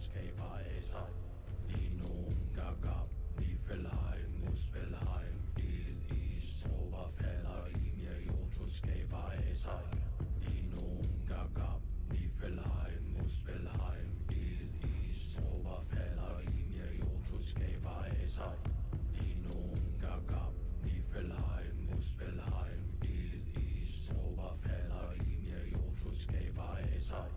Jotunskaber af sig. Dinunga gab, Nifelheim, Muspelheim, Ild, Is, Trober falder ind i Jotunskaber af sig. Dinunga gab, Nifelheim, Muspelheim, Ild, Is, Trober falder ind i Jotunskaber af sig. Dinunga gab, Nifelheim, Muspelheim, Ild, Is, Trober falder ind i Jotunskaber af sig.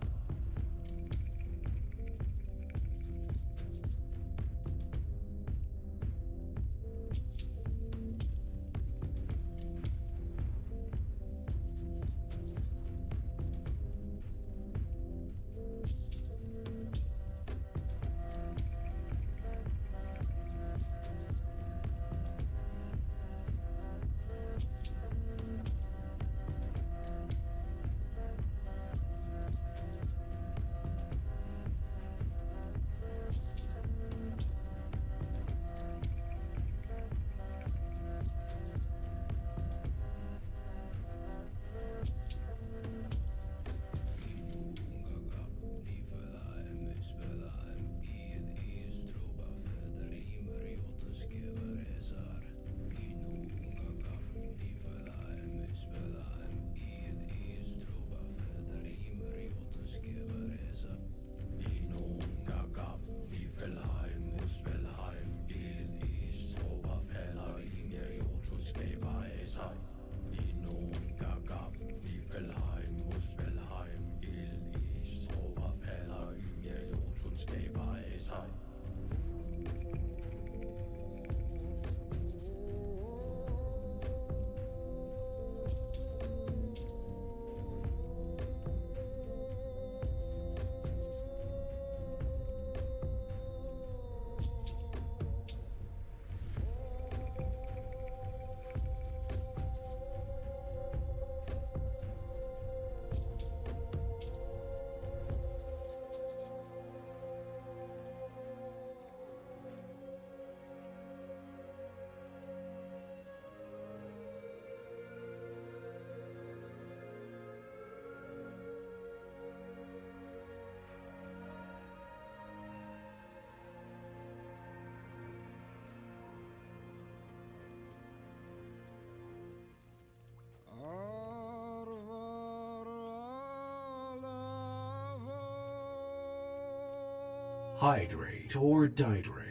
Hydrate or dihydrate.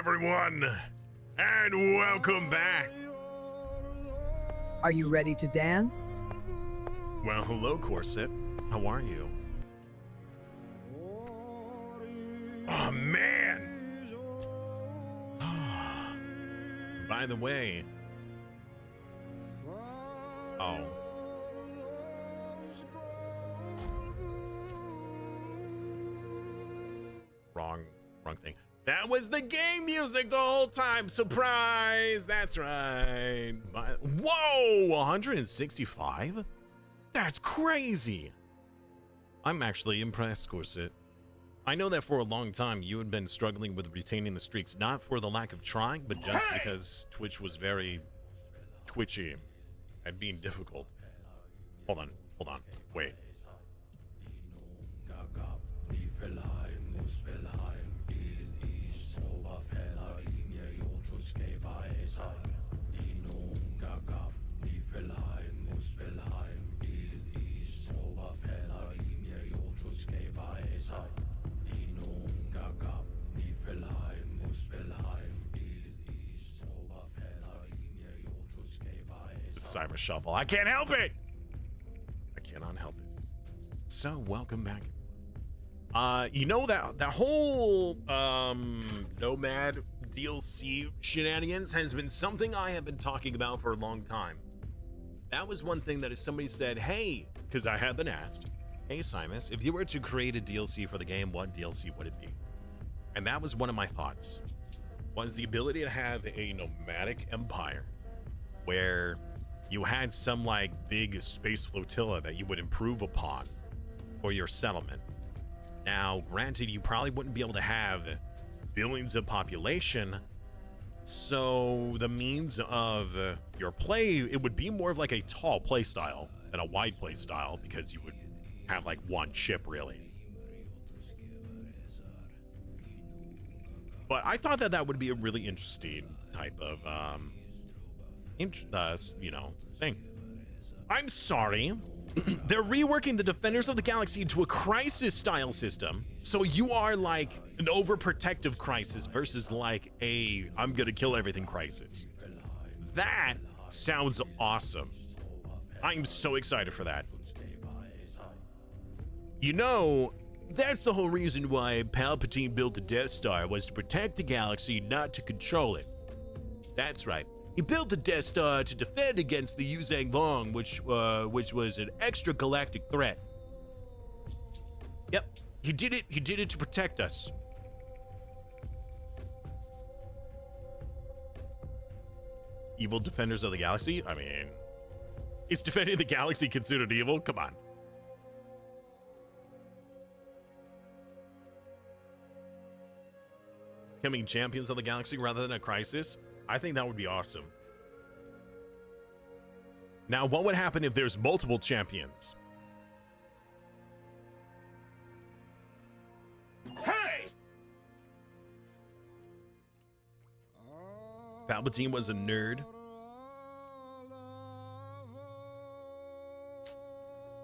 everyone, and welcome back. Are you ready to dance? Well, hello, Corset. How are you? Oh, man. By the way. Oh. Wrong thing. That was the game music the whole time. Surprise! That's right. Whoa, 165? That's crazy. I'm actually impressed, Corset. I know that for a long time you had been struggling with retaining the streaks, not for the lack of trying, but just because Twitch was very twitchy and being difficult. Hold on, wait. Cyber Shuffle. I can't help it. I cannot help it. So, welcome back. You know that whole Nomad DLC shenanigans has been something I have been talking about for a long time. That was one thing that if somebody said, hey, because I had been asked, hey, Simus, if you were to create a DLC for the game, what DLC would it be? And that was one of my thoughts, was the ability to have a nomadic empire where you had some like big space flotilla that you would improve upon for your settlement. Now, granted, you probably wouldn't be able to have billions of population, so the means of your play, it would be more of like a tall play style than a wide play style, because you would have like one ship really. But I thought that that would be a really interesting type of thing. I'm sorry. They're reworking the Defenders of the Galaxy into a Crisis style system. So you are like an overprotective Crisis versus like a I'm gonna kill everything Crisis. That sounds awesome. I'm so excited for that. You know, that's the whole reason why Palpatine built the Death Star, was to protect the galaxy, not to control it. That's right. He built the Death Star to defend against the Yuzang Long, which was an extra-galactic threat. Yep, he did it. He did it to protect us. Evil Defenders of the Galaxy? I mean, is defending the galaxy considered evil? Come on. Becoming champions of the galaxy rather than a crisis? I think that would be awesome. Now, what would happen if there's multiple champions? Hey! Palpatine was a nerd.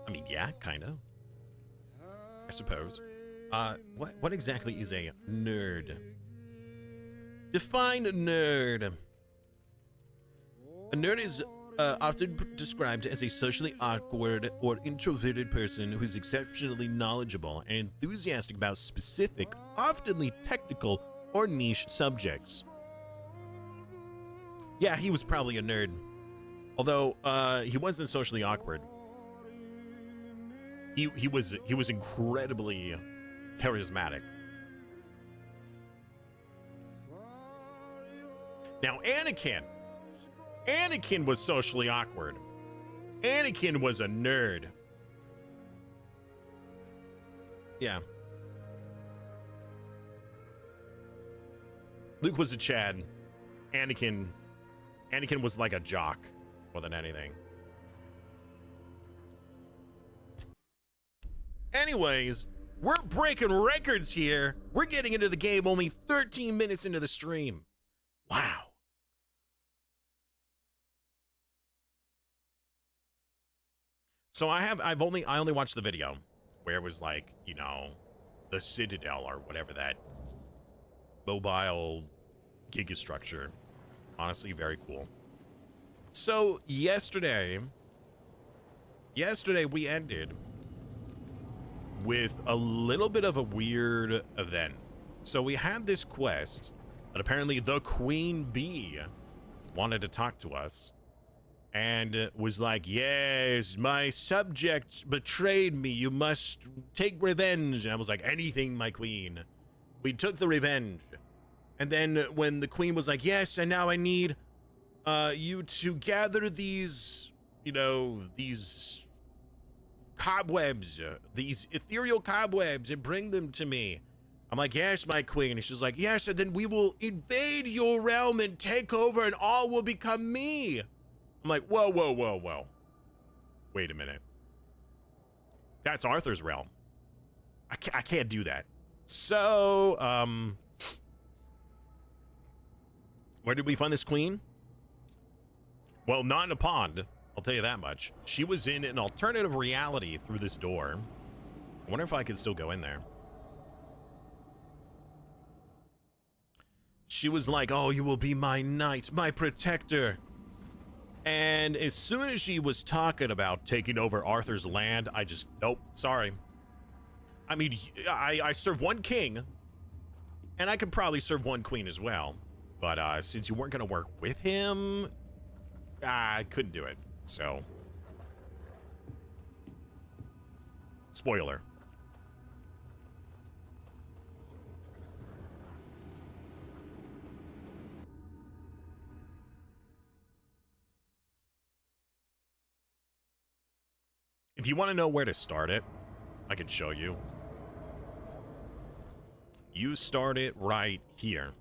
I mean, yeah, kind of. I suppose. What exactly is a nerd? Define nerd. A nerd is often described as a socially awkward or introverted person who's exceptionally knowledgeable and enthusiastic about specific, oftenly technical or niche subjects. Yeah, he was probably a nerd. Although he wasn't socially awkward. He was incredibly charismatic. Now, Anakin was socially awkward. Anakin was a nerd. Yeah. Luke was a Chad. Anakin was like a jock more than anything. Anyways, we're breaking records here. We're getting into the game only 13 minutes into the stream. Wow. So I only watched the video where it was like, you know, the Citadel or whatever that mobile gigastructure. Honestly, very cool. So yesterday we ended with a little bit of a weird event. So we had this quest that apparently the Queen Bee wanted to talk to us and was like, yes, my subjects betrayed me. You must take revenge. And I was like, anything, my queen. We took the revenge. And then when the queen was like, yes, and now I need you to gather these, you know, these cobwebs, these ethereal cobwebs, and bring them to me. I'm like, yes, my queen. And she's like, yes, and then we will invade your realm and take over, and all will become me. I'm like, whoa, whoa, whoa, whoa. Wait a minute. That's Arthur's realm. I can't do that. So, where did we find this queen? Well, not in a pond. I'll tell you that much. She was in an alternative reality through this door. I wonder if I could still go in there. She was like, oh, you will be my knight, my protector. And as soon as she was talking about taking over Arthur's land, I just, nope, sorry. I mean, I serve one king, and I could probably serve one queen as well. But since you weren't going to work with him, I couldn't do it. So, spoiler. If you want to know where to start it, I can show you. You start it right here.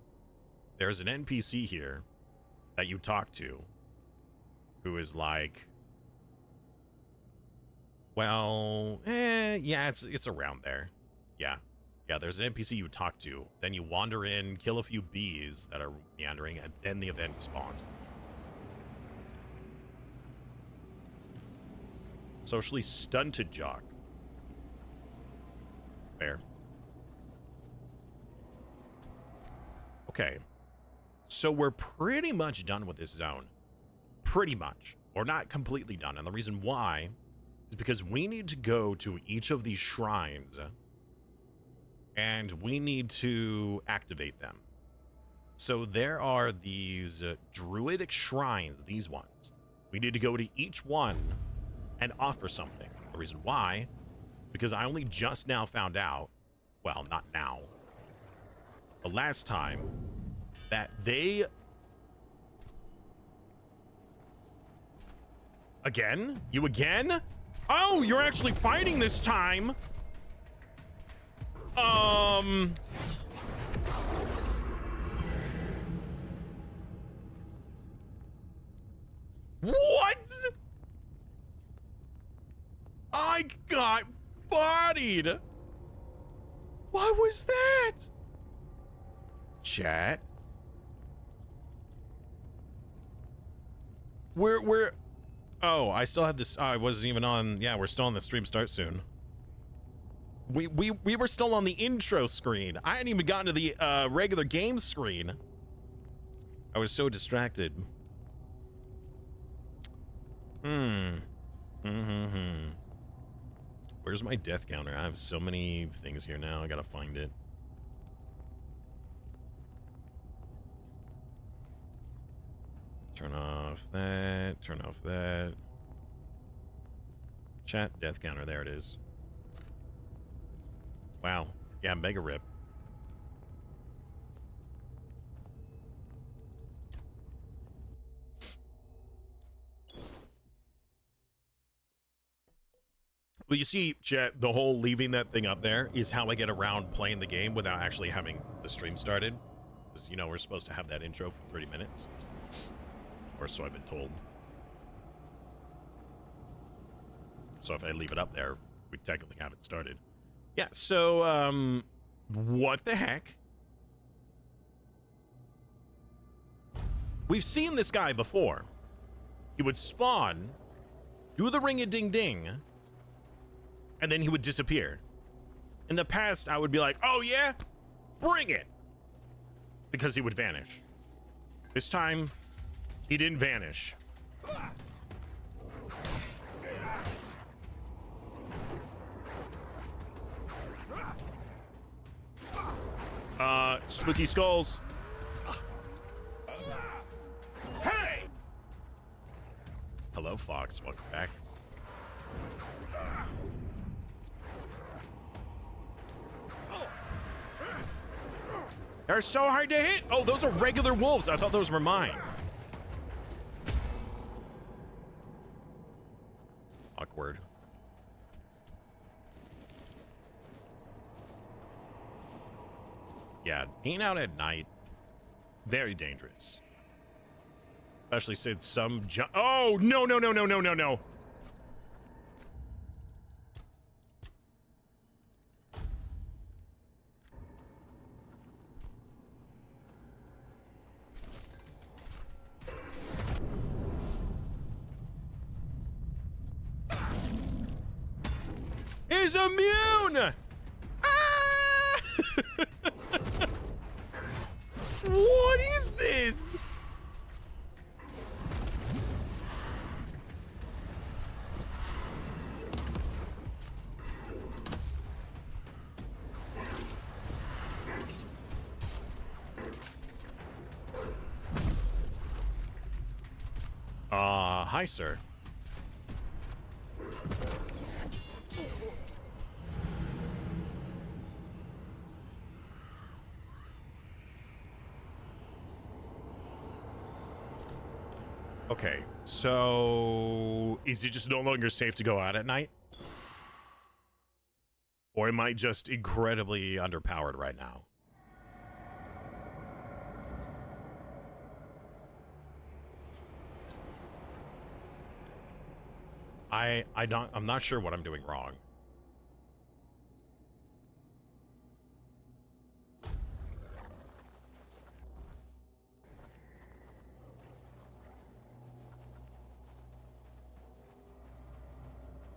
There's an NPC here that you talk to who is like, well, yeah, it's around there. Yeah, there's an NPC you talk to. Then you wander in, kill a few bees that are meandering, and then the event spawned. Socially stunted jock. Fair. Okay. So we're pretty much done with this zone. Pretty much. Or not completely done. And the reason why is because we need to go to each of these shrines and we need to activate them. So there are these druidic shrines, these ones. We need to go to each one and offer something. The reason why, because I only just now found out, well, not now, the last time, that they... Again? You again? Oh, you're actually fighting this time! What? I got bodied! What was that? Chat? We're... Oh, I still had this... Oh, I wasn't even on... Yeah, we're still on the stream start soon. We were still on the intro screen. I hadn't even gotten to the regular game screen. I was so distracted. Where's my death counter? I have so many things here now. I gotta find it. Turn off that. Turn off that. Chat, death counter. There it is. Wow. Yeah, mega rip. Well, you see, chat, the whole leaving that thing up there is how I get around playing the game without actually having the stream started. Because, you know, we're supposed to have that intro for 30 minutes. Or so I've been told. So if I leave it up there, we technically have it started. Yeah, so, what the heck? We've seen this guy before. He would spawn, do the ring-a-ding-ding, and then he would disappear. In the past, I would be like, oh yeah, bring it. Because he would vanish. This time, he didn't vanish. Spooky skulls. Hey! Hello, Fox. Welcome back. They're so hard to hit. Oh, those are regular wolves. I thought those were mine. Awkward. Yeah, being out at night, very dangerous. Especially since some oh, no, no, no, no, no, no, no. He's immune! Ah! What is this? Hi, sir. Okay, so is it just no longer safe to go out at night? Or am I just incredibly underpowered right now? I'm not sure what I'm doing wrong.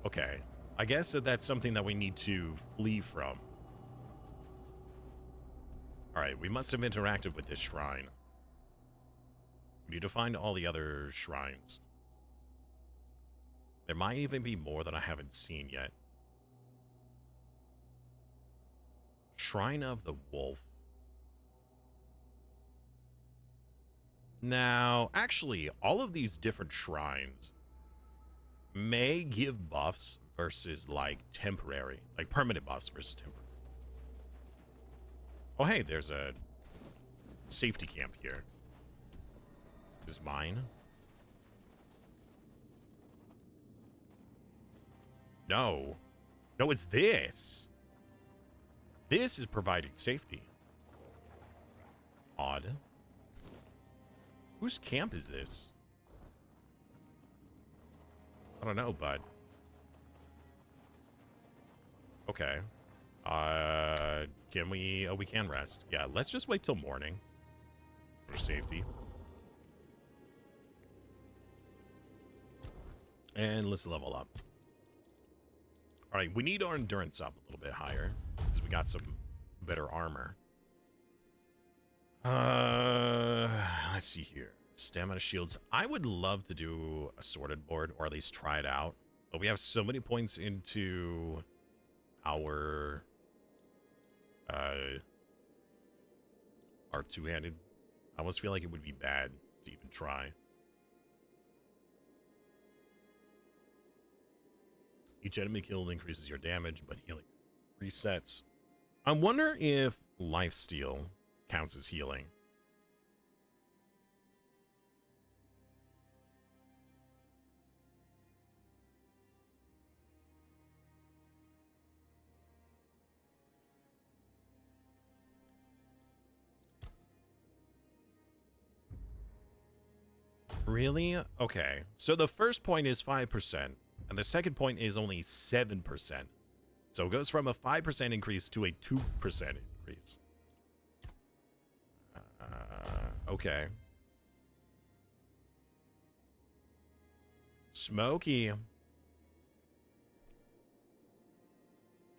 Okay, I guess that's something that we need to flee from. All right, we must have interacted with this shrine. We need to find all the other shrines. There might even be more that I haven't seen yet. Shrine of the Wolf. Now, actually, all of these different shrines may give buffs versus, like, temporary. Like, permanent buffs versus temporary. Oh, hey, there's a safety camp here. Is this mine? No. No, it's this. This is providing safety. Odd. Whose camp is this? I don't know, bud. Okay. Can we... Oh, we can rest. Yeah, let's just wait till morning. For safety. And let's level up. Alright, we need our endurance up a little bit higher. Because we got some better armor. Let's see here. Stamina shields. I would love to do a sorted board, or at least try it out. But we have so many points into our two-handed. I almost feel like it would be bad to even try. Each enemy killed increases your damage, but healing resets. I wonder if lifesteal counts as healing. Really? Okay. So the first point is 5%, and the second point is only 7%. So it goes from a 5% increase to a 2% increase. Okay. Smokey.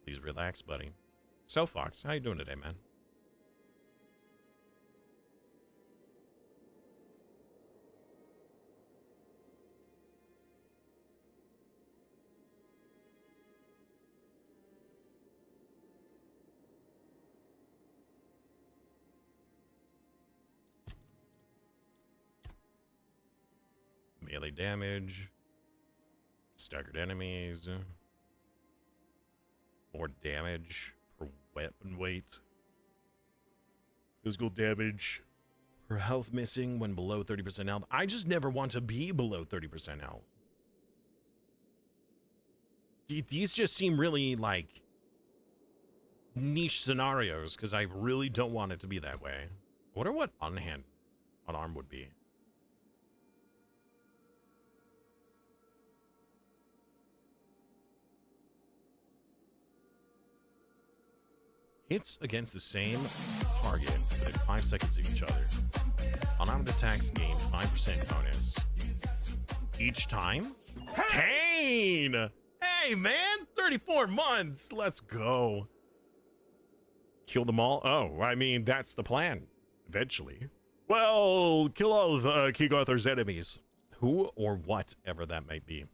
Please relax, buddy. So, Fox, how you doing today, man? melee damage, staggered enemies, more damage per weapon weight, physical damage per health missing when below 30% health. I just never want to be below 30% health. These just seem really like niche scenarios because I really don't want it to be that way. I wonder what unarmed would be. Hits against the same target within 5 seconds of each other. Unarmed attacks gain 5% bonus each time. Kane! Hey, man! 34 months! Let's go. Kill them all? Oh, I mean, that's the plan. Eventually. Well, kill all of King Arthur's enemies. Who or whatever that might be.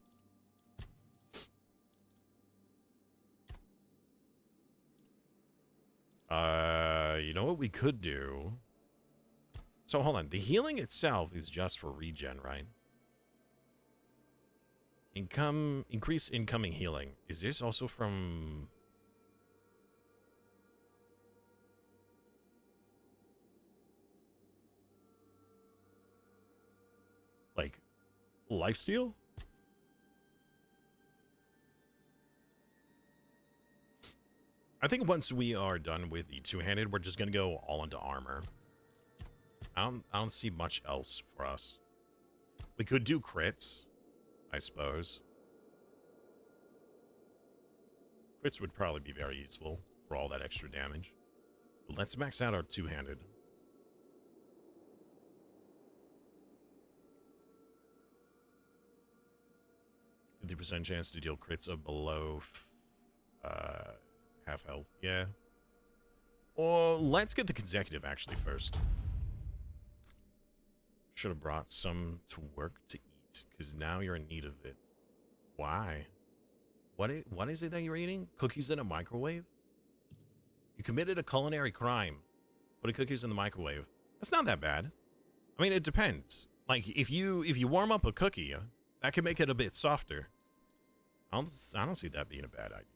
You know what we could do? So, hold on. The healing itself is just for regen, right? Increase incoming healing. Is this also from... like, lifesteal? I think once we are done with the two-handed, we're just gonna go all into armor. I don't see much else for us. We could do crits, I suppose. Crits would probably be very useful for all that extra damage. But let's max out our two-handed. 50% chance to deal crits of below half health. Yeah. Or let's get the consecutive actually first. Should have brought some to work to eat, because now you're in need of it. Why? What is it that you're eating? Cookies in a microwave? You committed a culinary crime. Putting cookies in the microwave. That's not that bad. I mean, it depends. Like, if you warm up a cookie, that can make it a bit softer. I don't see that being a bad idea.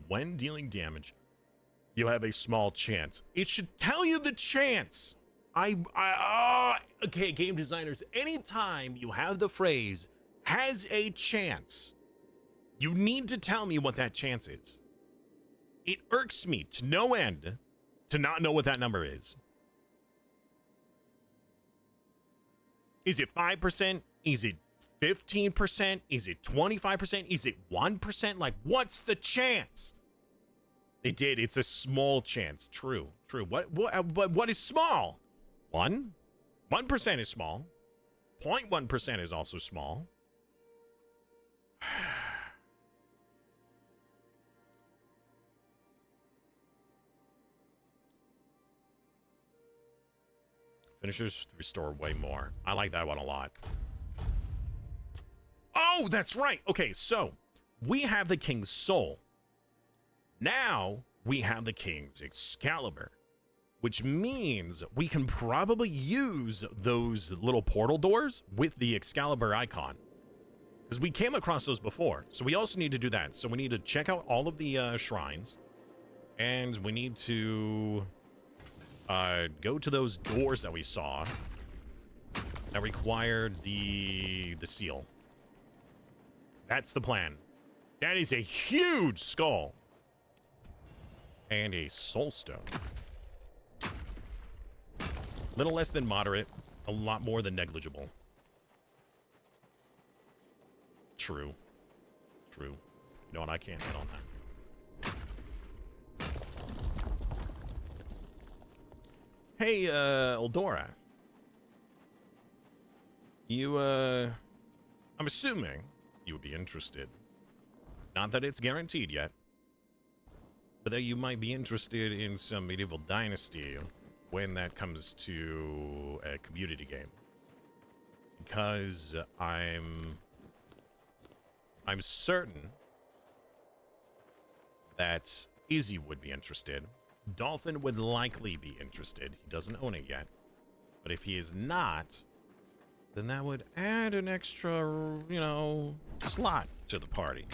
When dealing damage, you have a small chance. It should tell you the chance. Okay, game designers, anytime you have the phrase has a chance, you need to tell me what that chance is. It irks me to no end to not know what that number is. Is it 5%? Is it 15%? Is it 25%? Is it 1%? Like, what's the chance? They did. It's a small chance. True. True. What is small? 1% is small. 0.1% is also small. Finishers restore way more. I like that one a lot. Oh, that's right. Okay, so we have the King's Soul. Now we have the King's Excalibur, which means we can probably use those little portal doors with the Excalibur icon, because we came across those before. So we also need to do that. So we need to check out all of the shrines, and we need to go to those doors that we saw that required the seal. That's the plan. That is a huge skull. And a soul stone. Little less than moderate, a lot more than negligible. True. True. You know what? I can't hit on that. Hey, Eldora. You, I'm assuming you would be interested. Not that it's guaranteed yet, but that you might be interested in some medieval dynasty when that comes to a community game. Because I'm certain that Izzy would be interested. Dolphin would likely be interested. He doesn't own it yet. But if he is not, then that would add an extra, you know, slot to the party.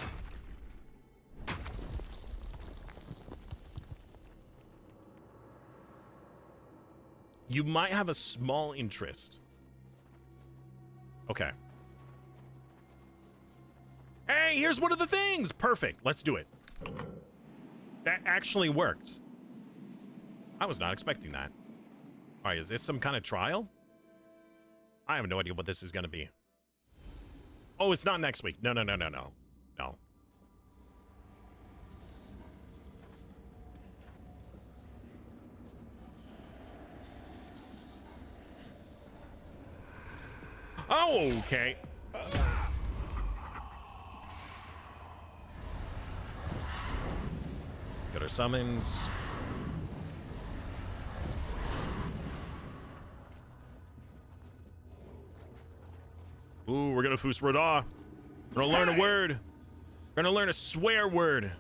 You might have a small interest. Okay. Hey, here's one of the things! Perfect. Let's do it. That actually worked. I was not expecting that. All right, is this some kind of trial? I have no idea what this is going to be. Oh, it's not next week. No. No. Oh, okay. Got our summons. Ooh, we're gonna Fus Rodah. We're gonna learn a word. We're gonna learn a swear word.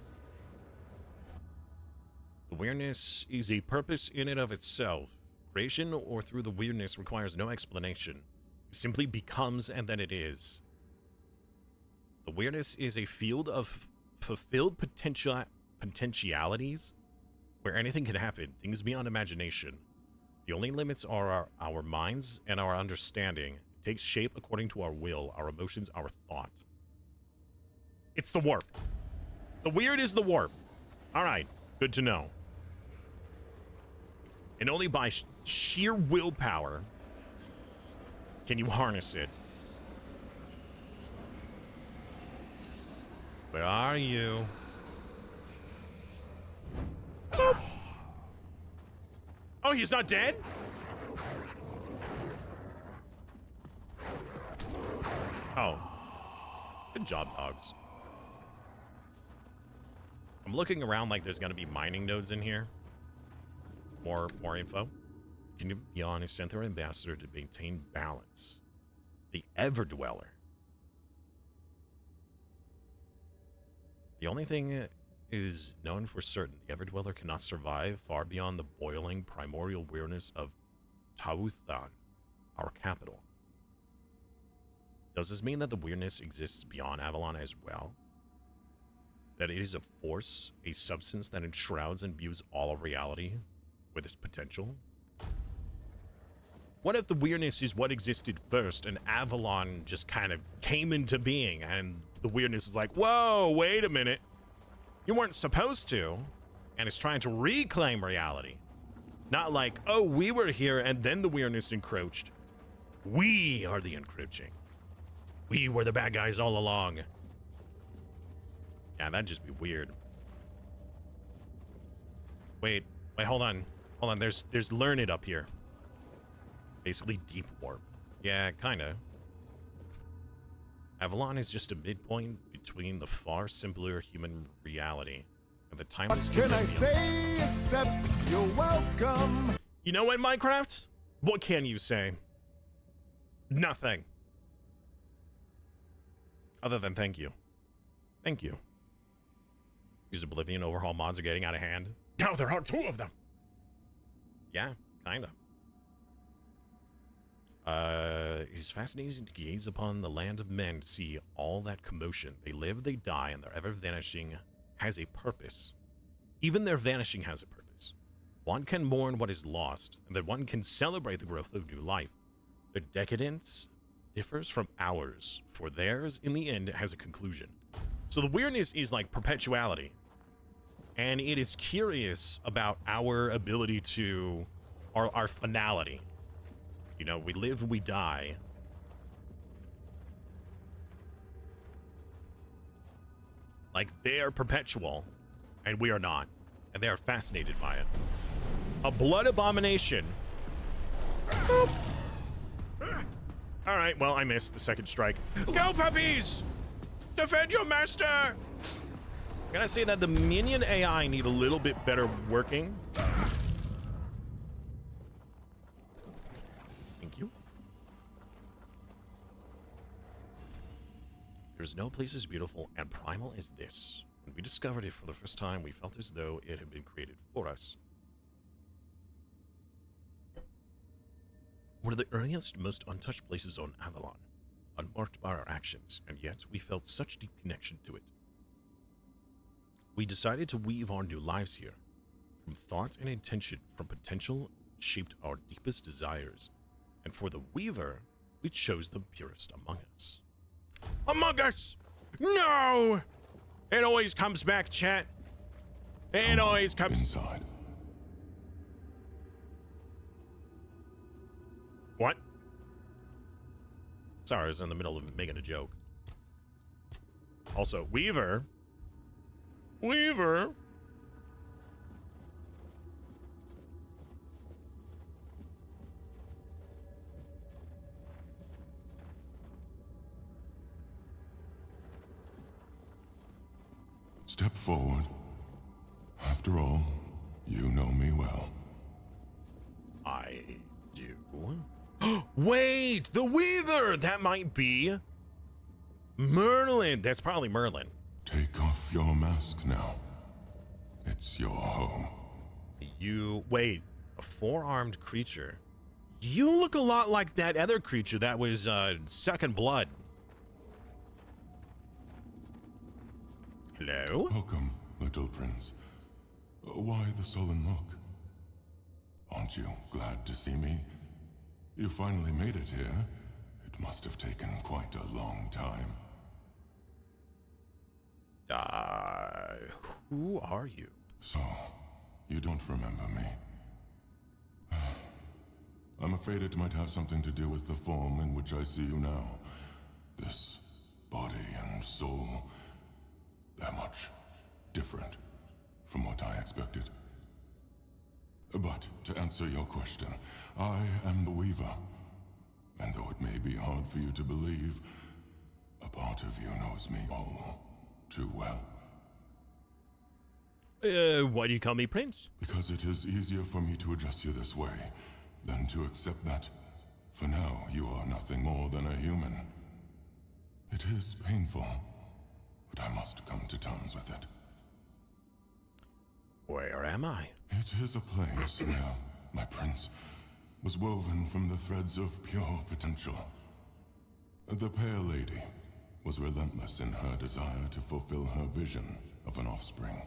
The weirdness is a purpose in and of itself. Creation or through the weirdness requires no explanation. It simply becomes and then it is. The weirdness is a field of fulfilled potentialities where anything can happen, things beyond imagination. The only limits are our minds and our understanding. It takes shape according to our will, our emotions, our thought. It's the warp. The weird is the warp. All right, good to know. And only by sheer willpower can you harness it. Where are you? Boop. Oh, he's not dead? Oh. Good job, dogs. I'm looking around like there's gonna be mining nodes in here. More info. Can you be on a center ambassador to maintain balance? The Everdweller. The only thing is known for certain. The Everdweller cannot survive far beyond the boiling primordial weirdness of Tauthan, our capital. Does this mean that the weirdness exists beyond Avalon as well? That it is a force, a substance that enshrouds and imbues all of reality with its potential? What if the weirdness is what existed first and Avalon just kind of came into being and the weirdness is like, whoa, wait a minute. You weren't supposed to. And it's trying to reclaim reality. Not like, oh, we were here and then the weirdness encroached. We are the encroaching. We were the bad guys all along. Yeah, that'd just be weird. Wait, hold on. Hold on, there's Learned up here. Basically deep warp. Yeah, kinda. Avalon is just a midpoint between the far simpler human reality and the timeless. What can I say except you're welcome? You know what, Minecraft? What can you say? Nothing. Other than thank you. Thank you. These Oblivion overhaul mods are getting out of hand. Now there are 2 of them. Yeah, kinda. It is fascinating to gaze upon the land of men to see all that commotion. They live, they die, and their ever-vanishing has a purpose. Even their vanishing has a purpose. One can mourn what is lost, and then one can celebrate the growth of new life. Their decadence differs from ours, for theirs, in the end, has a conclusion. So the weirdness is like perpetuality. And it is curious about our ability to, our finality. You know, we live, we die. Like, they are perpetual, and we are not. And they are fascinated by it. A blood abomination. Boop. All right, well, I missed the second strike. Go, puppies! Defend your master! I gotta say that the minion AI need a little bit better working. Thank you. There's no place as beautiful and primal as this. When we discovered it for the first time, we felt as though it had been created for us. One of the earliest, most untouched places on Avalon, unmarked by our actions, and yet we felt such deep connection to it. We decided to weave our new lives here. From thought and intention, from potential, shaped our deepest desires. And for the Weaver, we chose the purest among us. Among us! No! It always comes back, chat. It always comes... Inside. What? Sorry, I was in the middle of making a joke. Also, Weaver. Weaver. Step forward. After all, you know me well. I do. Wait, the Weaver! That might be Merlin. That's probably Merlin. Take off your mask now. It's your home. Wait, a four-armed creature. You look a lot like that other creature that was sucking blood. Hello? Welcome, little prince. Why the sullen look? Aren't you glad to see me? You finally made it here. It must have taken quite a long time. Who are you? So, you don't remember me? I'm afraid it might have something to do with the form in which I see you now. This body and soul, they're much different from what I expected. But to answer your question, I am the Weaver. And though it may be hard for you to believe, a part of you knows me all too well. Why do you call me Prince? Because it is easier for me to address you this way than to accept that, for now, you are nothing more than a human. It is painful, but I must come to terms with it. Where am I? It is a place where my prince was woven from the threads of pure potential. The Pale Lady was relentless in her desire to fulfill her vision of an offspring,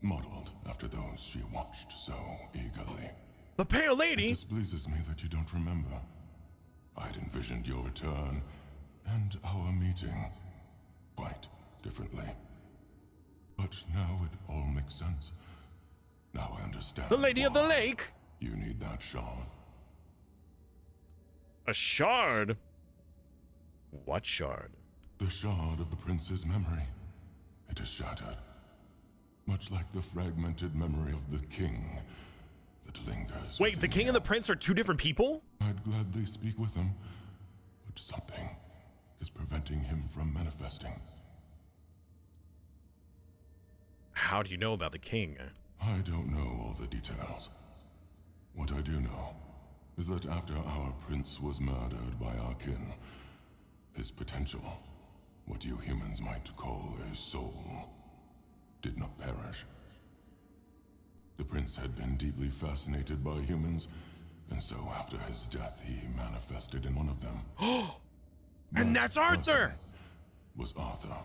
modeled after those she watched so eagerly. The Pale It Lady? displeases me that you don't remember. I'd envisioned your return and our meeting quite differently. But now it all makes sense. Now I understand. The Lady of the why Lake? You need that shard. A shard? What shard? The shard of the prince's memory. It is shattered. Much like the fragmented memory of the king that lingers. Wait, the king and the prince are two different people? I'd gladly speak with him, but something is preventing him from manifesting. How do you know about the king? I don't know all the details. What I do know is that after our prince was murdered by our kin, his potential, what you humans might call a soul, did not perish. The prince had been deeply fascinated by humans, and so after his death he manifested in one of them. And That that's Arthur! person was Arthur.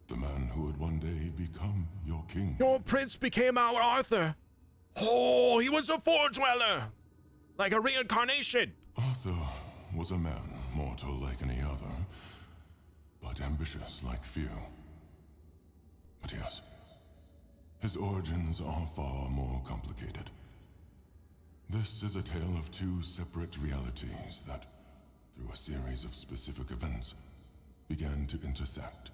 The man who would one day become your king. Your prince became our Arthur. Oh, he was a four-dweller. Like a reincarnation. Arthur was a man, mortal like any other, but ambitious like few. But yes, his origins are far more complicated. This is a tale of two separate realities that, through a series of specific events, began to intersect,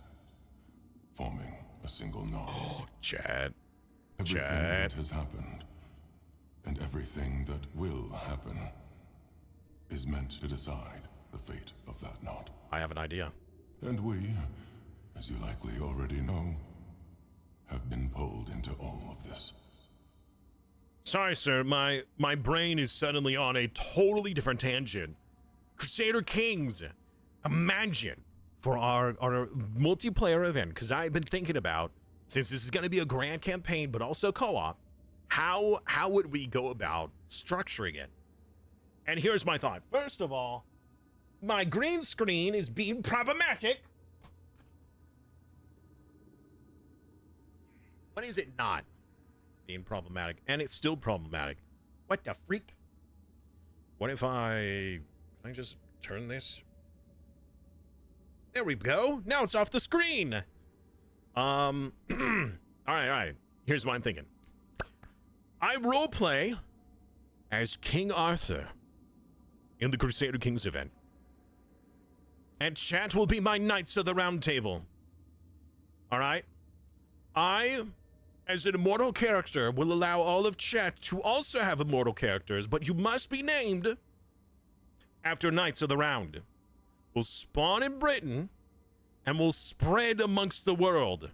forming a single knot. Chad. Everything Chad. that has happened, and everything that will happen, is meant to decide the fate of that knot. I have an idea. And we, as you likely already know, have been pulled into all of this. Sorry, sir. My brain is suddenly on a totally different tangent. Crusader Kings. Imagine for our multiplayer event, because I've been thinking about, since this is going to be a grand campaign, but also co-op, how would we go about structuring it? And here's my thought. First of all, my green screen is being problematic. When is it not being problematic? And it's still problematic. What the freak? What if can I just turn this? There we go. Now it's off the screen. All right. Here's what I'm thinking. I roleplay as King Arthur in the Crusader Kings event. And chat will be my Knights of the Round Table. All right? I, as an immortal character, will allow all of chat to also have immortal characters, but you must be named after Knights of the Round. We'll spawn in Britain and will spread amongst the world.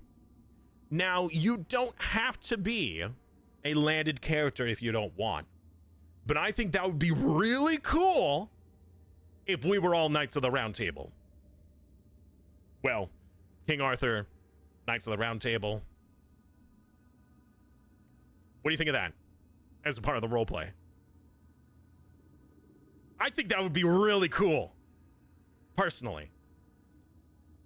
Now, you don't have to be a landed character if you don't want. But I think that would be really cool if we were all Knights of the Round Table. Well, King Arthur, Knights of the Round Table. What do you think of that as a part of the roleplay? I think that would be really cool, personally.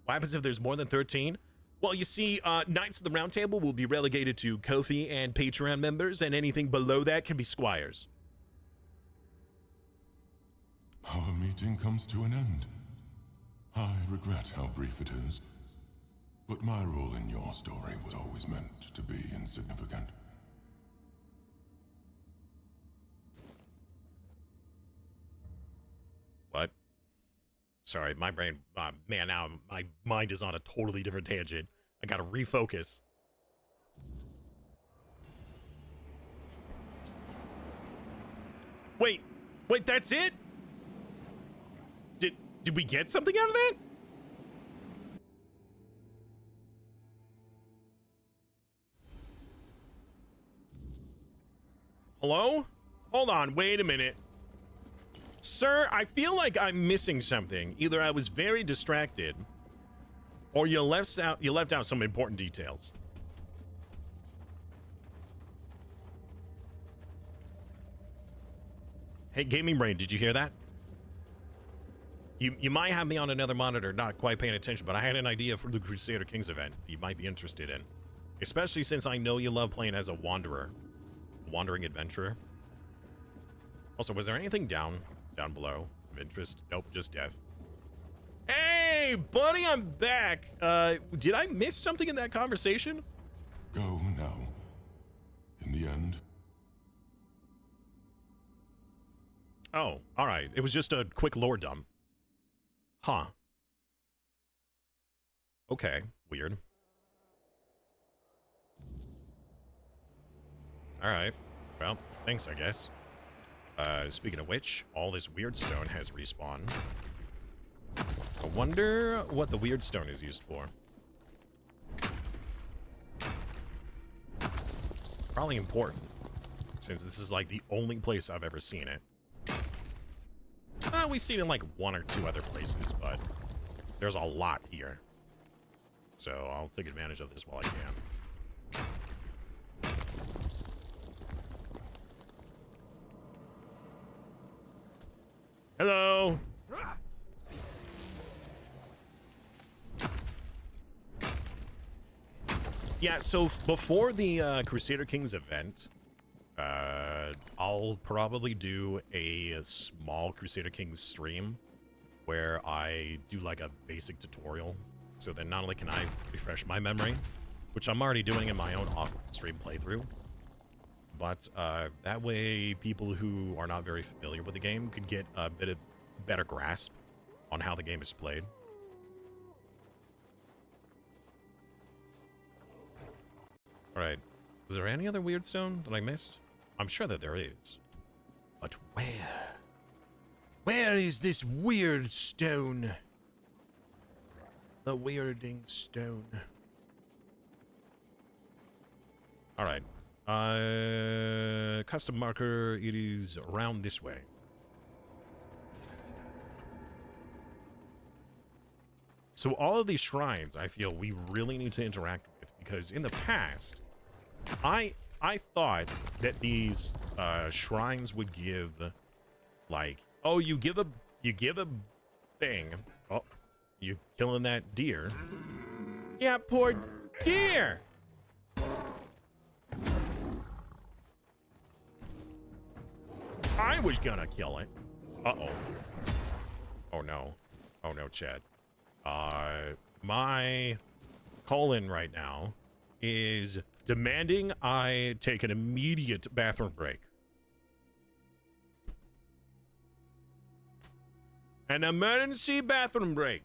What happens if there's more than 13? Well, you see, Knights of the Round Table will be relegated to Ko-fi and Patreon members, and anything below that can be squires. Our meeting comes to an end. I regret how brief it is, but my role in your story was always meant to be insignificant. What? Sorry, my brain, man, now my mind is on a totally different tangent. I gotta refocus. Wait, that's it? Did we get something out of that? Hello? Hold on, wait a minute. Sir, I feel like I'm missing something. Either I was very distracted, or you left out some important details. Hey, Gaming Brain, did you hear that? You might have me on another monitor, not quite paying attention, but I had an idea for the Crusader Kings event you might be interested in. Especially since I know you love playing as a wanderer. Wandering adventurer. Also, was there anything down below of interest? Nope, just death. Hey, buddy, I'm back. Did I miss something in that conversation? Go now. In the end, Oh, all right. It was just a quick lore dump. Huh. Okay, weird. All right. Well, thanks, I guess. Speaking of which, all this weird stone has respawned. I wonder what the weird stone is used for. Probably important, since this is like the only place I've ever seen it. We've seen it in like one or two other places, but there's a lot here. So I'll take advantage of this while I can. Hello. Yeah, so before the Crusader Kings event, I'll probably do a small Crusader Kings stream where I do like a basic tutorial. So then not only can I refresh my memory, which I'm already doing in my own off-stream playthrough, but that way people who are not very familiar with the game could get a bit of better grasp on how the game is played. All right, is there any other weird stone that I missed? I'm sure that there is. But where? Where is this weird stone? The weirding stone. All right. Custom marker, it is around this way. So all of these shrines, I feel we really need to interact with, because in the past, I thought that these shrines would give, like, oh, you give a thing. Oh, you killing that deer? Yeah, poor deer. I was gonna kill it. Uh-oh. Oh no. Oh no, Chad. My colon right now is demanding I take an immediate bathroom break. An emergency bathroom break.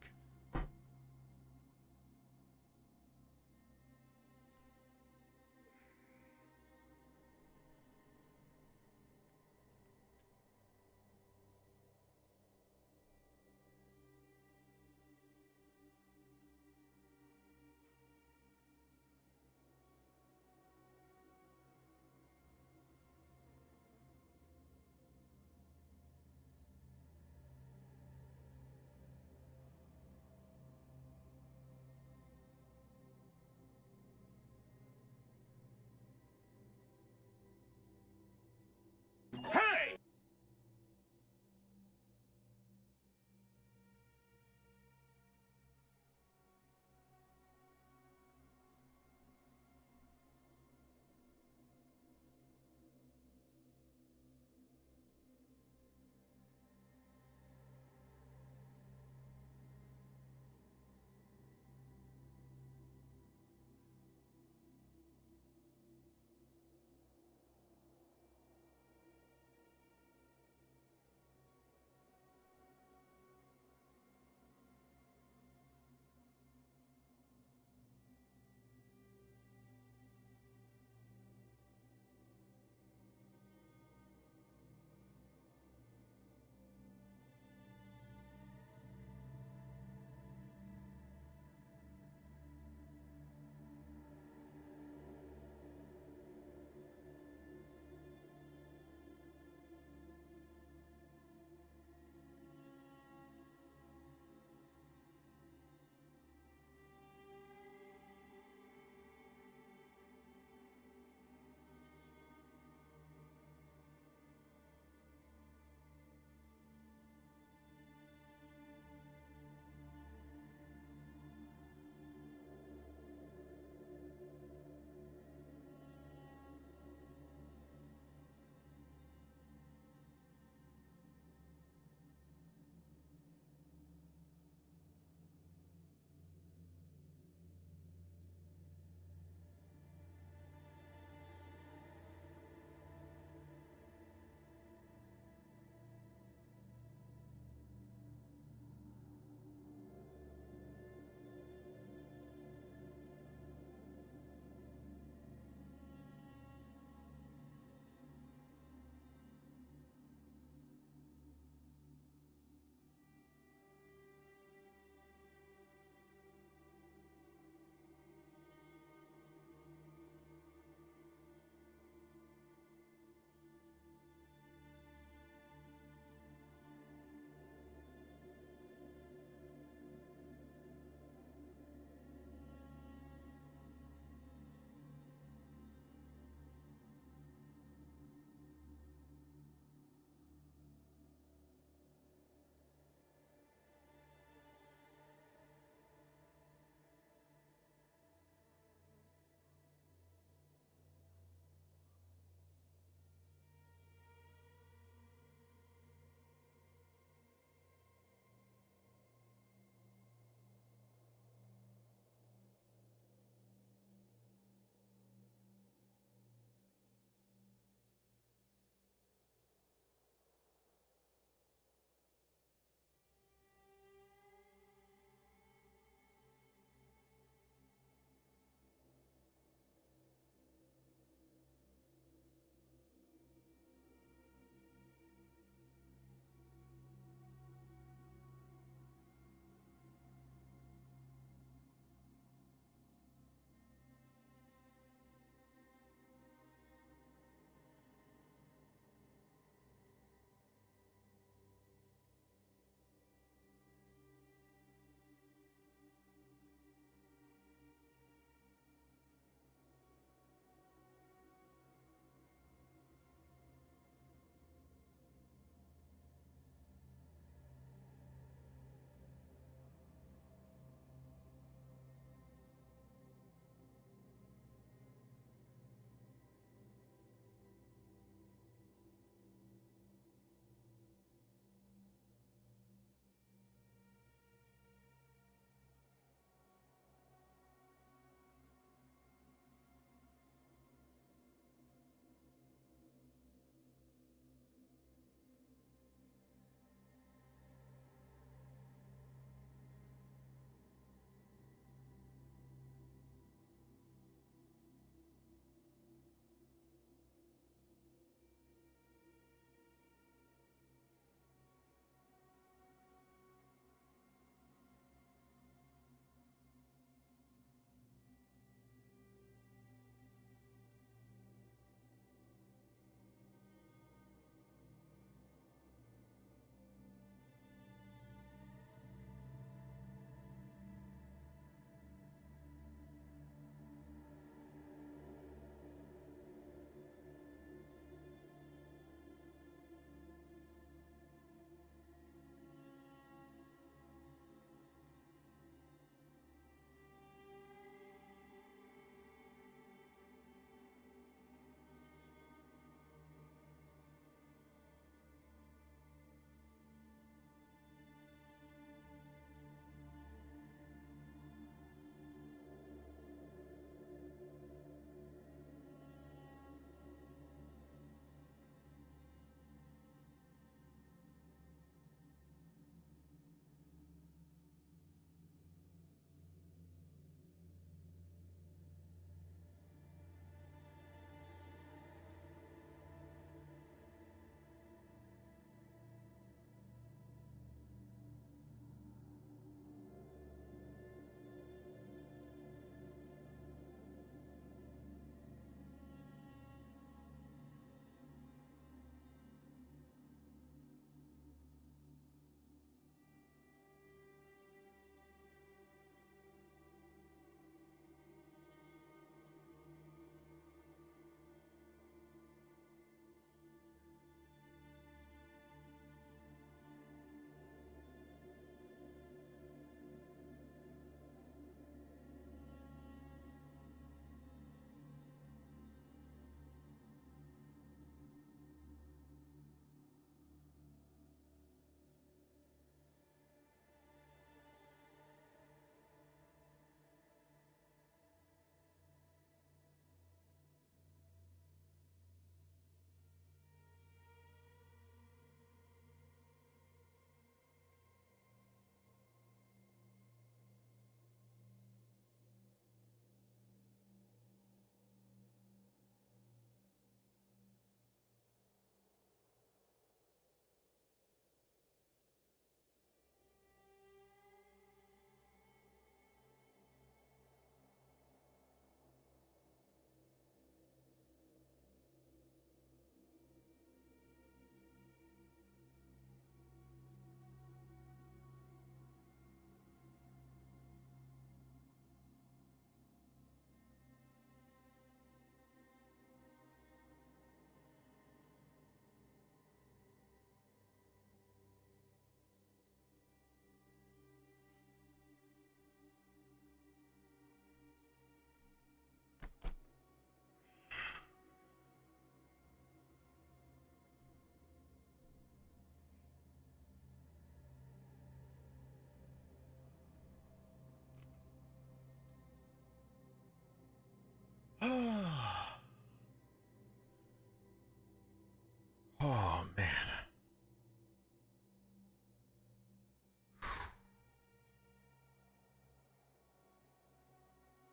Oh, man.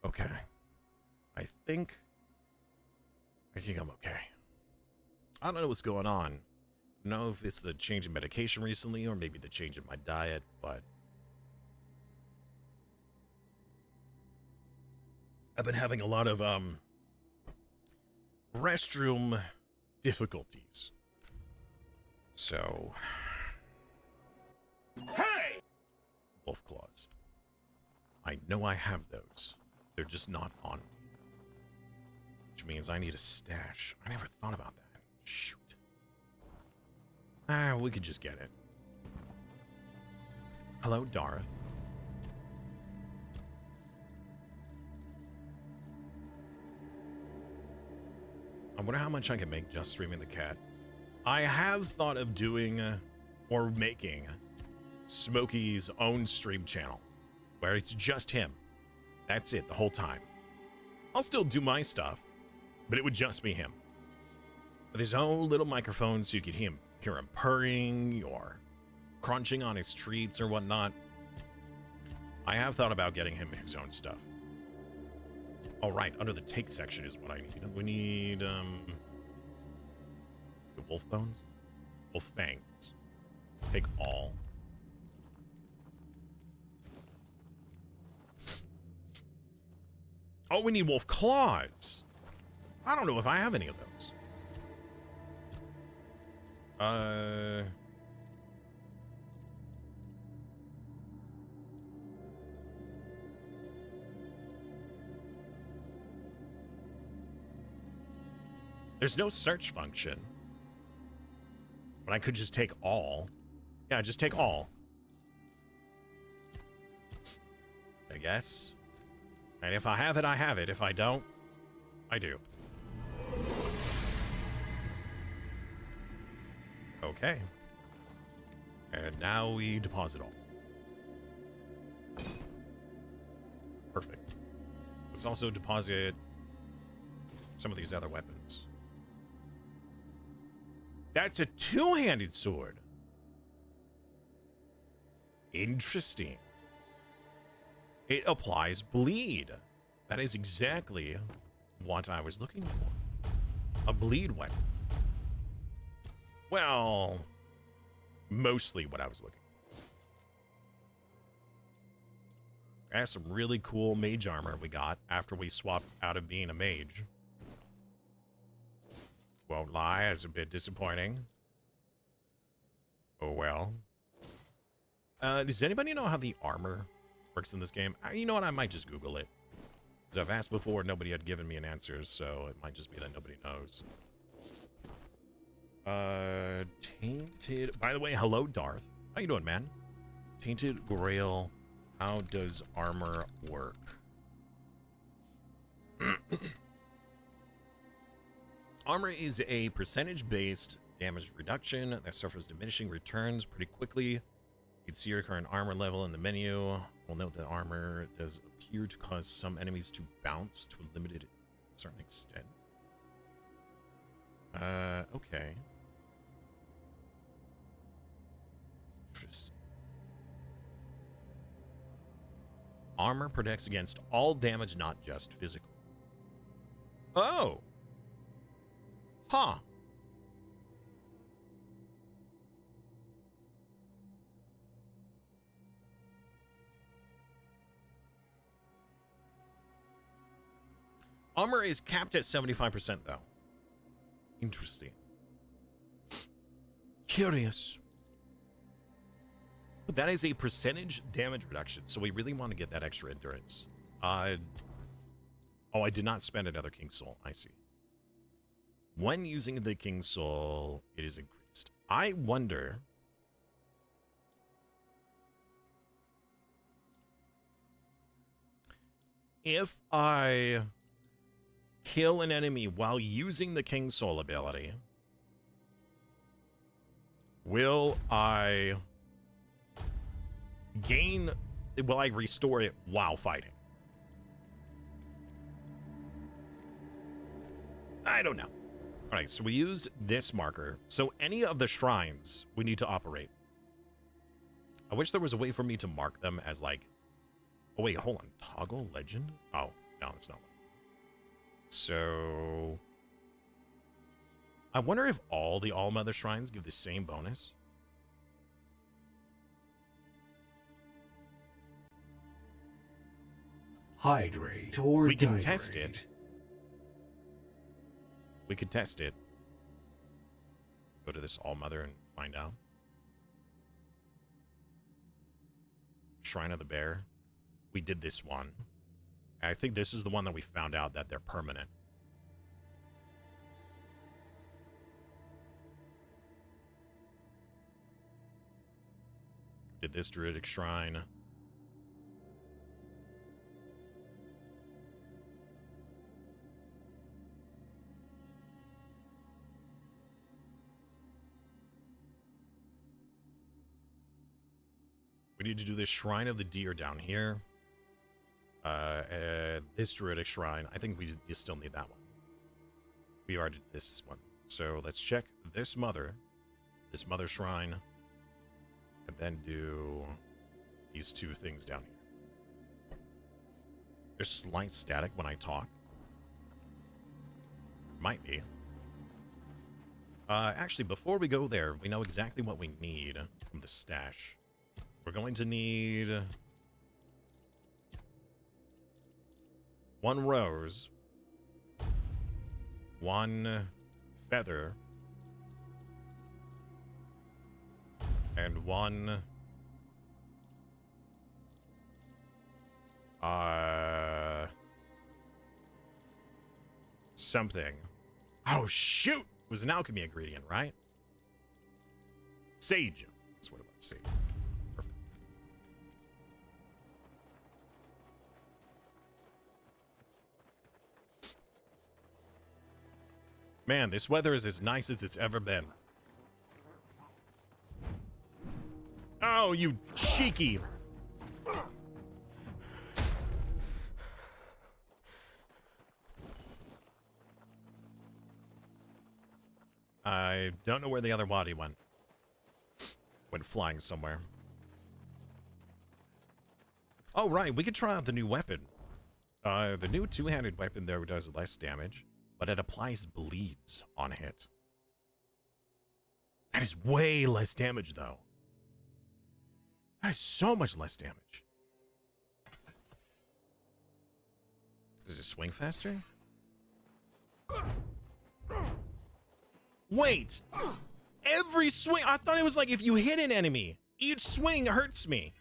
Okay. I think I'm okay. I don't know what's going on. I don't know if it's the change in medication recently or maybe the change in my diet, but I've been having a lot of restroom difficulties. So, hey, wolf claws. I know I have those. They're just not on me. Which means I need a stash. I never thought about that. Shoot. We could just get it. Hello, Darth. I wonder how much I can make just streaming the cat. I have thought of doing or making Smokey's own stream channel where it's just him. That's it the whole time. I'll still do my stuff, but it would just be him. With his own little microphone so you could hear him purring or crunching on his treats or whatnot. I have thought about getting him his own stuff. All right, under the take section is what I need. We need, the wolf bones? Wolf fangs. Take all. Oh, we need wolf claws. I don't know if I have any of those. There's no search function. But I could just take all. Yeah, just take all. I guess. And if I have it, I have it. If I don't, I do. Okay. And now we deposit all. Perfect. Let's also deposit some of these other weapons. That's a two-handed sword. Interesting. It applies bleed. That is exactly what I was looking for. A bleed weapon. Well, mostly what I was looking for. That's some really cool mage armor we got after we swapped out of being a mage. Won't lie, it's a bit disappointing. Oh well. Does anybody know how the armor works in this game? You know what, I might just Google it. Because I've asked before, nobody had given me an answer, so it might just be that nobody knows. Tainted. By the way, hello, Darth. How you doing, man? Tainted Grail. How does armor work? Armor is a percentage-based damage reduction that suffers diminishing returns pretty quickly. You can see your current armor level in the menu. We'll note that armor does appear to cause some enemies to bounce to a limited certain extent. Okay. Interesting. Armor protects against all damage, not just physical. Oh! Huh. Armor is capped at 75%, though. Interesting. Curious. But that is a percentage damage reduction, so we really want to get that extra endurance. Oh, I did not spend another King's Soul. I see. When using the King's Soul, it is increased. I wonder... if I kill an enemy while using the King's Soul ability, will I gain... will I restore it while fighting? I don't know. All right, so we used this marker. So any of the shrines we need to operate. I wish there was a way for me to mark them as like... Oh, wait, hold on. Toggle legend? Oh, no, it's not. So... I wonder if all the All-Mother shrines give the same bonus. Hydrate or We can dihydrate. test it. We could test it. Go to this All-Mother and find out. Shrine of the Bear. We did this one. I think this is the one that we found out that they're permanent. Did this Druidic Shrine. We need to do this Shrine of the Deer down here. This Druidic Shrine. I think you still need that one. We already did this one. So let's check this Mother Shrine. And then do these two things down here. There's slight static when I talk. Might be. Actually, before we go there, we know exactly what we need from the stash. We're going to need 1 rose, 1 feather, and 1 something. Oh shoot! It was an alchemy ingredient, right? Sage. That's what it was. Sage. Perfect. Man, this weather is as nice as it's ever been. Oh, you cheeky. I don't know where the other body went. Went flying somewhere. Oh, right. We could try out the new weapon. The new two-handed weapon, though, does less damage, but it applies bleeds on hit. That is way less damage, though. That is so much less damage. Does it swing faster? Wait! Every swing... I thought it was like if you hit an enemy, each swing hurts me.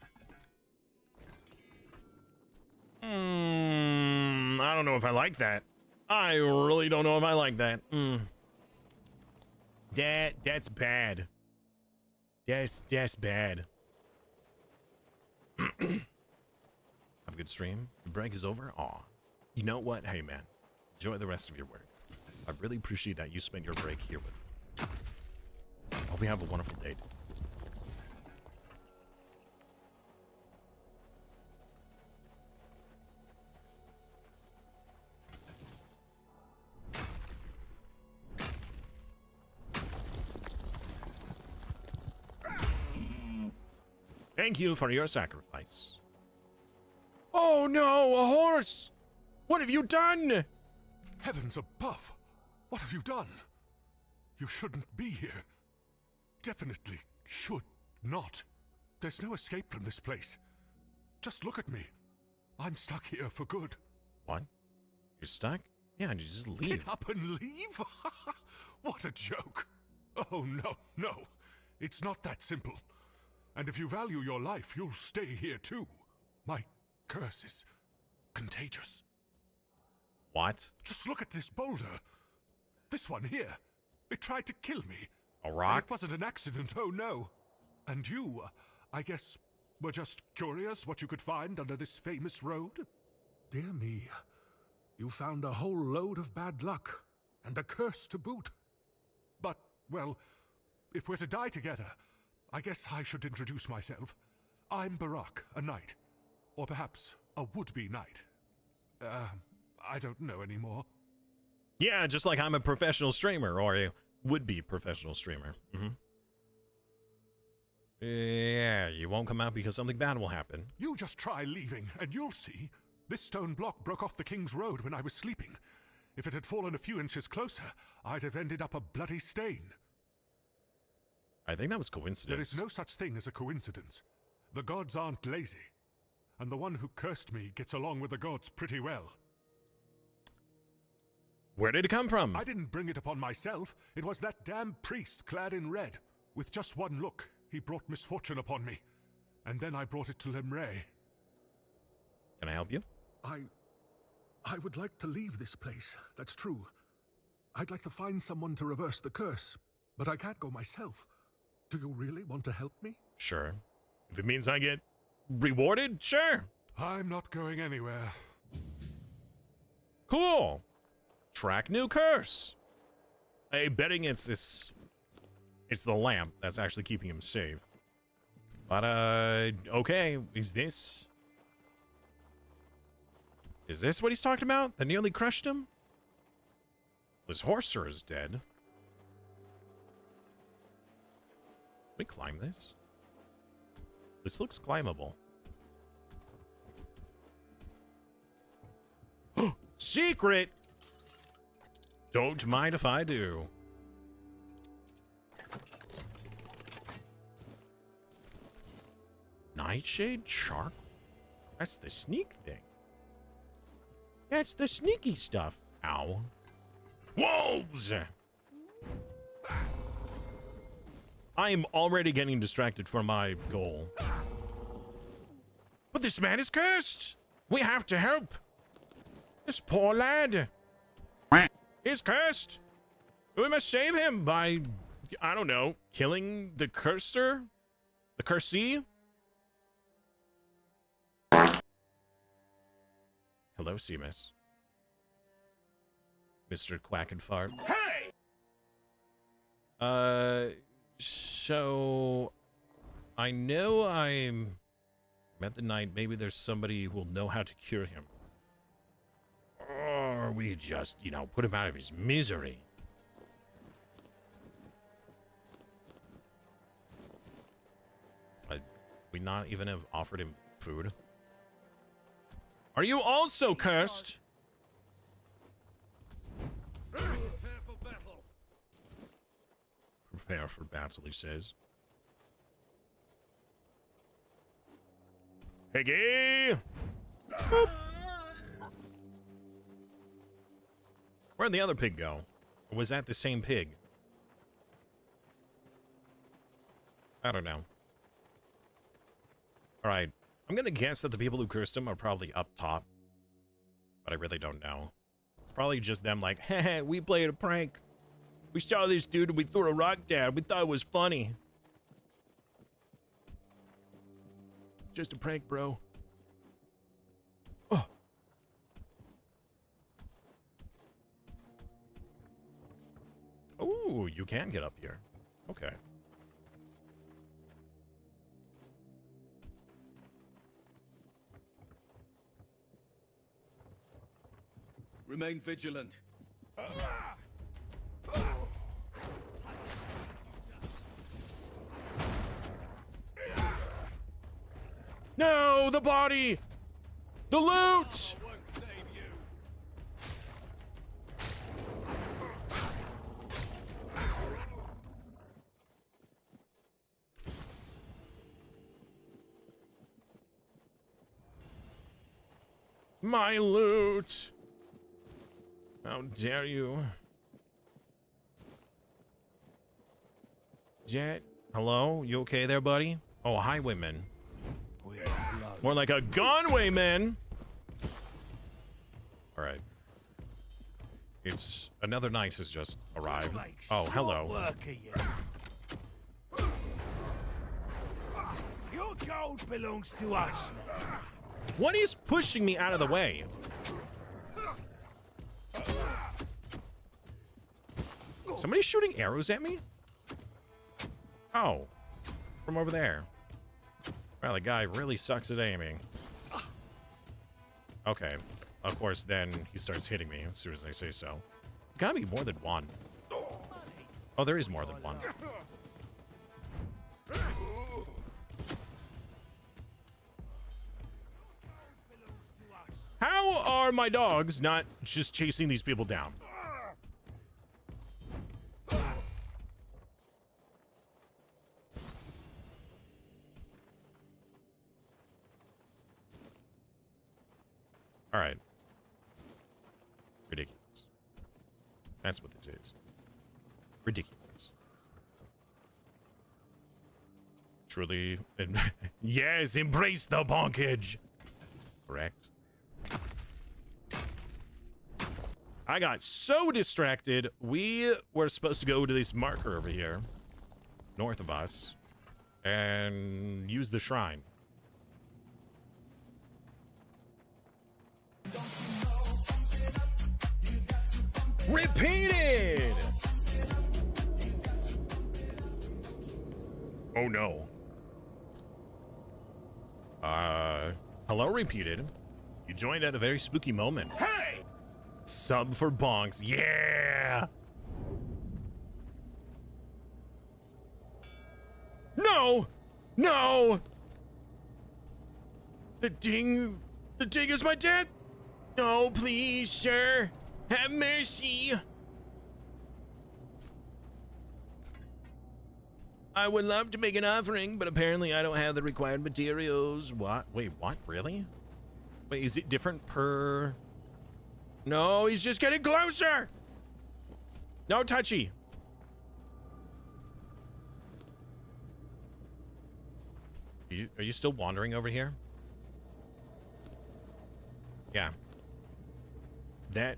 I don't know if I like that. I really don't know if I like that. That's bad. That's bad. Have a good stream. The break is over. Aw. You know what? Hey, man. Enjoy the rest of your work. I really appreciate that you spent your break here with me. Hope you have a wonderful day. Thank you for your sacrifice. Oh no, a horse! What have you done? Heavens above! What have you done? You shouldn't be here. Definitely should not. There's no escape from this place. Just look at me. I'm stuck here for good. What? You're stuck? Yeah, you just leave. Get up and leave? What a joke. Oh, no, no. It's not that simple. And if you value your life, you'll stay here too. My curse is contagious. What? Just look at this boulder. This one here. It tried to kill me. A rock? It wasn't an accident, oh no. And you, I guess, were just curious what you could find under this famous road? Dear me. You found a whole load of bad luck. And a curse to boot. But, well, if we're to die together, I guess I should introduce myself. I'm Barak, a knight. Or perhaps a would-be knight. I don't know anymore. Yeah, just like I'm a professional streamer, or a would-be professional streamer. Yeah, you won't come out because something bad will happen. You just try leaving, and you'll see. This stone block broke off the King's Road when I was sleeping. If it had fallen a few inches closer, I'd have ended up a bloody stain. I think that was coincidence. There is no such thing as a coincidence. The gods aren't lazy. And the one who cursed me gets along with the gods pretty well. Where did it come from? I didn't bring it upon myself. It was that damn priest clad in red. With just one look, he brought misfortune upon me. And then I brought it to Lemray. Can I help you? I would like to leave this place, that's true. I'd like to find someone to reverse the curse, but I can't go myself. Do you really want to help me? Sure. If it means I get rewarded, sure. I'm not going anywhere. Cool. Track new curse. I'm betting it's the lamp that's actually keeping him safe. But okay, is this what he's talking about? That nearly crushed him? His horser is dead. Can we climb this? This looks climbable. Secret! Don't mind if I do. Nightshade shark? That's the sneak thing. That's the sneaky stuff. Ow. Wolves! I am already getting distracted from my goal. But this man is cursed! We have to help! This poor lad! He's cursed! We must save him by, I don't know, killing the cursor? The cursee? Hello, Seamus. Mr. Quack and Fart. Hey! So I know I'm at the night. Maybe there's somebody who will know how to cure him. Or we just, put him out of his misery. We not even have offered him food. Are you also cursed? Prepare for battle, he says. Piggy! Boop. Where'd the other pig go? Or was that the same pig? I don't know. Alright. I'm gonna guess that the people who cursed him are probably up top. But I really don't know. It's probably just them like, heh, we played a prank. We saw this dude and we threw a rock down. We thought it was funny. Just a prank, bro. Oh. Oh, you can get up here. Okay. Remain vigilant. No, the body! The loot! Won't save you. My loot! How dare you? Jet, hello? You okay there, buddy? Oh, highwayman. More like a gunwayman! Alright. It's... another night has just arrived. Oh, hello. Your gold belongs to us. What is pushing me out of the way? Somebody shooting arrows at me? Oh. From over there. Well, the guy really sucks at aiming. Okay. Of course, then he starts hitting me as soon as I say so. gotta be more than one. Oh, there is more than one. How are my dogs not just chasing these people down? All right. Ridiculous. That's what this is. Ridiculous. Truly. Yes, embrace the bonkage. Correct. I got so distracted. We were supposed to go to this marker over here, north of us, and use the shrine. Repeated! Oh no. Hello, Repeated. You joined at a very spooky moment. Hey! Sub for bonks. Yeah! No! No! The ding is my death! No, please, sir. Have mercy. I would love to make an offering, but apparently I don't have the required materials. What? Wait, what? Really? Wait, is it different per... No, he's just getting closer! No touchy. Are you still wandering over here? Yeah. That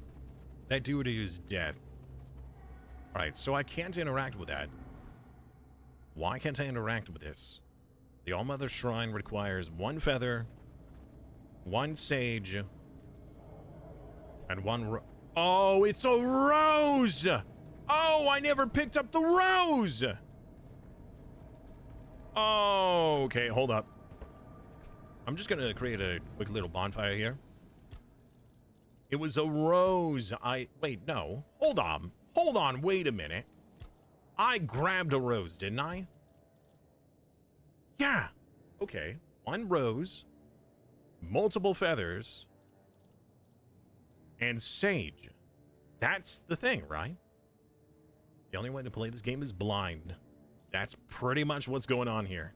dude is death. Alright, so I can't interact with that. Why can't I interact with this? The All-Mother Shrine requires 1 feather, 1 sage, and 1 Oh, it's a rose! Oh, I never picked up the rose! Oh, okay, hold up. I'm just gonna create a quick little bonfire here. It was a rose. Wait, no. Hold on, wait a minute. I grabbed a rose, didn't I? Yeah. Okay. 1 rose, multiple feathers, and sage. That's the thing, right? The only way to play this game is blind. That's pretty much what's going on here.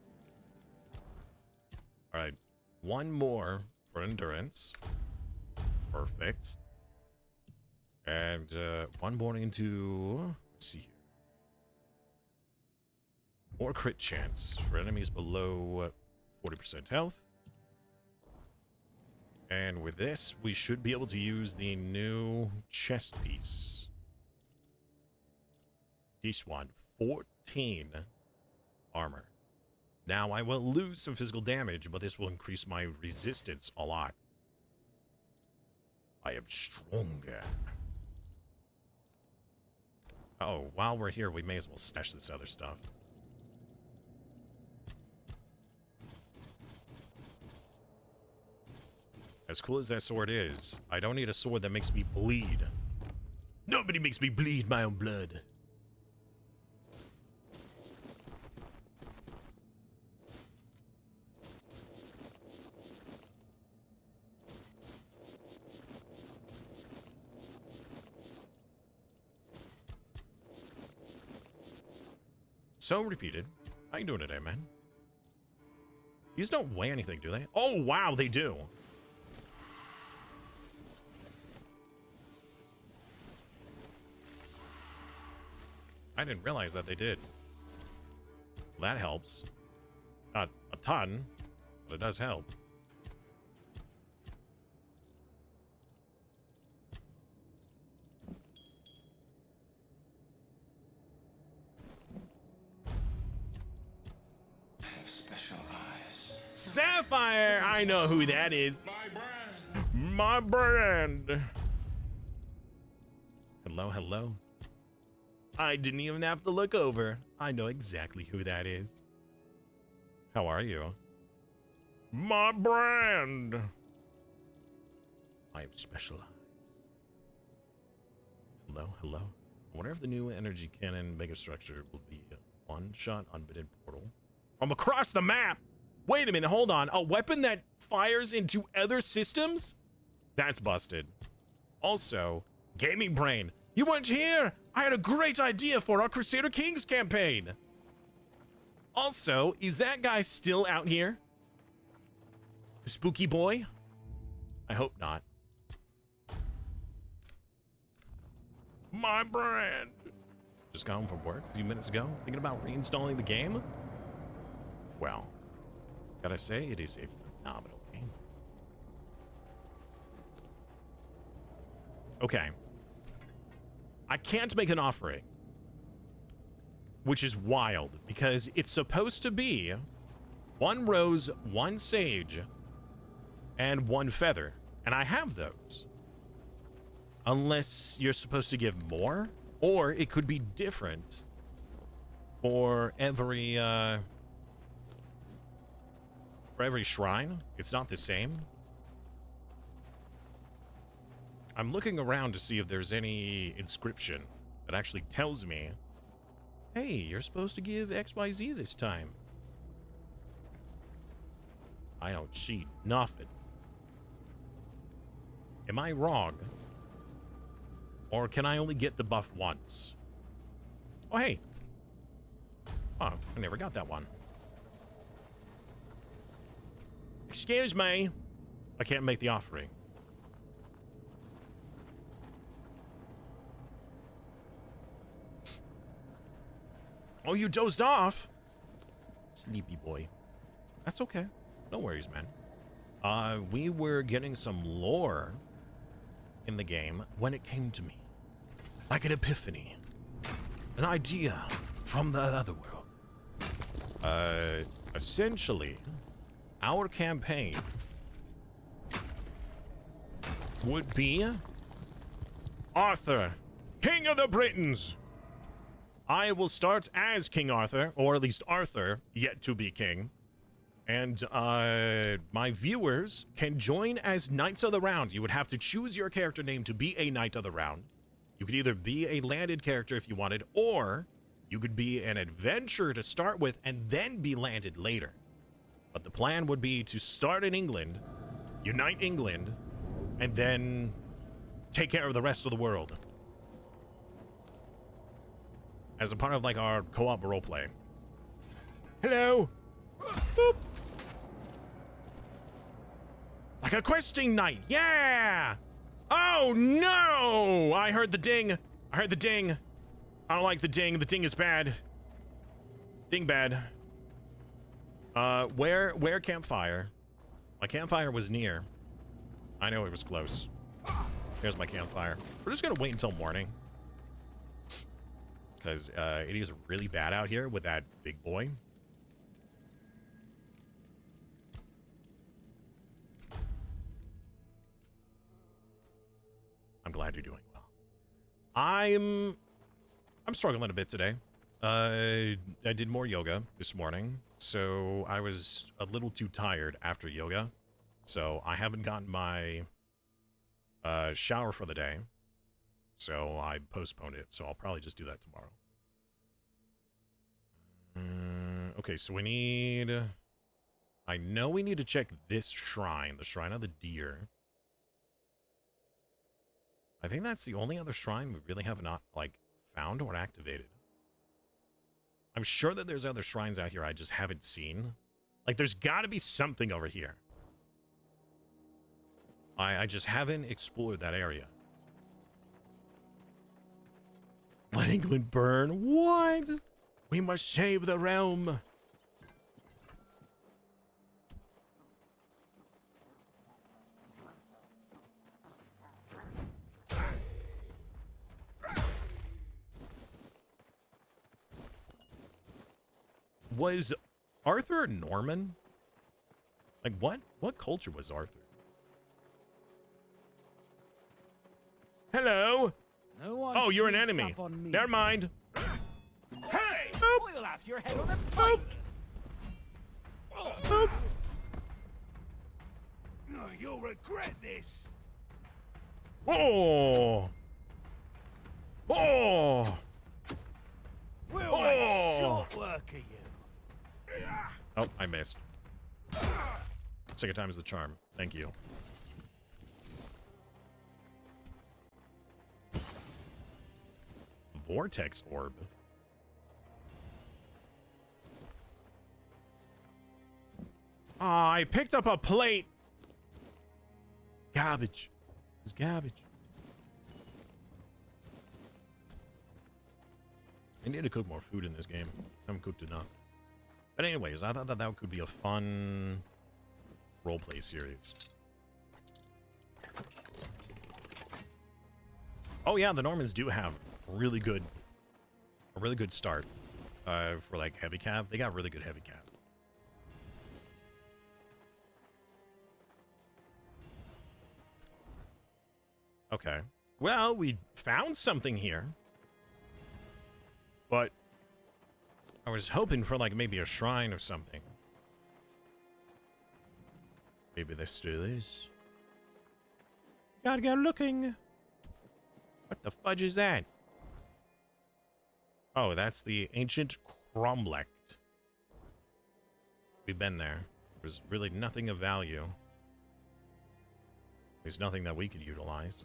All right. 1 more for endurance. Perfect. And 1 more into... Let's see here. More crit chance for enemies below 40% health. And with this, we should be able to use the new chest piece. This one, 14 armor. Now, I will lose some physical damage, but this will increase my resistance a lot. I am stronger. Oh, while we're here, we may as well stash this other stuff. As cool as that sword is, I don't need a sword that makes me bleed. Nobody makes me bleed my own blood. So Repeated. How you doing today, man? These don't weigh anything, do they? Oh, wow, they do. I didn't realize that they did. That helps. Not a ton, but it does help. Sapphire! I know who that is. My brand. Hello, hello. I didn't even have to look over. I know exactly who that is. How are you? My brand. I am specialized. Hello, hello. I wonder if the new energy cannon megastructure will be a one-shot unbidden portal from across the map. Wait a minute, hold on. A weapon that fires into other systems? That's busted. Also, Gaming Brain, you weren't here. I had a great idea for our Crusader Kings campaign. Also, is that guy still out here? Spooky boy? I hope not. My brand. Just got home from work a few minutes ago, thinking about reinstalling the game. Well, gotta say, it is a phenomenal game. Okay. I can't make an offering, which is wild, because it's supposed to be 1 rose, 1 sage, and 1 feather. And I have those. Unless you're supposed to give more, or it could be different for every shrine. It's not the same. I'm looking around to see if there's any inscription that actually tells me, hey, you're supposed to give XYZ this time. I don't cheat. Nothing. Am I wrong? Or can I only get the buff once? Oh, hey. Oh, I never got that one. Excuse me. I can't make the offering. Oh, you dozed off? Sleepy boy. That's okay. No worries, man. We were getting some lore in the game when it came to me. Like an epiphany. An idea from the other world. Essentially, our campaign would be Arthur, King of the Britons. I will start as King Arthur, or at least Arthur, yet to be king. And my viewers can join as Knights of the Round. You would have to choose your character name to be a Knight of the Round. You could either be a landed character if you wanted, or you could be an adventurer to start with and then be landed later. But the plan would be to start in England, unite England, and then take care of the rest of the world. As a part of, like, our co-op roleplay. Hello! Boop! Like a questing knight, yeah! Oh no! I heard the ding. I heard the ding. I don't like the ding. The ding is bad. Ding bad. Where campfire? My campfire was near. I know it was close. Here's my campfire. We're just gonna wait until morning. Because it is really bad out here with that big boy. I'm glad you're doing well. I'm struggling a bit today. I did more yoga this morning, so I was a little too tired after yoga. So I haven't gotten my shower for the day. So I postponed it, so I'll probably just do that tomorrow. Okay, so we need... I know we need to check this shrine, the Shrine of the Deer. I think that's the only other shrine we really have not, like, found or activated. I'm sure that there's other shrines out here I just haven't seen. Like, there's got to be something over here. I just haven't explored that area. Let England burn. What? We must save the realm. Was Arthur Norman? Like, what culture was Arthur? Hello? No one Oh, you're an sneaks enemy. up on me. Never mind. Hey! We'll have your head on a pike. Boop. No, you'll regret this. Oh. Oh! We'll Oh! make short work of you. Oh, I missed. Second time is the charm. Thank you. Vortex orb. Ah, I picked up a plate. Garbage. It's garbage. I need to cook more food in this game. I haven't cooked enough. But anyways, I thought that could be a fun roleplay series. Oh yeah, the Normans do have a really good start for like heavy cav. They got really good heavy cav. Okay. Well, we found something here. But I was hoping for like maybe a shrine or something. Maybe this do this. Gotta go looking. What the fudge is that? Oh, that's the ancient cromlech. We've been there. There's really nothing of value. There's nothing that we could utilize.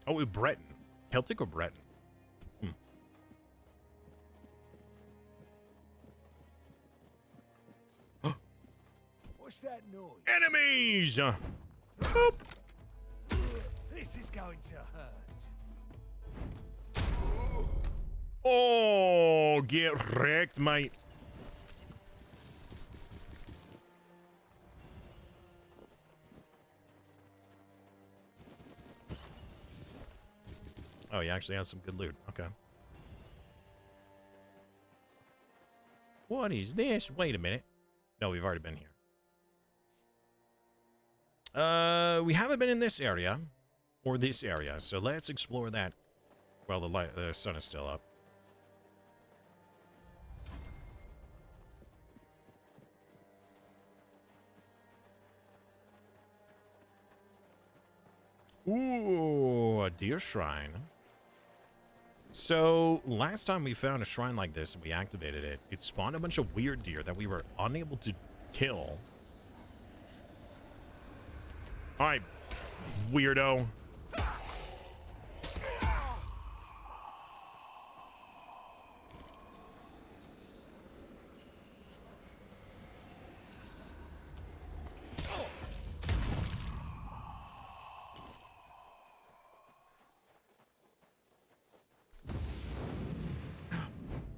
Oh, Breton. Celtic or Breton? What's that noise? Enemies! This is going to hurt. Oh, get wrecked, mate. Oh, he actually has some good loot. Okay. What is this? Wait a minute. No, we've already been here. We haven't been in this area. Or this area. So let's explore that while the sun is still up. Ooh, a deer shrine. So, last time we found a shrine like this and we activated it, it spawned a bunch of weird deer that we were unable to kill. Alright, weirdo.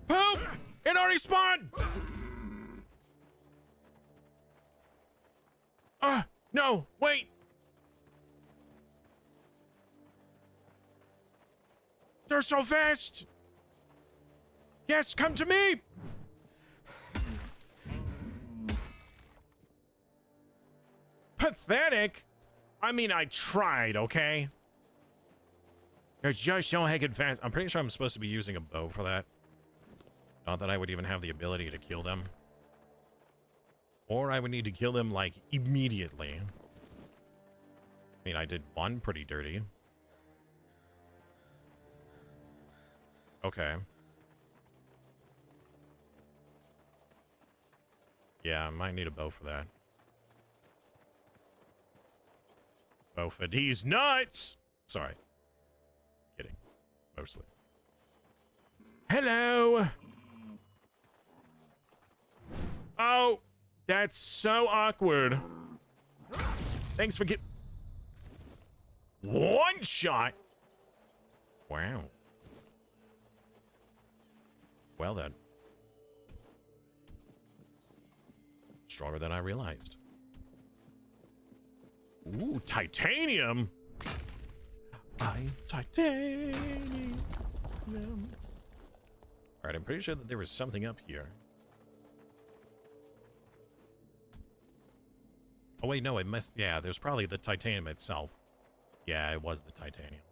Poop! It already spawned! No, wait! They're so fast! Yes, come to me! Pathetic? I mean, I tried, okay? They're just so heckin' fast. I'm pretty sure I'm supposed to be using a bow for that. Not that I would even have the ability to kill them. Or I would need to kill them, like, immediately. I mean, I did one pretty dirty. Okay. Yeah, I might need a bow for that. Bow for these nuts! Sorry. Kidding. Mostly. Hello! Oh! That's so awkward. Thanks for one shot! Wow. Well then. Stronger than I realized. Ooh, titanium! Titanium. Alright, I'm pretty sure that there was something up here. Oh wait, no, it must... Yeah, there's probably the titanium itself. Yeah, it was the titanium.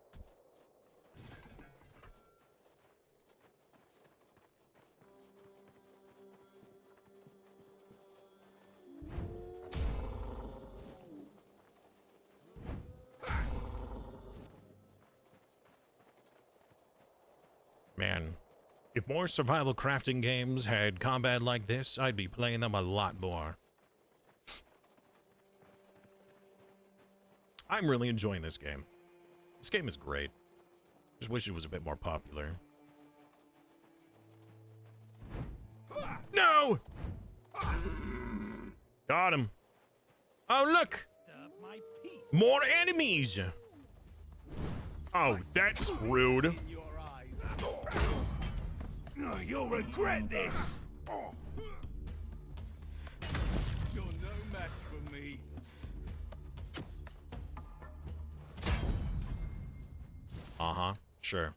Man, if more survival crafting games had combat like this, I'd be playing them a lot more. I'm really enjoying this game. This game is great. Just wish it was a bit more popular. No! Got him. Oh, look! More enemies! Oh, that's rude. You'll regret this. You're no match for me. Uh-huh, sure.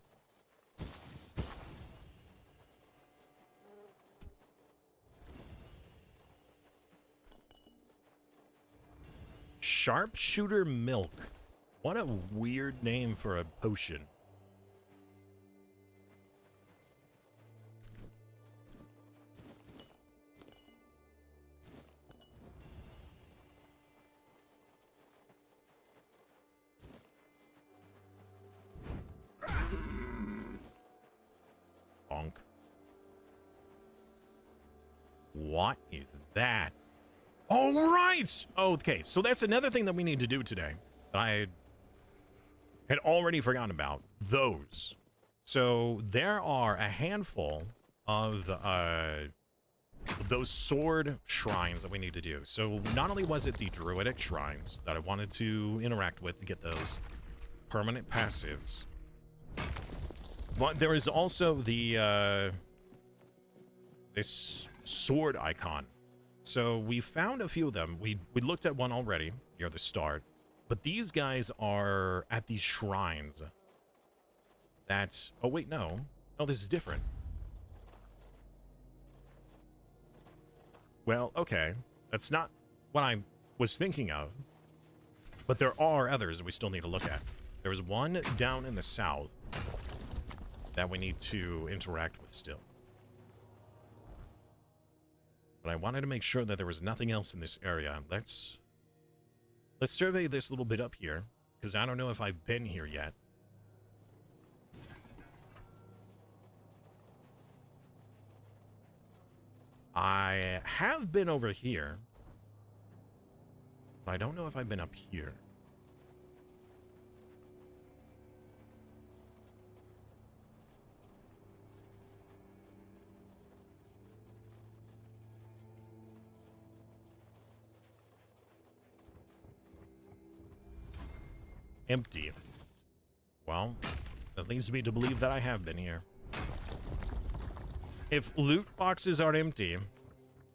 Sharpshooter milk. What a weird name for a potion. Bonk. What is that? All right. Okay, so that's another thing that we need to do today that I had already forgotten about. Those. So there are a handful of those sword shrines that we need to do. So not only was it the druidic shrines that I wanted to interact with to get those permanent passives, but there is also the this sword icon. So we found a few of them. We looked at one already near the start, but these guys are at these shrines. That's, oh wait, no, this is different. Well, okay, that's not what I was thinking of, but there are others we still need to look at. There's one down in the south that we need to interact with still. But I wanted to make sure that there was nothing else in this area. Let's survey this little bit up here, because I don't know if I've been here yet. I have been over here, but I don't know if I've been up here. Empty. Well, that leads me to believe that I have been here. If loot boxes are empty,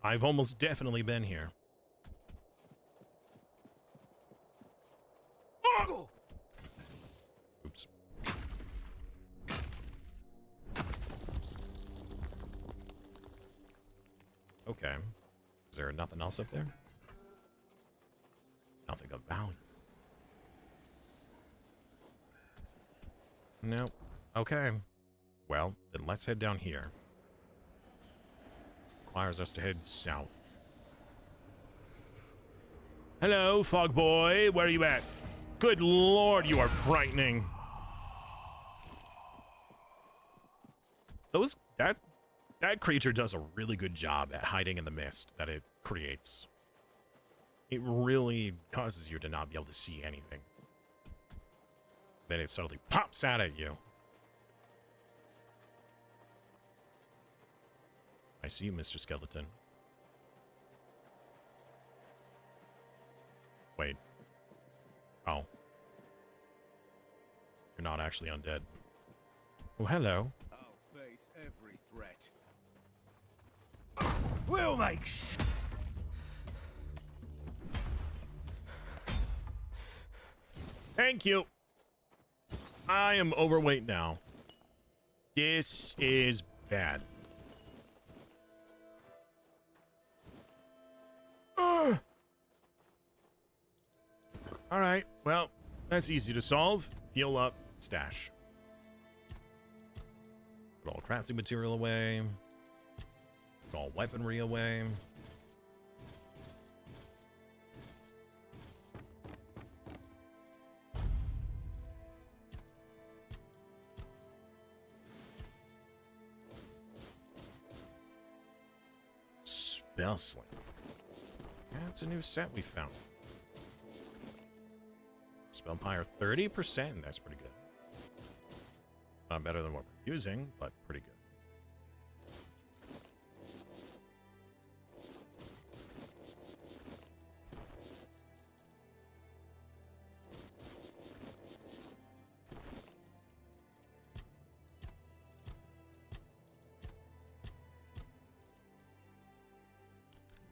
I've almost definitely been here. Oh! Oops. Okay. Is there nothing else up there? Nothing of value. Nope. Okay. Well, then let's head down here. Requires us to head south. Hello, Fog Boy. Where are you at? Good Lord, you are frightening. That creature does a really good job at hiding in the mist that it creates. It really causes you to not be able to see anything. Then it suddenly pops out at you. I see you, Mr. Skeleton. Wait. Oh. You're not actually undead. Oh, hello. I'll face every threat. We'll make Thank you. I am overweight now. This is bad. All right, well, that's easy to solve. Heal up, stash. Put all crafting material away. Put all weaponry away. Spellsling. That's a new set we found. Spellpire 30%. That's pretty good. Not better than what we're using, but pretty good.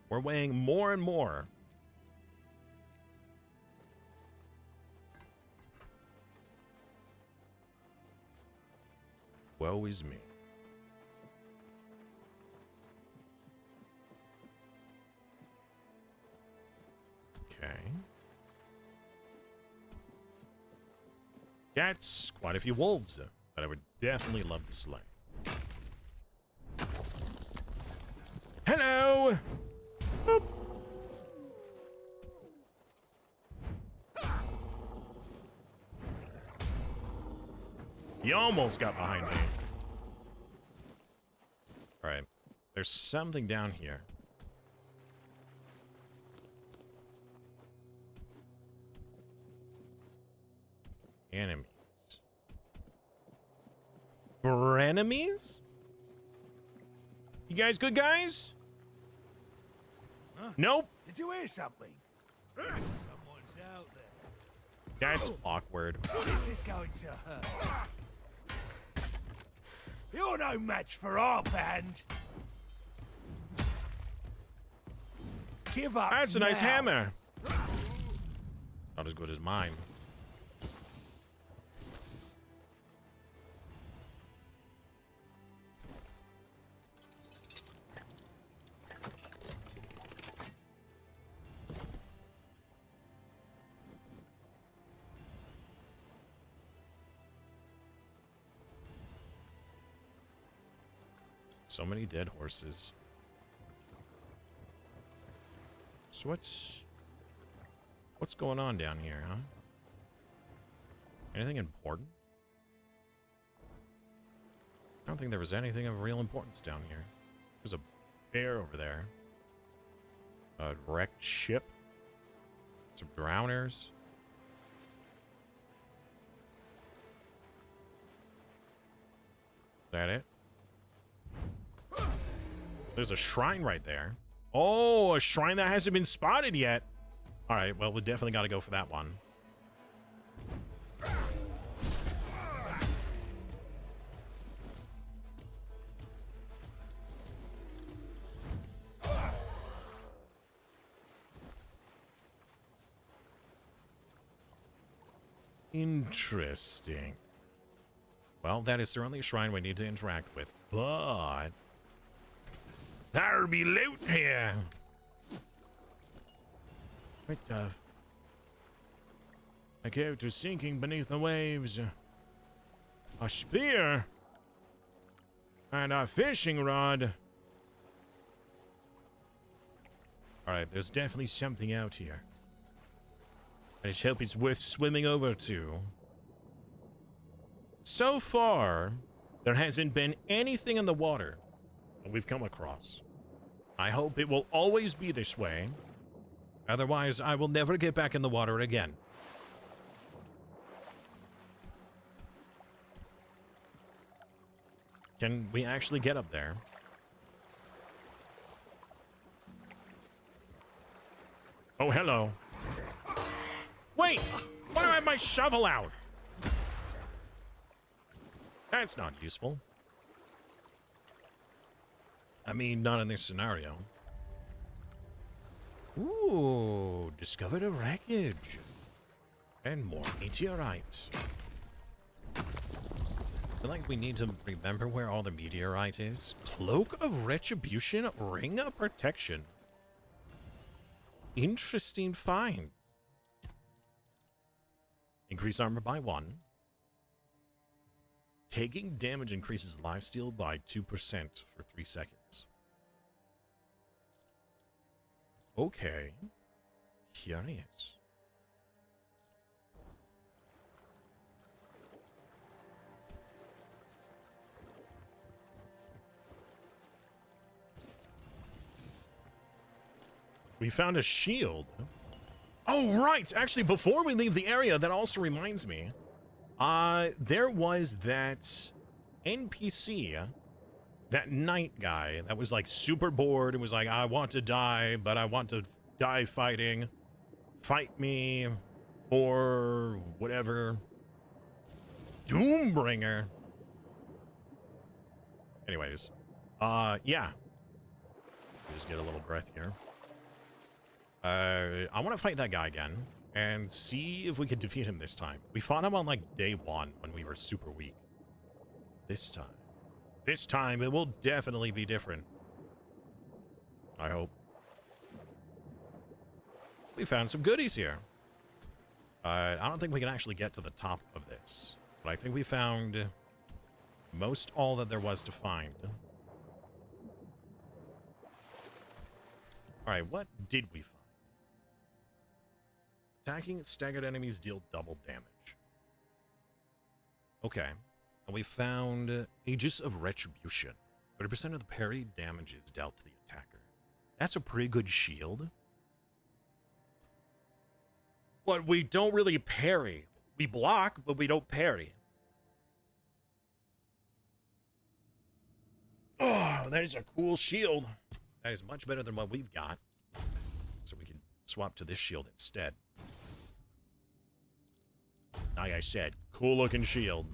We're weighing more and more. Woe is me. Okay. That's quite a few wolves that I would definitely love to slay. Hello! Boop. He almost got behind me. Alright. There's something down here. Enemies. Frenemies? You guys good guys? Huh? Nope. Did you hear something? Someone's out there. That's awkward. This is going to hurt. You're no match for our band. Give up. That's a nice now. hammer. Not as good as mine. So many dead horses. So what's going on down here, huh? Anything important? I don't think there was anything of real importance down here. There's a bear over there. A wrecked ship. Some drowners. Is that it? There's a shrine right there. Oh, a shrine that hasn't been spotted yet. All right, well, we definitely got to go for that one. Interesting. Well, that is certainly a shrine we need to interact with, but there'll be loot here. What the? A character sinking beneath the waves. A spear. And a fishing rod. Alright, there's definitely something out here. I just hope it's worth swimming over to. So far, there hasn't been anything in the water that we've come across. I hope it will always be this way. Otherwise, I will never get back in the water again. Can we actually get up there? Oh, hello. Wait! Why do I have my shovel out? That's not useful. I mean, not in this scenario. Ooh, discovered a wreckage. And more meteorites. I feel like we need to remember where all the meteorite is. Cloak of Retribution, Ring of Protection. Interesting find. Increase armor by 1. Taking damage increases lifesteal by 2% for 3 seconds. Okay. Curious. We found a shield. Oh, right. Actually, before we leave the area, that also reminds me. There was that NPC, that knight guy that was like super bored and was like, I want to die, but I want to die fighting. Fight me for whatever. Doombringer. Anyways, yeah. Just get a little breath here. I want to fight that guy again and see if we can defeat him this time. We fought him on like day 1 when we were super weak. This time it will definitely be different. I hope. We found some goodies here. I don't think we can actually get to the top of this, but I think we found most all that there was to find. All right, what did we find? Attacking staggered enemies deal double damage. Okay. And we found Aegis of Retribution. 30% of the parry damage is dealt to the attacker. That's a pretty good shield. But we don't really parry. We block, but we don't parry. Oh, that is a cool shield. That is much better than what we've got. So we can swap to this shield instead. Like I said, cool looking shield.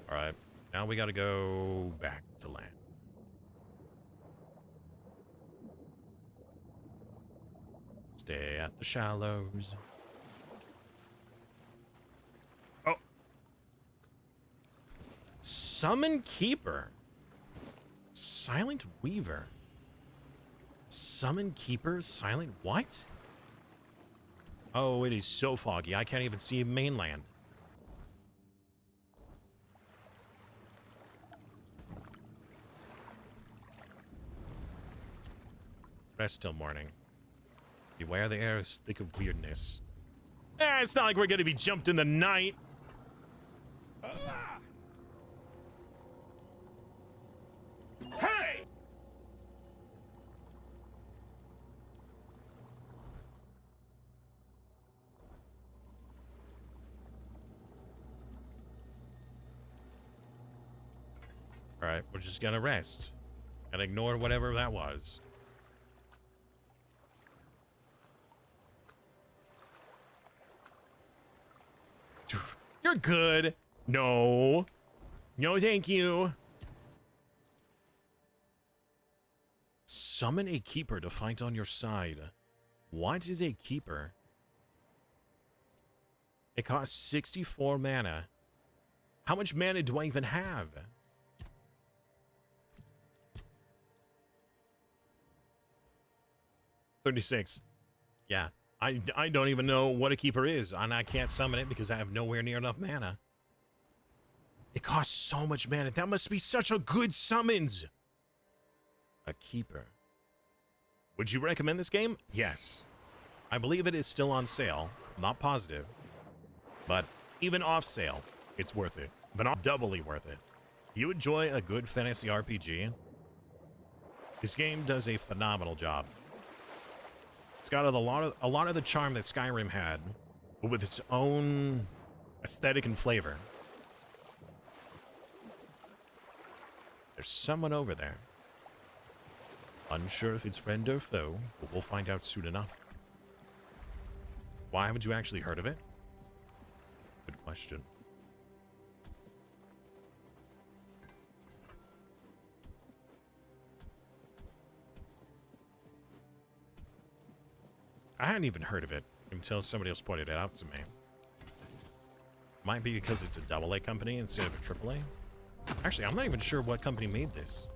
Alright, now we gotta go back to land. Stay at the shallows. Oh. Summon Keeper. Silent Weaver. Summon Keeper, Silent what? Oh, it is so foggy. I can't even see mainland. Rest till morning. Beware, the air is thick of weirdness. It's not like we're gonna be jumped in the night. Hey! Alright, we're just gonna rest. And ignore whatever that was. You're good. No. No, thank you. Summon a keeper to fight on your side. What is a keeper? It costs 64 mana. How much mana do I even have? $36. Yeah. I don't even know what a keeper is, and I can't summon it because I have nowhere near enough mana. It costs so much mana. That must be such a good summons. A keeper. Would you recommend this game? Yes. I believe it is still on sale. I'm not positive. But even off sale, it's worth it. But not doubly worth it. You enjoy a good fantasy RPG? This game does a phenomenal job. It's got a lot of the charm that Skyrim had, but with its own aesthetic and flavor. There's someone over there. Unsure if it's friend or foe, but we'll find out soon enough. Why haven't you actually heard of it? Good question. I hadn't even heard of it until somebody else pointed it out to me. Might be because it's a AA company instead of a AAA. Actually, I'm not even sure what company made this.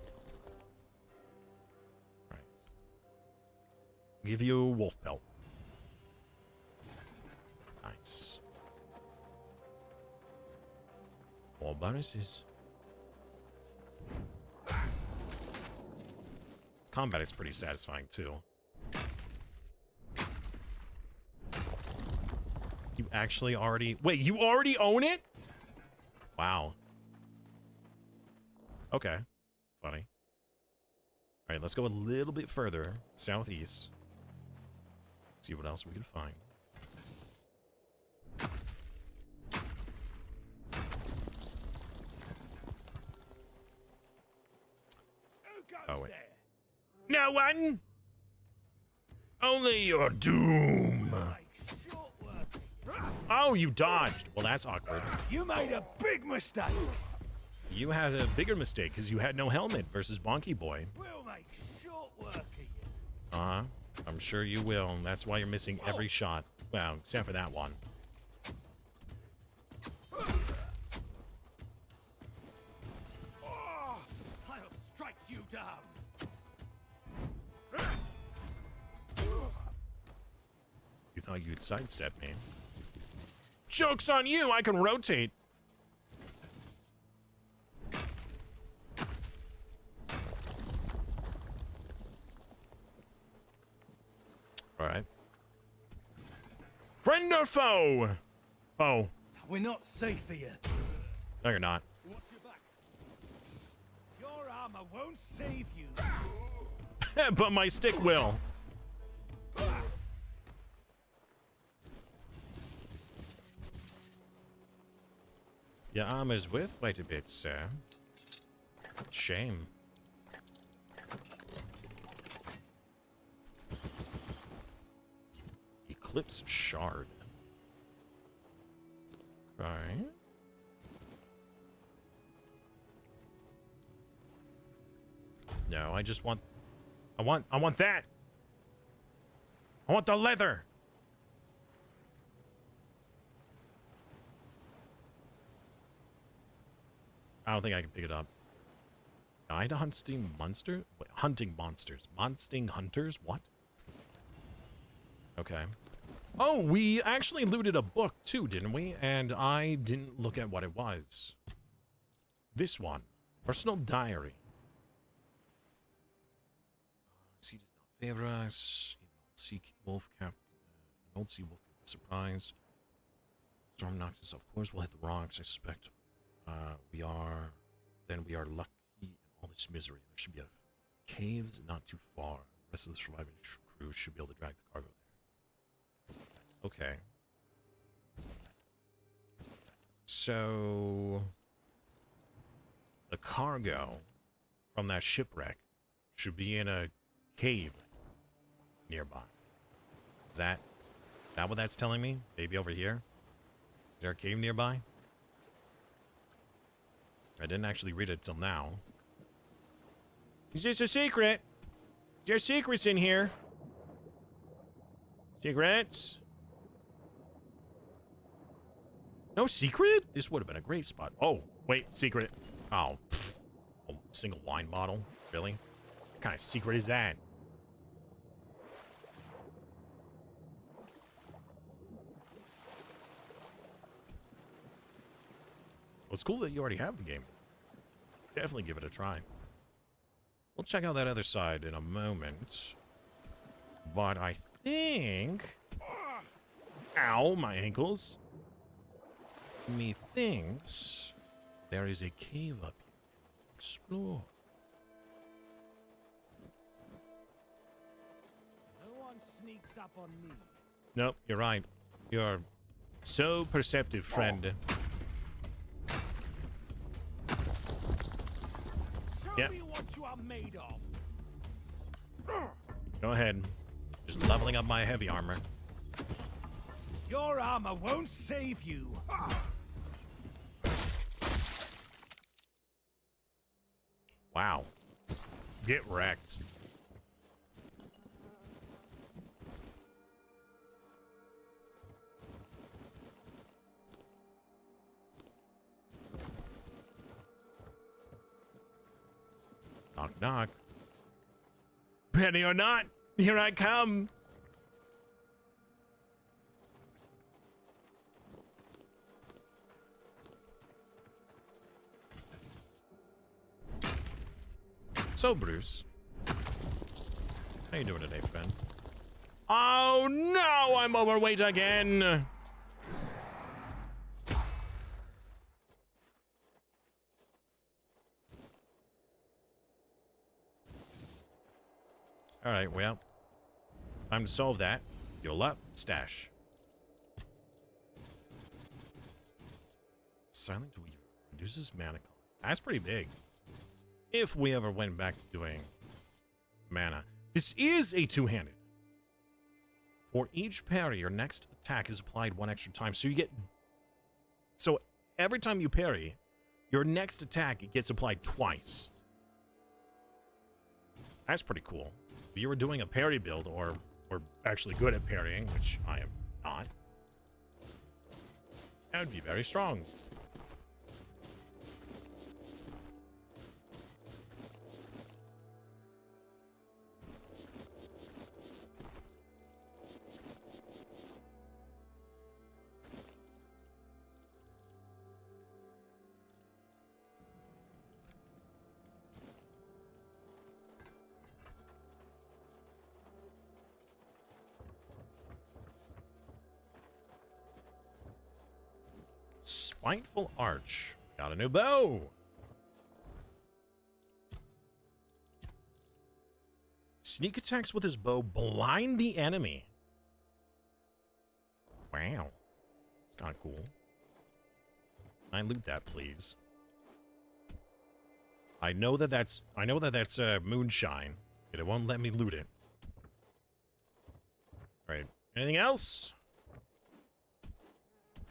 Right. Give you a wolf pelt. Nice. More bonuses. Combat is pretty satisfying too. You actually already... Wait, you already own it? Wow. Okay. Funny. All right, let's go a little bit further southeast. See what else we can find. Oh, wait. No one? Only your doom. Oh, you dodged. Well, that's awkward. You made a big mistake. You had a bigger mistake because you had no helmet versus Bonky Boy. We'll make short work of you. Uh-huh. I'm sure you will. And that's why you're missing every shot. Well, except for that one. Oh, I'll strike you down. You thought you'd sidestep me. Joke's on you! I can rotate. Alright. Friend or foe? Foe. We're not safe here. No, you're not. Watch your back. Your armor won't save you. But my stick will. Your armor's worth quite a bit, sir. Shame. Eclipse Shard. Okay. No, I just want... I want that! I want the leather! I don't think I can pick it up. Guide hunting monster? Wait, hunting monsters. Monsting hunters? What? Okay. Oh, we actually looted a book too, didn't we? And I didn't look at what it was. This one. Personal diary. He did not favor us. He did not seek wolf cap. Don't see wolf cap. Surprised. Storm knocks us off course. We'll hit the rocks. I suspect we are lucky in all this misery. There should be a caves not too far. The rest of the surviving crew should be able to drag the cargo there. Okay. So the cargo from that shipwreck should be in a cave nearby. Is that what that's telling me? Maybe over here? Is there a cave nearby? I didn't actually read it till now. It's just a secret. There's secrets in here. Secrets? No secret? This would have been a great spot. Oh, wait, secret. Oh, pfft. Oh, single wine bottle? Really? What kind of secret is that? Well, it's cool that you already have the game. Definitely give it a try. We'll check out that other side in a moment. But I think... Ow, my ankles. Methinks there is a cave up here. Explore. No one sneaks up on me. Nope, you're right. You're so perceptive, friend. Show me what you are made of. Go ahead. Just leveling up my heavy armor. Your armor won't save you. Wow. Get wrecked. Knock, knock. Ready or not, here I come. So, Bruce, how you doing today, friend? Oh no, I'm overweight again. All right, well, time to solve that. Fuel up, stash. Silent Weaver reduces mana cost. That's pretty big. If we ever went back to doing mana. This is a two-handed. For each parry, your next attack is applied one extra time. So you get... So every time you parry, your next attack gets applied twice. That's pretty cool. If you were doing a parry build, or actually good at parrying, which I am not, that would be very strong. Spiteful Arch. Got a new bow. Sneak attacks with his bow blind the enemy. Wow. It's kind of cool. I loot that, please. I know that that's moonshine, but it won't let me loot it. All right. Anything else?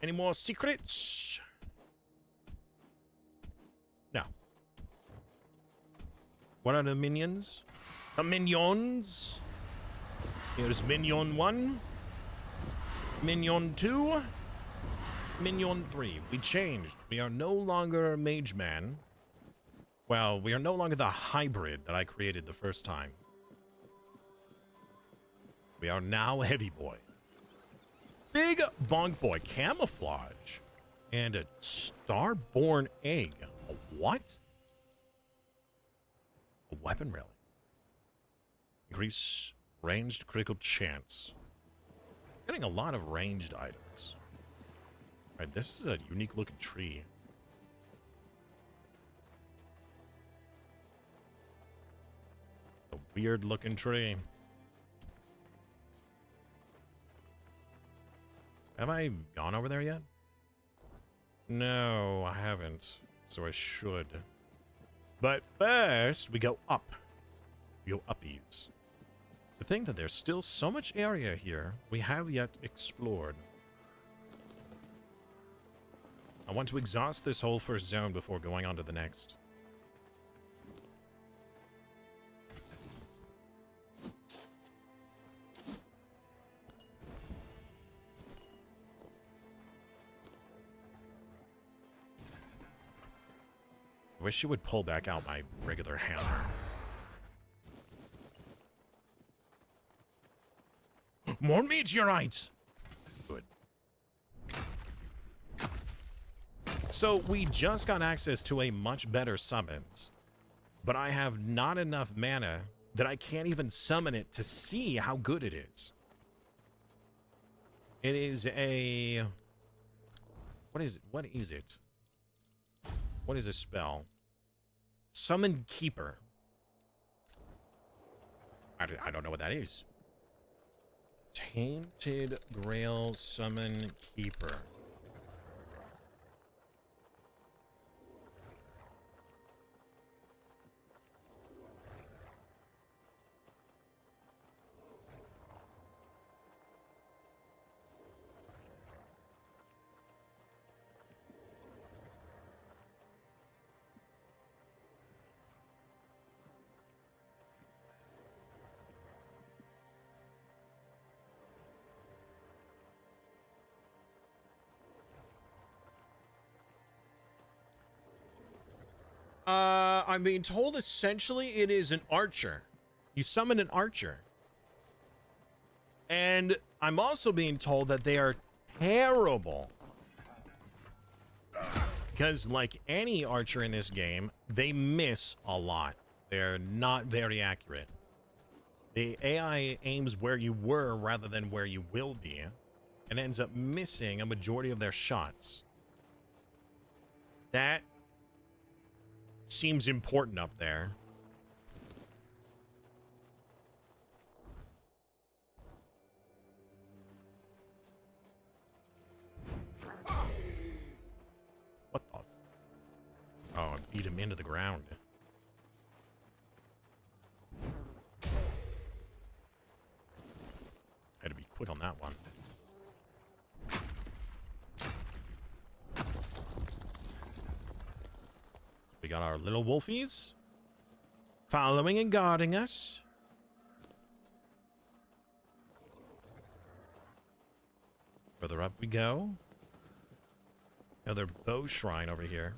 Any more secrets? No. What are the minions? The minions. Here's Minion 1. Minion 2. Minion 3. We changed. We are no longer Mage Man. Well, we are no longer the hybrid that I created the first time. We are now Heavy Boy. Big Bonk Boy. Camouflage. And a Starborn Egg. A what? A weapon relic. Increase ranged critical chance. Getting a lot of ranged items. Alright, this is a unique looking tree. A weird looking tree. Have I gone over there yet? No, I haven't. So I should. But first, we go up. We go uppies. The thing that there's still so much area here we have yet explored. I want to exhaust this whole first zone before going on to the next. I wish you would pull back out my regular hammer. More meteorites! Good. So we just got access to a much better summons, but I have not enough mana that I can't even summon it to see how good it is. It is a... What is it? What is it? What is a spell? Summon Keeper. I don't know what that is. Tainted Grail Summon Keeper. I'm being told essentially it is an archer. You summon an archer. And I'm also being told that they are terrible. Because like any archer in this game, they miss a lot. They're not very accurate. The AI aims where you were rather than where you will be, and ends up missing a majority of their shots. That seems important up there. beat him into the ground. Had to be quick on that one. We got our little wolfies following and guarding us. Further up we go. Another bow shrine over here.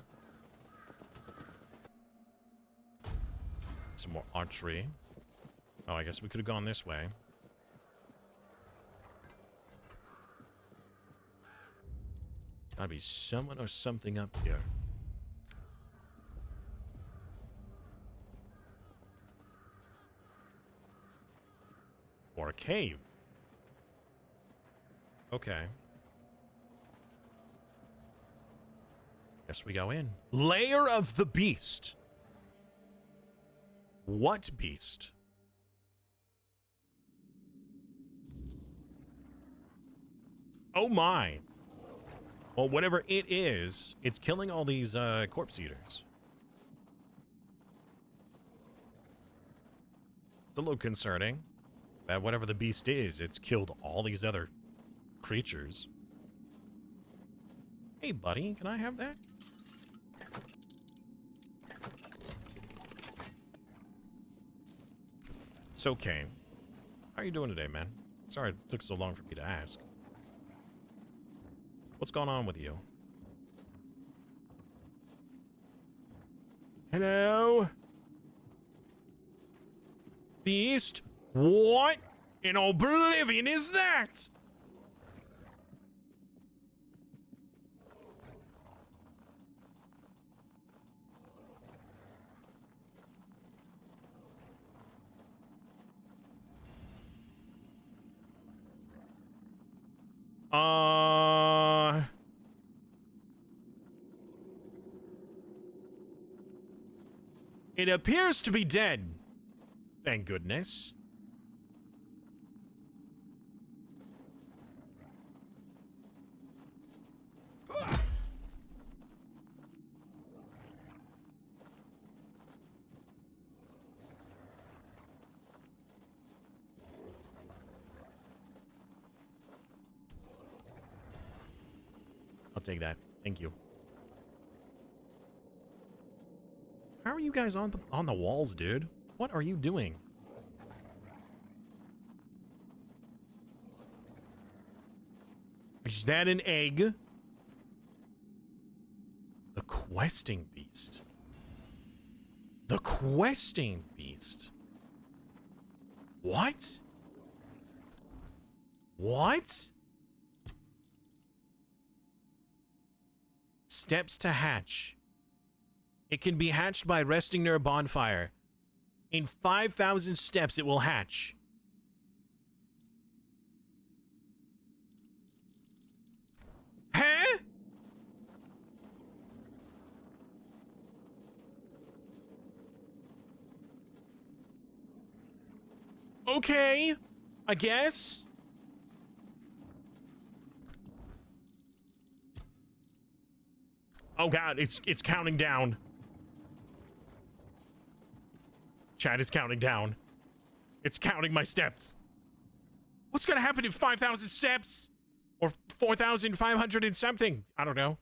Some more archery. Oh, I guess we could have gone this way. Gotta be someone or something up here. Or a cave. Okay. Guess we go in. Lair of the Beast. What beast? Oh my. Well, whatever it is, it's killing all these corpse eaters. It's a little concerning that whatever the beast is, it's killed all these other creatures. Hey, buddy, can I have that? So, Kane, how are you doing today, man? Sorry it took so long for me to ask. What's going on with you? Hello? Beast? What in oblivion is that? It appears to be dead. Thank goodness. I'll take that. Thank you. How are you guys on the walls, dude? What are you doing? Is that an egg? The questing beast. The questing beast. What? What? Steps to hatch. It can be hatched by resting near a bonfire. In 5,000 steps, it will hatch. Huh? Okay, I guess. Oh God, it's counting down. Chat is counting down. It's counting my steps. What's gonna happen in 5,000 steps? Or 4,500 and something? I don't know.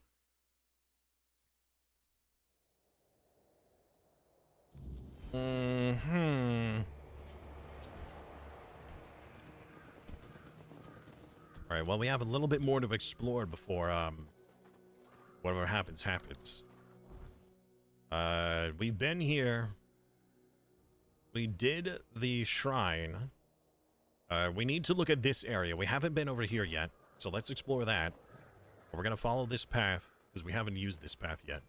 Alright, well, we have a little bit more to explore before, whatever happens, happens. We've been here. We did the shrine. We need to look at this area. We haven't been over here yet, so let's explore that. We're gonna follow this path, because we haven't used this path yet.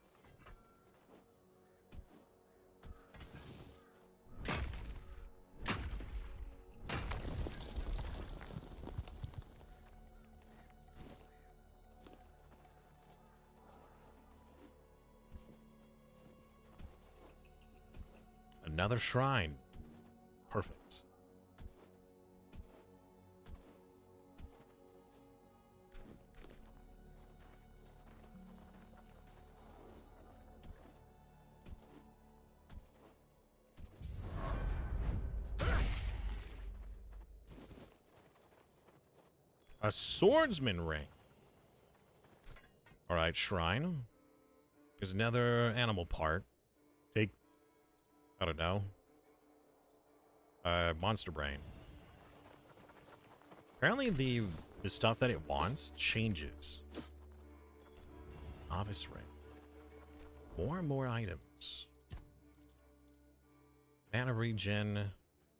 Another shrine. Perfect. A swordsman ring. All right, shrine. There's another animal part. Take, I don't know. Monster brain. Apparently the stuff that it wants changes. Novice ring. More and more items. Mana regen.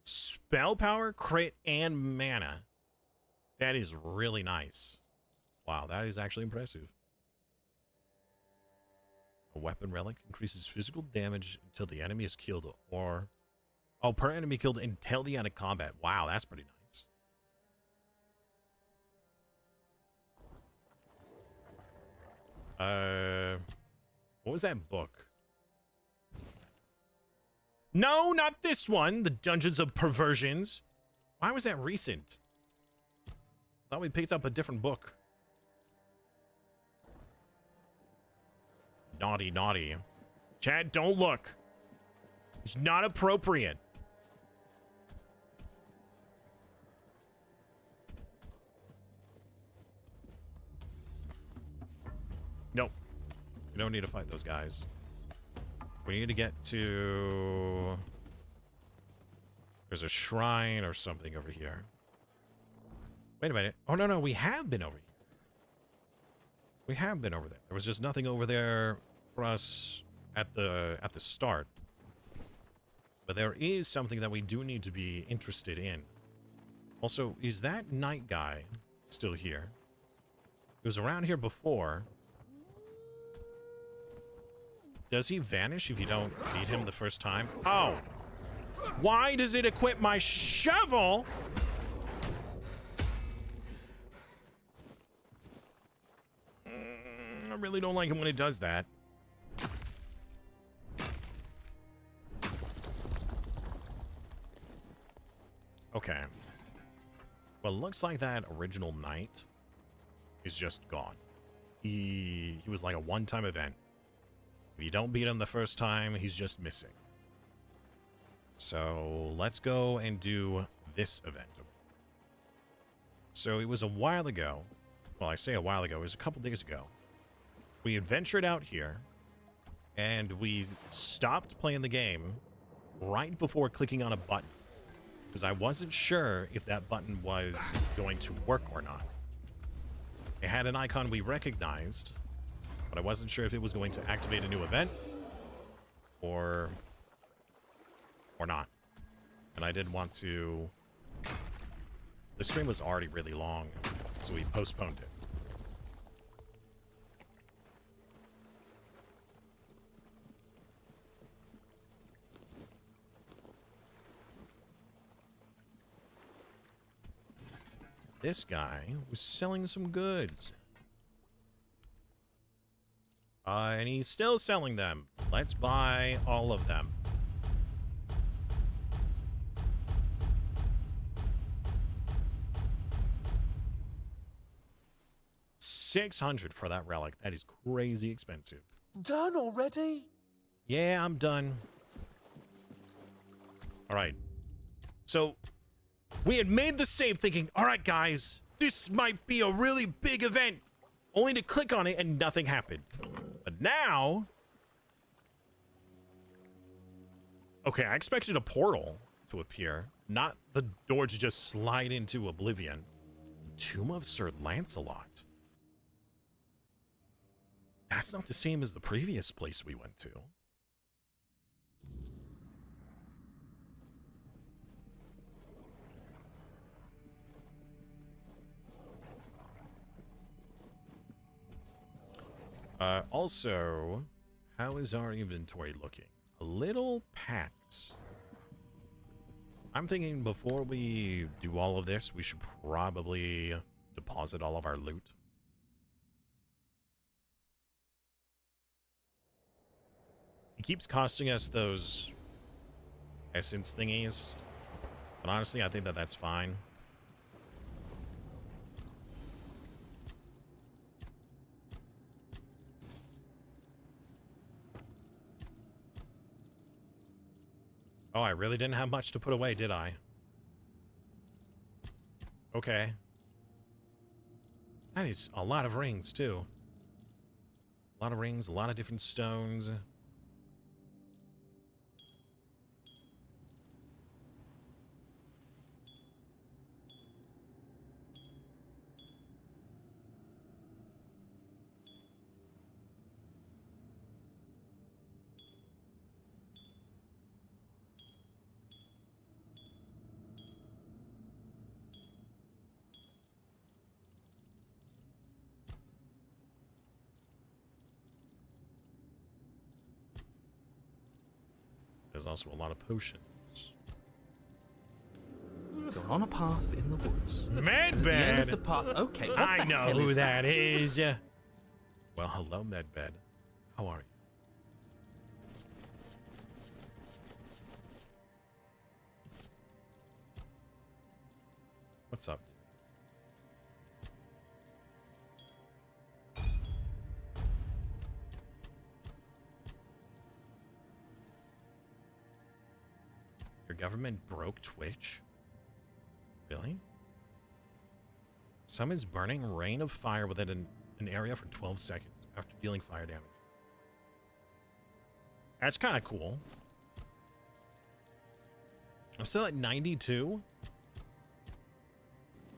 Spell power, crit, and mana. That is really nice. Wow, that is actually impressive. A weapon relic increases physical damage until the enemy is killed, or... Oh, per enemy killed until the end of combat. Wow, that's pretty nice. What was that book? No, not this one. The Dungeons of Perversions. Why was that recent? Thought we picked up a different book. Naughty, naughty. Chad, don't look. It's not appropriate. Nope. We don't need to fight those guys. We need to get to... There's a shrine or something over here. Wait a minute. Oh, no, no. We have been over here. We have been over there. There was just nothing over there for us at the start. But there is something that we do need to be interested in. Also, is that knight guy still here? He was around here before. Does he vanish if you don't beat him the first time? Oh! Why does it equip my shovel? I really don't like him when it does that. Okay. Well, looks like that original knight is just gone. He was like a one-time event. If you don't beat him the first time, he's just missing. So let's go and do this event. So it was a while ago. Well, I say a while ago. It was a couple days ago. We adventured out here, and we stopped playing the game right before clicking on a button. Because I wasn't sure if that button was going to work or not. It had an icon we recognized, but I wasn't sure if it was going to activate a new event or not. And I didn't want to... The stream was already really long, so we postponed it. This guy was selling some goods. And he's still selling them. Let's buy all of them. $600 for that relic. That is crazy expensive. Done already? Yeah, I'm done. All right. So... we had made the save thinking, all right, guys, this might be a really big event. Only to click on it and nothing happened. But now... okay, I expected a portal to appear, not the door to just slide into oblivion. Tomb of Sir Lancelot. That's not the same as the previous place we went to. Also, how is our inventory looking? A little packed. I'm thinking before we do all of this, we should probably deposit all of our loot. It keeps costing us those essence thingies, but honestly, I think that that's fine. Oh, I really didn't have much to put away, did I? Okay. That is a lot of rings, too. A lot of rings, a lot of different stones. There's also a lot of potions. You're on a path in the woods. At the end of Medbed! the path. Okay, what I the know hell who is that is. Well, hello, Medbed. How are you? What's up? Your government broke Twitch? Really? Summons burning rain of fire within an area for 12 seconds after dealing fire damage. That's kind of cool. I'm still at 92.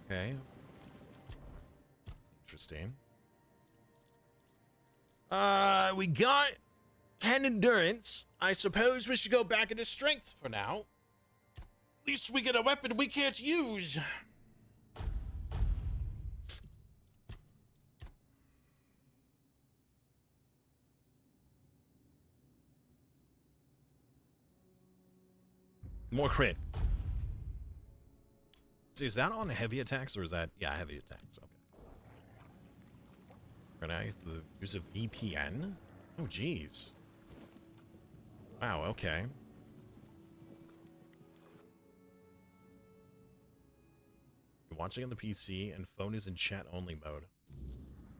Okay. Interesting. We got 10 endurance. I suppose we should go back into strength for now. At least we get a weapon we can't use. More crit. See, is that on heavy attacks or is that... Yeah, heavy attacks. Okay. Can I have to use a VPN? Oh, jeez. Wow, okay. You're watching on the PC and phone is in chat-only mode.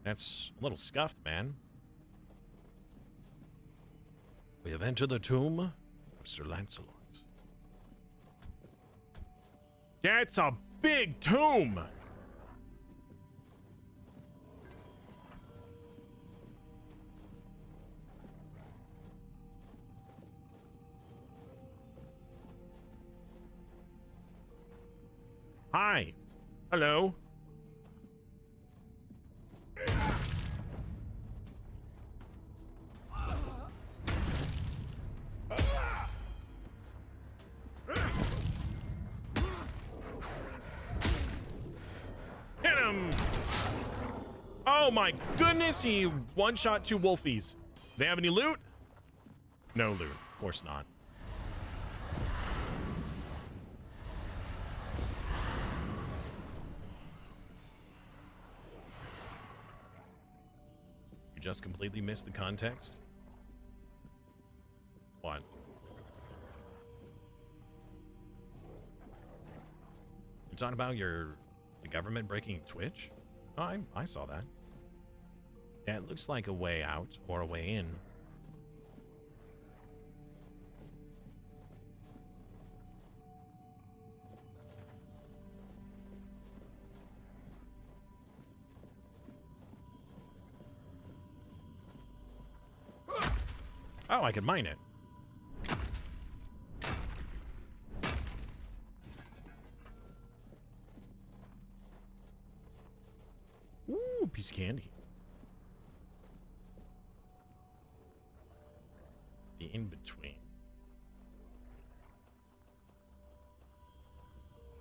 That's a little scuffed, man. We have entered the tomb of Sir Lancelot. Yeah, it's a big tomb! Hi. Hello. Hit him! Oh my goodness, he one-shot 2 wolfies. They have any loot? No loot. Of course not. You just completely missed the context? What? You're talking about the government breaking Twitch? Oh, I saw that. Yeah, it looks like a way out or a way in. Oh, I can mine it. Ooh, piece of candy. The in-between.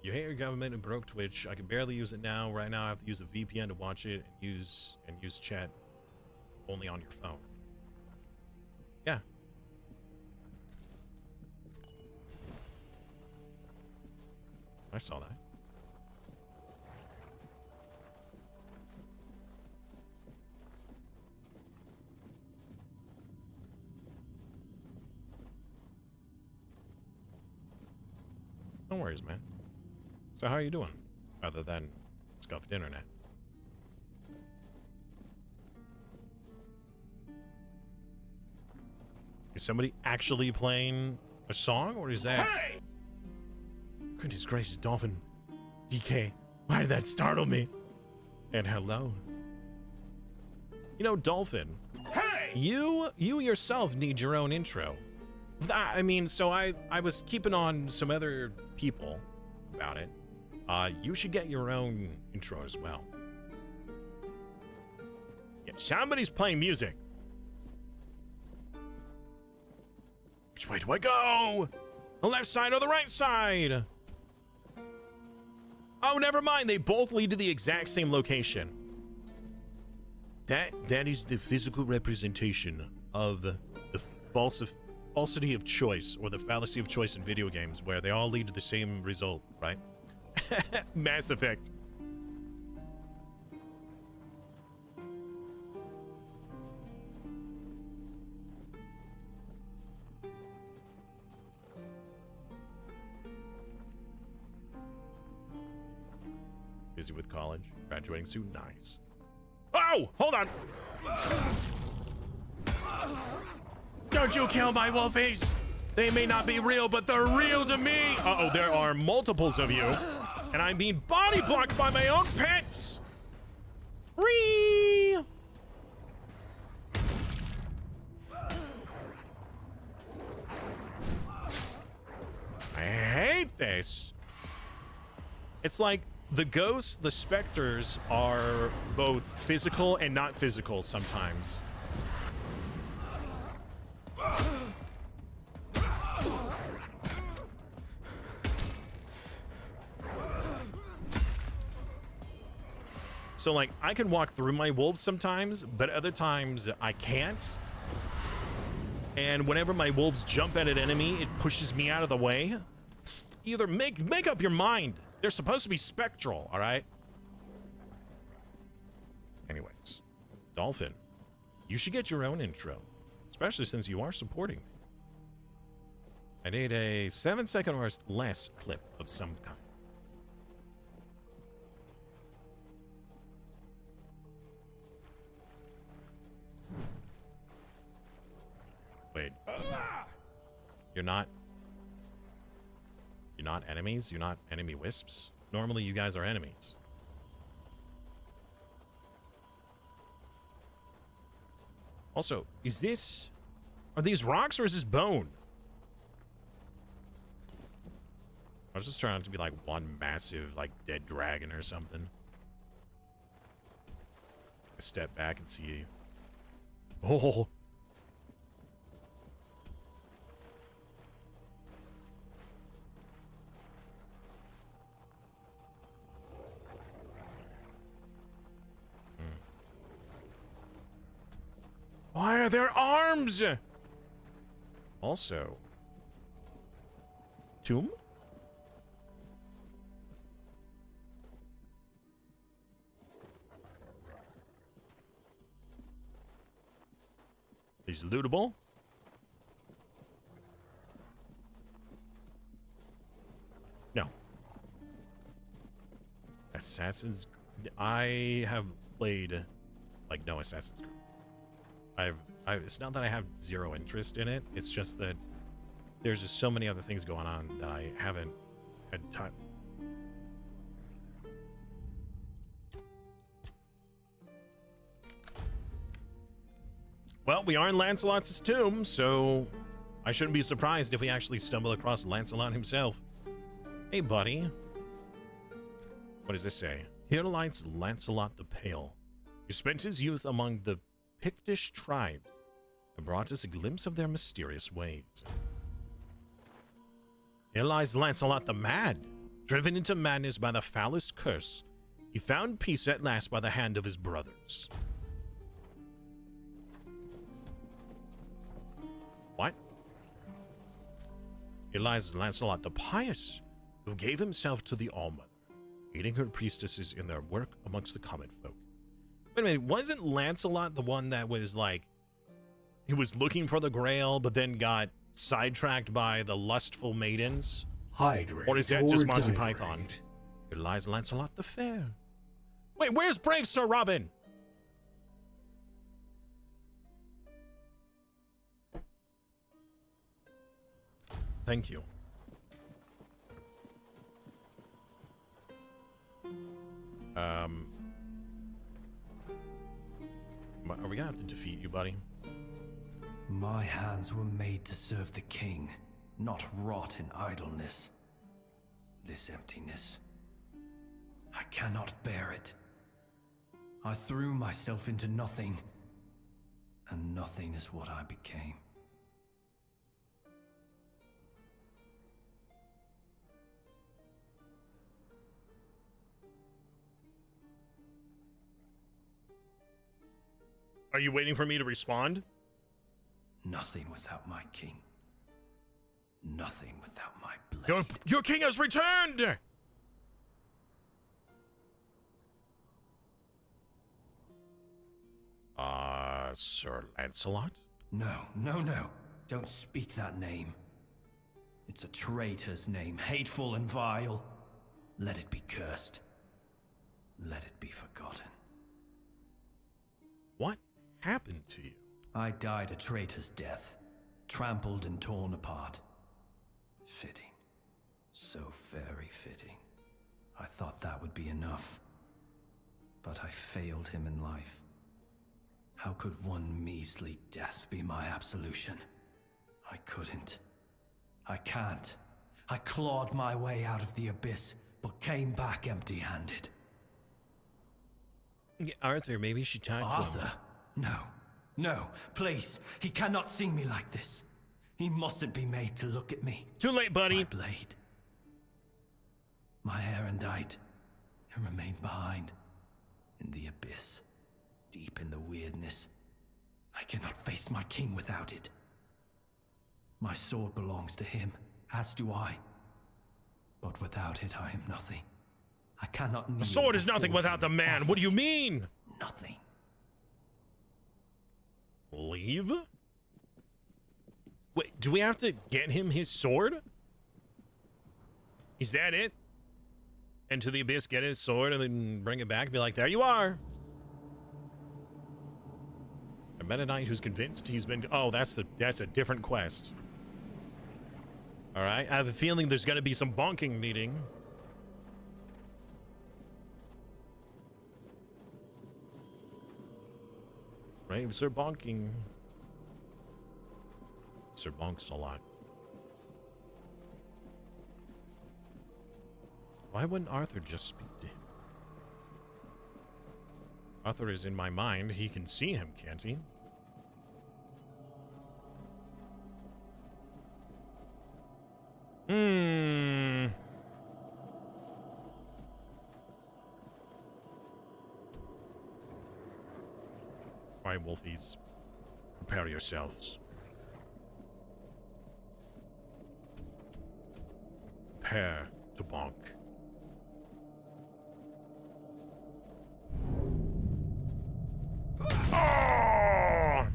You hate your government and broke Twitch. I can barely use it now. Right now I have to use a VPN to watch it and use chat only on your phone. Yeah. I saw that. No worries, man. So how are you doing? Other than scuffed internet. Is somebody actually playing a song, or is that... Hey! Goodness gracious, Dolphin. DK, why did that startle me? And hello. You know, Dolphin, you yourself need your own intro. I mean, so I was keeping on some other people about it. You should get your own intro as well. Yeah, somebody's playing music. Which way do I go? The left side or the right side? Oh, never mind. They both lead to the exact same location. That is the physical representation of the falsity of choice, or the fallacy of choice in video games, where they all lead to the same result, right? Mass Effect. Busy with college, graduating soon. Nice. Oh, hold on. Don't you kill my wolfies. They may not be real, but they're real to me. Uh-oh, there are multiples of you. And I'm being body blocked by my own pets. Whee! I hate this. It's like the ghosts, the specters are both physical and not physical sometimes. So, like, I can walk through my wolves sometimes, but other times I can't. And whenever my wolves jump at an enemy, it pushes me out of the way. Either make up your mind. They're supposed to be spectral, all right? Anyways, Dolphin, you should get your own intro, especially since you are supporting me. I need a 7-second or less clip of some kind. Wait. You're not enemies? You're not enemy wisps? Normally you guys are enemies. Also, are these rocks or is this bone? I was just trying to be like one massive, like, dead dragon or something. Step back and see. Oh. Why are there arms? Also, tomb? Is lootable? No. Assassin's... I have played, like, no Assassin's Creed. It's not that I have zero interest in it. It's just that there's just so many other things going on that I haven't had time. Well, we are in Lancelot's tomb, so I shouldn't be surprised if we actually stumble across Lancelot himself. Hey, buddy. What does this say? Here lies Lancelot the Pale, who spent his youth among the Pictish tribes and brought us a glimpse of their mysterious ways. Here lies Lancelot the Mad, driven into madness by the foulest curse. He found peace at last by the hand of his brothers. What? Here lies Lancelot the Pious, who gave himself to the All-Mother, aiding her priestesses in their work amongst the common folk. Wait a minute, wasn't Lancelot the one that was like, he was looking for the Grail, but then got sidetracked by the lustful maidens? Hydrate. Or is that just Monty dihydrate. Python? Here lies Lancelot the Fair. Wait, where's brave Sir Robin? Thank you. we're gonna have to defeat you, buddy. My hands were made to serve the king, not rot in idleness. This emptiness, I cannot bear it. I threw myself into nothing, and nothing is what I became. Are you waiting for me to respond? Nothing without my king. Nothing without my blade. Your king has returned! Sir Lancelot? No, no, no. Don't speak that name. It's a traitor's name, hateful and vile. Let it be cursed. Let it be forgotten. What happened to you? I died a traitor's death, trampled and torn apart. Fitting. So very fitting. I thought that would be enough. But I failed him in life. How could one measly death be my absolution? I couldn't. I can't. I clawed my way out of the abyss, but came back empty-handed. Arthur, maybe you should talk to him. Arthur? No. No, please. He cannot see me like this. He mustn't be made to look at me. Too late, buddy. My blade. My erendite. It remained behind. In the abyss. Deep in the weirdness. I cannot face my king without it. My sword belongs to him, as do I. But without it, I am nothing. I cannot kneel. A sword is nothing without the man. What do you mean? Nothing. Leave? Wait, do we have to get him his sword? Is that it? Into the abyss, get his sword, and then bring it back and be like, there you are. I met a knight who's convinced he's been... Oh, that's a different quest. All right, I have a feeling there's going to be some bonking needing. Brave Sir Bonking. Sir Bonks a lot. Why wouldn't Arthur just speak to him? Arthur is in my mind. He can see him, can't he? Alright, Wolfies. Prepare yourselves. Prepare to bonk. Oh!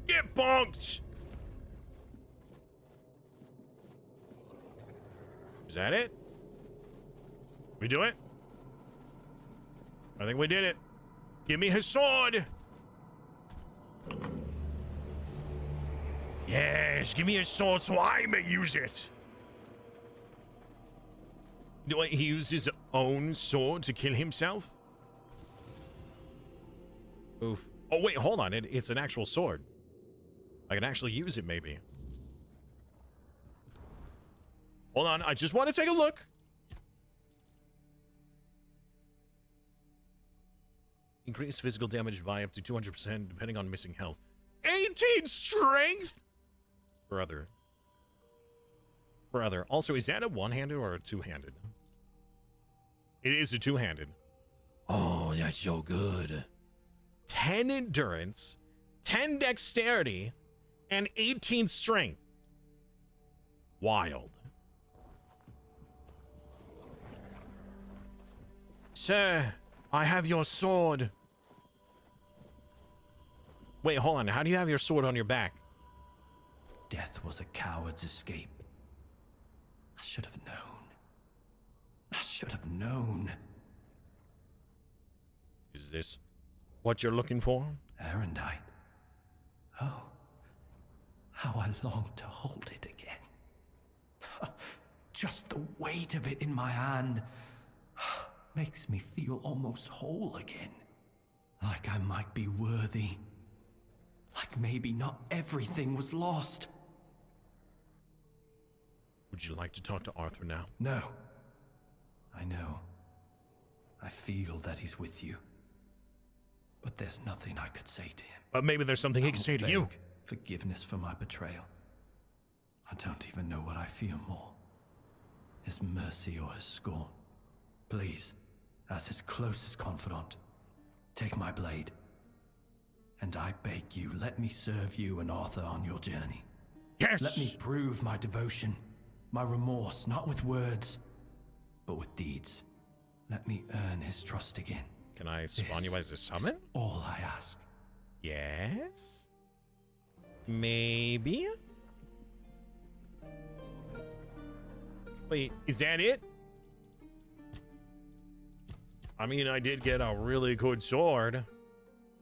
Get bonked! Is that it? We do it? I think we did it. Give me his sword! Yes, give me his sword so I may use it! Wait, he used his own sword to kill himself? Oof. Oh, wait, hold on. It's an actual sword. I can actually use it, maybe. Hold on, I just want to take a look. Increase physical damage by up to 200% depending on missing health. 18 strength? Brother. Also, is that a one-handed or a two-handed? It is a two-handed. Oh, that's so good. 10 endurance, 10 dexterity, and 18 strength. Wild. Sir, I have your sword. Wait, hold on. How do you have your sword on your back? Death was a coward's escape. I should have known. I should have known. Is this what you're looking for? Erendite. Oh, how I long to hold it again. Just the weight of it in my hand makes me feel almost whole again. Like I might be worthy. Like maybe not everything was lost. Would you like to talk to Arthur now? No. I know. I feel that he's with you. But there's nothing I could say to him. But maybe there's something he can say to you. Forgiveness for my betrayal. I don't even know what I fear more. His mercy or his scorn. Please, as his closest confidant, take my blade. And I beg you, let me serve you and Arthur on your journey. Yes! Let me prove my devotion, my remorse, not with words, but with deeds. Let me earn his trust again. Can I spawn you as a summon? All I ask. Yes? Maybe? Wait, is that it? I mean, I did get a really good sword,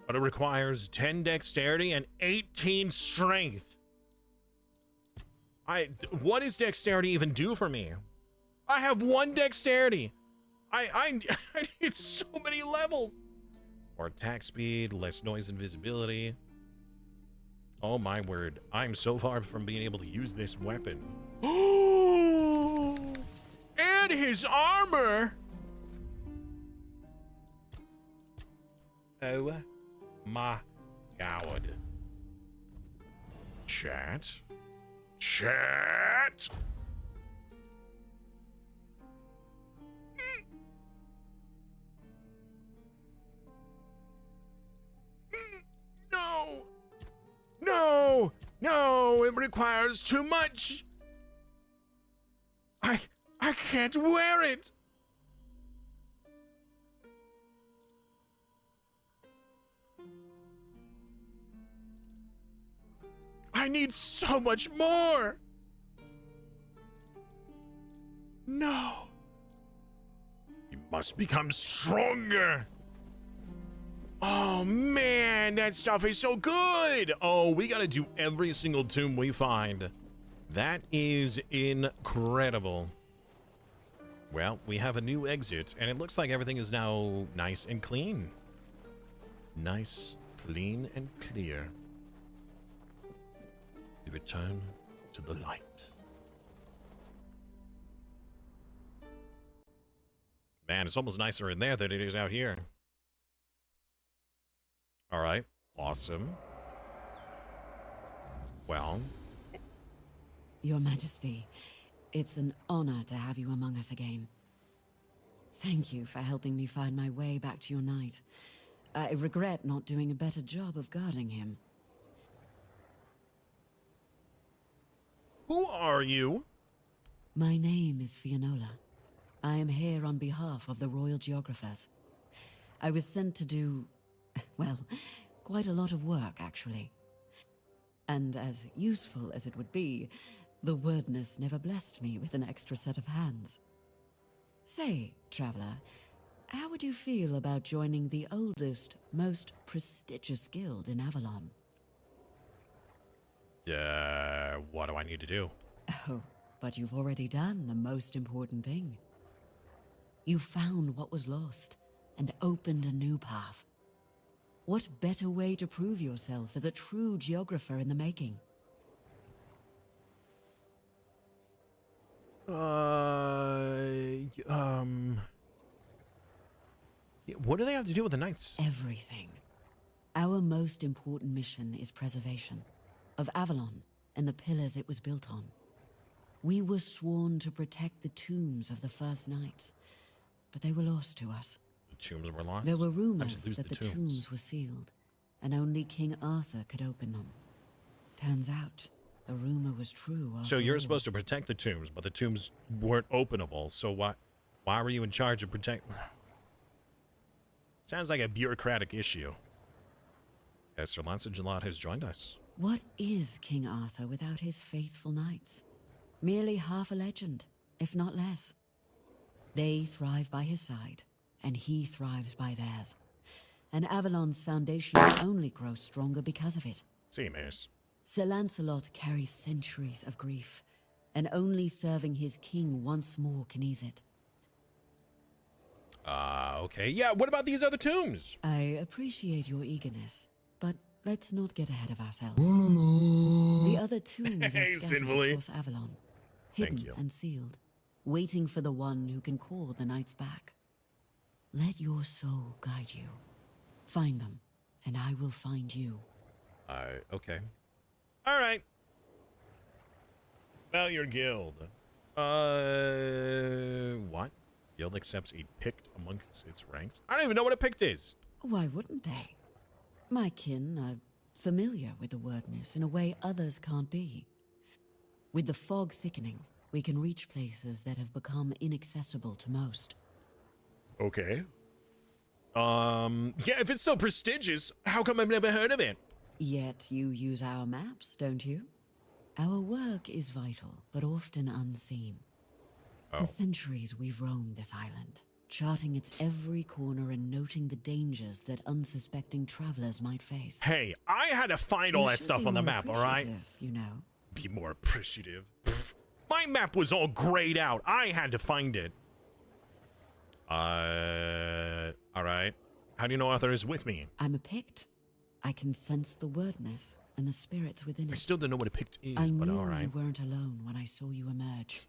but it requires 10 dexterity and 18 strength. What does dexterity even do for me? I have 1 dexterity. I need so many levels. More attack speed, less noise and visibility. Oh my word. I'm so far from being able to use this weapon. And his armor. Oh my god. Chat. Chat. No. No. No, it requires too much. I can't wear it. I need so much more. No. You must become stronger. Oh man, that stuff is so good. Oh, we gotta do every single tomb we find. That is incredible. Well, we have a new exit, and it looks like everything is now nice and clean. Nice, clean, and clear. We return to the light. Man, it's almost nicer in there than it is out here. All right, awesome. Well. Your Majesty, it's an honor to have you among us again. Thank you for helping me find my way back to your knight. I regret not doing a better job of guarding him. Who are you? My name is Fianola. I am here on behalf of the Royal Geographers. I was sent to do, well, quite a lot of work, actually. And as useful as it would be, the wordness never blessed me with an extra set of hands. Say, traveler, how would you feel about joining the oldest, most prestigious guild in Avalon? What do I need to do? Oh, but you've already done the most important thing. You found what was lost and opened a new path. What better way to prove yourself as a true geographer in the making? What do they have to do with the knights? Everything. Our most important mission is preservation of Avalon and the pillars it was built on. We were sworn to protect the tombs of the first knights, but they were lost to us. The tombs were lost? There were rumors that the tombs were sealed, and only King Arthur could open them. Turns out, the rumor was true after So you're all. supposed to protect the tombs, but the tombs weren't openable, so why were you in charge of protect... Sounds like a bureaucratic issue. Yes, Sir Lancelot has joined us. What is King Arthur without his faithful knights? Merely half a legend, if not less. They thrive by his side, and he thrives by theirs. And Avalon's foundations only grow stronger because of it. See, Miss. Sir Lancelot carries centuries of grief, and only serving his king once more can ease it. Okay. Yeah, what about these other tombs? I appreciate your eagerness, but let's not get ahead of ourselves. The other tombs are Hey, scattered sinfully. across Avalon, hidden you. and sealed, waiting for the one who can call the knights back. Let your soul guide you. Find them, and I will find you. Okay. All right. About your guild. What? Guild accepts a Pict amongst its ranks? I don't even know what a Pict is. Why wouldn't they? My kin are familiar with the wordness in a way others can't be. With the fog thickening, we can reach places that have become inaccessible to most. Okay. Yeah, if it's so prestigious, how come I've never heard of it? Yet you use our maps, don't you? Our work is vital, but often unseen. For centuries we've roamed this island, charting its every corner and noting the dangers that unsuspecting travelers might face. Hey, I had to find all You that should stuff be on the more map, all right? appreciative, You know. Be more appreciative. Pfft. My map was all grayed out. I had to find it. All right. How do you know Arthur is with me? I'm a Pict. I can sense the wordness and the spirits within I it. still don't know what a Pict is, I but knew all right. you weren't alone when I saw you emerge.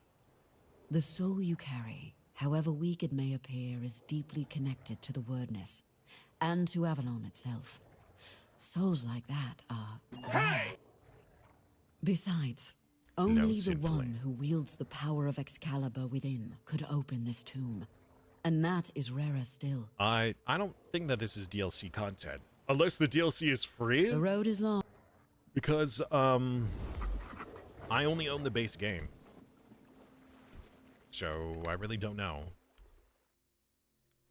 The soul you carry, however weak it may appear, is deeply connected to the wordness and to Avalon itself. Souls like that are rare. Besides, only the sinfully. one who wields the power of Excalibur within could open this tomb. And that is rarer still. I don't think that this is DLC content. Unless the DLC is free? The road is long. Because, I only own the base game. So, I really don't know.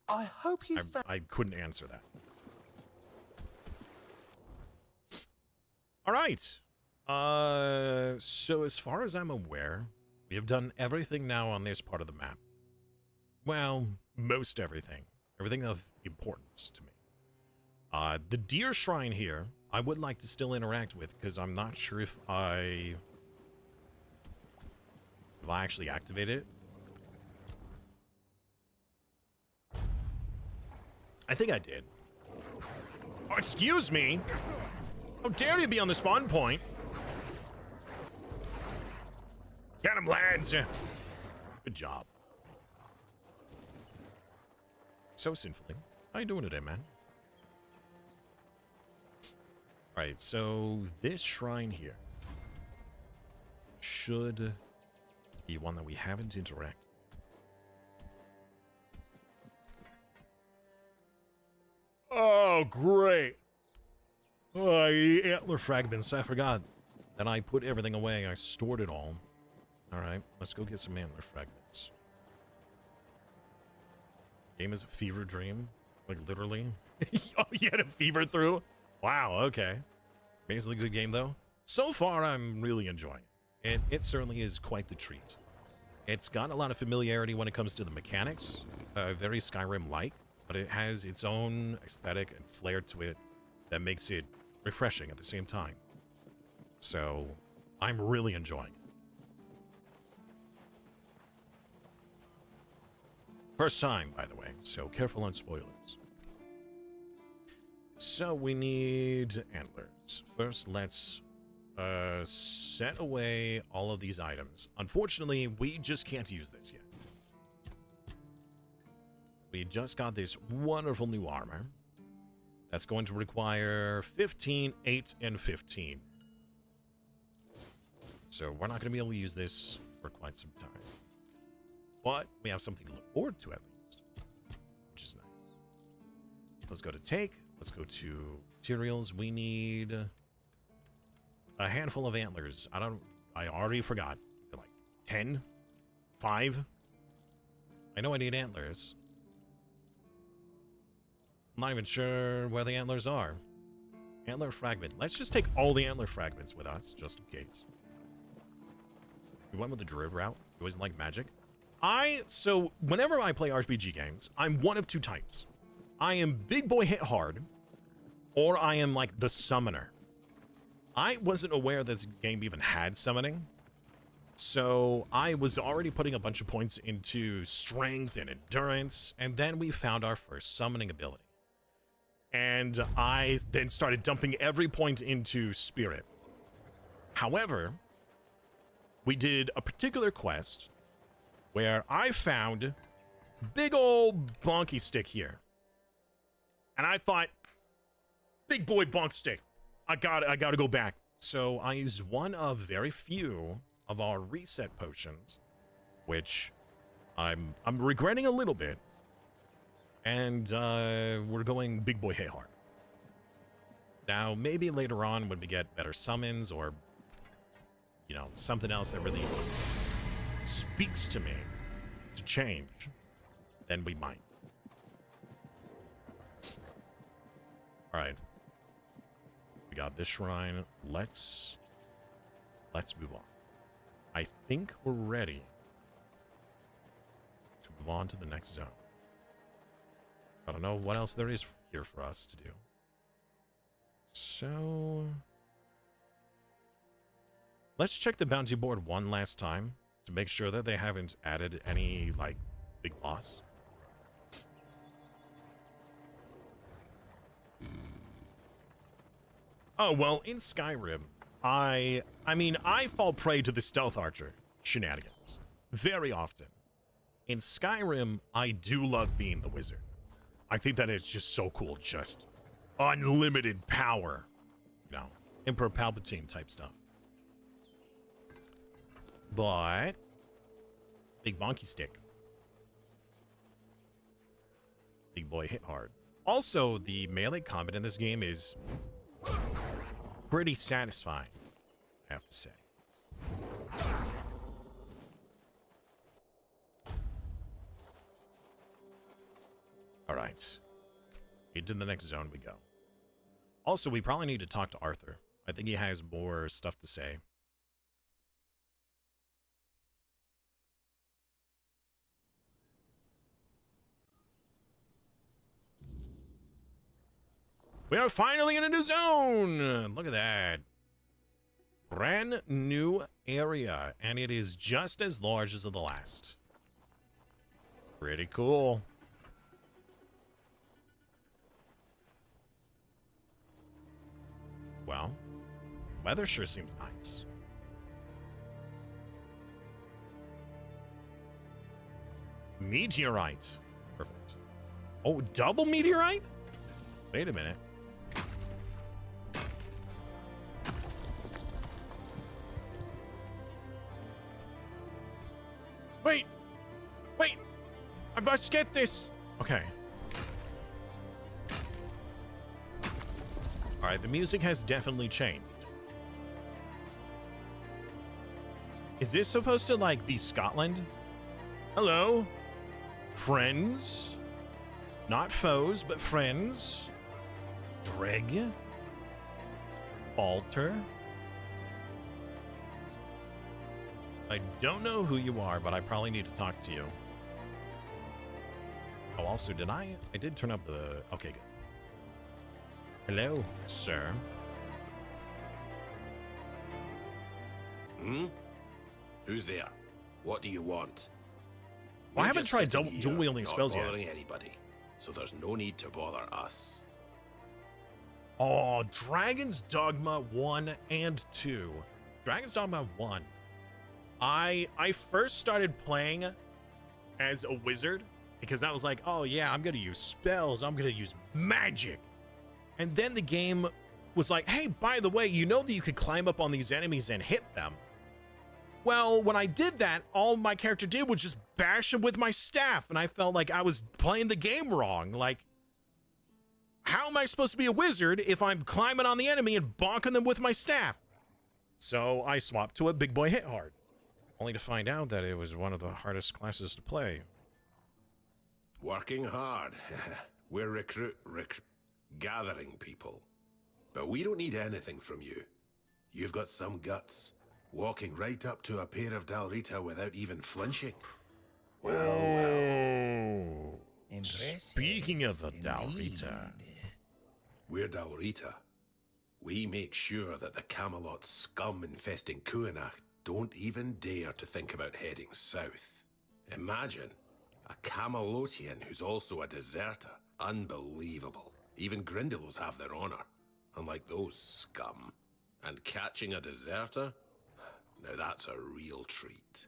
I hope you I couldn't answer that. All right. So as far as I'm aware, we have done everything now on this part of the map. Well, most everything. Everything of importance to me. The deer shrine here, I would like to still interact with, because I'm not sure if I actually activate it. I think I did. Oh, excuse me! How dare you be on the spawn point? Get him, lads! Good job. So sinfully. How you doing today, man? Alright, so this shrine here should be one that we haven't interacted. Oh, great. Oh, antler fragments. I forgot that I put everything away. I stored it all. All right, let's go get some antler fragments. Game is a fever dream. Like, literally. Oh, you had a fever through? Wow, okay. Basically good game, though. So far, I'm really enjoying it. It certainly is quite the treat. It's got a lot of familiarity when it comes to the mechanics. Very Skyrim-like. But it has its own aesthetic and flair to it that makes it refreshing at the same time. So, I'm really enjoying it. First time, by the way, so careful on spoilers. So, we need antlers. First, let's set away all of these items. Unfortunately, we just can't use this yet. We just got this wonderful new armor. That's going to require 15, 8, and 15. So we're not going to be able to use this for quite some time. But we have something to look forward to at least, which is nice. Let's go to take. Let's go to materials. We need a handful of antlers. I already forgot. Is it like 10? 5? I know I need antlers. I'm not even sure where the antlers are. Antler fragment. Let's just take all the antler fragments with us, just in case. We went with the druid route. You always like magic. So whenever I play RPG games, I'm one of two types. I am big boy hit hard, or I am like the summoner. I wasn't aware this game even had summoning So I was already putting a bunch of points into strength and endurance, and then we found our first summoning ability. And I then started dumping every point into spirit. However, we did a particular quest where I found big old bonky stick here. And I thought, big boy bonk stick, I gotta go back. So I used one of very few of our reset potions, which I'm regretting a little bit. And we're going big boy hit hard. Now, maybe later on when we get better summons or, you know, something else that really speaks to me to change, then we might. All right. We got this shrine. Let's move on. I think we're ready to move on to the next zone. I don't know what else there is here for us to do. So let's check the bounty board one last time to make sure that they haven't added any, like, big boss. Oh, well, in Skyrim, I mean, I fall prey to the stealth archer shenanigans very often. In Skyrim, I do love being the wizard. I think that it's just so cool, just unlimited power. You know, Emperor Palpatine type stuff. But big bonky stick. Big boy hit hard. Also, the melee combat in this game is pretty satisfying, I have to say. All right. Into the next zone we go. Also, we probably need to talk to Arthur. I think he has more stuff to say. We are finally in a new zone! Look at that. Brand new area, and it is just as large as the last. Pretty cool. Well, weather sure seems nice. Meteorite. Perfect. Oh, double meteorite? Wait a minute. Wait! I must get this! Okay. Alright, the music has definitely changed. Is this supposed to, like, be Scotland? Hello? Friends? Not foes, but friends. Dreg? Falter? I don't know who you are, but I probably need to talk to you. Oh, also, I did turn up the... Okay, good. Hello, sir. Who's there? What do you want? Well, I haven't tried dual-wielding spells yet. Not bothering anybody, so there's no need to bother us. Oh, Dragon's Dogma 1 and 2. Dragon's Dogma 1. I first started playing as a wizard because I was like, oh yeah, I'm gonna use spells, I'm gonna use magic. And then the game was like, hey, by the way, you know that you could climb up on these enemies and hit them. Well, when I did that, all my character did was just bash them with my staff, and I felt like I was playing the game wrong. Like, how am I supposed to be a wizard if I'm climbing on the enemy and bonking them with my staff? So I swapped to a big boy hit hard, only to find out that it was one of the hardest classes to play. Working hard. We're gathering people. But we don't need anything from you. You've got some guts. Walking right up to a pair of Dalrita without even flinching. Well. Speaking of a Dalrita. We're Dalrita. We make sure that the Camelot scum infesting Kuanach don't even dare to think about heading south. Imagine a Camelotian who's also a deserter. Unbelievable. Even Grindylows have their honor, unlike those scum. And catching a deserter? Now that's a real treat.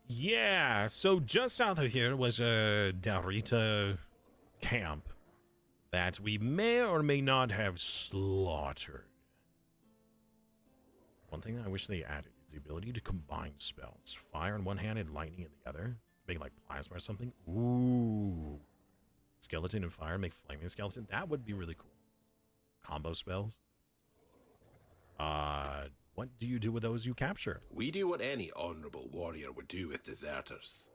Yeah, so just south of here was a Darita camp that we may or may not have slaughtered. One thing I wish they added is the ability to combine spells. Fire in one hand and lightning in the other. Make like plasma or something. Ooh. Skeleton and fire make flaming skeleton. That would be really cool. Combo spells. What do you do with those you capture? We do what any honorable warrior would do with deserters.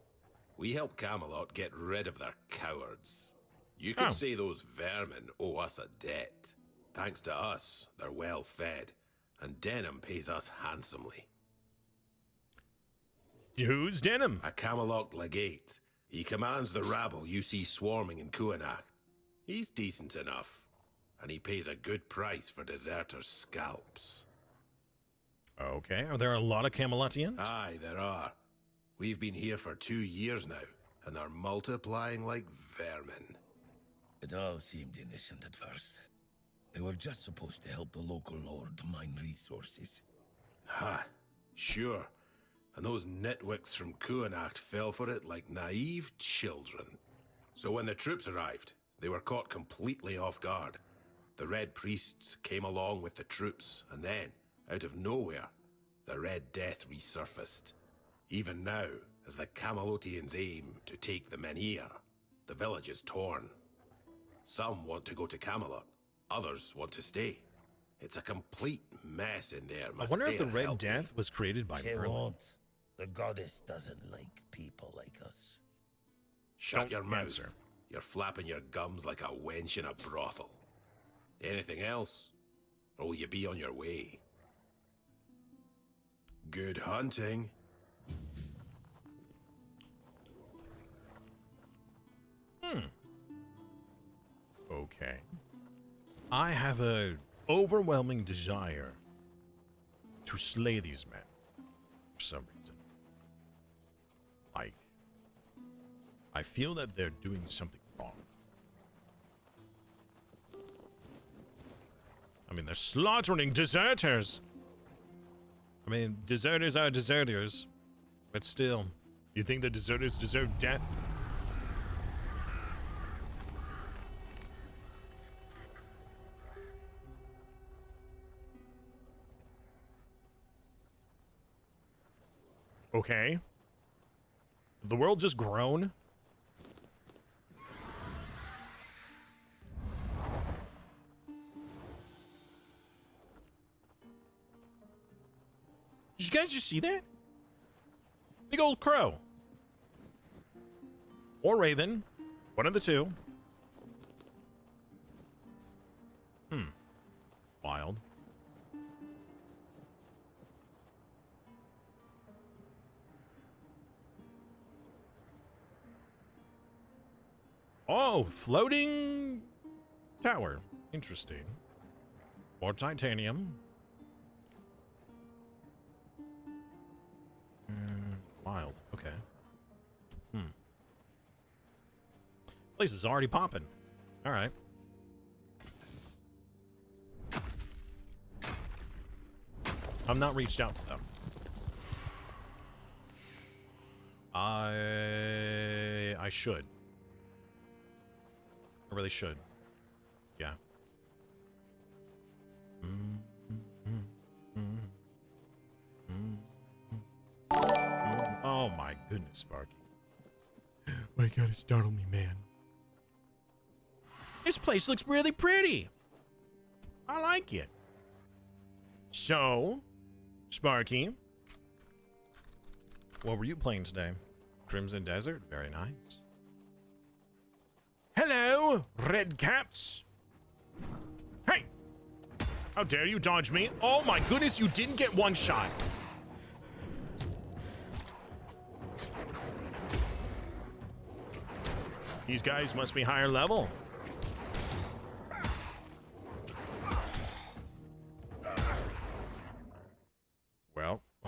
We help Camelot get rid of their cowards. You could say those vermin owe us a debt. Thanks to us, they're well fed, and Denham pays us handsomely. Who's Denham? A Camelot legate. He commands the rabble you see swarming in Kuanak. He's decent enough, and he pays a good price for deserters' scalps. Okay, are there a lot of Camelotians? Aye, there are. We've been here for 2 years now, and are multiplying like vermin. It all seemed innocent at first. They were just supposed to help the local lord mine resources. Ha, sure. And those nitwicks from Kuanak fell for it like naive children. So when the troops arrived, they were caught completely off guard. The Red Priests came along with the troops, and then, out of nowhere, the Red Death resurfaced. Even now, as the Camelotians aim to take the Menhir, the village is torn. Some want to go to Camelot, others want to stay. It's a complete mess in there. I wonder if the Red Death was created by It Merlin. won't. The goddess doesn't like people like us. Shut your mouth. answer. You're flapping your gums like a wench in a brothel. Anything else? Or will you be on your way? Good hunting. Okay. I have an overwhelming desire to slay these men for some reason. Like, I feel that they're doing something wrong. I mean, they're slaughtering deserters. I mean, deserters are deserters, but still, you think the deserters deserve death? Okay. The world just grown? Did you guys just see that? Big old crow. Or raven. One of the two. Wild. Oh, floating tower. Interesting. More titanium. Wild. Okay. Place is already popping. All right. I've not reached out to them. I should. I really should. Yeah. Oh my goodness, Sparky. Why you gotta startle me, man? This place looks really pretty. I like it. So, Sparky, what were you playing today? Crimson Desert? Very nice. Hello, red caps. Hey! How dare you dodge me? Oh my goodness, you didn't get one shot. These guys must be higher level.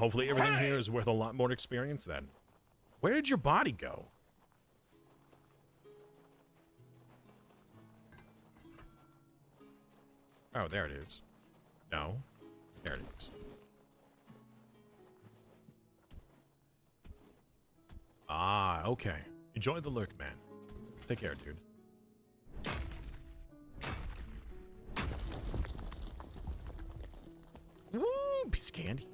Hopefully everything here is worth a lot more experience then. Where did your body go? Oh, there it is. No. There it is. Ah, okay. Enjoy the lurk, man. Take care, dude. Woo! Piece of candy.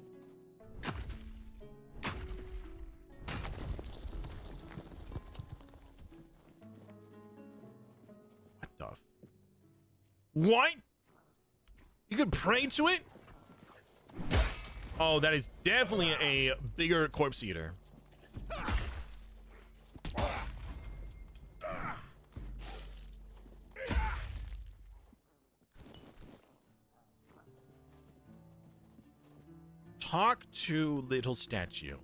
What the? What? You could pray to it? Oh, that is definitely a bigger corpse eater. Talk to little statue.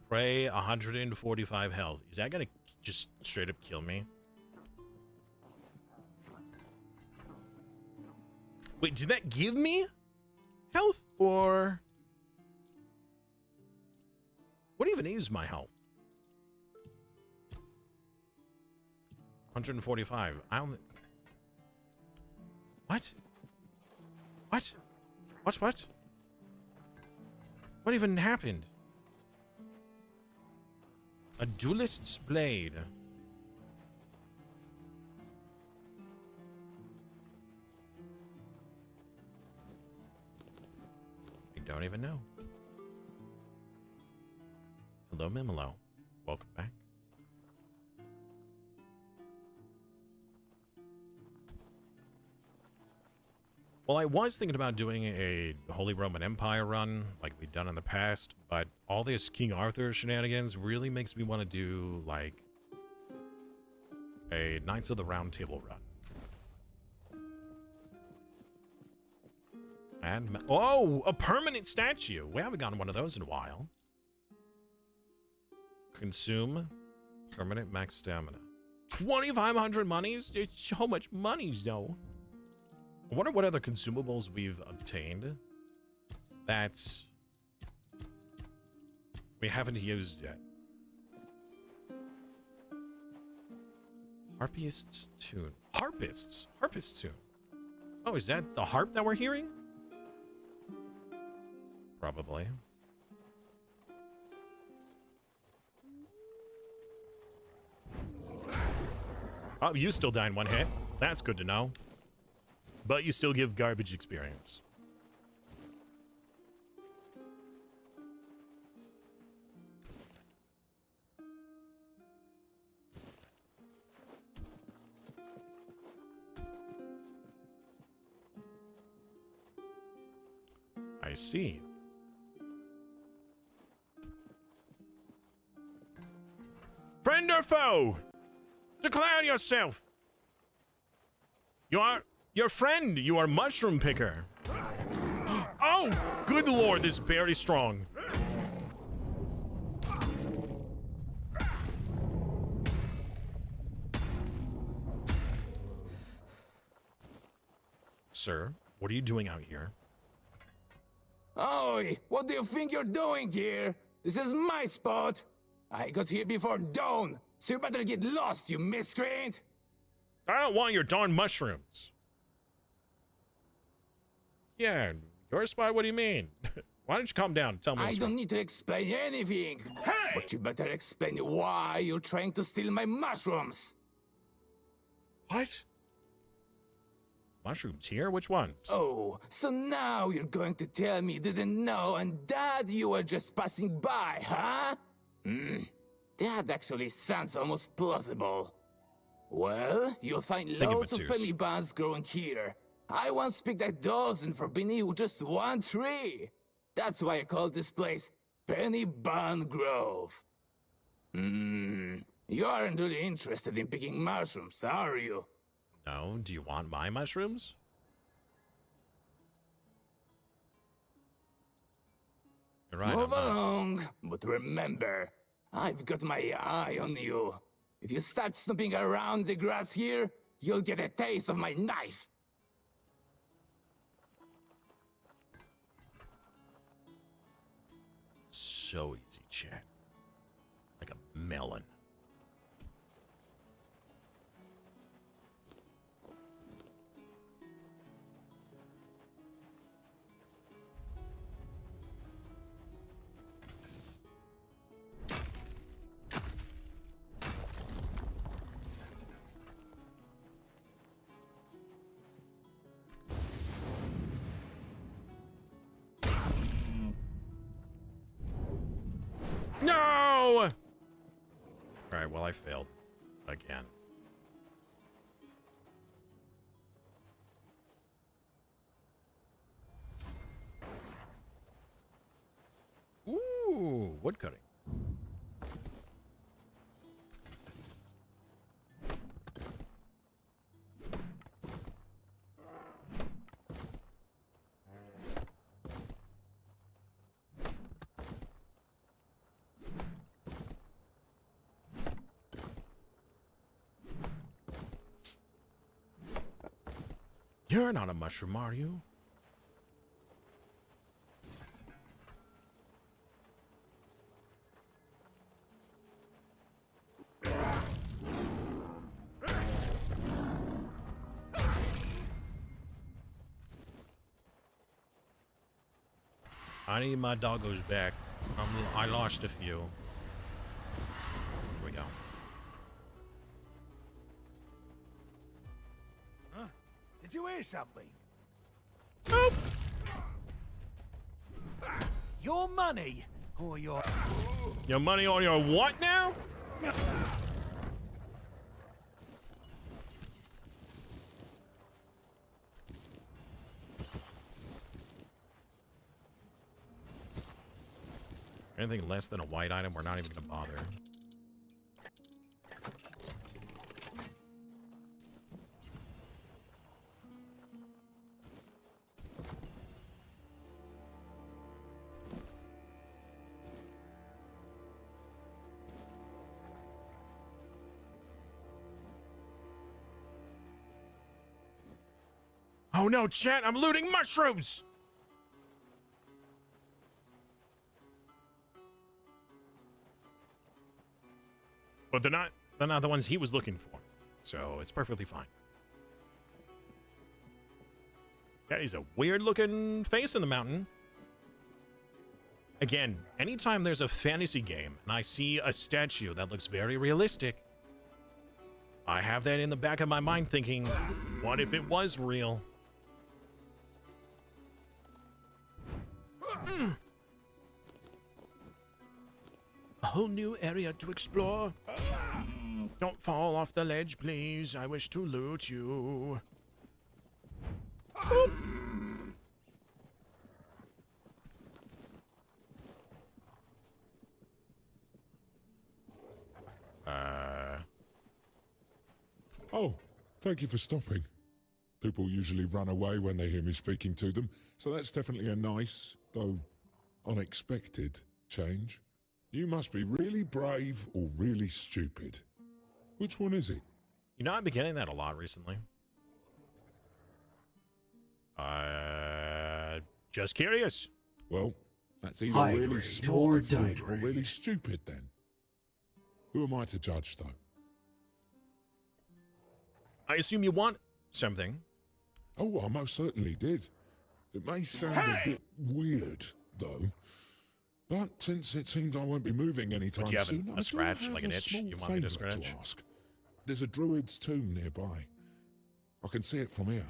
Pray 145 health. Is that gonna just straight up kill me? Wait, did that give me health or what even is my health? 145. I only. What? What? What? What even happened? A duelist's blade. I don't even know. Hello, Mimolo. Welcome back. Well, I was thinking about doing a Holy Roman Empire run like we've done in the past, but all this King Arthur shenanigans really makes me want to do like a Knights of the Round Table run. And oh, a permanent statue. We haven't gotten one of those in a while. Consume permanent max stamina. 2,500 monies? It's so much money, though. I wonder what other consumables we've obtained that we haven't used yet. Harpist's tune. Harpist's tune. Oh, is that the harp that we're hearing? Probably. Oh, you still die in one hit. That's good to know. But you still give garbage experience. I see. Friend or foe? Declare yourself. You are your friend. You are mushroom picker. Oh, good lord, this is very strong. Sir, what are you doing out here? Oi, what do you think you're doing here? This is my spot. I got here before dawn, so you better get lost, you miscreant. I don't want your darn mushrooms. Yeah, your spot, what do you mean? Why don't you calm down and tell me? I don't need to explain anything. Hey! But you better explain why you're trying to steal my mushrooms. What? Mushrooms here? Which ones? Oh, so now you're going to tell me you didn't know and that you were just passing by, huh? That actually sounds almost plausible. Well, you'll find loads of penny buns growing here. I once picked a dozen for Benny with just one tree. That's why I call this place Penny Bun Grove. You aren't really interested in picking mushrooms, are you? No, do you want my mushrooms? You're right. Move along, but remember, I've got my eye on you. If you start snooping around the grass here, you'll get a taste of my knife. so easy, chat. Like a melon. No! Alright, well, I failed. Again. Ooh, woodcutting. You're not a mushroom, are you? I need my doggos back. I lost a few. Here we go. Huh? Did you hear something? Nope. Your money or your... Your money on your what now? Anything less than a white item, we're not even going to bother. Oh no, chat, I'm looting mushrooms! But they're not the ones he was looking for. So it's perfectly fine. That is a weird looking face in the mountain. Again, anytime there's a fantasy game and I see a statue that looks very realistic, I have that in the back of my mind thinking, what if it was real? A whole new area to explore. Don't fall off the ledge, please. I wish to loot you. Oh, thank you for stopping. People usually run away when they hear me speaking to them, so that's definitely a nice, though unexpected, change. You must be really brave or really stupid. Which one is it? You know, I've been getting that a lot recently. Just curious. Well, that's either High really grade smart or of you down or grade. really stupid then. Who am I to judge, though? I assume you want something. Oh, I most certainly did. It may sound a bit weird, though. But since it seems I won't be moving anytime Would you have soon, a scratch, like an itch small you want me to favour scratch? ask. There's a druid's tomb nearby. I can see it from here.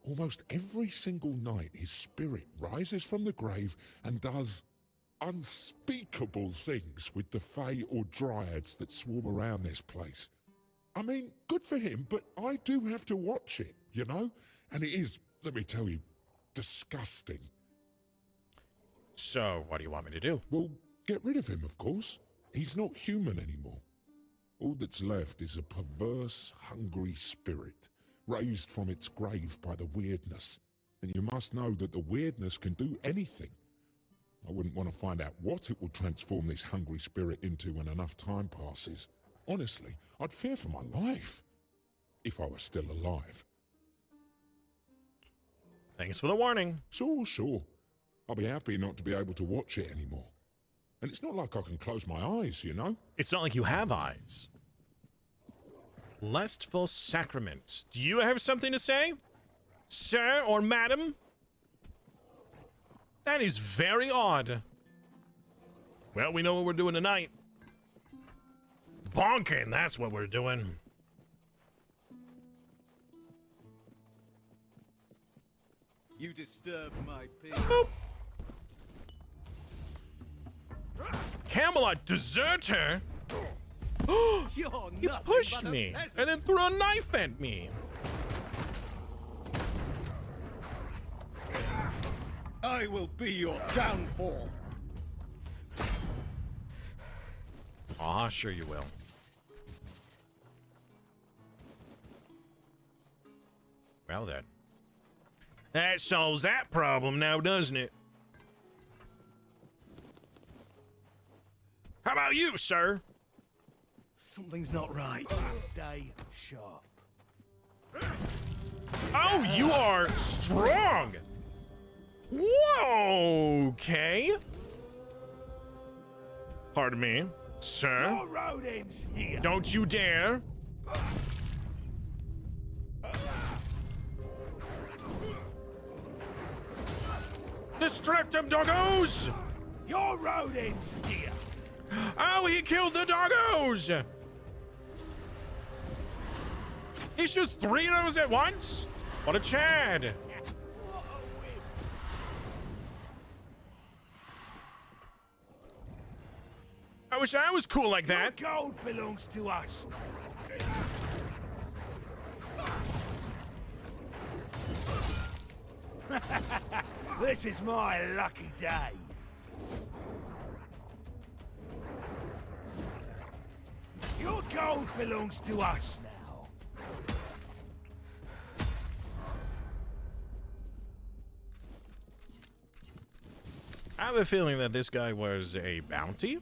Almost every single night, his spirit rises from the grave and does unspeakable things with the fae or dryads that swarm around this place. I mean, good for him, but I do have to watch it, you know? And it is, let me tell you, disgusting. So, what do you want me to do? Well, get rid of him, of course. He's not human anymore. All that's left is a perverse, hungry spirit, raised from its grave by the weirdness. And you must know that the weirdness can do anything. I wouldn't want to find out what it will transform this hungry spirit into when enough time passes. Honestly, I'd fear for my life. If I were still alive. Thanks for the warning. Sure. I'll be happy not to be able to watch it anymore. And it's not like I can close my eyes, you know? It's not like you have eyes. Lustful sacraments. Do you have something to say? Sir or madam? That is very odd. Well, we know what we're doing tonight. Bonking, that's what we're doing. You disturb my peace. Camelot deserter? He pushed me and then threw a knife at me. I will be your downfall. Aw, sure you will. Well then. That solves that problem now, doesn't it? How about you, sir? Something's not right. Stay sharp. Oh, you are strong. Whoa, okay. Pardon me, sir. No rodents here. Don't you dare. Distract him, doggos! Your rodents here. Oh, he killed the doggos! He shoots 3 of those at once? What a Chad! I wish I was cool like that. Your gold belongs to us. This is my lucky day. Your gold belongs to us now. I have a feeling that this guy was a bounty.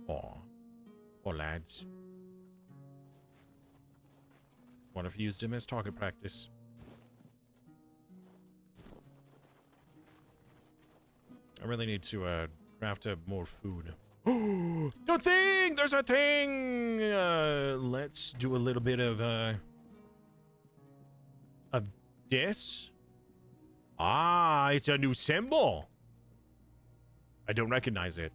Aw. Poor lads. What if you used him as target practice? I really need to craft up more food. The thing! There's a thing! Let's do a little bit of this. Ah, it's a new symbol. I don't recognize it.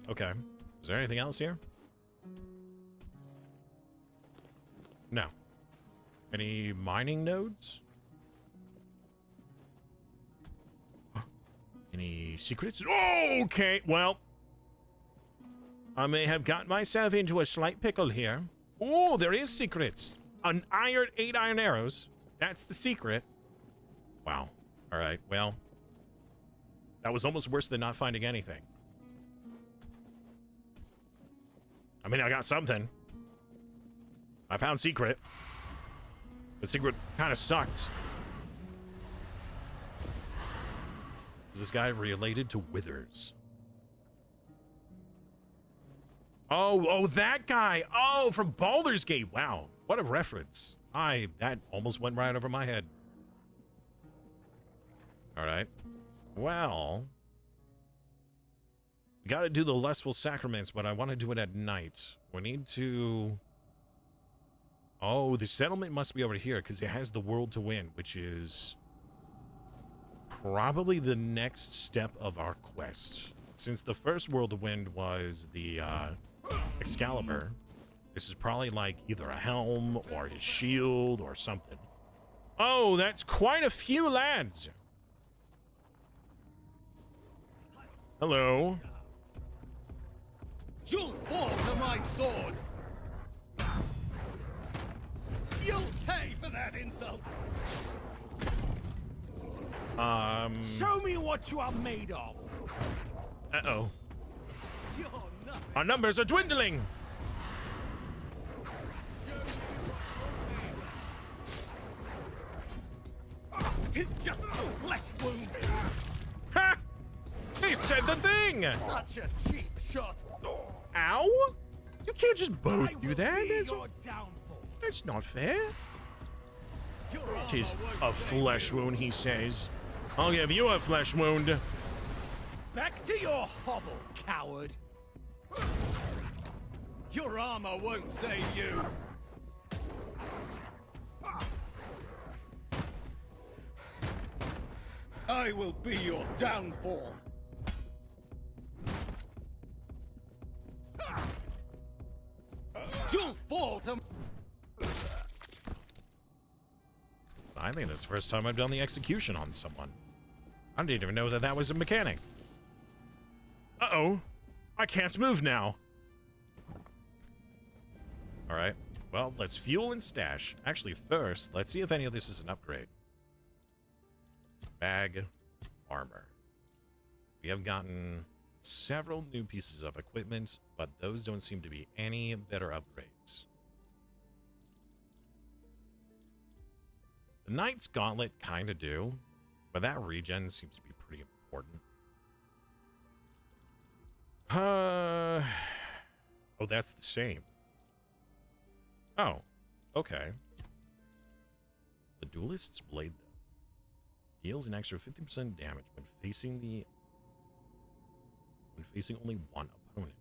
Okay. Is there anything else here? No. Any mining nodes? Any secrets? Oh, okay, well. I may have got myself into a slight pickle here. Oh, there is secrets. 8 iron arrows. That's the secret. Wow. All right, well. That was almost worse than not finding anything. I mean, I got something. I found secret. The secret kind of sucked. Is this guy related to Withers? Oh, that guy. Oh, from Baldur's Gate. Wow, what a reference. That almost went right over my head. All right. Well, we got to do the lustful sacraments, but I want to do it at night. We need to... Oh, the settlement must be over here because it has the world to win, which is probably the next step of our quest. Since the first world to win was the Excalibur, this is probably like either a helm or his shield or something. Oh, that's quite a few lads. Hello. You'll fall to my sword. You'll pay for that insult. Show me what you are made of. Uh-oh. Our numbers are dwindling. Tis just a flesh wound. Ha! He said the thing. Such a cheap shot. Ow? You can't just both do that. Your downfall. That's not fair. Your It is armor a won't save flesh you. wound, he says. I'll give you a flesh wound. Back to your hovel, coward. Your armor won't save you. I will be your downfall. You'll fall to... I think this is the first time I've done the execution on someone. I didn't even know that that was a mechanic. Uh-oh. I can't move now. All right. Well, let's fuel and stash. Actually, first, let's see if any of this is an upgrade. Bag, armor. We have gotten several new pieces of equipment, but those don't seem to be any better upgrades. The Knight's Gauntlet kind of do, but that regen seems to be pretty important. Oh, that's the same. Oh, okay. The Duelist's Blade, though, deals an extra 50% damage when facing only one opponent.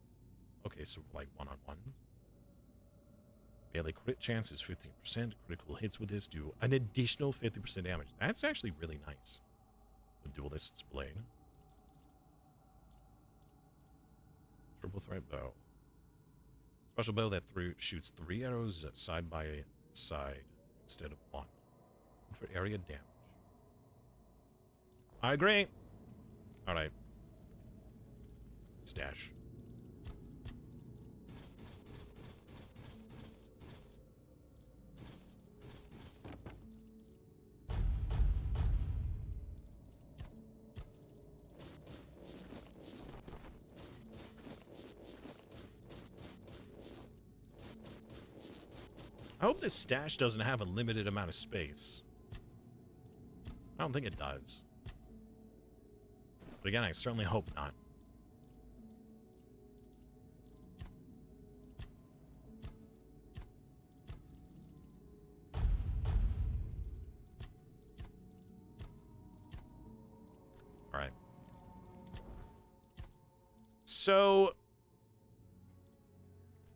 Okay, so like one-on-one. Melee crit chance is 15%. Critical hits with this do an additional 50% damage. That's actually really nice. The Duelist's Blade. Triple threat bow. Special bow that shoots 3 arrows side by side instead of 1. For area damage. I agree. Alright. Stash. I hope this stash doesn't have a limited amount of space. I don't think it does. But again, I certainly hope not. All right. So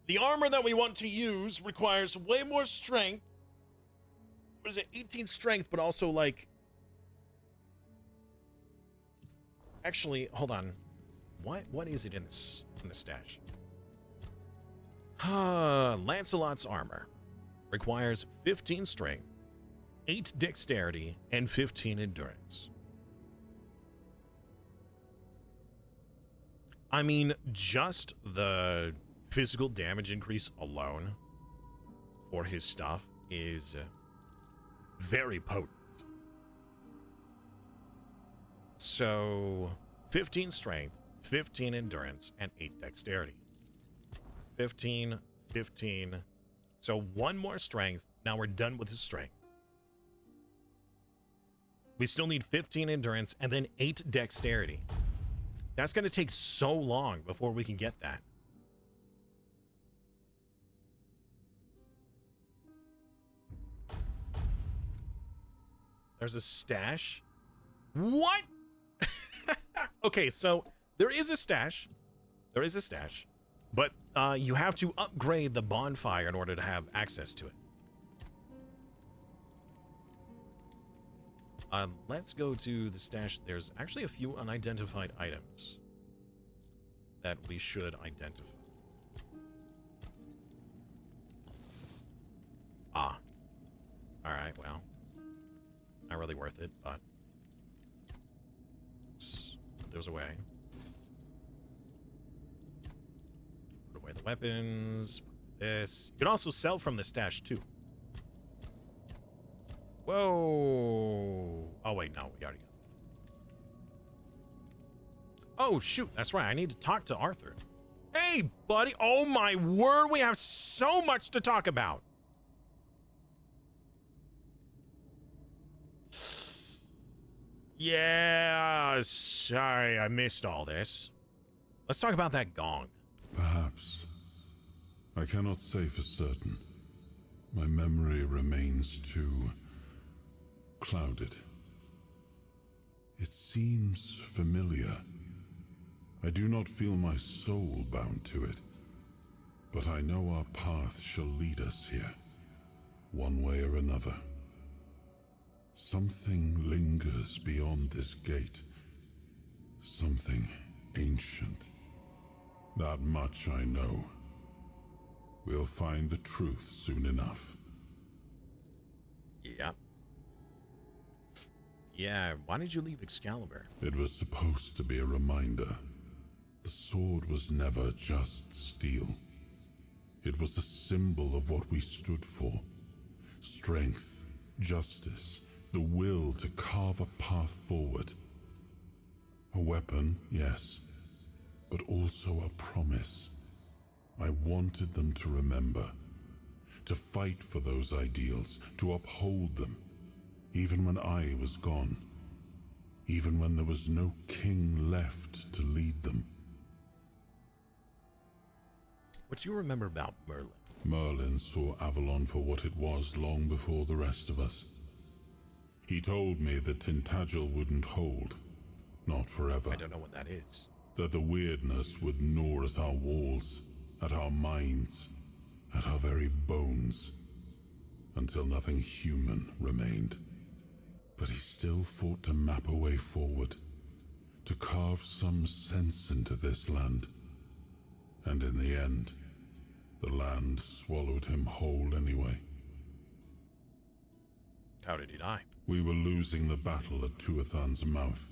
the armor that we want to use requires way more strength. What is it? 18 strength, but also like... Actually, hold on. What is it in this stash? Lancelot's armor requires 15 strength, 8 dexterity, and 15 endurance. I mean, just the physical damage increase alone for his stuff is very potent. So 15 strength, 15 endurance, and 8 dexterity. 15, 15. So 1 more strength. Now we're done with his strength. We still need 15 endurance and then 8 dexterity. That's going to take so long before we can get that. There's a stash. What? Okay, so there is a stash. There is a stash. But you have to upgrade the bonfire in order to have access to it. Let's go to the stash. There's actually a few unidentified items that we should identify. Ah. Alright, well. Not really worth it, but there's a way. Put away the weapons. Put this. You can also sell from the stash too. Whoa. Oh wait, no, we already got. Oh shoot, that's right. I need to talk to Arthur. Hey, buddy. Oh my word, we have so much to talk about. Yeah, sorry, I missed all this. Let's talk about that gong. Perhaps I cannot say for certain. My memory remains too clouded. It seems familiar. I do not feel my soul bound to it, but I know our path shall lead us here, one way or another. Something lingers beyond this gate, something ancient. That much I know. We'll find the truth soon enough. Yeah. Yeah, why did you leave Excalibur? It was supposed to be a reminder. The sword was never just steel. It was a symbol of what we stood for. Strength, justice, the will to carve a path forward. A weapon, yes, but also a promise. I wanted them to remember, to fight for those ideals, to uphold them, even when I was gone, even when there was no king left to lead them. What do you remember about Merlin? Merlin saw Avalon for what it was long before the rest of us. He told me that Tintagel wouldn't hold, not forever. I don't know what that is. That the weirdness would gnaw at our walls, at our minds, at our very bones, until nothing human remained. But he still fought to map a way forward, to carve some sense into this land. And in the end, the land swallowed him whole anyway. How did he die? We were losing the battle at Tuathan's mouth.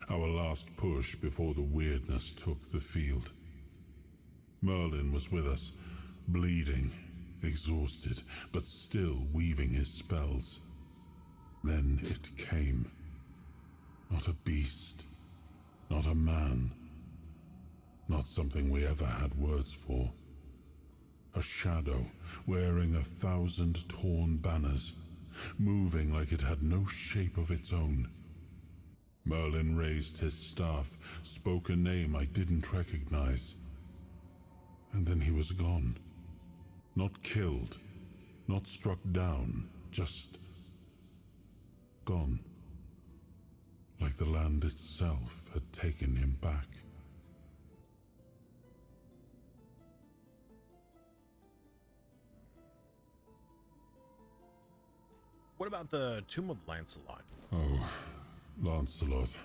Our last push before the weirdness took the field. Merlin was with us, bleeding, exhausted, but still weaving his spells. Then it came. Not a beast, not a man, not something we ever had words for. A shadow, wearing 1,000 torn banners, moving like it had no shape of its own. Merlin raised his staff, spoke a name I didn't recognize. And then he was gone. Not killed, not struck down, just gone. Like the land itself had taken him back. What about the Tomb of Lancelot? Oh, Lancelot.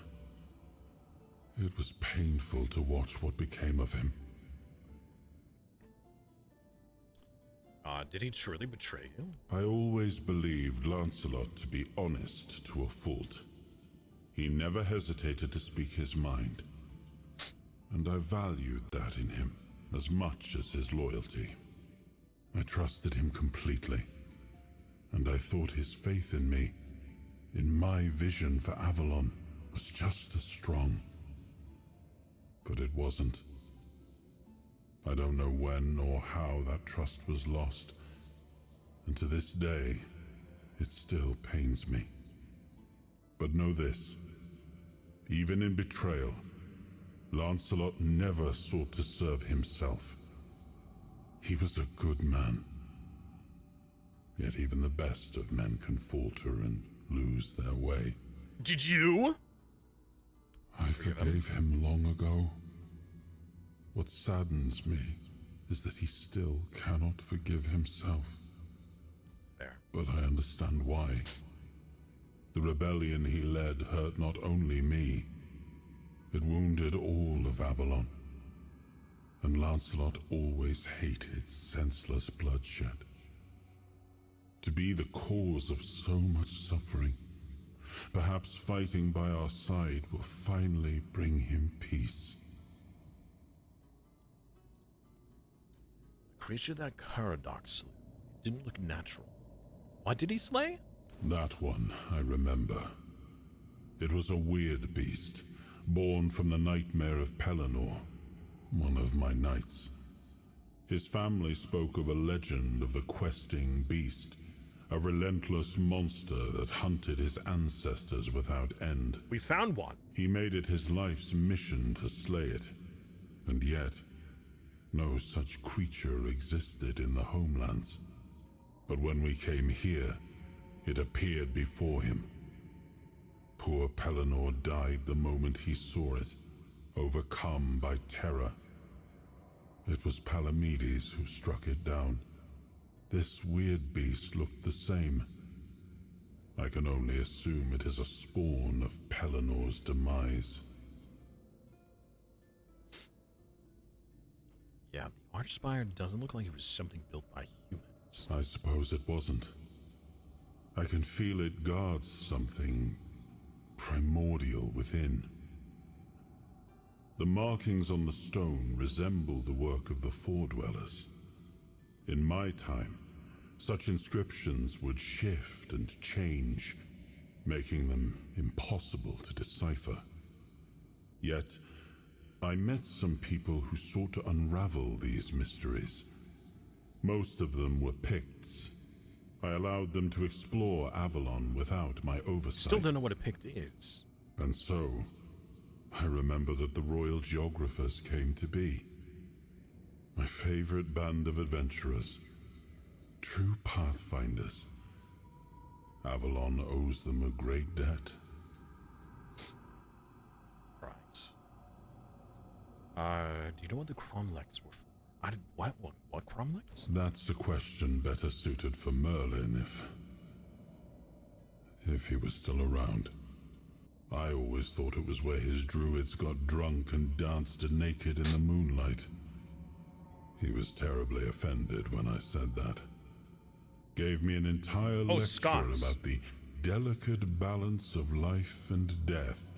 It was painful to watch what became of him. Did he truly betray you? I always believed Lancelot to be honest to a fault. He never hesitated to speak his mind. And I valued that in him as much as his loyalty. I trusted him completely. And I thought his faith in me, in my vision for Avalon, was just as strong. But it wasn't. I don't know when or how that trust was lost, and to this day, it still pains me. But know this, even in betrayal, Lancelot never sought to serve himself. He was a good man. Yet even the best of men can falter and lose their way. Did you? I forgave him long ago. What saddens me is that he still cannot forgive himself. Fair. But I understand why. The rebellion he led hurt not only me, it wounded all of Avalon. And Lancelot always hated senseless bloodshed. To be the cause of so much suffering, perhaps fighting by our side will finally bring him peace. The creature that Caradoc slew didn't look natural. What did he slay? That one I remember. It was a weird beast, born from the nightmare of Pelennor, one of my knights. His family spoke of a legend of the questing beast, a relentless monster that hunted his ancestors without end. We found one. He made it his life's mission to slay it, and yet no such creature existed in the homelands. But when we came here, it appeared before him. Poor Pelennor died the moment he saw it, overcome by terror. It was Palamedes who struck it down. This weird beast looked the same. I can only assume it is a spawn of Pellennor's demise. Yeah, the Archspire doesn't look like it was something built by humans. I suppose it wasn't. I can feel it guards something primordial within. The markings on the stone resemble the work of the Foredwellers. In my time, such inscriptions would shift and change, making them impossible to decipher. Yet, I met some people who sought to unravel these mysteries. Most of them were Picts. I allowed them to explore Avalon without my oversight. Still don't know what a Pict is. And so, I remember that the royal geographers came to be. My favorite band of adventurers. True pathfinders. Avalon owes them a great debt. Do you know what the cromlechs were for? What cromlechs? That's a question better suited for Merlin if he was still around. I always thought it was where his druids got drunk and danced naked in the moonlight. He was terribly offended when I said that. Gave me an entire lecture about the delicate balance of life and death,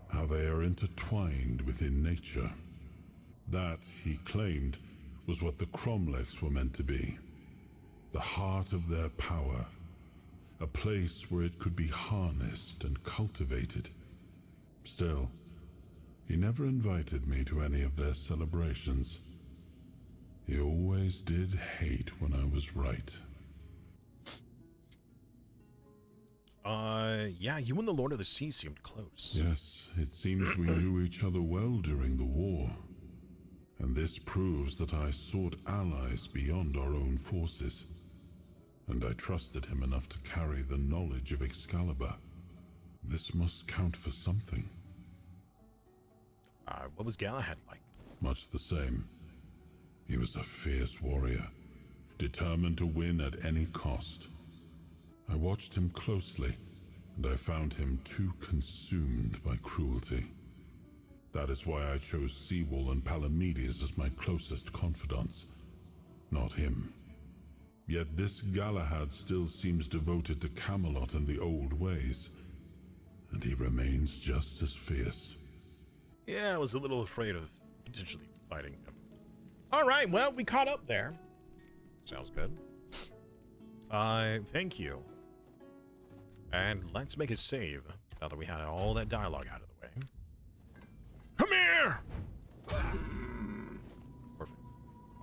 how they are intertwined within nature. That, he claimed, was what the cromlechs were meant to be. The heart of their power. A place where it could be harnessed and cultivated. Still, he never invited me to any of their celebrations. He always did hate when I was right. Yeah, you and the Lord of the Sea seemed close. Yes, it seems we knew each other well during the war. And this proves that I sought allies beyond our own forces. And I trusted him enough to carry the knowledge of Excalibur. This must count for something. What was Galahad like? Much the same. He was a fierce warrior, determined to win at any cost. I watched him closely, and I found him too consumed by cruelty. That is why I chose Seawall and Palamedes as my closest confidants, not him. Yet this Galahad still seems devoted to Camelot and the old ways, and he remains just as fierce. Yeah, I was a little afraid of potentially fighting him. All right, well, we caught up there. Sounds good. Thank you. And let's make a save, now that we had all that dialogue out of the way. Come here! Perfect.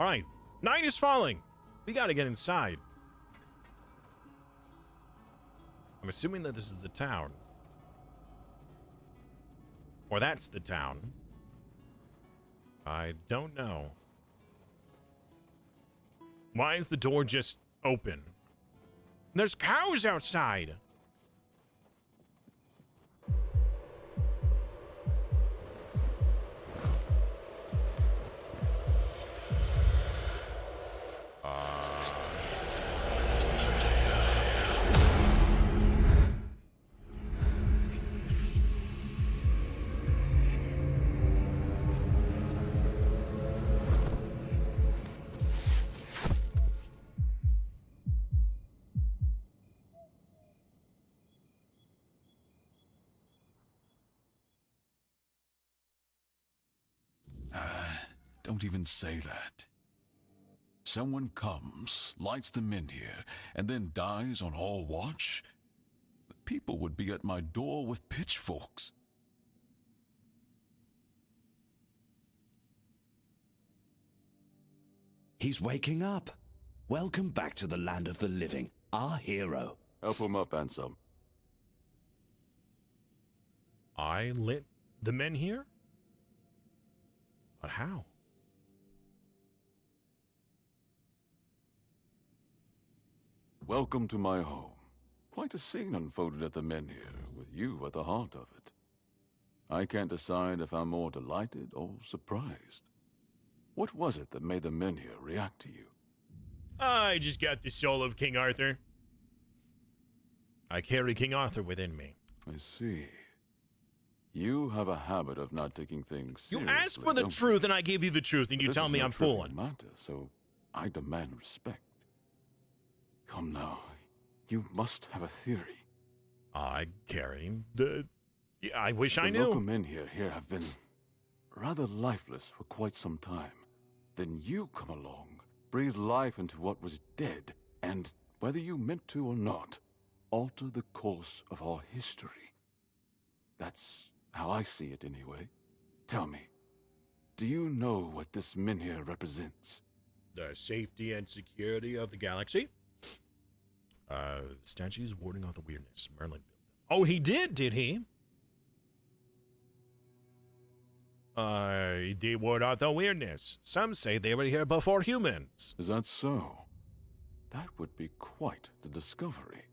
All right, night is falling. We gotta get inside. I'm assuming that this is the town. Or that's the town. I don't know. Why is the door just open? There's cows outside. Don't even say that. Someone comes, lights them in here, and then dies on all watch? People would be at my door with pitchforks. He's waking up. Welcome back to the land of the living, our hero. Help him up, Ansem. I lit the men here? But how? Welcome to my home. Quite a scene unfolded at the Menhir, with you at the heart of it. I can't decide if I'm more delighted or surprised. What was it that made the Menhir react to you? I just got the soul of King Arthur. I carry King Arthur within me. I see. You have a habit of not taking things You seriously. asked for the truth, and I gave you the truth, and you tell me I'm fooling. Matter, so I demand respect. Come now, you must have a theory. I carry the... I wish I knew. The local men here have been rather lifeless for quite some time. Then you come along, breathe life into what was dead, and, whether you meant to or not, alter the course of our history. That's how I see it anyway. Tell me, do you know what this Menhir represents? The safety and security of the galaxy? Statues warding off the weirdness. Merlin built them. Oh, he did he? He did ward off the weirdness. Some say they were here before humans. Is that so? That would be quite the discovery.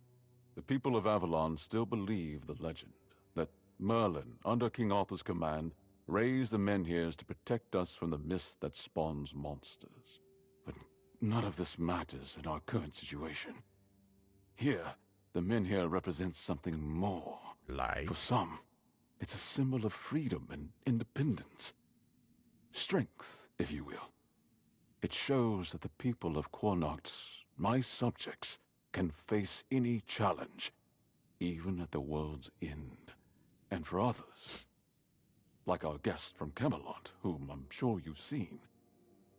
The people of Avalon still believe the legend that Merlin, under King Arthur's command, raised the Menhirs to protect us from the mist that spawns monsters. But none of this matters in our current situation. Here, the Menhir represents something more. Like? For some, it's a symbol of freedom and independence. Strength, if you will. It shows that the people of Connacht, my subjects, can face any challenge, even at the world's end. And for others, like our guest from Camelot, whom I'm sure you've seen,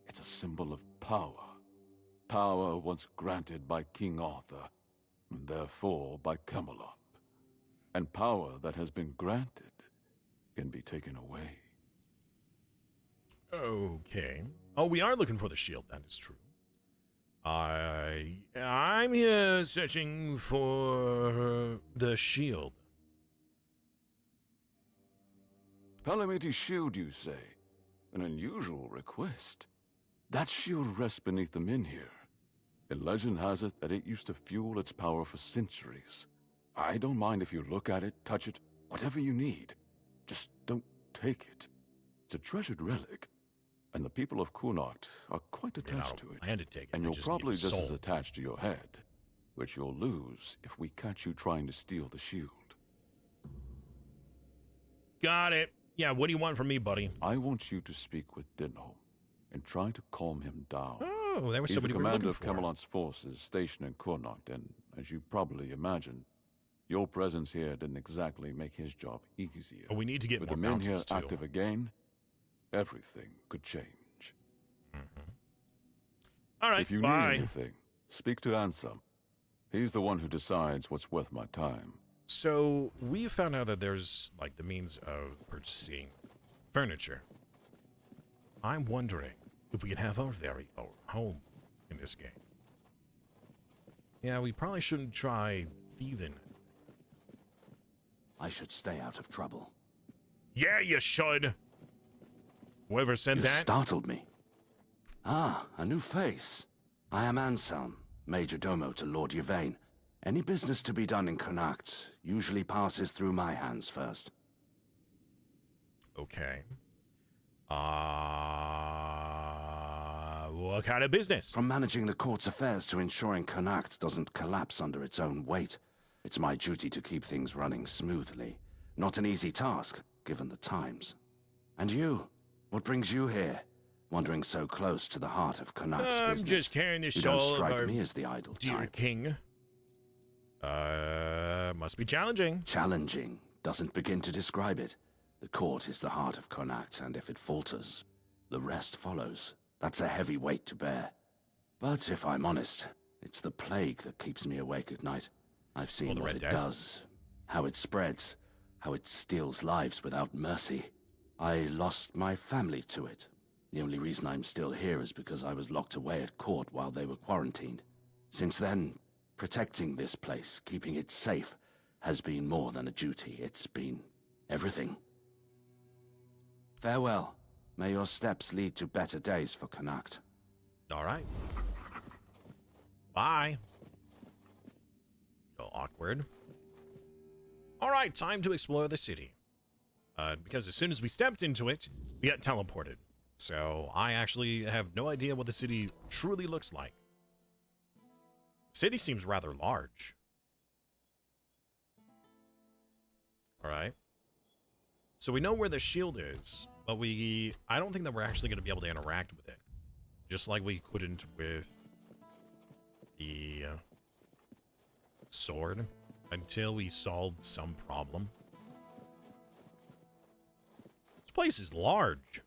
it's a symbol of power. Power once granted by King Arthur, and therefore by Camelot. And power that has been granted can be taken away. Okay. Oh, we are looking for the shield, that is true. I'm here searching for the shield. Palamity shield, you say? An unusual request. That shield rests beneath the Menhir. And legend has it that it used to fuel its power for centuries. I don't mind if you look at it, touch it, whatever you need. Just don't take it. It's a treasured relic, and the people of Connacht are quite attached to it. I had to take it. And you're probably just as soul. attached to your head, which you'll lose if we catch you trying to steal the shield. Got it. Yeah, what do you want from me, buddy? I want you to speak with Dinho and try to calm him down. Oh, there was He's somebody the we were commander looking of for. Camelot's forces stationed in Connacht, and as you probably imagine, your presence here didn't exactly make his job easier. Oh, we need to get With more the men here mountains, too. active again, everything could change. All right, If you bye. need anything, speak to Ansem. He's the one who decides what's worth my time. So we found out that there's like the means of purchasing furniture. I'm wondering if we can have our very own home in this game. Yeah, we probably shouldn't try thieving. I should stay out of trouble. Yeah, you should. Whoever said You that? startled me. Ah, a new face. I am Anselm, Major Domo to Lord Yvain. Any business to be done in Connacht usually passes through my hands first. Okay. What kind of business? From managing the court's affairs to ensuring Connacht doesn't collapse under its own weight. It's my duty to keep things running smoothly. Not an easy task, given the times. And you? What brings you here? Wandering so close to the heart of Connacht's I'm business. just carrying the You soul don't of strike our me as the idle dear type. king. Must be challenging. Challenging doesn't begin to describe it. The court is the heart of Connacht, and if it falters, the rest follows. That's a heavy weight to bear. But if I'm honest, it's the plague that keeps me awake at night. I've seen the what Red it Death? does, how it spreads, how it steals lives without mercy. I lost my family to it. The only reason I'm still here is because I was locked away at court while they were quarantined. Since then, protecting this place, keeping it safe, has been more than a duty. It's been everything. Farewell. May your steps lead to better days for Connacht. All right. Bye. awkward. All right, time to explore the city. Because as soon as we stepped into it, we got teleported. So I actually have no idea what the city truly looks like. The city seems rather large. All right. So we know where the shield is, but I don't think that we're actually going to be able to interact with it. Just like we couldn't with the sword until we solved some problem. This place is large.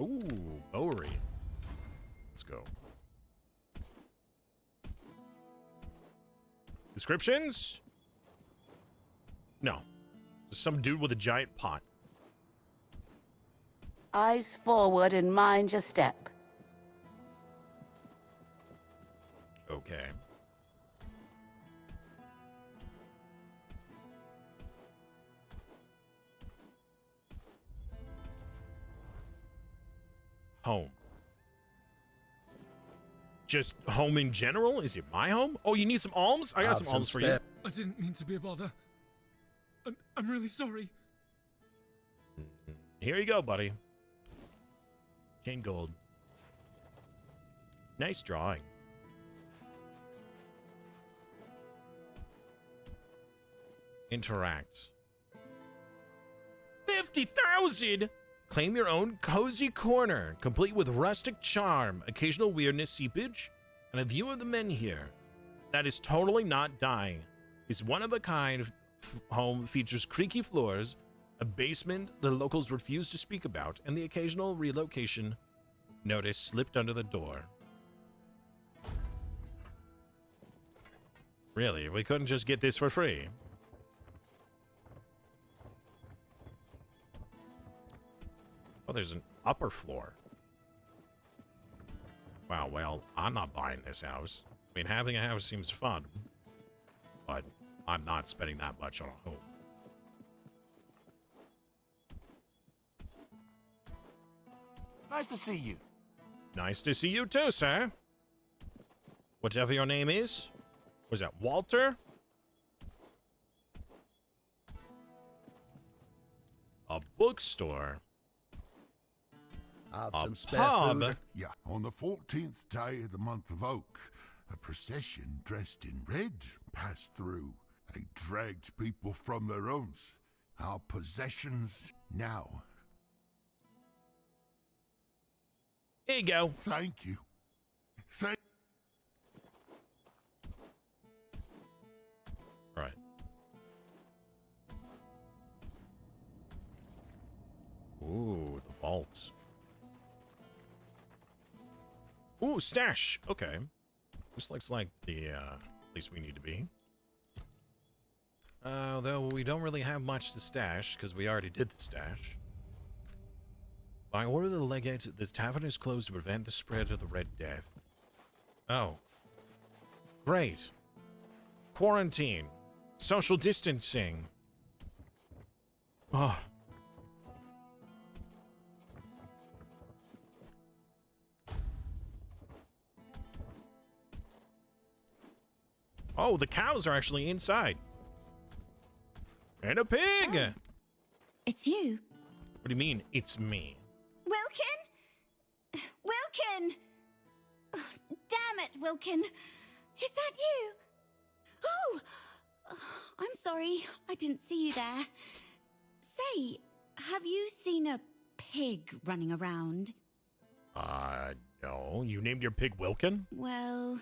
Ooh, Bowery. Let's go. Descriptions? No. Just some dude with a giant pot. Eyes forward and mind your step. Okay. Home. Just home in general? Is it my home? Oh, you need some alms? I got some alms for you. I didn't mean to be a bother. I'm really sorry. Here you go, buddy. Chain gold. Nice drawing. Interact. 50,000! Claim your own cozy corner, complete with rustic charm, occasional weirdness seepage, and a view of the men here. That is totally not dying. His one-of-a-kind home features creaky floors, a basement the locals refuse to speak about, and the occasional relocation notice slipped under the door. Really? We couldn't just get this for free? Oh, there's an upper floor. Wow, well, I'm not buying this house. I mean, having a house seems fun, but I'm not spending that much on a home. Nice to see you. Nice to see you too, sir. Whatever your name is. Was that Walter? A bookstore. Have A some spare pub? food? Yeah, on the 14th day of the month of Oak, a procession dressed in red passed through. They dragged people from their homes, our possessions now. Here you go. Thank you. Thank. Right. Ooh, the vaults. Ooh, stash. Okay. This looks like the place we need to be. Though we don't really have much to stash because we already did the stash. By order of the legate, this tavern is closed to prevent the spread of the Red Death. Oh. Great. Quarantine. Social distancing. Oh. Oh, the cows are actually inside. And a pig! Oh, it's you. What do you mean, it's me? Wilkin? Wilkin! Oh, damn it, Wilkin. Is that you? Oh! I'm sorry. I didn't see you there. Say, have you seen a pig running around? No. You named your pig Wilkin? Well,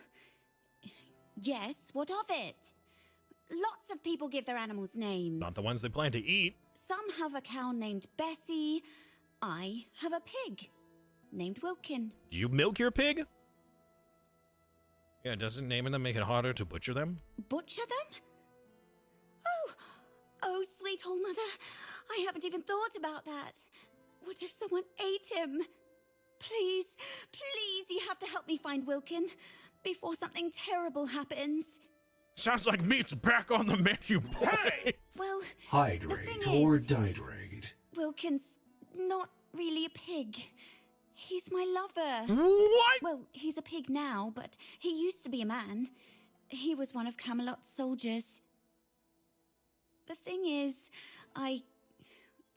yes. What of it? Lots of people give their animals names. Not the ones they plan to eat. Some have a cow named Bessie. I have a pig named Wilkin. Do you milk your pig? Yeah, doesn't naming them make it harder to butcher them? Butcher them? Oh, sweet old mother. I haven't even thought about that. What if someone ate him? Please, please, you have to help me find Wilkin before something terrible happens. Sounds like meat's back on the menu, boy. Hey! Well, hydrate or dihydrate. Wilkin's not really a pig. He's my lover. What? Well, he's a pig now, but he used to be a man. He was one of Camelot's soldiers. The thing is, I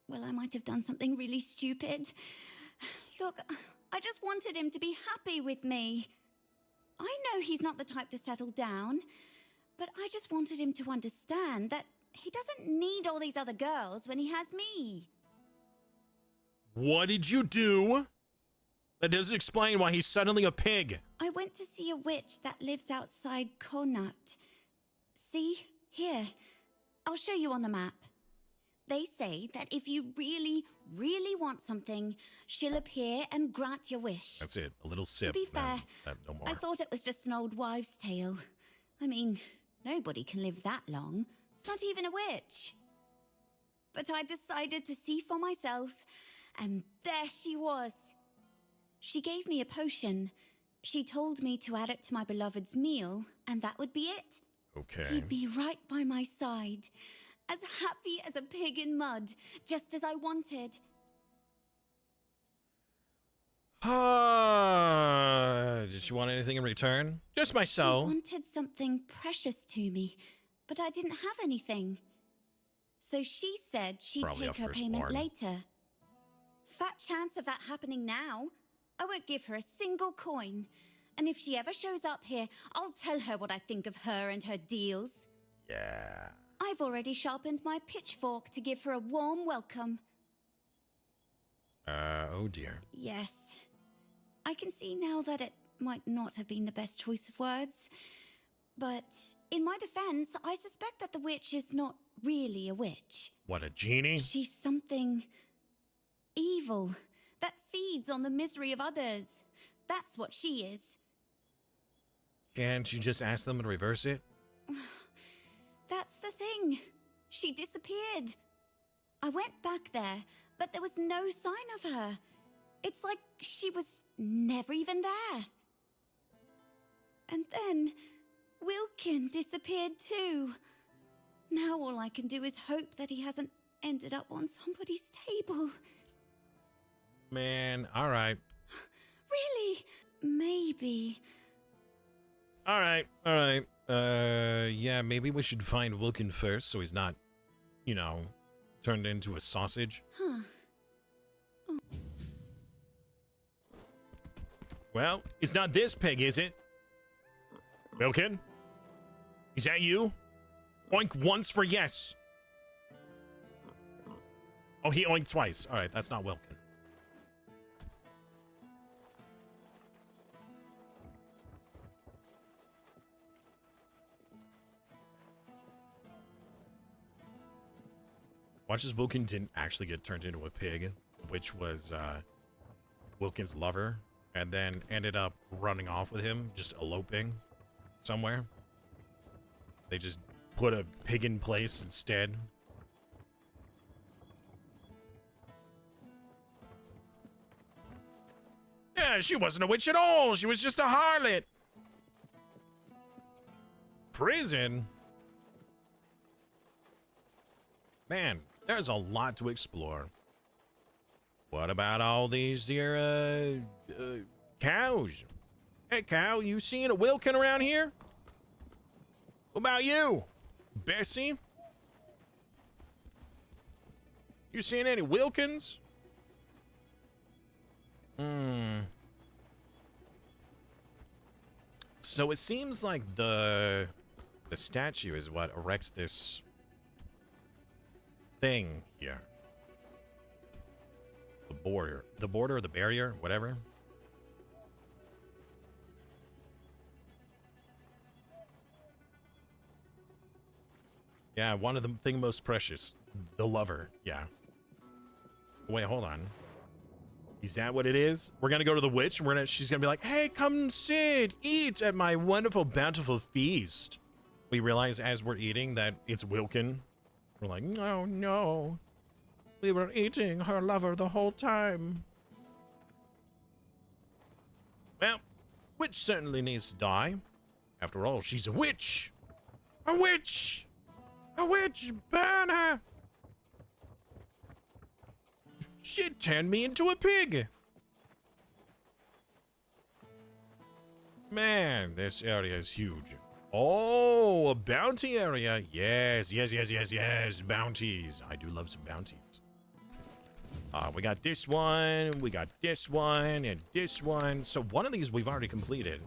might have done something really stupid. Look, I just wanted him to be happy with me. I know he's not the type to settle down, but I just wanted him to understand that he doesn't need all these other girls when he has me. What did you do? That doesn't explain why he's suddenly a pig. I went to see a witch that lives outside Connacht. See? Here. I'll show you on the map. They say that if you really, really want something, she'll appear and grant your wish. That's it. A little sip. To be fair, no more. I thought it was just an old wives' tale. I mean, nobody can live that long. Not even a witch. But I decided to see for myself, and there she was. She gave me a potion. She told me to add it to my beloved's meal, and that would be it. Okay. He'd be right by my side, as happy as a pig in mud, just as I wanted. Did she want anything in return? Just my soul. She wanted something precious to me, but I didn't have anything. So she said she'd Probably take her a payment firstborn. later. Fat chance of that happening now. I won't give her a single coin. And if she ever shows up here, I'll tell her what I think of her and her deals. Yeah. I've already sharpened my pitchfork to give her a warm welcome. Oh dear. Yes. I can see now that it might not have been the best choice of words. But in my defense, I suspect that the witch is not really a witch. What, a genie? She's something evil that feeds on the misery of others. That's what she is. Can't you just ask them to reverse it? That's the thing. She disappeared. I went back there, but there was no sign of her. It's like she was never even there. And then Wilkin disappeared too. Now all I can do is hope that he hasn't ended up on somebody's table. Man, all right. Really? Maybe. All right. Yeah, maybe we should find Wilkin first so he's not, turned into a sausage. Huh. Well, it's not this pig, is it? Wilkin? Is that you? Oink once for yes. Oh, he oinked twice. All right, that's not Wilkin. Watch as Wilkin didn't actually get turned into a pig, which was Wilkin's lover, and then ended up running off with him, just eloping somewhere. They just put a pig in place instead. Yeah, she wasn't a witch at all. She was just a harlot. Prison? Man, there's a lot to explore. What about all these here, cows? Hey, cow, you seeing a Wilkin around here? What about you, Bessie? You seeing any Wilkins? So it seems like the statue is what erects this thing here. The border, the barrier, whatever. Yeah, one of the thing most precious, the lover. Yeah. Wait, hold on. Is that what it is? We're gonna go to the witch. And she's gonna be like, "Hey, come sit, eat at my wonderful, bountiful feast." We realize as we're eating that it's Wilkin. We're like, "No, no, we were eating her lover the whole time." Well, witch certainly needs to die. After all, she's a witch. A witch. A witch. Burn her. She turned me into a pig. Man, this area is huge. Oh, a bounty area. Yes, yes, yes, yes, yes. Bounties. I do love some bounties. We got this one, we got this one, and this one. So one of these we've already completed.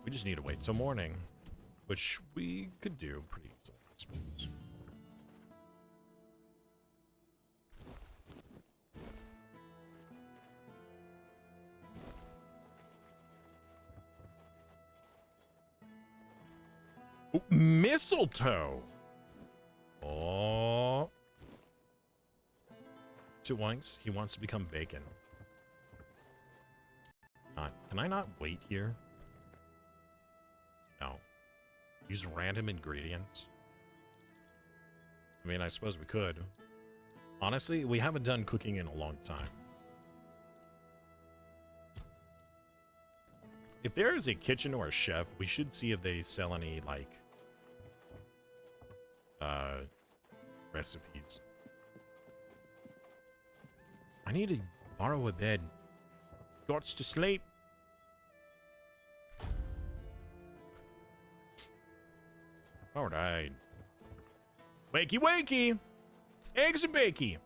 We just need to wait till morning, which we could do pretty easily, I suppose. Ooh, mistletoe. Oh. He wants to become bacon. Can I not wait here? No. Use random ingredients. I mean, I suppose we could. Honestly, we haven't done cooking in a long time. If there is a kitchen or a chef, we should see if they sell any, like, recipes. I need to borrow a bed. Gots to sleep. All right. Wakey, wakey. Eggs and bakey.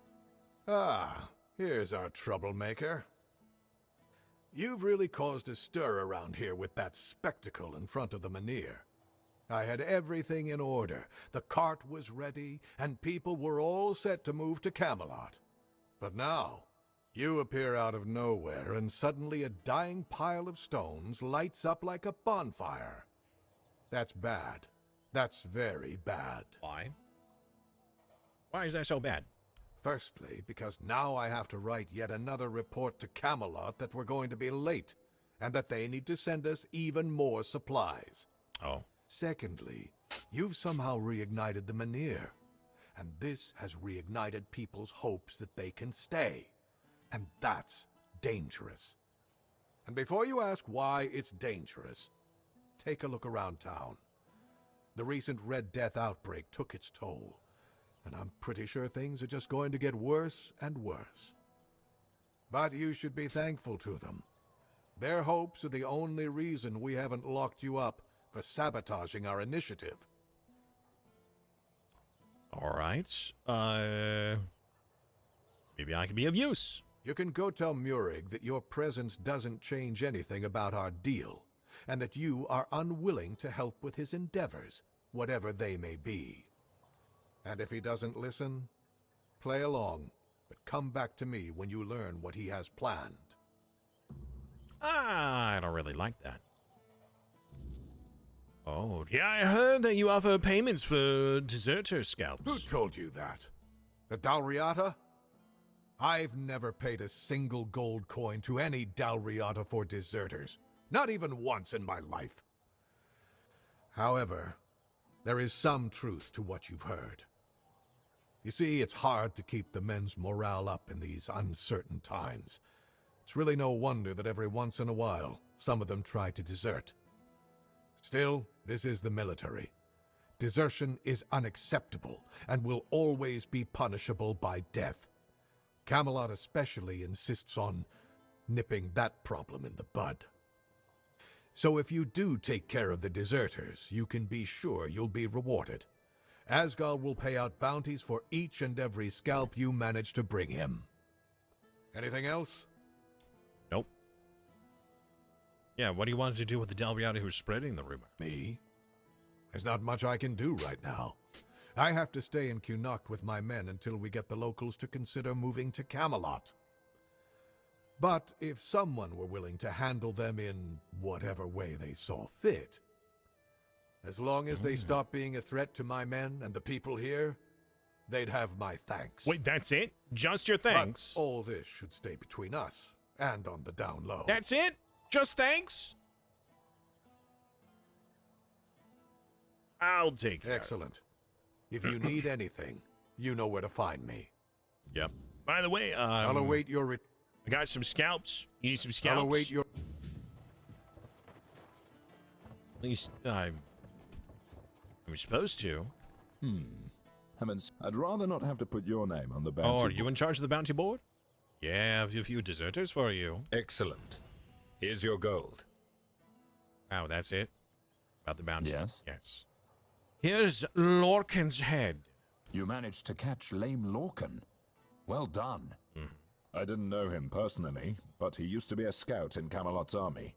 Ah, here's our troublemaker. You've really caused a stir around here with that spectacle in front of the menhir. I had everything in order. The cart was ready, and people were all set to move to Camelot. But now, you appear out of nowhere, and suddenly a dying pile of stones lights up like a bonfire. That's bad. That's very bad. Why? Why is that so bad? Firstly, because now I have to write yet another report to Camelot that we're going to be late, and that they need to send us even more supplies. Oh. Secondly, you've somehow reignited the menhir, and this has reignited people's hopes that they can stay. And that's dangerous. And before you ask why it's dangerous, take a look around town. The recent Red Death outbreak took its toll, and I'm pretty sure things are just going to get worse and worse. But you should be thankful to them. Their hopes are the only reason we haven't locked you up for sabotaging our initiative. All right. Maybe I can be of use. You can go tell Murig that your presence doesn't change anything about our deal, and that you are unwilling to help with his endeavors, whatever they may be. And if he doesn't listen, play along, but come back to me when you learn what he has planned. I don't really like that. Oh, yeah, I heard that you offer payments for deserter scalps. Who told you that? The Dalriata? I've never paid a single gold coin to any Dalriata for deserters. Not even once in my life. However, there is some truth to what you've heard. You see, it's hard to keep the men's morale up in these uncertain times. It's really no wonder that every once in a while, some of them try to desert. Still, this is the military. Desertion is unacceptable and will always be punishable by death. Camelot especially insists on nipping that problem in the bud. So if you do take care of the deserters, you can be sure you'll be rewarded. Asgard will pay out bounties for each and every scalp you manage to bring him. Anything else? Nope. Yeah, what do you want to do with the Dalriata who's spreading the rumor? Me? There's not much I can do right now. I have to stay in Cunnacht with my men until we get the locals to consider moving to Camelot. But if someone were willing to handle them in whatever way they saw fit, as long as they stop being a threat to my men and the people here, they'd have my thanks. Wait, that's it? Just your thanks? But all this should stay between us and on the down low. That's it? Just thanks? I'll take that. Excellent. If you need anything, you know where to find me. Yep. By the way, I'll await your I got some scalps. You need some scalps? I'll await your... At least, I'm supposed to. Heavens, I'd rather not have to put your name on the bounty. Oh, are you in charge of the bounty board? Yeah, I have a few deserters for you. Excellent. Here's your gold. Oh, that's it? About the bounty? Yes? Yes. Here's Lorcan's head. You managed to catch lame Lorcan. Well done. I didn't know him personally, but he used to be a scout in Camelot's army.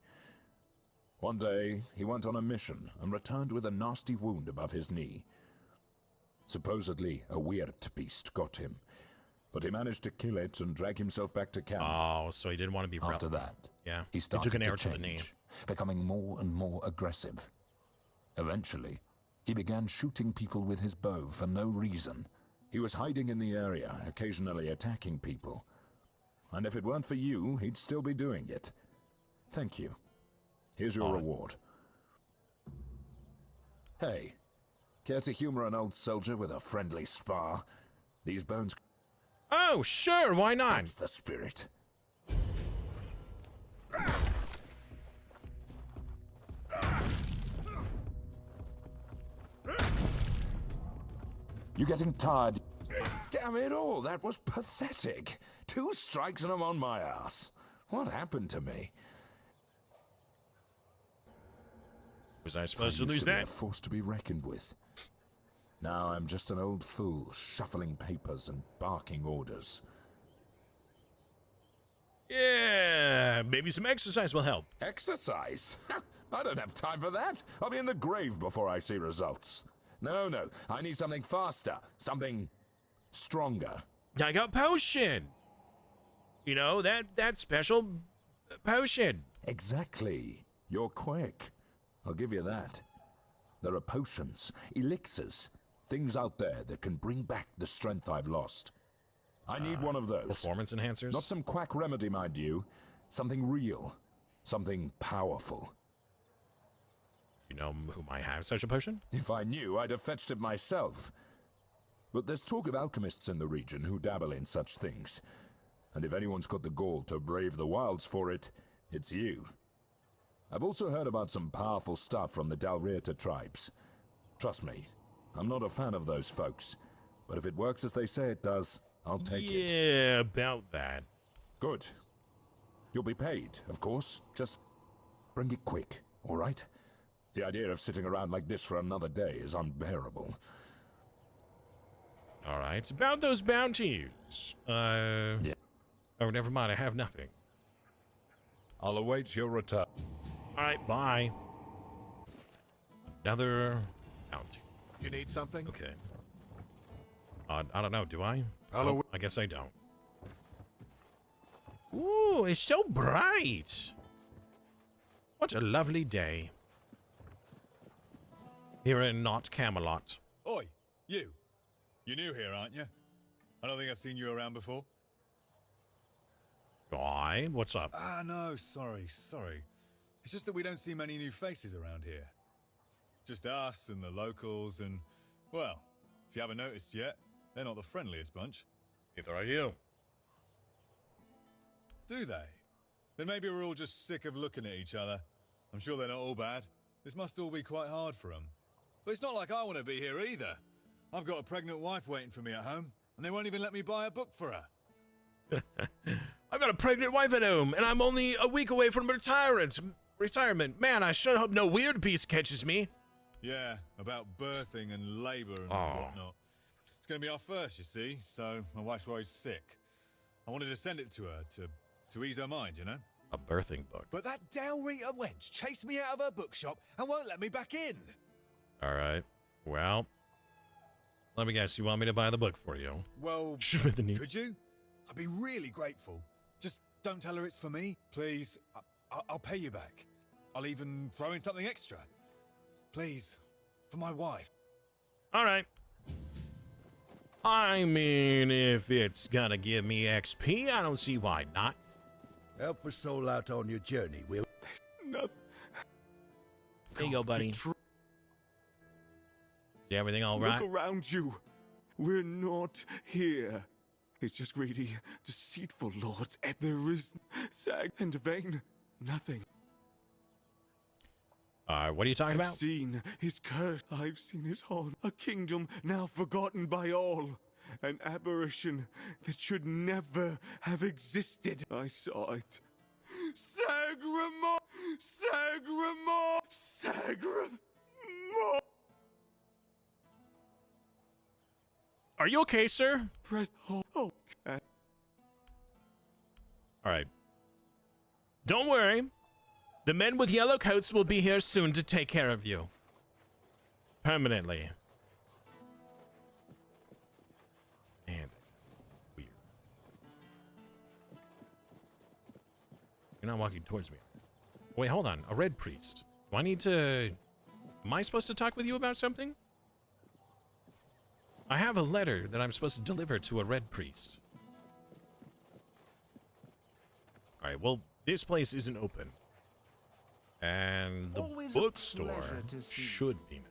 One day, he went on a mission and returned with a nasty wound above his knee. Supposedly, a weird beast got him, but he managed to kill it and drag himself back to camp. Oh, so he didn't want to be After that, yeah, he started took an arrow to to the knee. change, becoming more and more aggressive. Eventually, he began shooting people with his bow for no reason. He was hiding in the area, occasionally attacking people. And if it weren't for you, he'd still be doing it. Thank you. Here's your reward. Hey, care to humor an old soldier with a friendly spar? These bones... Oh, sure, why not? That's the spirit. You getting tired? Damn it all, that was pathetic. 2 strikes and I'm on my ass. What happened to me? Was I supposed to I used lose be a that? force to be reckoned with. Now I'm just an old fool, shuffling papers and barking orders. Yeah, maybe some exercise will help. Exercise? I don't have time for that. I'll be in the grave before I see results. No, I need something faster, something stronger. I got potion. You know, that special potion. Exactly. You're quick. I'll give you that. There are potions, elixirs, things out there that can bring back the strength I've lost. I need one of those. Performance enhancers? Not some quack remedy, mind you. Something real. Something powerful. You know who might have such a potion? If I knew, I'd have fetched it myself. But there's talk of alchemists in the region who dabble in such things. And if anyone's got the gall to brave the wilds for it, it's you. I've also heard about some powerful stuff from the Dalrieta tribes. Trust me, I'm not a fan of those folks. But if it works as they say it does, I'll take it. Yeah, about that. Good. You'll be paid, of course. Just bring it quick, all right? The idea of sitting around like this for another day is unbearable. All right, about those bounties. Yeah. Oh, never mind, I have nothing. I'll await your return. All right, bye. Another bounty. You need something? Okay. I don't know, do I? Hello. I guess I don't. Ooh, it's so bright. What a lovely day. Here in Not Camelot. Oi, you. You're new here, aren't you? I don't think I've seen you around before. Why? What's up? Ah, no, sorry. It's just that we don't see many new faces around here. Just us and the locals and, well, if you haven't noticed yet, they're not the friendliest bunch. Neither are you. Do they? Then maybe we're all just sick of looking at each other. I'm sure they're not all bad. This must all be quite hard for them. But it's not like I want to be here either. I've got a pregnant wife waiting for me at home, and they won't even let me buy a book for her. I've got a pregnant wife at home, and I'm only a week away from retirement. Man, I sure hope no weird beast catches me. Yeah, about birthing and labor and whatnot. It's going to be our first, you see, so my wife's worried sick. I wanted to send it to her to ease her mind, you know? A birthing book. But that Dalrieta wench chased me out of her bookshop and won't let me back in. All right. Well, let me guess. You want me to buy the book for you? Well, With the knee. could you? I'd be really grateful. Just don't tell her it's for me, please. I'll pay you back. I'll even throw in something extra. Please, for my wife. All right. I mean, if it's gonna give me XP, I don't see why not. Help a soul out on your journey, will? Nothing. There you go, buddy. Is everything all right? Look around you. We're not here. It's just greedy, deceitful lords, and there is sag and vain. Nothing. What are you talking about? I've seen his curse. I've seen it all. A kingdom now forgotten by all. An aberration that should never have existed. I saw it. Sagramore! Sagramore! Sagramore! Are you okay, sir? Press hold. Okay. All right. Don't worry. The men with yellow coats will be here soon to take care of you. Permanently. Man, weird. You're not walking towards me. Wait, hold on. A red priest. Do I need to... Am I supposed to talk with you about something? I have a letter that I'm supposed to deliver to a red priest. Alright, well, this place isn't open. And the Always a bookstore pleasure to see should be now.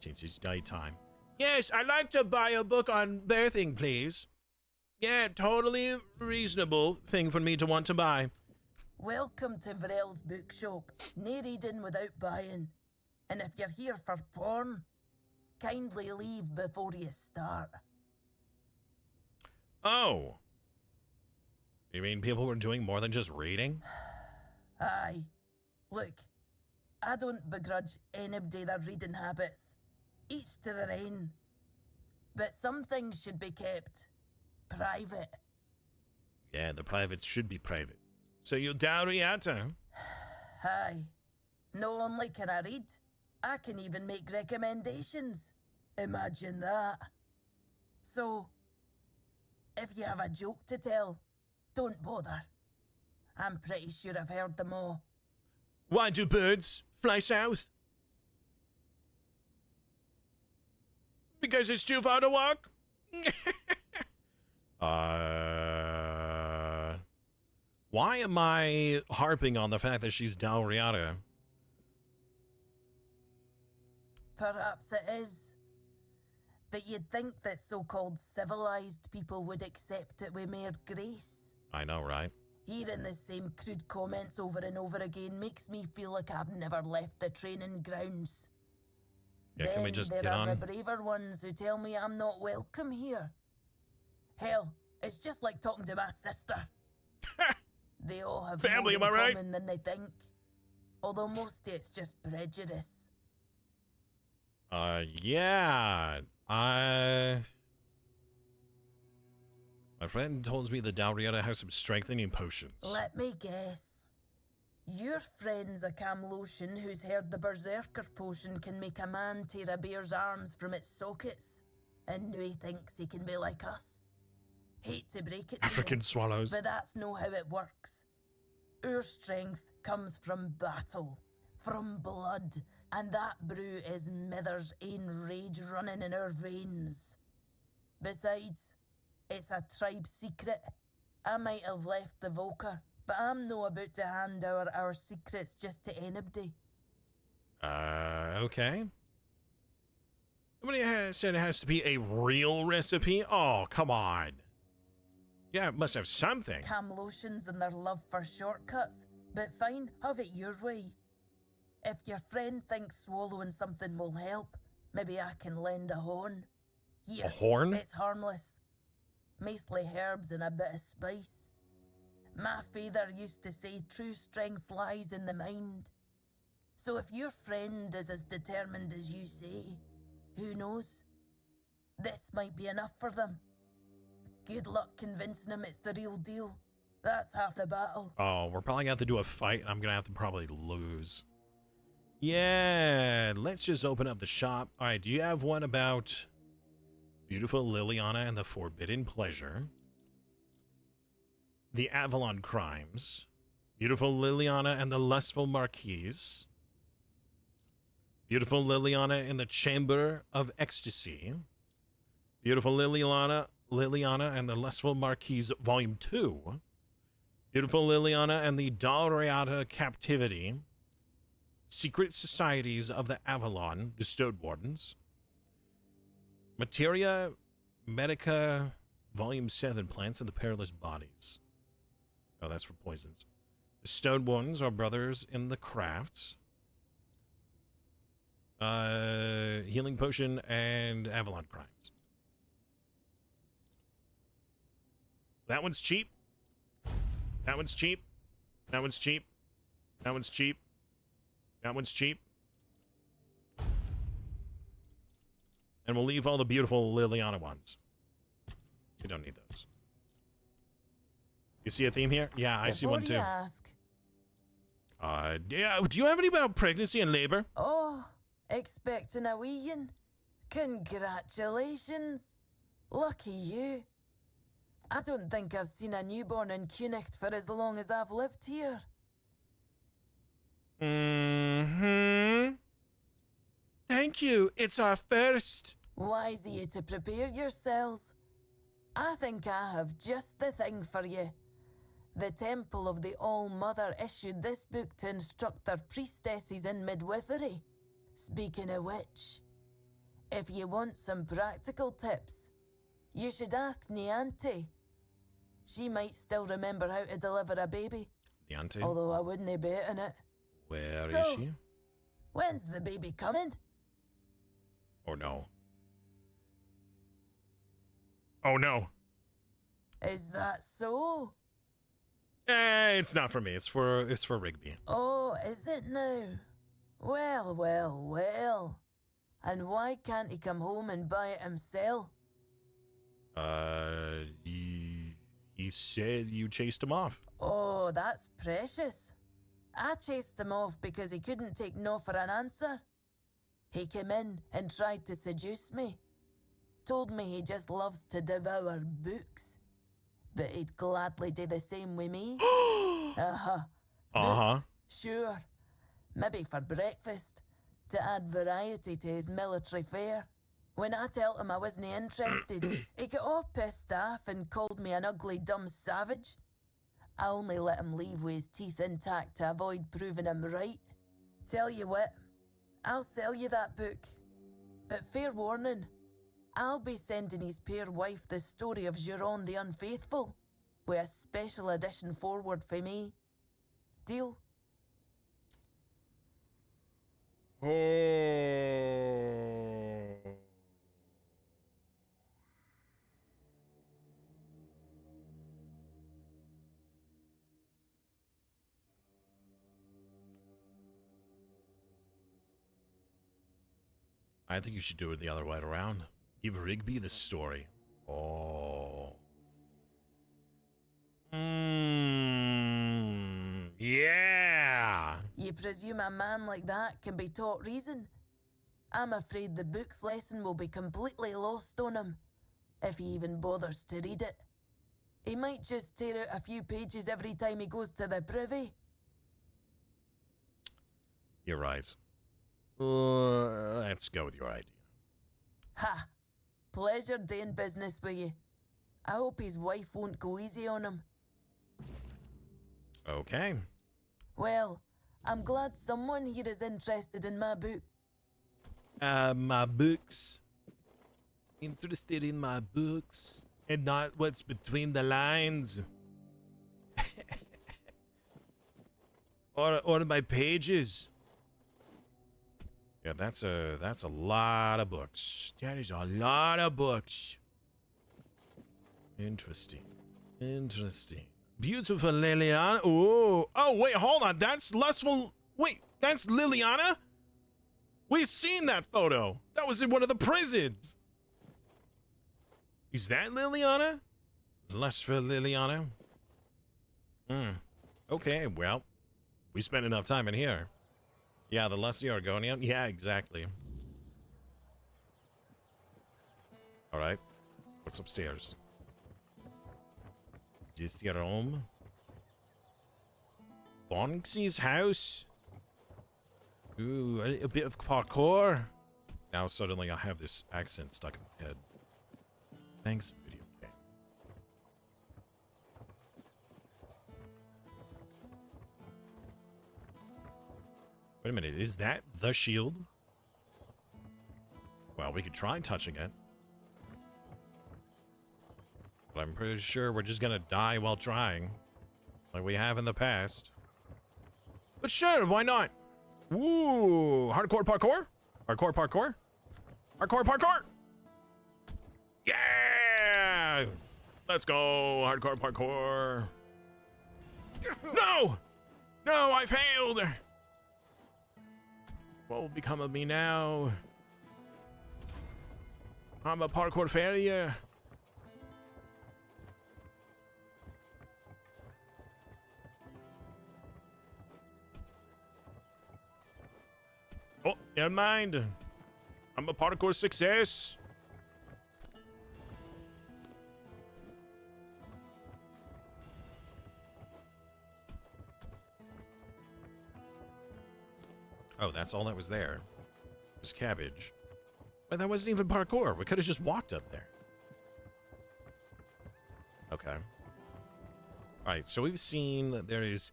Since it's daytime. Yes, I'd like to buy a book on birthing, please. Yeah, totally reasonable thing for me to want to buy. Welcome to Vrel's bookshop. No reading without buying. And if you're here for porn, kindly leave before you start. Oh. You mean people were doing more than just reading? Aye. Look, I don't begrudge anybody their reading habits. Each to their own. But some things should be kept private. Yeah, the privates should be private. So you're Dauriata? Aye. Not only can I read, I can even make recommendations. Imagine that. So, if you have a joke to tell, don't bother. I'm pretty sure I've heard them all. Why do birds fly south? Because it's too far to walk? Why am I harping on the fact that she's Dauriata? Perhaps it is. But you'd think that so-called civilized people would accept it with mere grace. I know, right? Hearing the same crude comments over and over again makes me feel like I've never left the training grounds. Yeah, then can we just there get are on? the braver ones who tell me I'm not welcome here. Hell, it's just like talking to my sister. They all have Family, more am I in right? common than they think. Although most of it's just prejudice. Yeah. My friend told me the Dauriata has some strengthening potions. Let me guess. Your friend's a Camlotion who's heard the Berserker potion can make a man tear a bear's arms from its sockets. And now he thinks he can be like us. Hate to break it to African you, swallows. but that's not how it works. Our strength comes from battle, from blood, and that brew is Mither's own rage running in our veins. Besides, it's a tribe secret. I might have left the Volker, but I'm no about to hand over our secrets just to anybody. Okay. Somebody said it has to be a real recipe? Oh, come on. Yeah, it must have something. Camlotions and their love for shortcuts, but fine, have it your way. If your friend thinks swallowing something will help, maybe I can lend a horn. Here, A horn? It's harmless. Mostly herbs and a bit of spice. My father used to say true strength lies in the mind. So if your friend is as determined as you say, who knows? This might be enough for them. Good luck convincing them it's the real deal. That's half the battle. Oh, we're probably gonna have to do a fight. I'm gonna have to probably lose. Yeah, let's just open up the shop. All right, do you have one about beautiful Liliana and the Forbidden Pleasure? The Avalon Crimes. Beautiful Liliana and the Lustful Marquise. Beautiful Liliana in the Chamber of Ecstasy. Beautiful Liliana and the Lustful Marquise, Volume 2. Beautiful Liliana and the Dauriata Captivity. Secret Societies of the Avalon, the Stone Wardens. Materia Medica, Volume 7, Plants and the Perilous Bodies. Oh, that's for poisons. The Stone Wardens are brothers in the craft. Healing Potion and Avalon Crimes. That one's cheap. That one's cheap. That one's cheap. That one's cheap. That one's cheap. And we'll leave all the beautiful Liliana ones. We don't need those. You see a theme here? Yeah, I see one too. Ask. Yeah, do you have any about pregnancy and labor? Oh, expecting a weein'. Congratulations. Lucky you. I don't think I've seen a newborn in Cunicht for as long as I've lived here. Mm-hmm. Thank you. It's our first. Wise of you to prepare yourselves. I think I have just the thing for you. The Temple of the All-Mother issued this book to instruct their priestesses in midwifery. Speaking of which, if you want some practical tips, you should ask Niante. She might still remember how to deliver a baby. Niante? Although I wouldn't bet on it. Where is she? When's the baby coming? Oh no. Oh no. Is that so? It's not for me. It's for Rigby. Oh, is it now? Well, well, well. And why can't he come home and buy it himself? He said you chased him off. Oh, that's precious. I chased him off because he couldn't take no for an answer. He came in and tried to seduce me. Told me he just loves to devour books. But he'd gladly do the same with me. Books, sure. Maybe for breakfast, to add variety to his military fare. When I told him I wasn't interested, he got all pissed off and called me an ugly, dumb savage. I only let him leave with his teeth intact to avoid proving him right. Tell you what, I'll sell you that book. But fair warning, I'll be sending his pure wife the story of Giron the Unfaithful, with a special edition forward for me. Deal? I think you should do it the other way around. Give Rigby the story. Oh. Yeah. You presume a man like that can be taught reason? I'm afraid the book's lesson will be completely lost on him, if he even bothers to read it. He might just tear out a few pages every time he goes to the privy. You're right. Let's go with your idea. Ha! Pleasure doing business with you. I hope his wife won't go easy on him. Okay. Well, I'm glad someone here is interested in my book. My books. Interested in my books and not what's between the lines. or my pages. Yeah, that's a lot of books. That is a lot of books. Interesting. Interesting. Beautiful Liliana. Oh, wait, hold on. That's lustful. Wait, that's Liliana? We've seen that photo. That was in one of the prisons. Is that Liliana? Lustful Liliana? Okay, well, we spent enough time in here. Yeah, the lusty Argonian. Yeah, exactly. All right. What's upstairs? Is this your home? Bonksy's house? Ooh, a bit of parkour. Now suddenly I have this accent stuck in my head. Thanks, video game. Wait a minute, is that the shield? Well, we could try touching it. But I'm pretty sure we're just gonna die while trying. Like we have in the past. But sure, why not? Woo! Hardcore parkour? Hardcore parkour? Hardcore parkour! Yeah! Let's go, hardcore parkour. No! No, I failed! What will become of me now? I'm a parkour failure. Oh, never mind. I'm a parkour success. Oh, that's all that was there. It was cabbage. But that wasn't even parkour. We could have just walked up there. Okay. Alright, so we've seen that there is...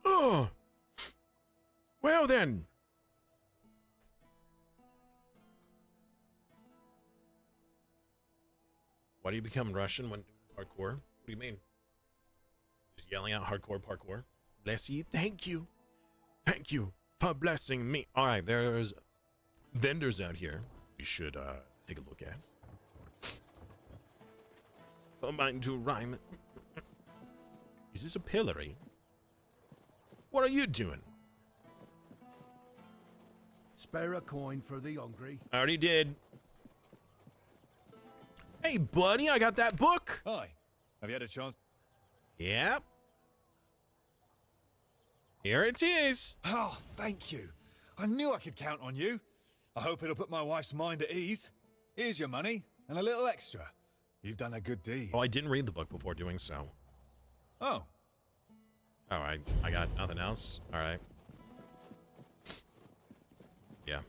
Oh! Well then! Why do you become Russian when doing parkour? What do you mean? Just yelling out hardcore parkour? Bless you. Thank you. Thank you for blessing me. Alright, there's vendors out here we should take a look at. Combine to rhyme. Is this a pillory? What are you doing? Spare a coin for the hungry. I already did. Hey, buddy, I got that book. Hi. Have you had a chance? Yep. Here it is. Oh, thank you. I knew I could count on you. I hope it'll put my wife's mind at ease. Here's your money and a little extra. You've done a good deed. Oh, I didn't read the book before doing so. Oh. All right, I got nothing else. All right. Yeah.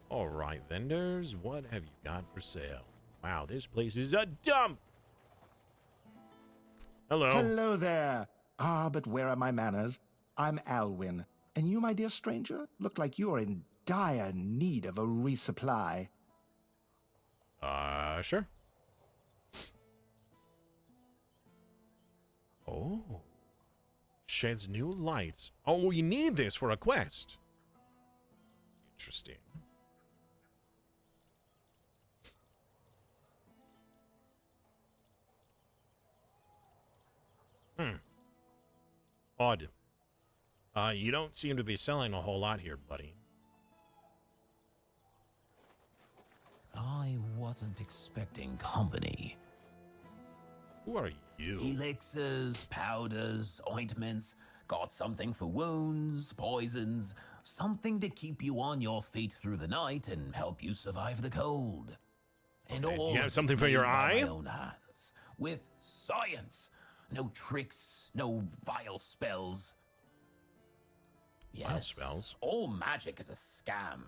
All right, vendors, what have you got for sale? Wow, this place is a dump. Hello. Hello there. Ah, but where are my manners? I'm Alwyn. And you, my dear stranger, look like you're in dire need of a resupply. Sure. Oh. Sheds new lights. Oh, we need this for a quest. Interesting. Odd. You don't seem to be selling a whole lot here, buddy. I wasn't expecting company. Who are you? Elixirs, powders, ointments, got something for wounds, poisons, something to keep you on your feet through the night and help you survive the cold. And Okay, all you have of it something for made your by eye? my own hands, with science. No tricks, no vile spells. Yes, Vile spells? all magic is a scam.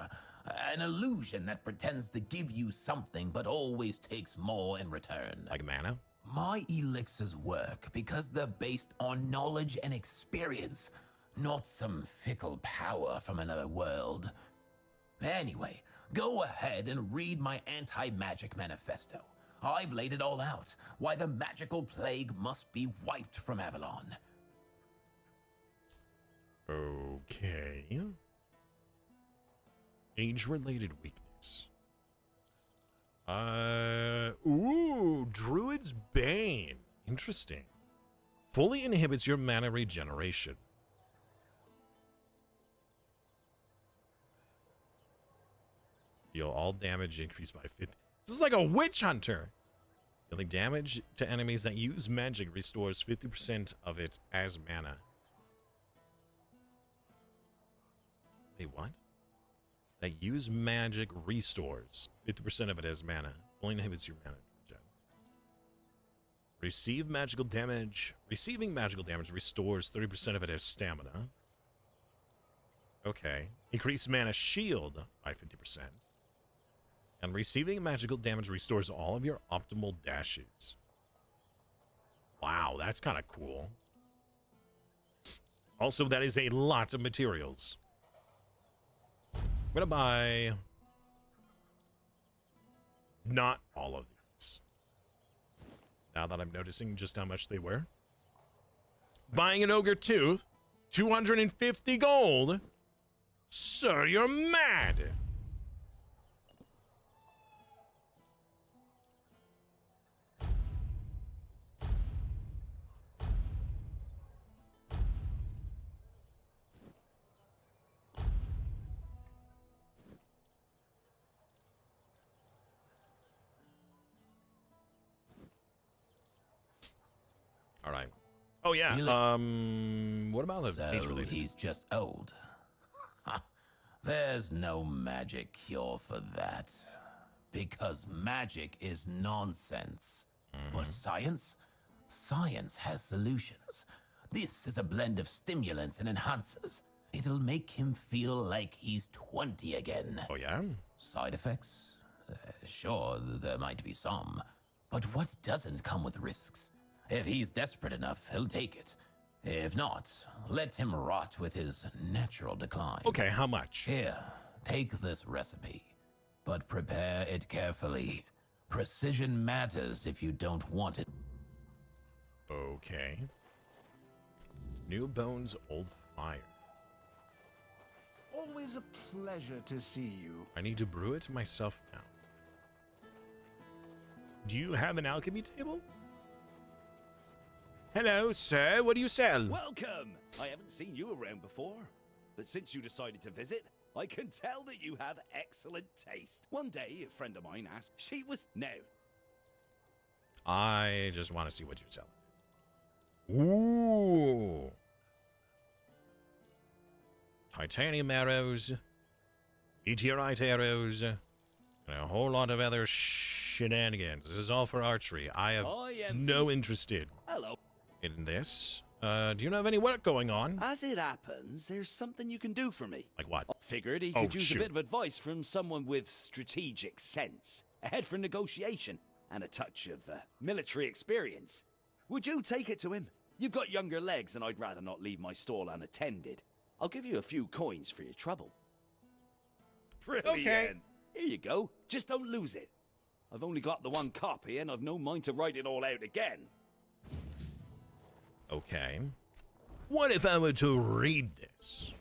An illusion that pretends to give you something but always takes more in return. Like mana? My elixirs work because they're based on knowledge and experience, not some fickle power from another world. Anyway, go ahead and read my anti-magic manifesto. I've laid it all out, why the magical plague must be wiped from Avalon. Okay. Age-related weakness. Ooh, Druid's Bane. Interesting. Fully inhibits your mana regeneration. Deal all damage increased by 50. This is like a witch hunter. Dealing damage to enemies that use magic restores 50% of it as mana. Wait, what? That use magic restores 50% of it as mana. Only inhibits your mana regen. Receive magical damage. Receiving magical damage restores 30% of it as stamina. Okay. Increase mana shield by 50%. And receiving magical damage restores all of your optimal dashes. Wow, that's kind of cool. Also, that is a lot of materials. I'm gonna buy not all of these. Now that I'm noticing just how much they were. Buying an ogre tooth, 250 gold. Sir, you're mad. All right. Oh yeah. What about the So age-related? he's just old. There's no magic cure for that. Because magic is nonsense. But science? Science has solutions. This is a blend of stimulants and enhancers. It'll make him feel like he's 20 again. Oh yeah? Side effects? Sure, there might be some. But what doesn't come with risks? If he's desperate enough, he'll take it. If not, let him rot with his natural decline. Okay, how much? Here, take this recipe. But prepare it carefully. Precision matters if you don't want it. Okay. New bones, old fire. Always a pleasure to see you. I need to brew it myself now. Do you have an alchemy table? Hello, sir. What do you sell? Welcome! I haven't seen you around before, but since you decided to visit, I can tell that you have excellent taste. One day, a friend of mine asked, she was... No. I just want to see what you're selling. Ooh. Titanium arrows, meteorite arrows, and a whole lot of other shenanigans. This is all for archery. I have no interest Hello. in this. Do you know of any work going on? As it happens, there's something you can do for me. Like what? Figured he Oh, could use shoot. a bit of advice from someone with strategic sense, a head for negotiation, and a touch of military experience. Would you take it to him? You've got younger legs, and I'd rather not leave my stall unattended. I'll give you a few coins for your trouble. Brilliant. Okay. Here you go. Just don't lose it. I've only got the one copy, and I've no mind to write it all out again. Okay. What if I were to read this?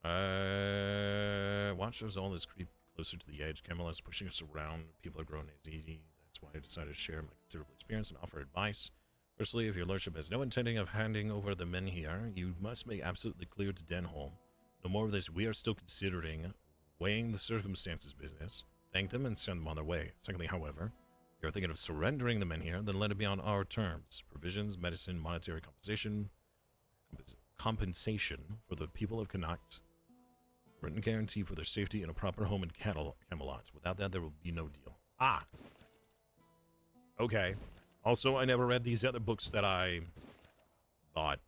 Watch as all this creep closer to the edge. Camelot's pushing us around. People are growing easy. That's why I decided to share my considerable experience and offer advice. Firstly, if your lordship has no intention of handing over the men here, you must make absolutely clear to Denholm. No more of this. We are still considering weighing the circumstances business. Thank them and send them on their way. Secondly, however, if you're thinking of surrendering the men here, then let it be on our terms. Provisions, medicine, monetary compensation for the people of Connacht. Written guarantee for their safety and a proper home in Camelot. Without that, there will be no deal. Ah. Okay. Also, I never read these other books that I bought.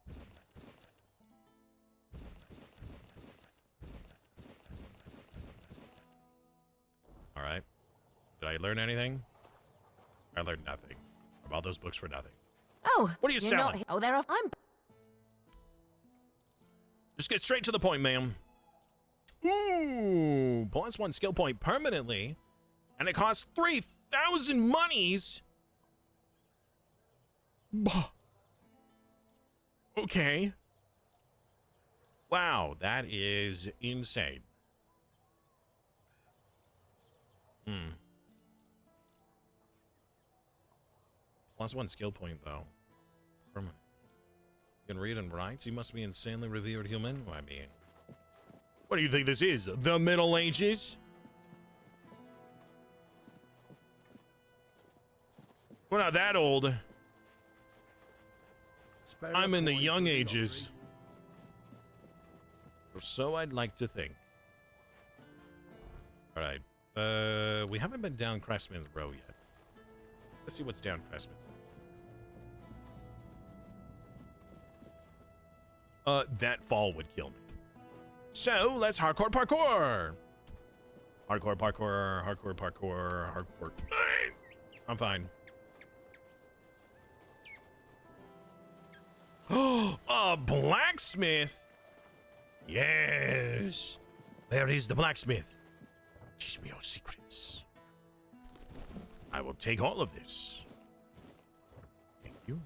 All right. Did I learn anything? I learned nothing. I bought those books for nothing. Oh, What are you you're selling? Not, oh, there are. I'm. Just get straight to the point, ma'am. Ooh, +1 skill point permanently, and it costs 3,000 monies. Bah. Okay. Wow, that is insane. +1 skill point, though. Permanent. You can read and write? You must be insanely revered human. I mean, what do you think this is? The Middle Ages? We're not that old. I'm in the young ages. Or so I'd like to think. Alright. We haven't been down Craftsman Row yet. Let's see what's down Craftsman. That fall would kill me. So, let's hardcore parkour! Hardcore parkour, hardcore parkour, hardcore... I'm fine. Oh, a blacksmith! Yes! Where is the blacksmith? Teach me your secrets. I will take all of this. Thank you.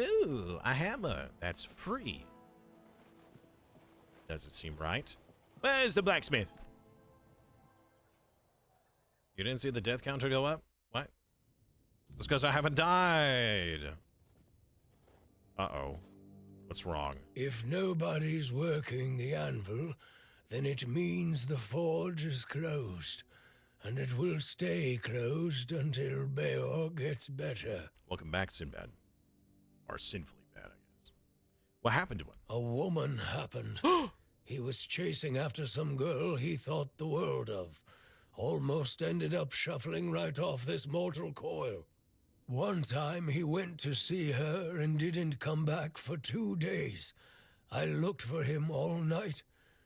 Ooh, a hammer. That's free. Doesn't seem right. Where's the blacksmith? You didn't see the death counter go up? What? It's because I haven't died. Uh-oh. What's wrong? If nobody's working the anvil, then it means the forge is closed, and it will stay closed until Beor gets better. Welcome back, Sinbad. Or sinfully bad, I guess. What happened to him? A woman happened. He was chasing after some girl he thought the world of. Almost ended up shuffling right off this mortal coil. One time he went to see her and didn't come back for 2 days. I looked for him all night.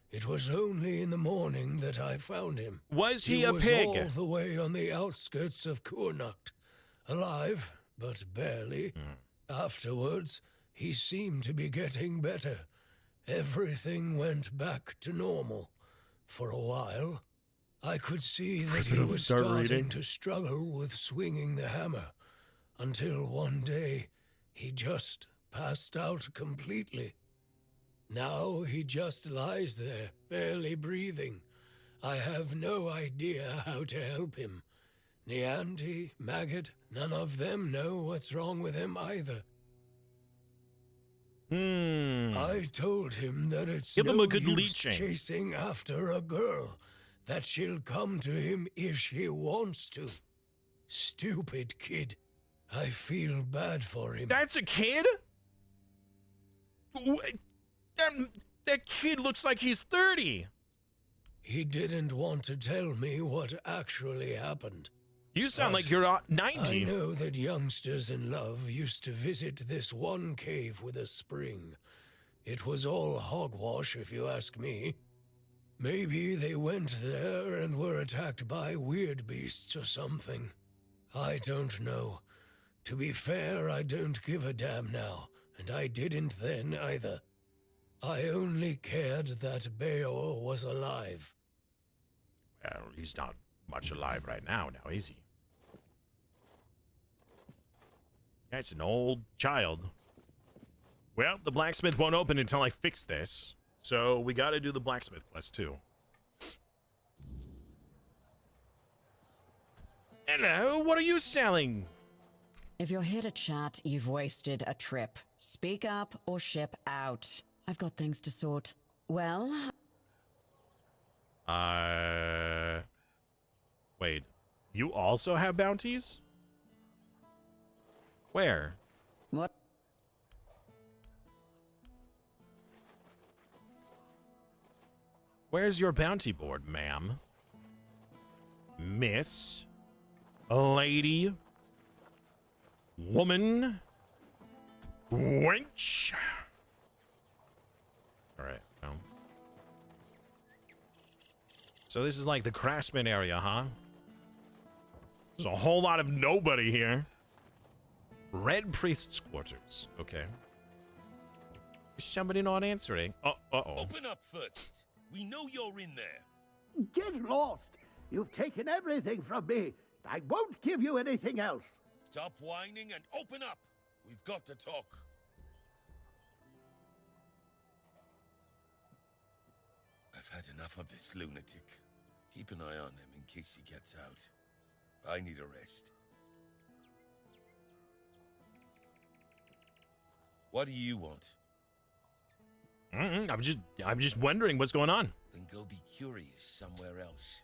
It was only in the morning that I found him. Was he a pig? All the way on the outskirts of Kurnacht. Alive, but barely. Afterwards, he seemed to be getting better. Everything went back to normal. For a while, I could see that he was starting to struggle with swinging the hammer. Until one day, he just passed out completely. Now he just lies there, barely breathing. I have no idea how to help him. Nianti, Maggot, none of them know what's wrong with him either. I told him that it's Give him no a good use leeching. chasing after a girl, that she'll come to him if she wants to. Stupid kid. I feel bad for him. That's a kid? That kid looks like he's 30. He didn't want to tell me what actually happened. You sound like you're 90. I know that youngsters in love used to visit this one cave with a spring. It was all hogwash, if you ask me. Maybe they went there and were attacked by weird beasts or something. I don't know. To be fair, I don't give a damn now, and I didn't then either. I only cared that Beor was alive. Well, he's not much alive right now, is he? Yeah, it's an old child. Well, the blacksmith won't open until I fix this, so we gotta do the blacksmith quest too. Hello, what are you selling? If you're here to chat, you've wasted a trip. Speak up or ship out. I've got things to sort. Well... Wait. You also have bounties? Where? What? Where's your bounty board, ma'am? Miss? Lady? Woman? Wench? Alright, well. So this is like the craftsman area, huh? There's a whole lot of nobody here. Red Priest's quarters. Okay. Is somebody not answering? Uh-oh. Open up first. We know you're in there. Get lost. You've taken everything from me. I won't give you anything else. Stop whining and open up. We've got to talk. I've had enough of this lunatic. Keep an eye on him in case he gets out. I need a rest. What do you want? I'm just wondering what's going on. Then go be curious somewhere else.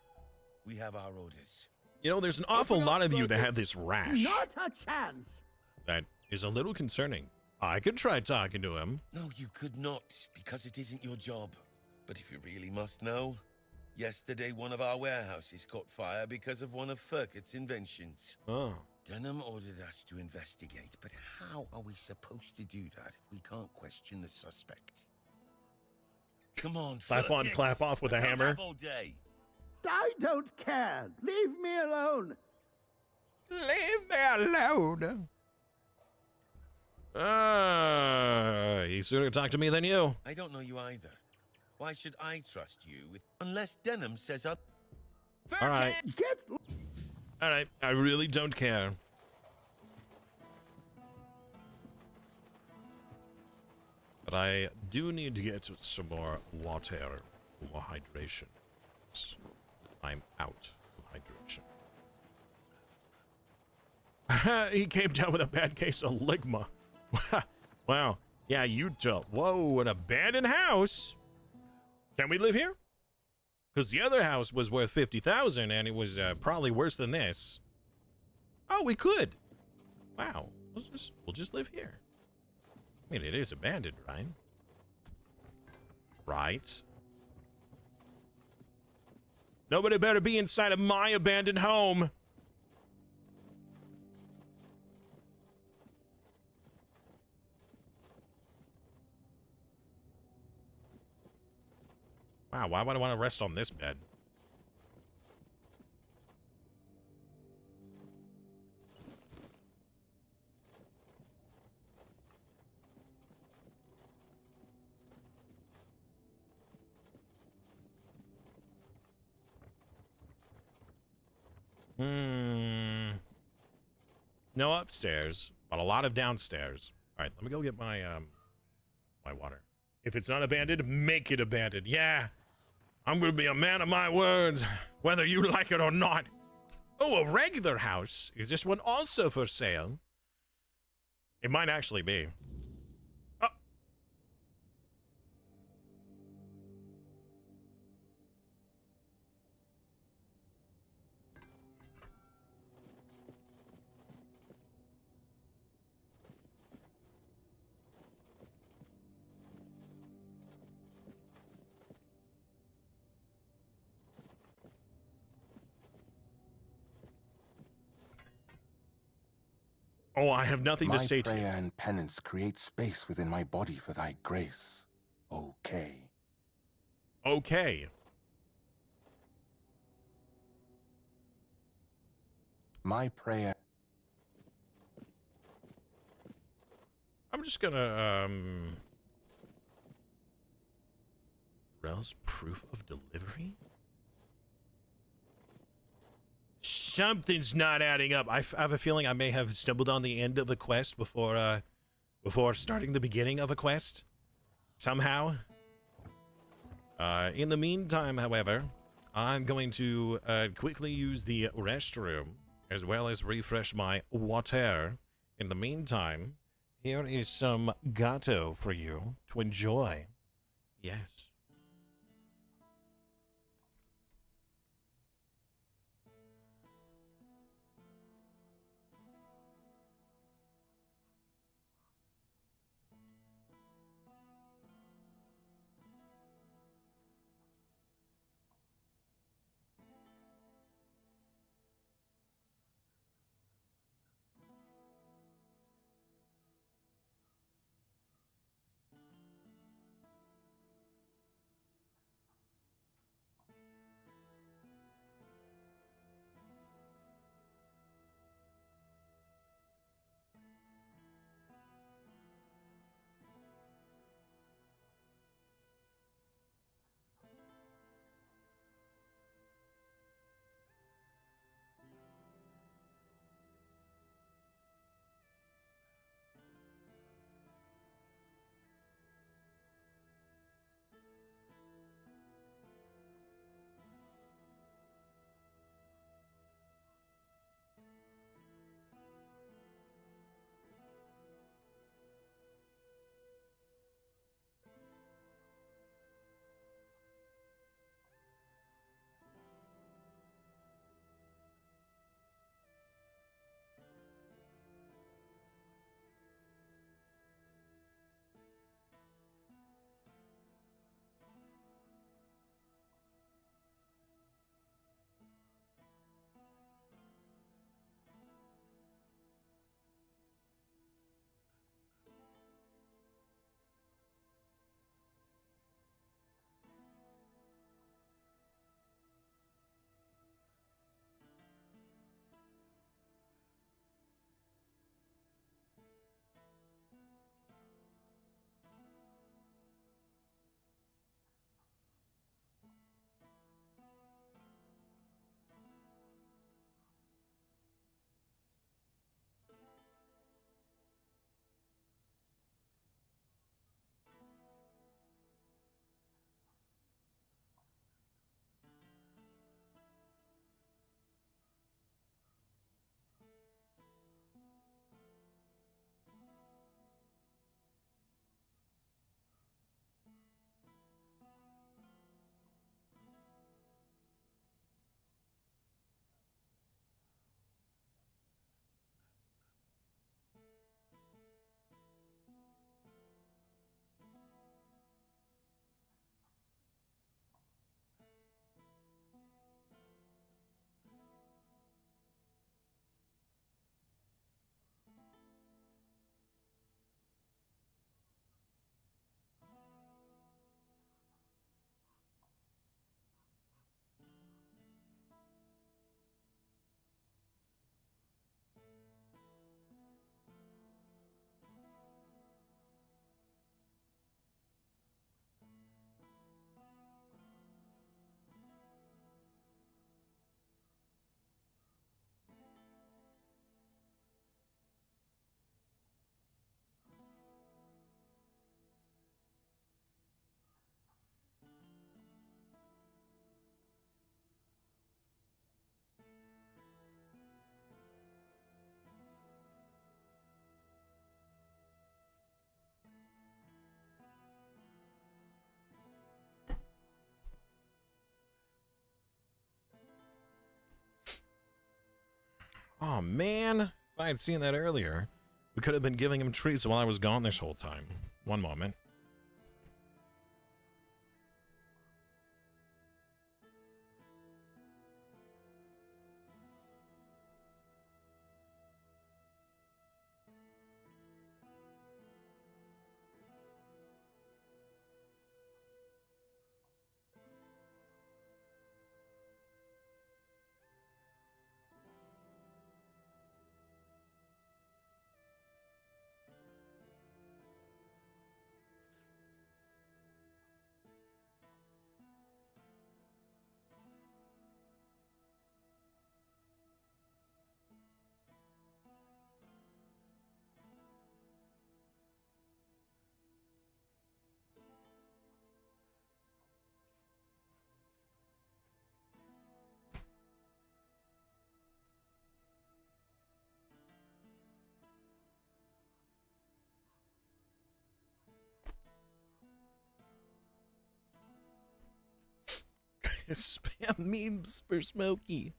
We have our orders. You know, there's an awful lot of you that have this rash. Not a chance. That is a little concerning. I could try talking to him. No, you could not, because it isn't your job. But if you really must know, yesterday one of our warehouses caught fire because of one of Furket's inventions. Oh. Denham ordered us to investigate, but how are we supposed to do that if we can't question the suspect? Come on, Clap on, Furkets. clap off with a I can't hammer. have all day. I don't care. Leave me alone. Leave me alone. He's sooner talk to me than you. I don't know you either. Why should I trust you with unless Denham says up? All right. Get Alright, I really don't care. But I do need to get some more water, more hydration. I'm out of hydration. He came down with a bad case of ligma. Wow. Yeah, Utah. Whoa, an abandoned house. Can we live here? Because the other house was worth 50,000 and it was probably worse than this. Oh, we could. Wow. We'll just live here. I mean, it is abandoned, right? Right. Nobody better be inside of my abandoned home. Wow, why would I want to rest on this bed? No upstairs, but a lot of downstairs. All right, let me go get my my water. If it's not abandoned, make it abandoned. Yeah, I'm gonna be a man of my words, whether you like it or not. Oh, a regular house. Is this one also for sale? It might actually be. Oh. Oh, I have nothing to say to you. My prayer and penance create space within my body for thy grace. Okay. Okay. My prayer... I'm just gonna, Rel's proof of delivery? Something's not adding up. I have a feeling I may have stumbled on the end of a quest before starting the beginning of a quest. Somehow. In the meantime, however, I'm going to quickly use the restroom as well as refresh my water. In the meantime, here is some gato for you to enjoy. Yes. Oh, man. If I had seen that earlier, we could have been giving him treats while I was gone this whole time. One moment. Spam memes for Smokey.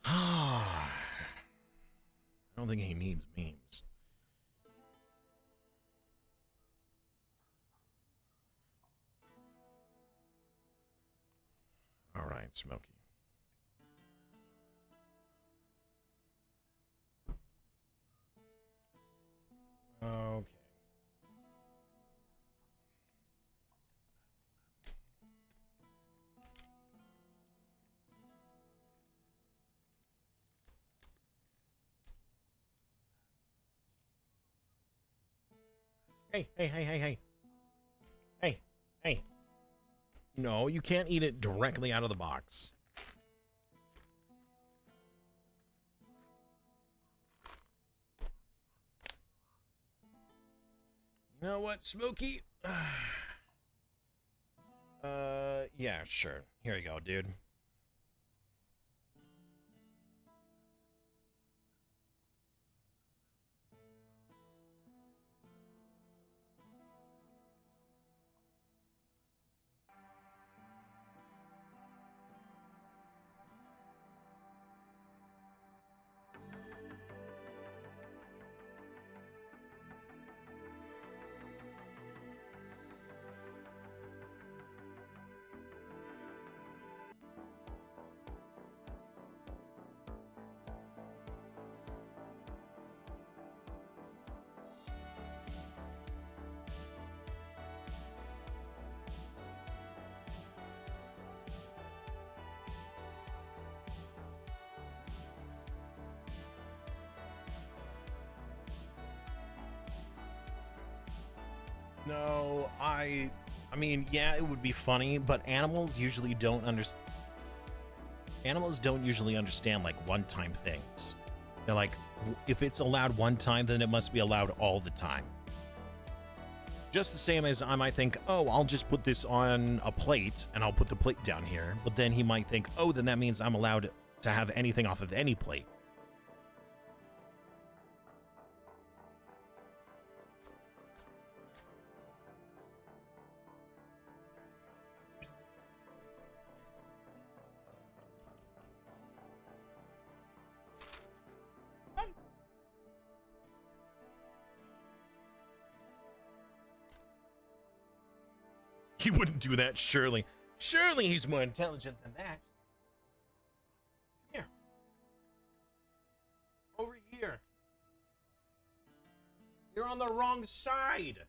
I don't think he needs memes. All right, Smokey. Okay. Hey. Hey. No, you can't eat it directly out of the box. You know what, Smokey? Yeah, sure. Here you go, dude. No, I mean, yeah, it would be funny, but animals usually don't understand. Animals don't usually understand, like, one-time things. They're like, if it's allowed one time, then it must be allowed all the time. Just the same as I might think, oh, I'll just put this on a plate, and I'll put the plate down here. But then he might think, oh, then that means I'm allowed to have anything off of any plate. He wouldn't do that, surely. Surely he's more intelligent than that. Here. Over here. You're on the wrong side.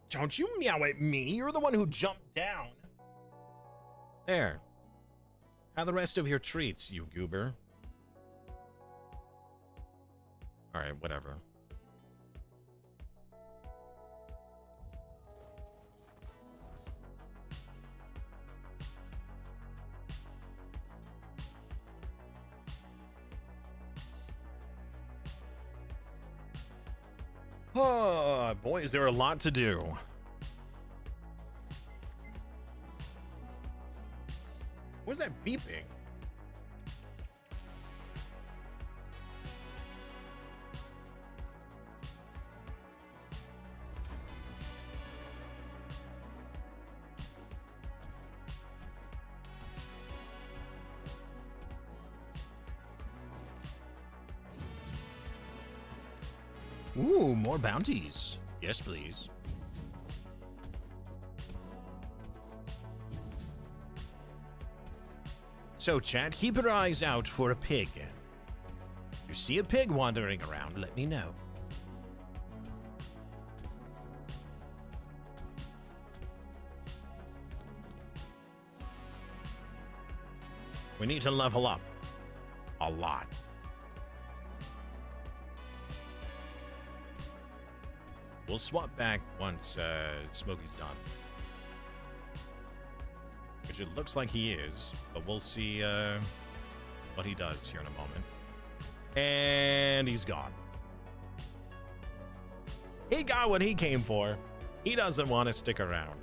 Don't you meow at me. You're the one who jumped down. There. Have the rest of your treats, you goober. Alright, whatever. Oh, boy, is there a lot to do. What's that beeping? Ooh, more bounties. Yes, please. So, chat, keep your eyes out for a pig. If you see a pig wandering around, let me know. We need to level up. A lot. We'll swap back once Smokey's done. Which it looks like he is, but we'll see what he does here in a moment. And he's gone. He got what he came for. He doesn't want to stick around.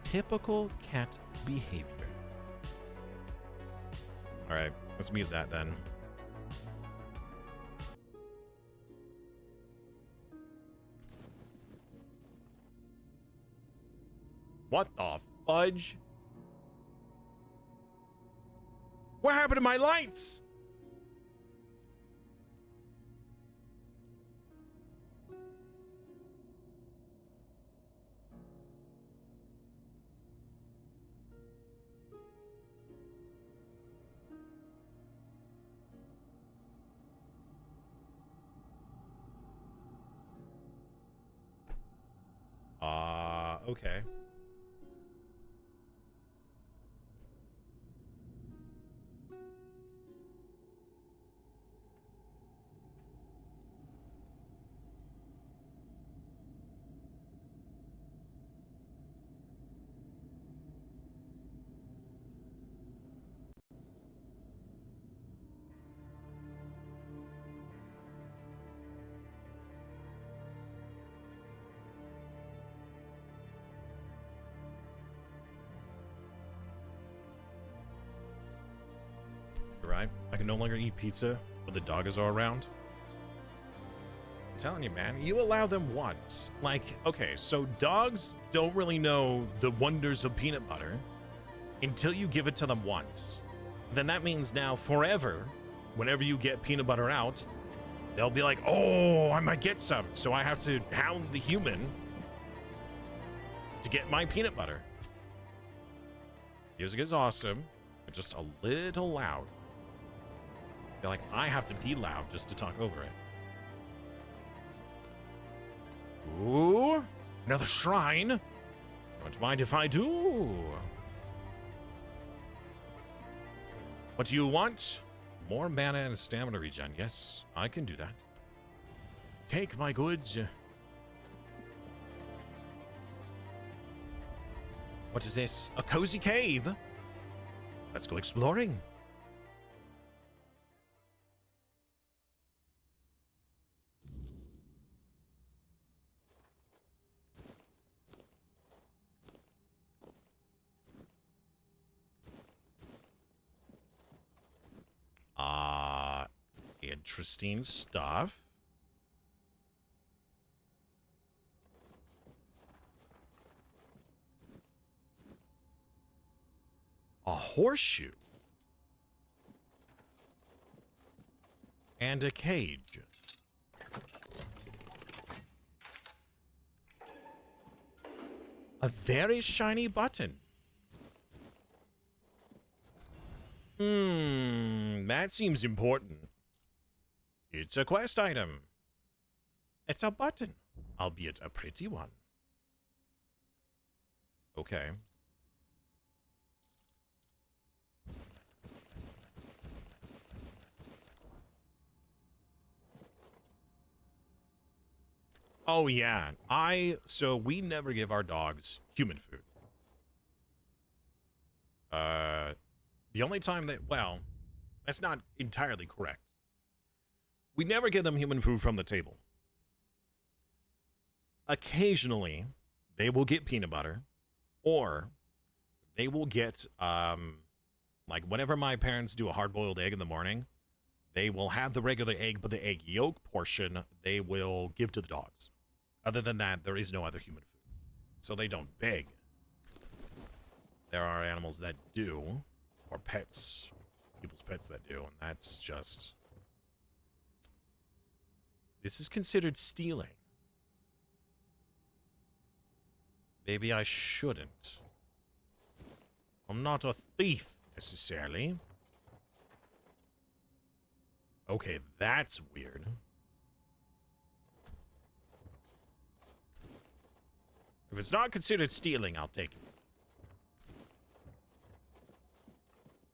Typical cat behavior. All right, let's mute that then. What the fudge? What happened to my lights? Okay. Right? I can no longer eat pizza when the dog is all around. I'm telling you, man, you allow them once. Like, okay, so dogs don't really know the wonders of peanut butter until you give it to them once. Then that means now forever, whenever you get peanut butter out, they'll be like, oh, I might get some. So I have to hound the human to get my peanut butter. Music is awesome, but just a little loud. I feel like I have to be loud just to talk over it. Ooh, another shrine. Don't mind if I do. What do you want? More mana and stamina regen. Yes, I can do that. Take my goods. What is this? A cozy cave? Let's go exploring. Interesting stuff. A horseshoe. And a cage. A very shiny button. That seems important. It's a quest item. It's a button, albeit a pretty one. Okay. Oh yeah, so we never give our dogs human food. The only time that, well, that's not entirely correct. We never give them human food from the table. Occasionally, they will get peanut butter, or they will get, like whenever my parents do a hard-boiled egg in the morning, they will have the regular egg, but the egg yolk portion they will give to the dogs. Other than that, there is no other human food. So they don't beg. There are animals that do, or pets, people's pets that do, and that's just This is considered stealing. Maybe I shouldn't. I'm not a thief, necessarily. Okay, that's weird. If it's not considered stealing, I'll take it.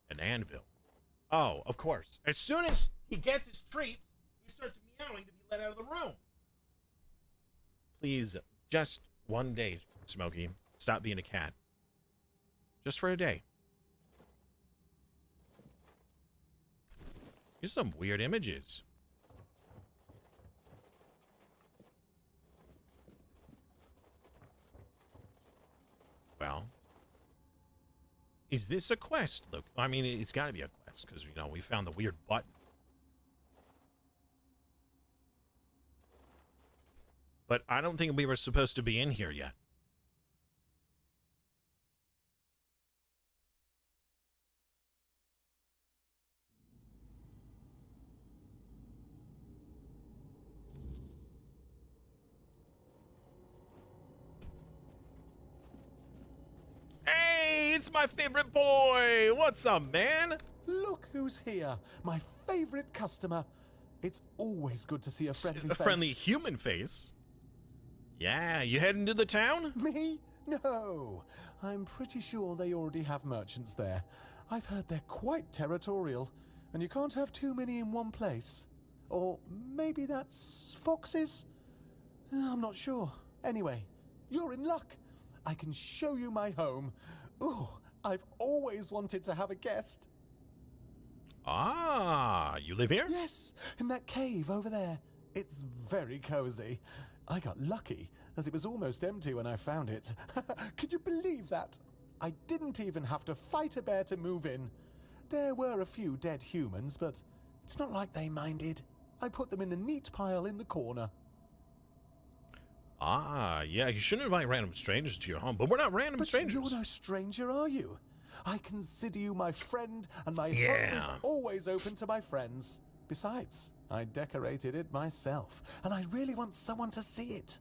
An anvil. Oh, of course. As soon as he gets his treats, he starts meowing to be let out of the room. Please, just one day, Smokey. Stop being a cat. Just for a day. Here's some weird images. Well, is this a quest? Look, I mean, it's got to be a quest because, you know, we found the weird button. But I don't think we were supposed to be in here yet. Hey, it's my favorite boy. What's up, man? Look who's here. My favorite customer. It's always good to see a friendly face. A friendly human face? Yeah, you heading to the town? Me? No. I'm pretty sure they already have merchants there. I've heard they're quite territorial, and you can't have too many in one place. Or maybe that's foxes? I'm not sure. Anyway, you're in luck. I can show you my home. Ooh, I've always wanted to have a guest. Ah, you live here? Yes, in that cave over there. It's very cozy. I got lucky, as it was almost empty when I found it. Could you believe that? I didn't even have to fight a bear to move in. There were a few dead humans, but it's not like they minded. I put them in a neat pile in the corner. Ah, yeah, you shouldn't invite random strangers to your home, but we're not random strangers. You're no stranger, are you? I consider you my friend, and my home is always open to my friends. Besides, I decorated it myself, and I really want someone to see it.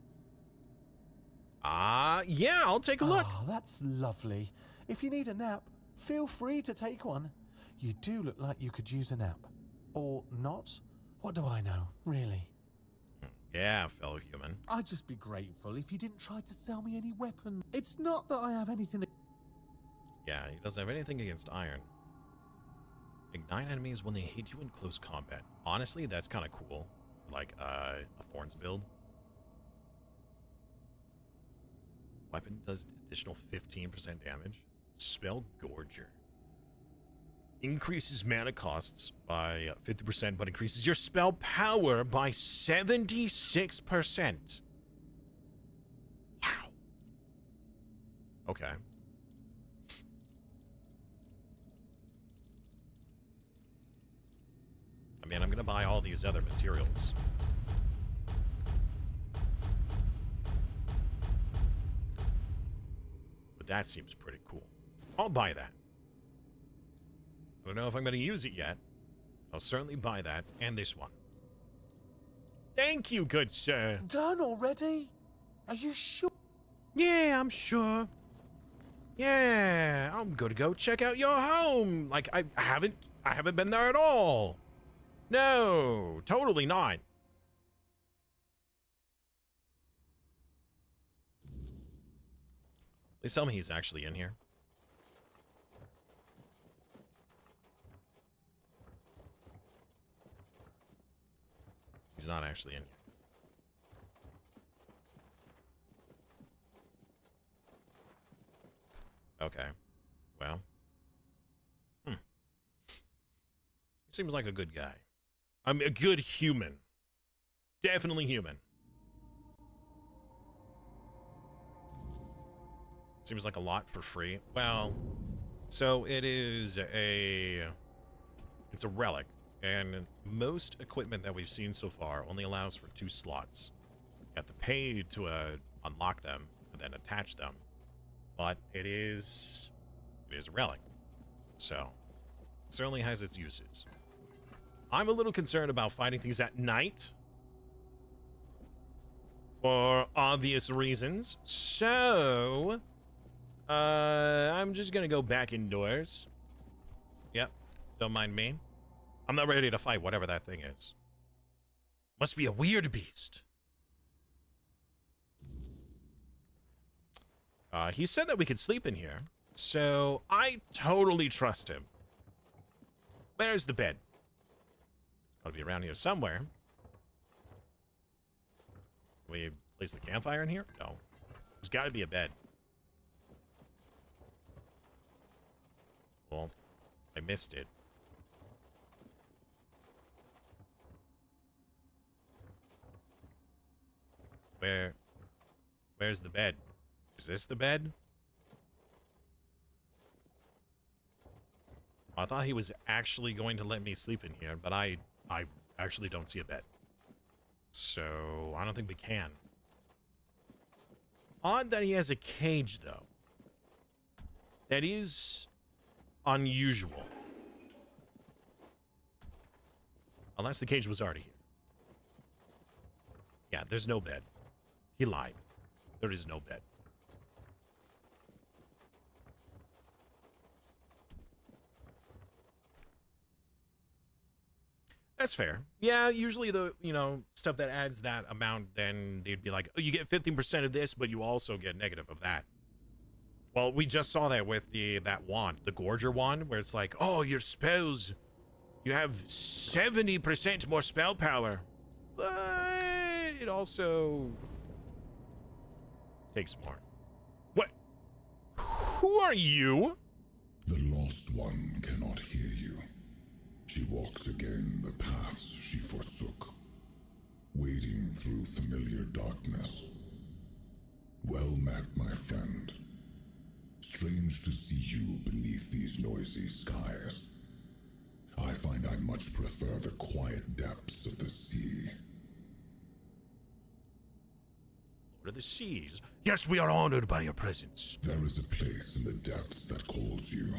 Yeah, I'll take a look. Oh, that's lovely. If you need a nap, feel free to take one. You do look like you could use a nap. Or not? What do I know, really? Yeah, fellow human. I'd just be grateful if you didn't try to sell me any weapon. It's not that I have anything to... Yeah, he doesn't have anything against iron. Ignite enemies when they hit you in close combat. Honestly, that's kind of cool. Like, a Thorns build. Weapon does additional 15% damage. Spell Gorger. Increases mana costs by 50%, but increases your spell power by 76%. Wow. Okay. I mean, I'm gonna buy all these other materials. But that seems pretty cool. I'll buy that. I don't know if I'm going to use it yet. I'll certainly buy that, and this one. Thank you, good sir. Done already? Are you sure? Yeah, I'm sure. Yeah, I'm gonna go check out your home. Like, I haven't been there at all. No, totally not. Please tell me he's actually in here. He's not actually in here. Okay. Well. He seems like a good guy. I'm a good human. Definitely human. Seems like a lot for free. Well, so it is it's a relic. And most equipment that we've seen so far only allows for 2 slots. You have to pay to unlock them and then attach them. But it is a relic. So, it certainly has its uses. I'm a little concerned about fighting things at night. for obvious reasons. So, I'm just gonna go back indoors. Yep, don't mind me. I'm not ready to fight whatever that thing is. Must be a weird beast. He said that we could sleep in here, so I totally trust him. Where's the bed? Gotta be around here somewhere. Can we place the campfire in here? No. There's gotta be a bed. Well, I missed it. Where's the bed? Is this the bed? I thought he was actually going to let me sleep in here, but I actually don't see a bed. So, I don't think we can. Odd that he has a cage, though. That is unusual. Unless the cage was already here. Yeah, there's no bed. He lied. There is no bed. That's fair. Yeah, usually the, stuff that adds that amount, then they'd be like, oh, you get 15% of this, but you also get negative of that. Well, we just saw that with that wand, the Gorger wand, where it's like, oh, your spells, you have 70% more spell power. But it also takes more. What? Who are you? The Lost One cannot hear you. She walks again the paths she forsook, wading through familiar darkness. Well met, my friend. Strange to see you beneath these noisy skies. I find I much prefer the quiet depths of the sea. Lord of the Seas. Yes, we are honored by your presence. There is a place in the depths that calls you.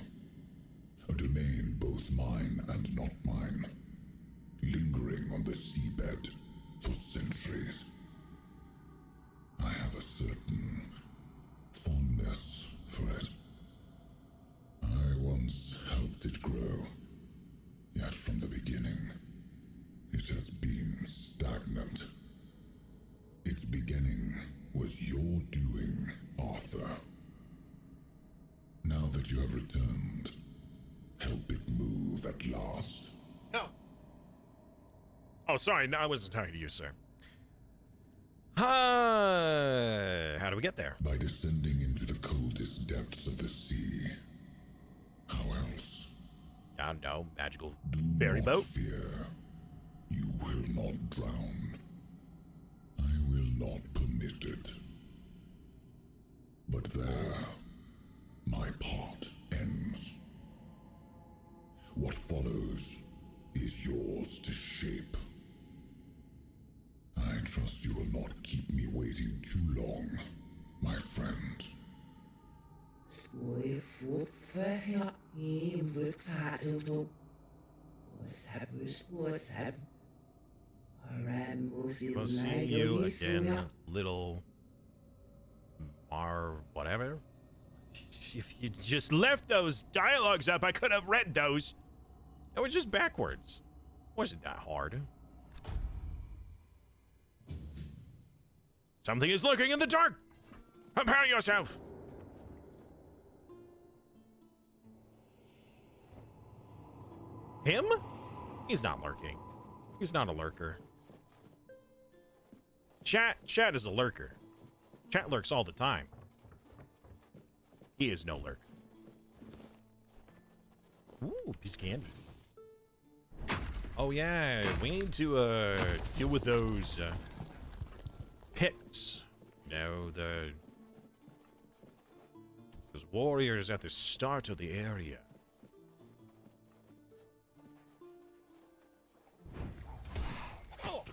A domain both mine and not mine, lingering on the seabed for centuries. I have a certain fondness for it. I once helped it grow, yet from the beginning, it has been stagnant. Its beginning was your doing, Arthur. Now that you have returned, help it move at last. No. Oh, sorry. No, I wasn't talking to you, sir. How do we get there? By descending into the coldest depths of the sea. How else? I don't know. Magical ferry boat? Fear. You will not drown. I will not permit it. But there, my part ends. What follows is yours to shape. I trust you will not keep me waiting too long, my friend. We'll see you again, little whatever. If you just left those dialogues up, I could have read those. They were just backwards. Wasn't that hard. Something is lurking in the dark. Prepare yourself. Him? He's not lurking. He's not a lurker. Chat is a lurker. Chat lurks all the time. He is no lurker. Ooh, piece of candy. Oh yeah, we need to deal with those pits. You know, those warriors at the start of the area. Oh,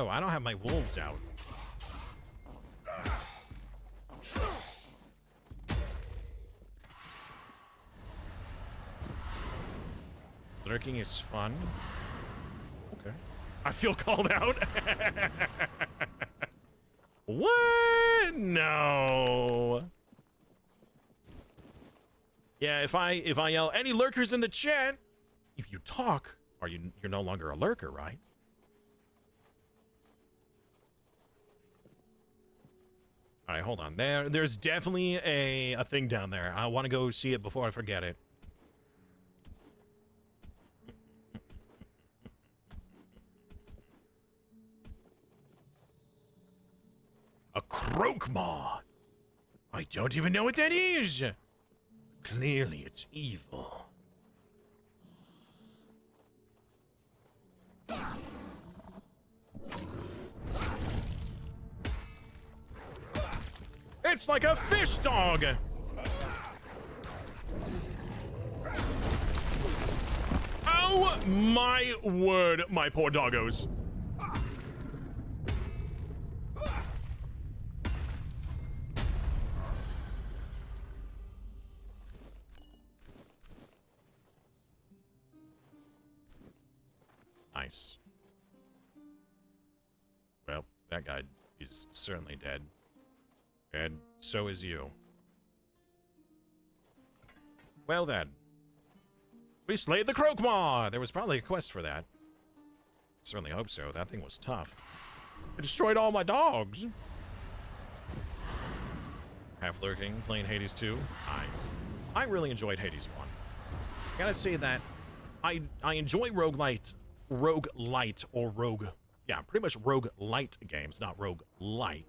I don't have my wolves out. Lurking is fun. Okay. I feel called out. What? No. Yeah, if I yell, any lurkers in the chat? If you talk, you're no longer a lurker, right? All right, hold on. There's definitely a thing down there. I want to go see it before I forget it. A croakmaw. I don't even know what that is. Clearly, it's evil. It's like a fish dog. Oh my word, my poor doggos. Nice. Well, that guy is certainly dead. And so is you. Well then. We slayed the Croakmaw! There was probably a quest for that. Certainly hope so. That thing was tough. It destroyed all my dogs! Half lurking, playing Hades 2. Nice. I really enjoyed Hades 1. I gotta say that I enjoy roguelite or rogue... Yeah, pretty much roguelite games, not roguelike.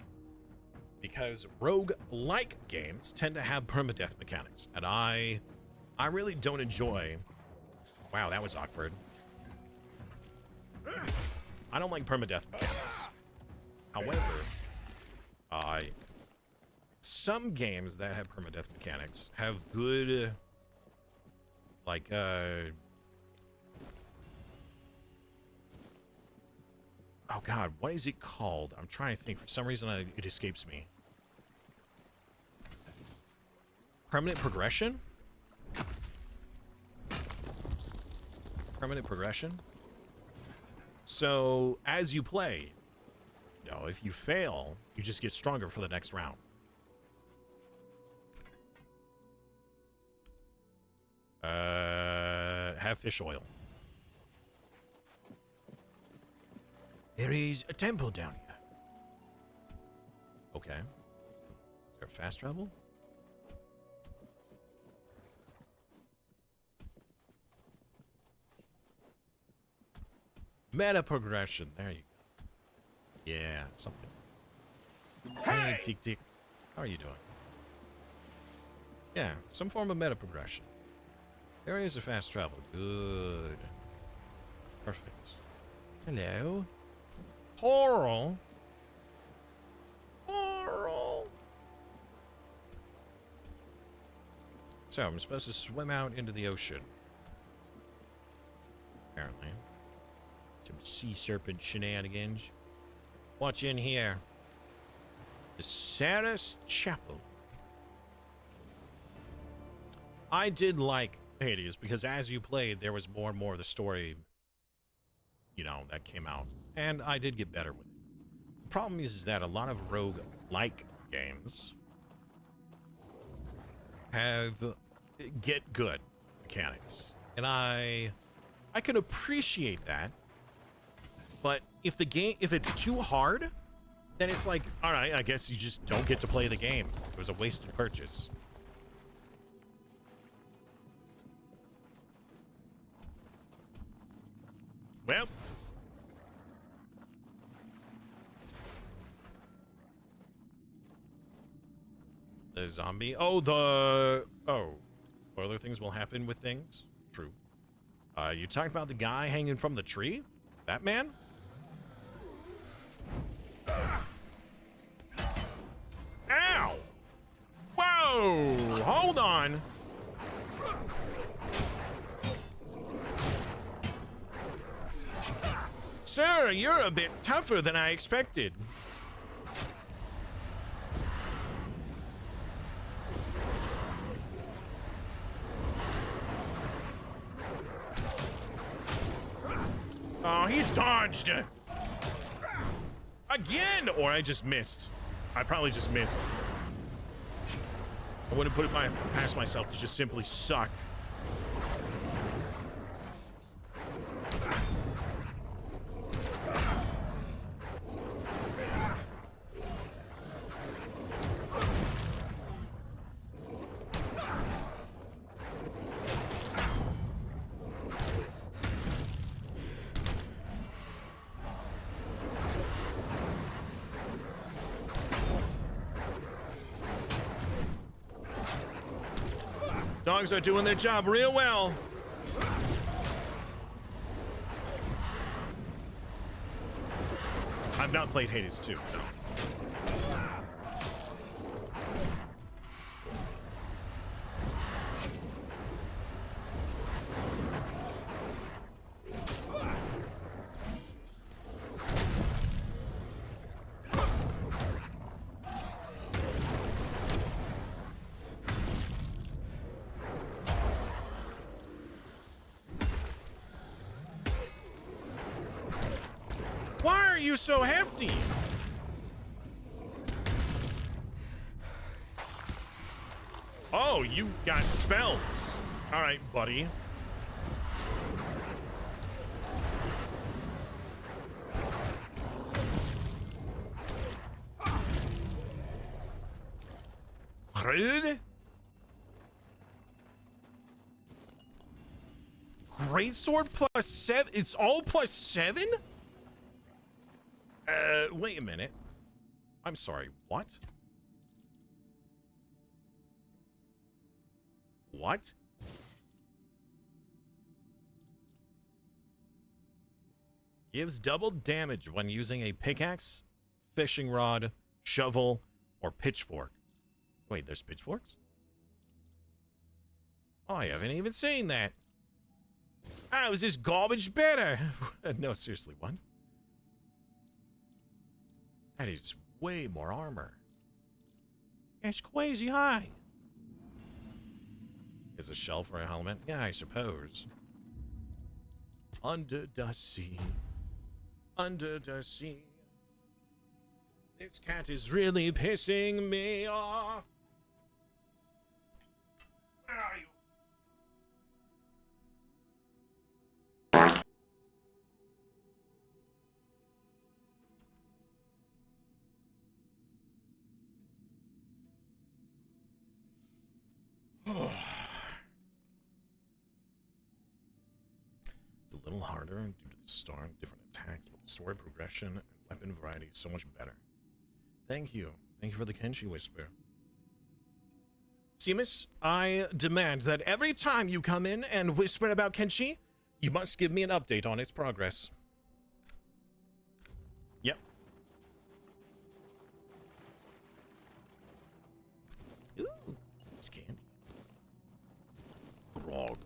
Because rogue-like games tend to have permadeath mechanics, and I really don't enjoy... Wow, that was awkward. I don't like permadeath mechanics. However, some games that have permadeath mechanics have good, like, oh god, what is it called? I'm trying to think. For some reason, it escapes me. Permanent progression? Permanent progression? So, as you play, you know, if you fail, you just get stronger for the next round. Have fish oil. There is a temple down here. Okay. Is there fast travel? Meta progression. There you go. Yeah, something. Hey, Tick Tick. How are you doing? Yeah, some form of meta progression. Areas of fast travel. Good. Perfect. Hello. Coral. Coral. So, I'm supposed to swim out into the ocean. Apparently. Some sea serpent shenanigans. What's in here? The Saris Chapel. I did like Hades because as you played, there was more and more of the story, you know, that came out. And I did get better with it. The problem is that a lot of rogue-like games get good mechanics. And I can appreciate that. But if it's too hard, then it's like, all right, I guess you just don't get to play the game. It was a wasted purchase. Well. The zombie. Oh, other things will happen with things. True. You talked about the guy hanging from the tree? That man? Ow! Whoa! Hold on. Sir, you're a bit tougher than I expected. Oh, he dodged. Again! Or I just missed. I probably just missed. I wouldn't put it past myself to just simply suck. Dogs are doing their job real well. I've not played Hades 2, no. Why are you so hefty? Oh, you got spells. All right, buddy. Rude? Great sword plus 7. It's all plus 7? Wait a minute. I'm sorry, what? What? Gives double damage when using a pickaxe, fishing rod, shovel, or pitchfork. Wait, there's pitchforks? Oh, I haven't even seen that. How is this garbage better? No, seriously, what? That is way more armor. It's crazy high. Is a shell for a helmet? Yeah, I suppose. Under the sea. Under the sea. This cat is really pissing me off. Where are you? It's a little harder due to the storm, different attacks, but the story progression and weapon variety is so much better. Thank you. Thank you for the Kenshi Whisper. Seamus, I demand that every time you come in and whisper about Kenshi, you must give me an update on its progress. Yep. Ooh, it's candy. Grog.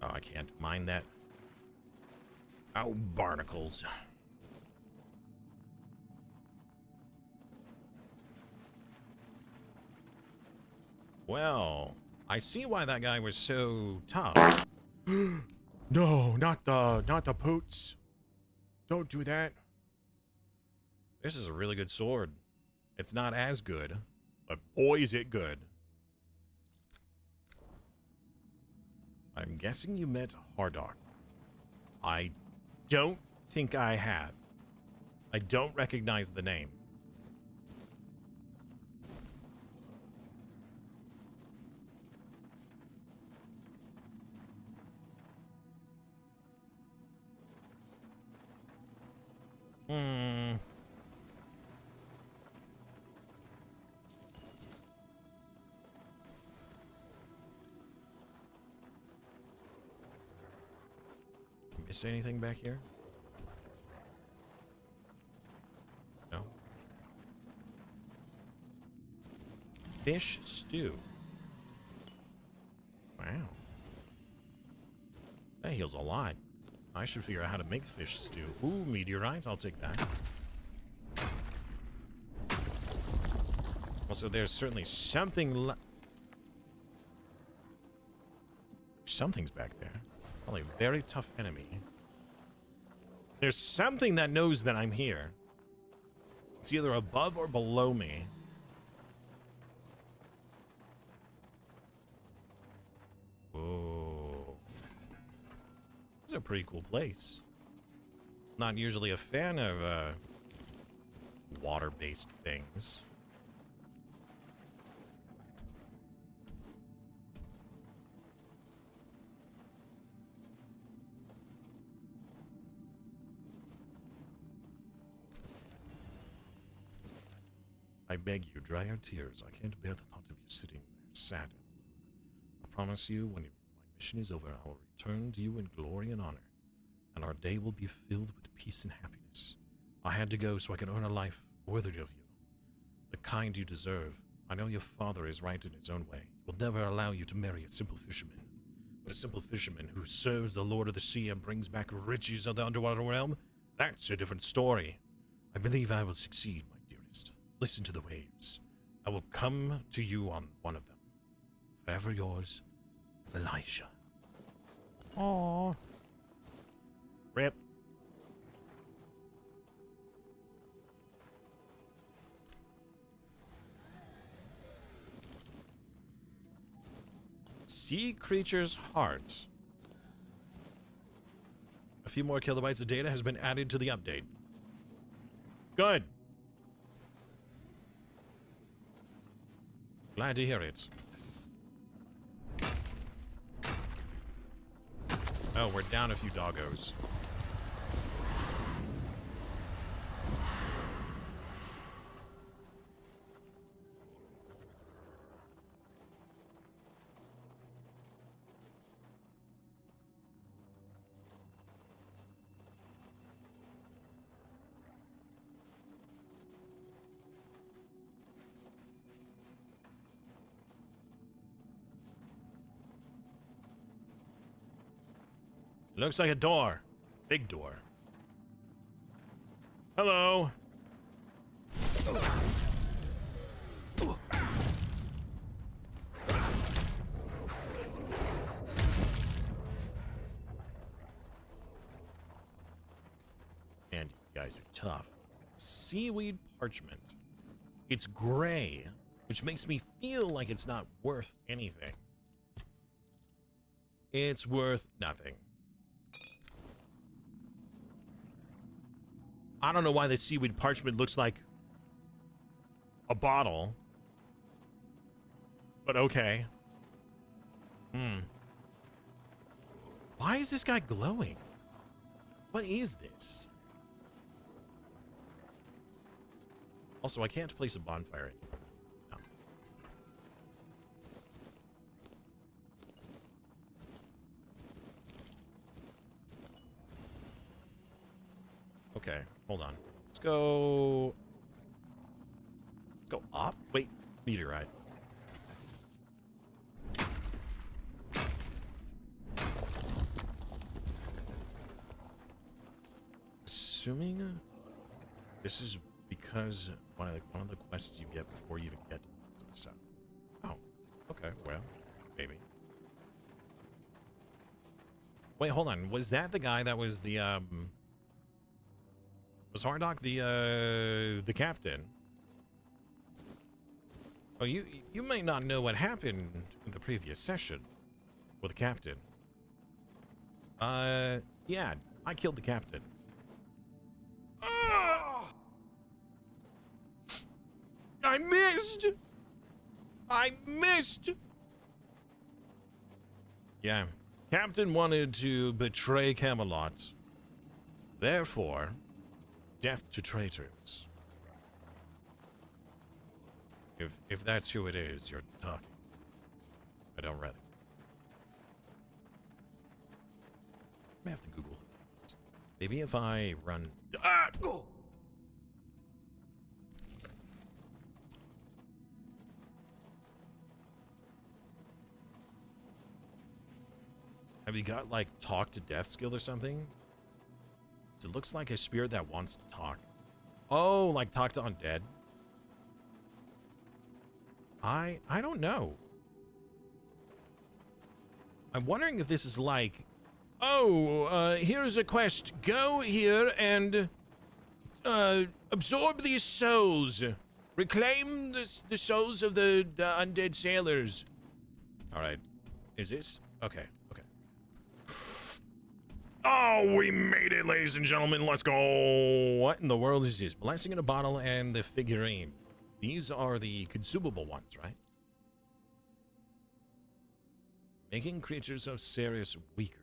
Oh, I can't mind that. Oh, barnacles. Well, I see why that guy was so tough. No, not the poots. Don't do that. This is a really good sword. It's not as good, but boy is it good. I'm guessing you met Hardock. I don't think I have. I don't recognize the name. Miss anything back here? No. Fish stew. Wow. That heals a lot. I should figure out how to make fish stew. Ooh, meteorites. I'll take that. Also, there's certainly something something's back there. Probably a very tough enemy. There's something that knows that I'm here. It's either above or below me. Whoa. This is a pretty cool place. Not usually a fan of water-based things. I beg you, dry your tears. I can't bear the thought of you sitting there, sad and alone. I promise you, when my mission is over, I will return to you in glory and honor, and our day will be filled with peace and happiness. I had to go so I could earn a life worthy of you, the kind you deserve. I know your father is right in his own way. He will never allow you to marry a simple fisherman. But a simple fisherman who serves the Lord of the Sea and brings back riches of the underwater realm, that's a different story. I believe I will succeed, my dearest. Listen to the waves. I will come to you on one of them. Forever yours, Elijah. Aww. Rip. Sea creatures' hearts. A few more kilobytes of data has been added to the update. Good. Glad to hear it. Oh, we're down a few doggos. Looks like a door. Big door. Hello. And you guys are tough. Seaweed parchment. It's gray, which makes me feel like it's not worth anything. It's worth nothing. I don't know why the seaweed parchment looks like a bottle. But okay. Why is this guy glowing? What is this? Also, I can't place a bonfire anymore. No. Okay, hold on. Let's go up. Wait, meteorite. Assuming this is because one of the quests you get before you even get to the stuff. Oh, okay. Well, maybe. Wait, hold on. Was that the guy that was the was Hardock the captain? Oh, you may not know what happened in the previous session with the captain. Yeah, I killed the captain. I missed! I missed! Yeah, Captain wanted to betray Camelot. Therefore, death to traitors. If that's who it is you're talking, I don't rather. I may have to Google it. Maybe if I run. Go! Have you got like talk to death skill or something? It looks like a spirit that wants to talk. Oh, like talk to undead. I don't know. I'm wondering if this is like Oh, here's a quest. Go here and absorb these souls. Reclaim the souls of the undead sailors. All right. Is this? Okay. Okay. Oh, we made it, ladies and gentlemen. Let's go. What in the world is this? Blessing in a bottle and the figurine. These are the consumable ones, right? Making creatures of Sirius weaker.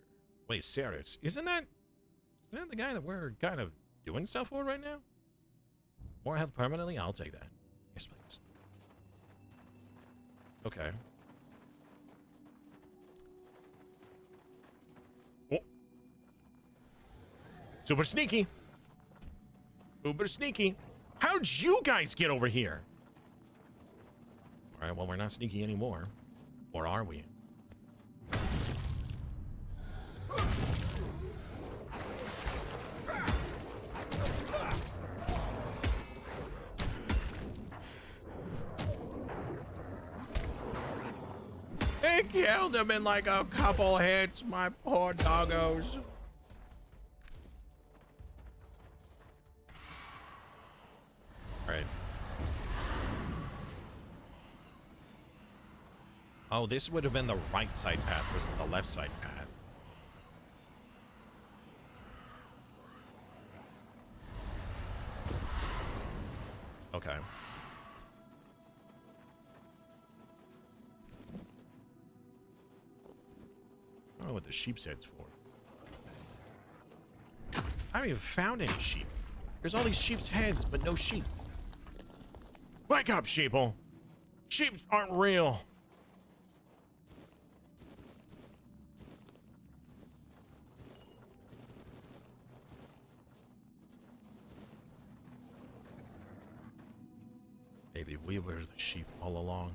Wait, Sirius, isn't that the guy that we're kind of doing stuff for right now? More health permanently? I'll take that. Yes, please. Okay. Oh. Super sneaky. Uber sneaky. How'd you guys get over here? All right, well, we're not sneaky anymore. Or are we? They killed him in like a couple hits, my poor doggos. Right. Oh, this would have been the right side path versus the left side path. Okay. I don't know what the sheep's head's for. I haven't even found any sheep. There's all these sheep's heads, but no sheep. Wake up, sheeple. Sheep aren't real. Maybe we were the sheep all along.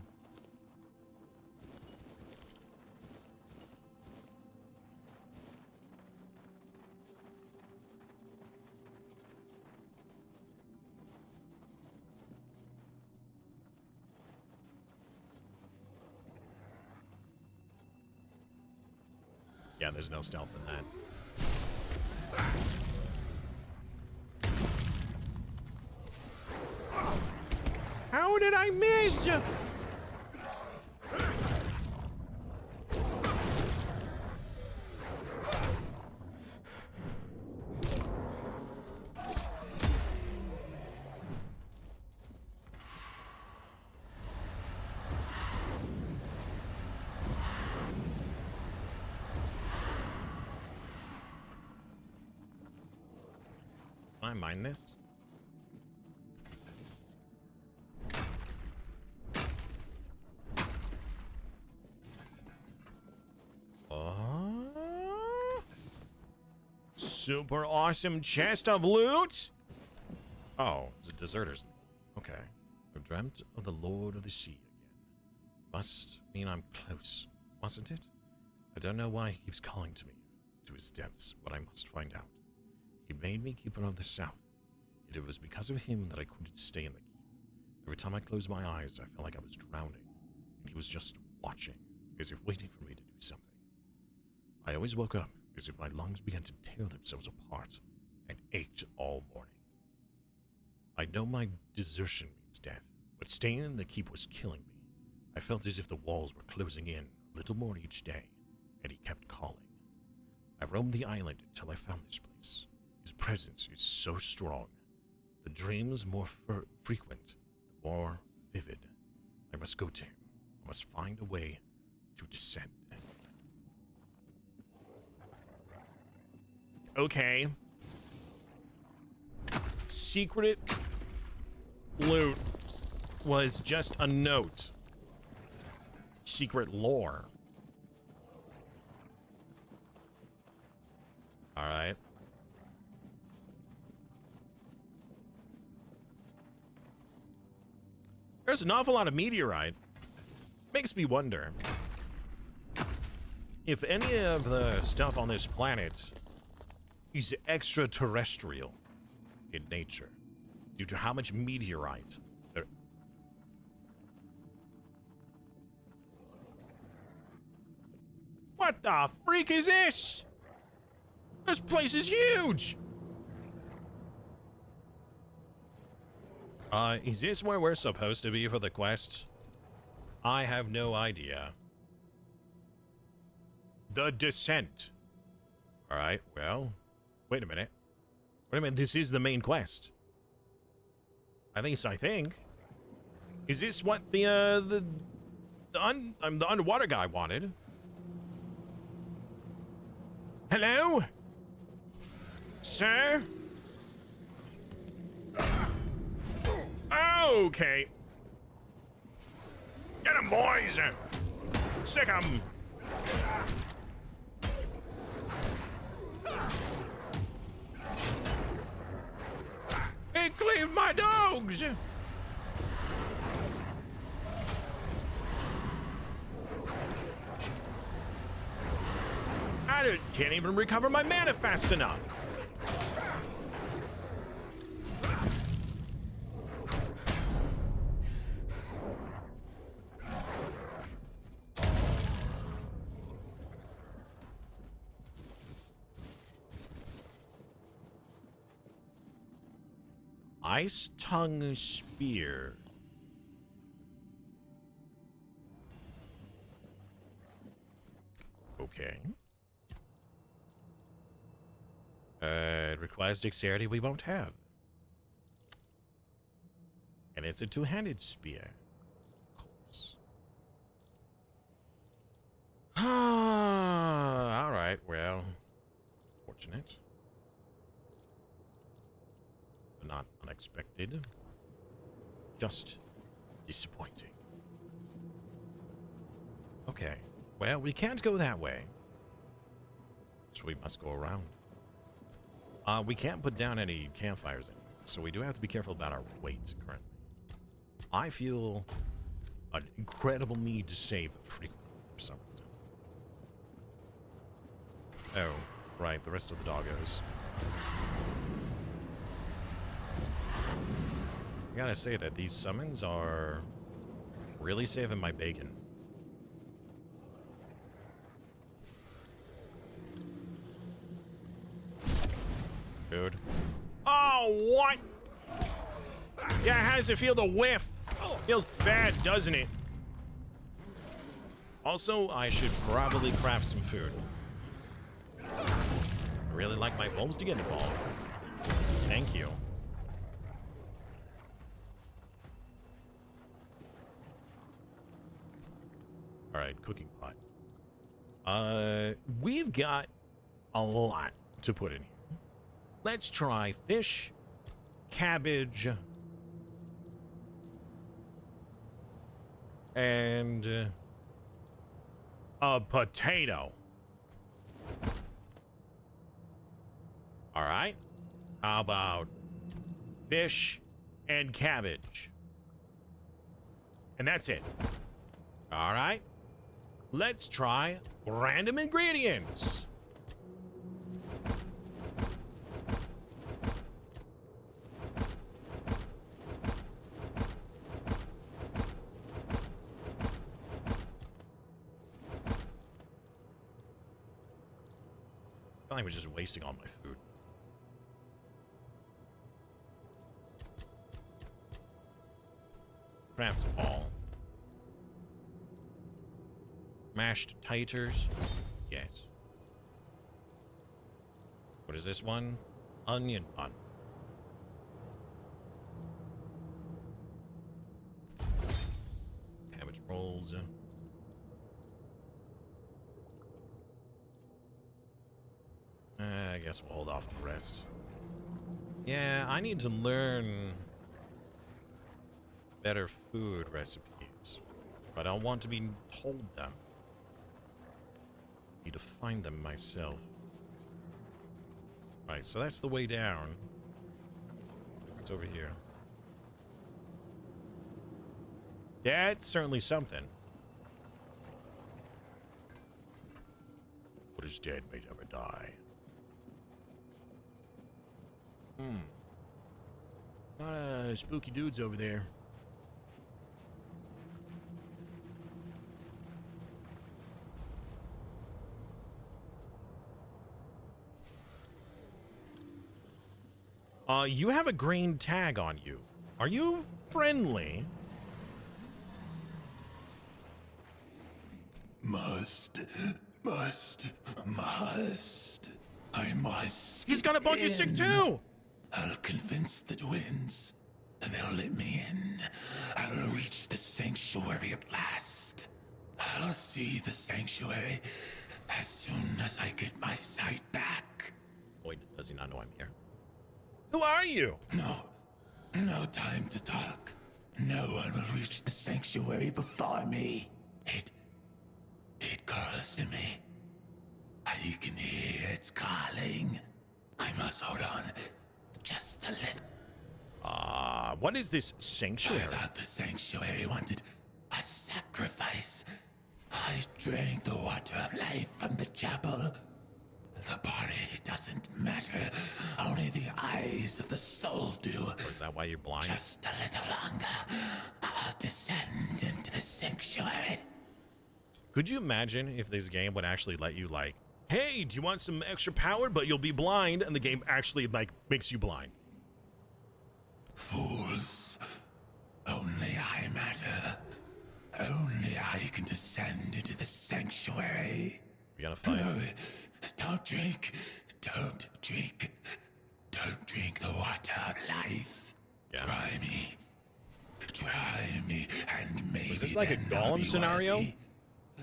Yeah, there's no stealth in that. How did I miss? Can I mine this? Super awesome chest of loot. Oh, it's a deserter's. Okay. I've dreamt of the Lord of the Sea again. Must mean I'm close, mustn't it? I don't know why he keeps calling to me, to his depths, but I must find out. He made me keeper of the South, yet it was because of him that I couldn't stay in the keep. Every time I closed my eyes, I felt like I was drowning, and he was just watching, as if waiting for me to do something. I always woke up as if my lungs began to tear themselves apart and ached all morning. I know my desertion means death, but staying in the keep was killing me. I felt as if the walls were closing in a little more each day, and he kept calling. I roamed the island until I found this place. His presence is so strong. The dreams more frequent, the more vivid. I must go to him. I must find a way to descend. Okay. Secret loot was just a note. Secret lore. All right. There's an awful lot of meteorite. Makes me wonder if any of the stuff on this planet is extraterrestrial in nature due to how much meteorite there. What the freak is this? This place is huge! Is this where we're supposed to be for the quest? I have no idea. The Descent. Alright, well, wait a minute. Wait a minute, this is the main quest. At least I think. Is this what the underwater guy wanted? Hello? Sir? Okay. Get 'em, boys! Sick 'em! He cleaved my dogs! I can't even recover my mana fast enough. Ice Tongue Spear. Okay. It requires dexterity we won't have. And it's a two-handed spear. Of course. Alright, well. Fortunate. But not unexpected. Just disappointing. Okay. Well, we can't go that way. So we must go around. We can't put down any campfires in, so we do have to be careful about our weight currently. I feel an incredible need to save for some reason. Oh, right, the rest of the doggos. I gotta say that these summons are really saving my bacon. Dude. Oh, what? Yeah, how does it feel to whiff? Feels bad, doesn't it? Also, I should probably craft some food. I really like my bulbs to get involved. Thank you. Alright, cooking pot. We've got a lot to put in here. Let's try fish, cabbage, and a potato. All right. How about fish and cabbage? And that's it. All right. Let's try random ingredients. I think we're just wasting all my food. Craft all. Mashed taters. Yes. What is this one? Onion bun. Cabbage rolls. I guess we'll hold off on the rest. Yeah, I need to learn better food recipes, but I want to be told them. I need to find them myself. Right, so that's the way down. What's over here? That's certainly something. What is dead may never die. Lot of spooky dudes over there. You have a green tag on you. Are you friendly? Must. I must. He's got a bungee stick too! I'll convince the twins. They'll let me in. I'll reach the sanctuary at last. I'll see the sanctuary as soon as I get my sight back. Boy, does he not know I'm here. Who are you? No time to talk. No one will reach the sanctuary before me. It calls to me. I can hear its calling. I must hold on just a little. What is this sanctuary? I thought the sanctuary wanted a sacrifice. I drank the water of life from the chapel. The body doesn't matter. Only the eyes of the soul do. Or is that why you're blind? Just a little longer. I'll descend into the sanctuary. Could you imagine if this game would actually let you, like, hey, do you want some extra power, but you'll be blind, and the game actually, like, makes you blind? Fools. Only I matter. Only I can descend into the sanctuary. We gotta fight. No, don't drink. Don't drink. Don't drink the water of life. Yeah. Try me. Try me, and maybe is this like a then I'll Golem be scenario? worthy.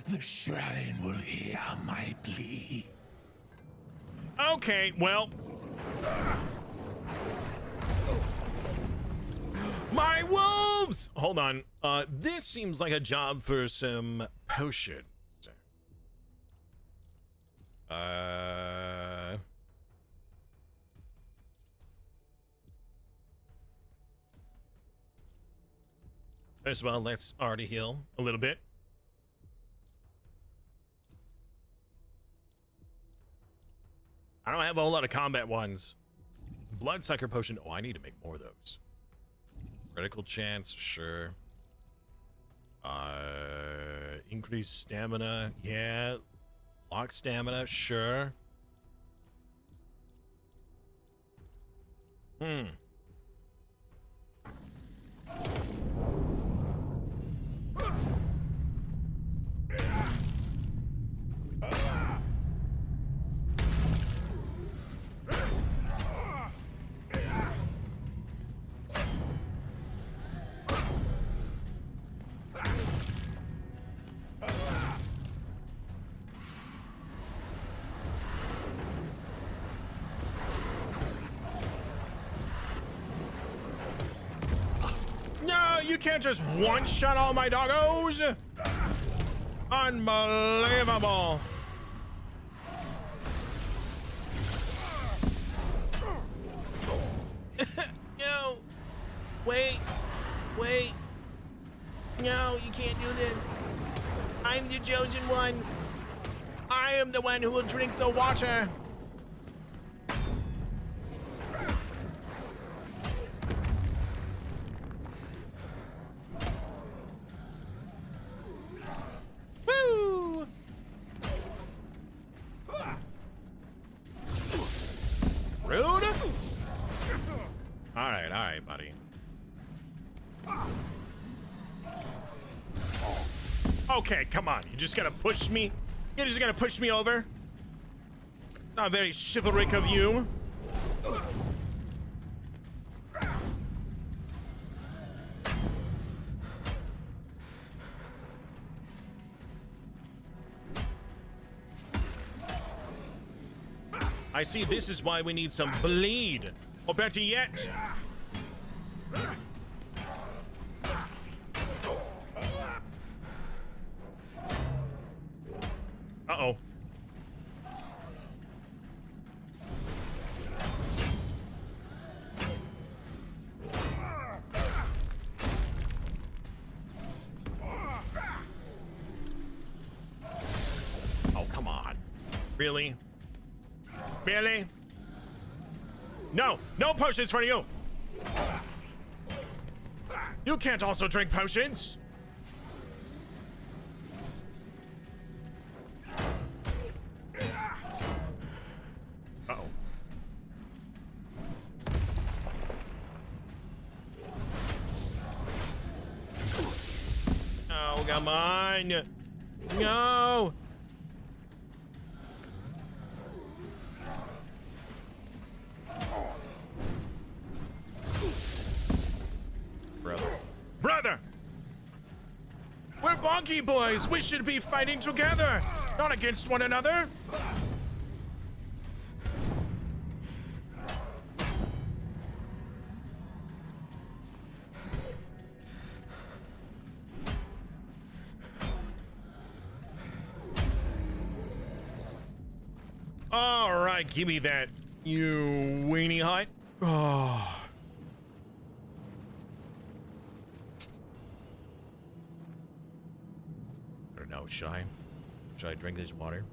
The shrine will hear my plea. Okay, well. My wolves! Hold on. This seems like a job for some potions. First of all, let's already heal a little bit. I don't have a whole lot of combat ones. Bloodsucker potion. Oh, I need to make more of those. Critical chance, sure. Increased stamina, yeah. Lock stamina, sure. You can't just one-shot all my doggos! Unbelievable! No! Wait! No, you can't do this! I'm the chosen one! I am the one who will drink the water! Rude. All right, buddy. Okay, come on. You just gonna push me? You're just gonna push me over? Not very chivalric of you. I see, this is why we need some bleed. Or better yet... Uh-oh. Oh, come on. Really? Really? No potions for you. You can't also drink potions. Uh-oh. Come on. No. Brother! We're Bonky Boys! We should be fighting together! Not against one another! Alright, give me that, you weenie hut. Oh. I don't know, should I drink this water?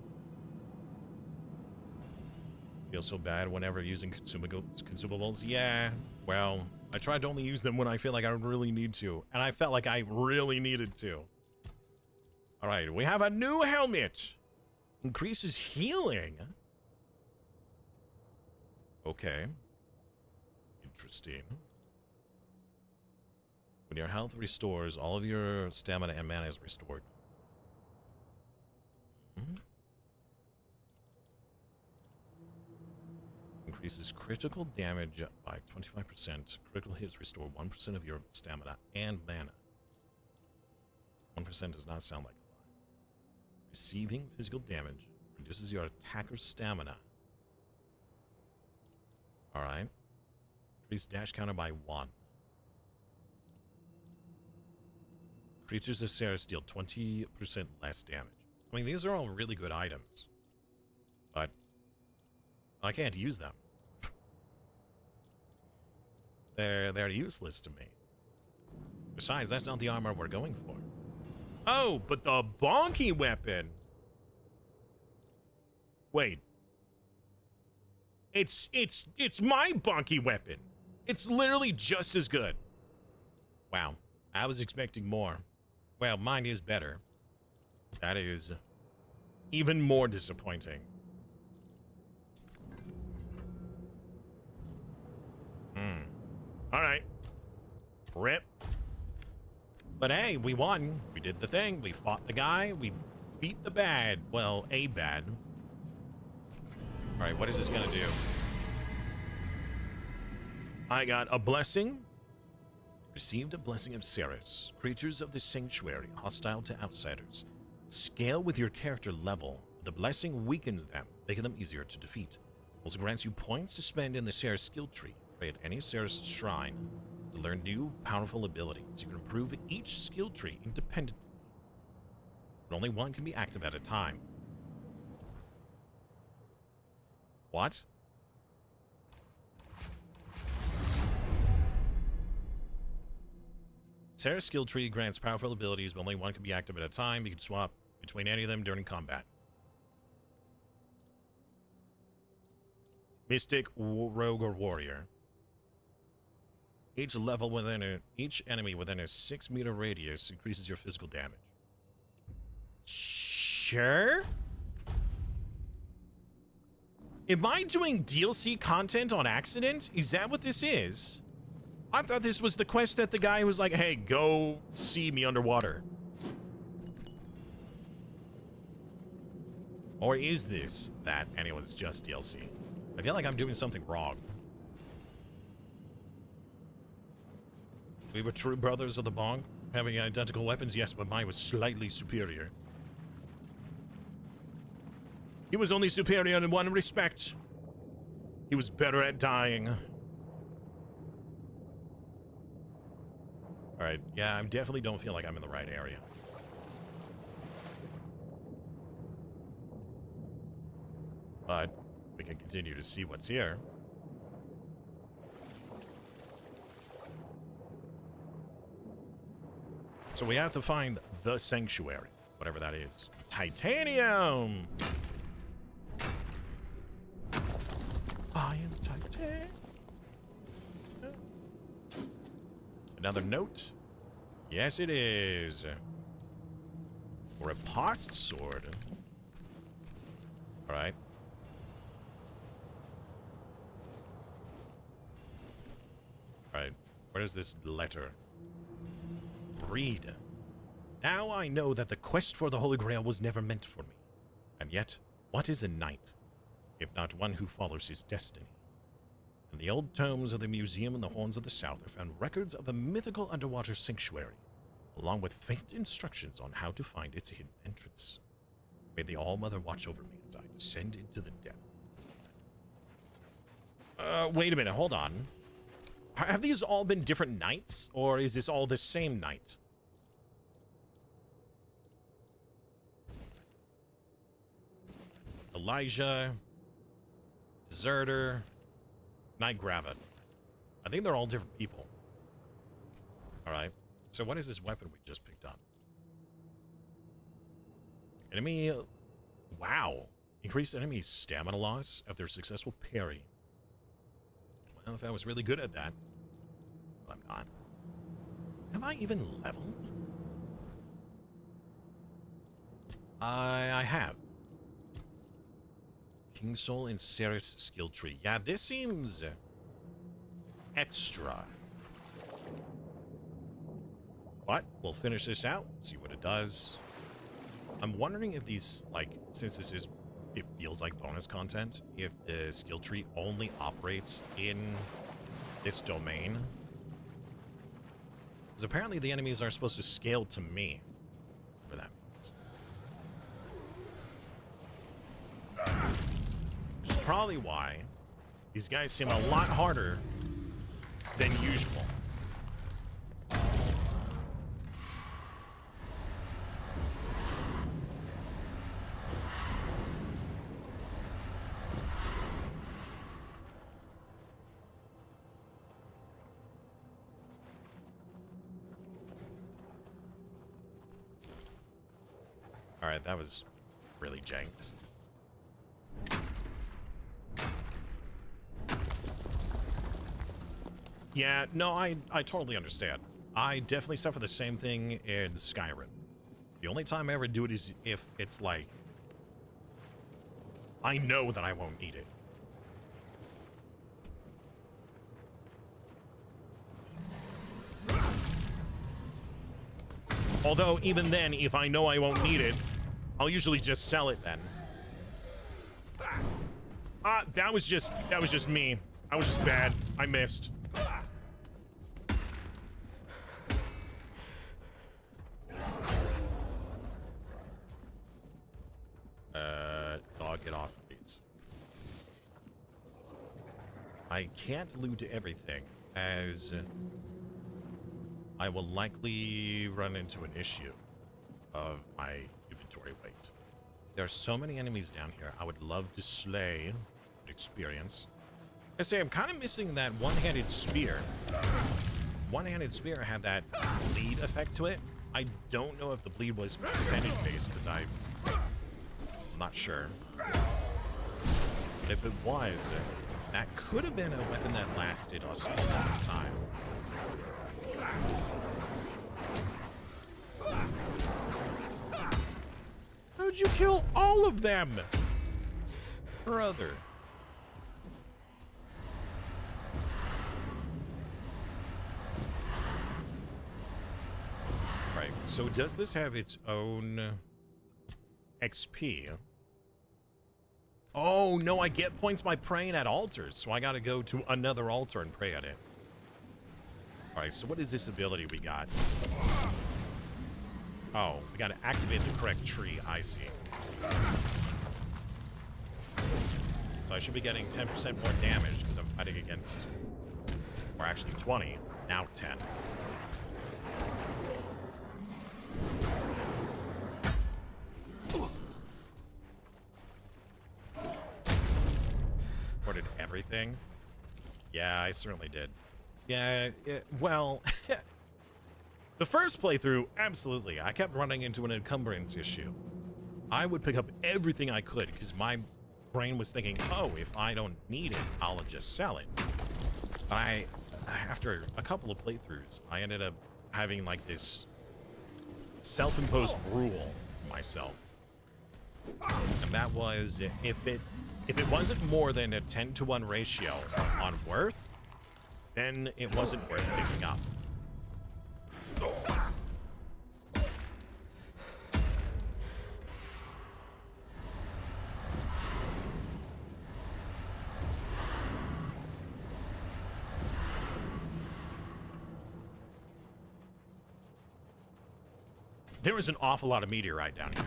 Feel so bad whenever using consumables? Yeah, well, I try to only use them when I feel like I really need to. And I felt like I really needed to. Alright, we have a new helmet. Increases healing. Okay. Interesting. When your health restores, all of your stamina and mana is restored. Increases critical damage by 25%. Critical hits restore 1% of your stamina and mana. 1% does not sound like a lot. Receiving physical damage reduces your attacker's stamina. Alright. Increase dash counter by 1. Creatures of Ceres deal 20% less damage. I mean, these are all really good items. But I can't use them. They're useless to me. Besides, that's not the armor we're going for. Oh, but the bonky weapon. Wait. It's my bonky weapon. It's literally just as good. Wow. I was expecting more. Well, mine is better. That is even more disappointing. Alright. Rip. But hey, we won. We did the thing. We fought the guy. We beat the bad. Well, a bad. Alright, what is this gonna do? I got a blessing. Received a blessing of Ceres. Creatures of the sanctuary, hostile to outsiders. Scale with your character level. The blessing weakens them, making them easier to defeat. Also grants you points to spend in the Ceres skill tree. Pray at any Ceres shrine to learn new, powerful abilities. You can improve each skill tree independently, but only one can be active at a time. What? Ceres skill tree grants powerful abilities, but only one can be active at a time. You can swap between any of them during combat. Mystic, Rogue, or Warrior. Each enemy within a 6-meter radius increases your physical damage. Sure. Am I doing DLC content on accident? Is that what this is? I thought this was the quest that the guy was like, hey, go see me underwater. Or is this that and it was just DLC? I feel like I'm doing something wrong. We were true brothers of the Bong, having identical weapons, yes, but mine was slightly superior. He was only superior in one respect. He was better at dying. Alright, yeah, I definitely don't feel like I'm in the right area. But we can continue to see what's here. So we have to find the sanctuary, whatever that is. Titanium! I am Titan. Another note? Yes, it is. Or a post sword. Alright. Alright. Where is this letter? Read. Now I know that the quest for the Holy Grail was never meant for me. And yet, what is a knight, if not one who follows his destiny? In the old tomes of the Museum in the Horns of the South are found records of a mythical underwater sanctuary, along with faint instructions on how to find its hidden entrance. May the All-Mother watch over me as I descend into the depth. Wait a minute, hold on. Have these all been different knights, or is this all the same knight? Elijah, Deserter, Knight Gravid. I think they're all different people. Alright, so what is this weapon we just picked up? Enemy... Wow. Increased enemy stamina loss after successful parry. Well, if I was really good at that. Well, I'm not. Have I even leveled? I have. King Soul and Ceres skill tree. Yeah, this seems extra. But we'll finish this out, see what it does. I'm wondering if these, like, since this is, it feels like bonus content, if the skill tree only operates in this domain. Because apparently the enemies are supposed to scale to me. For that means. Which is probably why these guys seem a lot harder than usual. Alright, that was really janked. Yeah, no, I totally understand. I definitely suffer the same thing in Skyrim. The only time I ever do it is if it's like, I know that I won't need it. Although, even then, if I know I won't need it, I'll usually just sell it then. That was just me. I was just bad. I missed. Dog, get off, please. I can't loot everything, as I will likely run into an issue of my inventory weight. There are so many enemies down here I would love to slay and experience. I say I'm kind of missing that one-handed spear. One-handed spear had that bleed effect to it. I don't know if the bleed was percentage-based, because I'm not sure. But if it was, that could have been a weapon that lasted us a long time. How'd you kill all of them? Brother. Right, so does this have its own XP? Oh, no, I get points by praying at altars, so I gotta go to another altar and pray at it. Alright, so what is this ability we got? Oh, we gotta activate the correct tree, I see. So I should be getting 10% more damage because I'm fighting against, or actually 20, now 10. Recorded everything? Yeah, I certainly did. Yeah, well, the first playthrough, absolutely. I kept running into an encumbrance issue. I would pick up everything I could because my brain was thinking, oh, if I don't need it, I'll just sell it. But after a couple of playthroughs, I ended up having like this self-imposed rule for myself. And that was, if it wasn't more than a 10-to-1 ratio on worth, then it wasn't worth picking up. There is an awful lot of meteorite down here.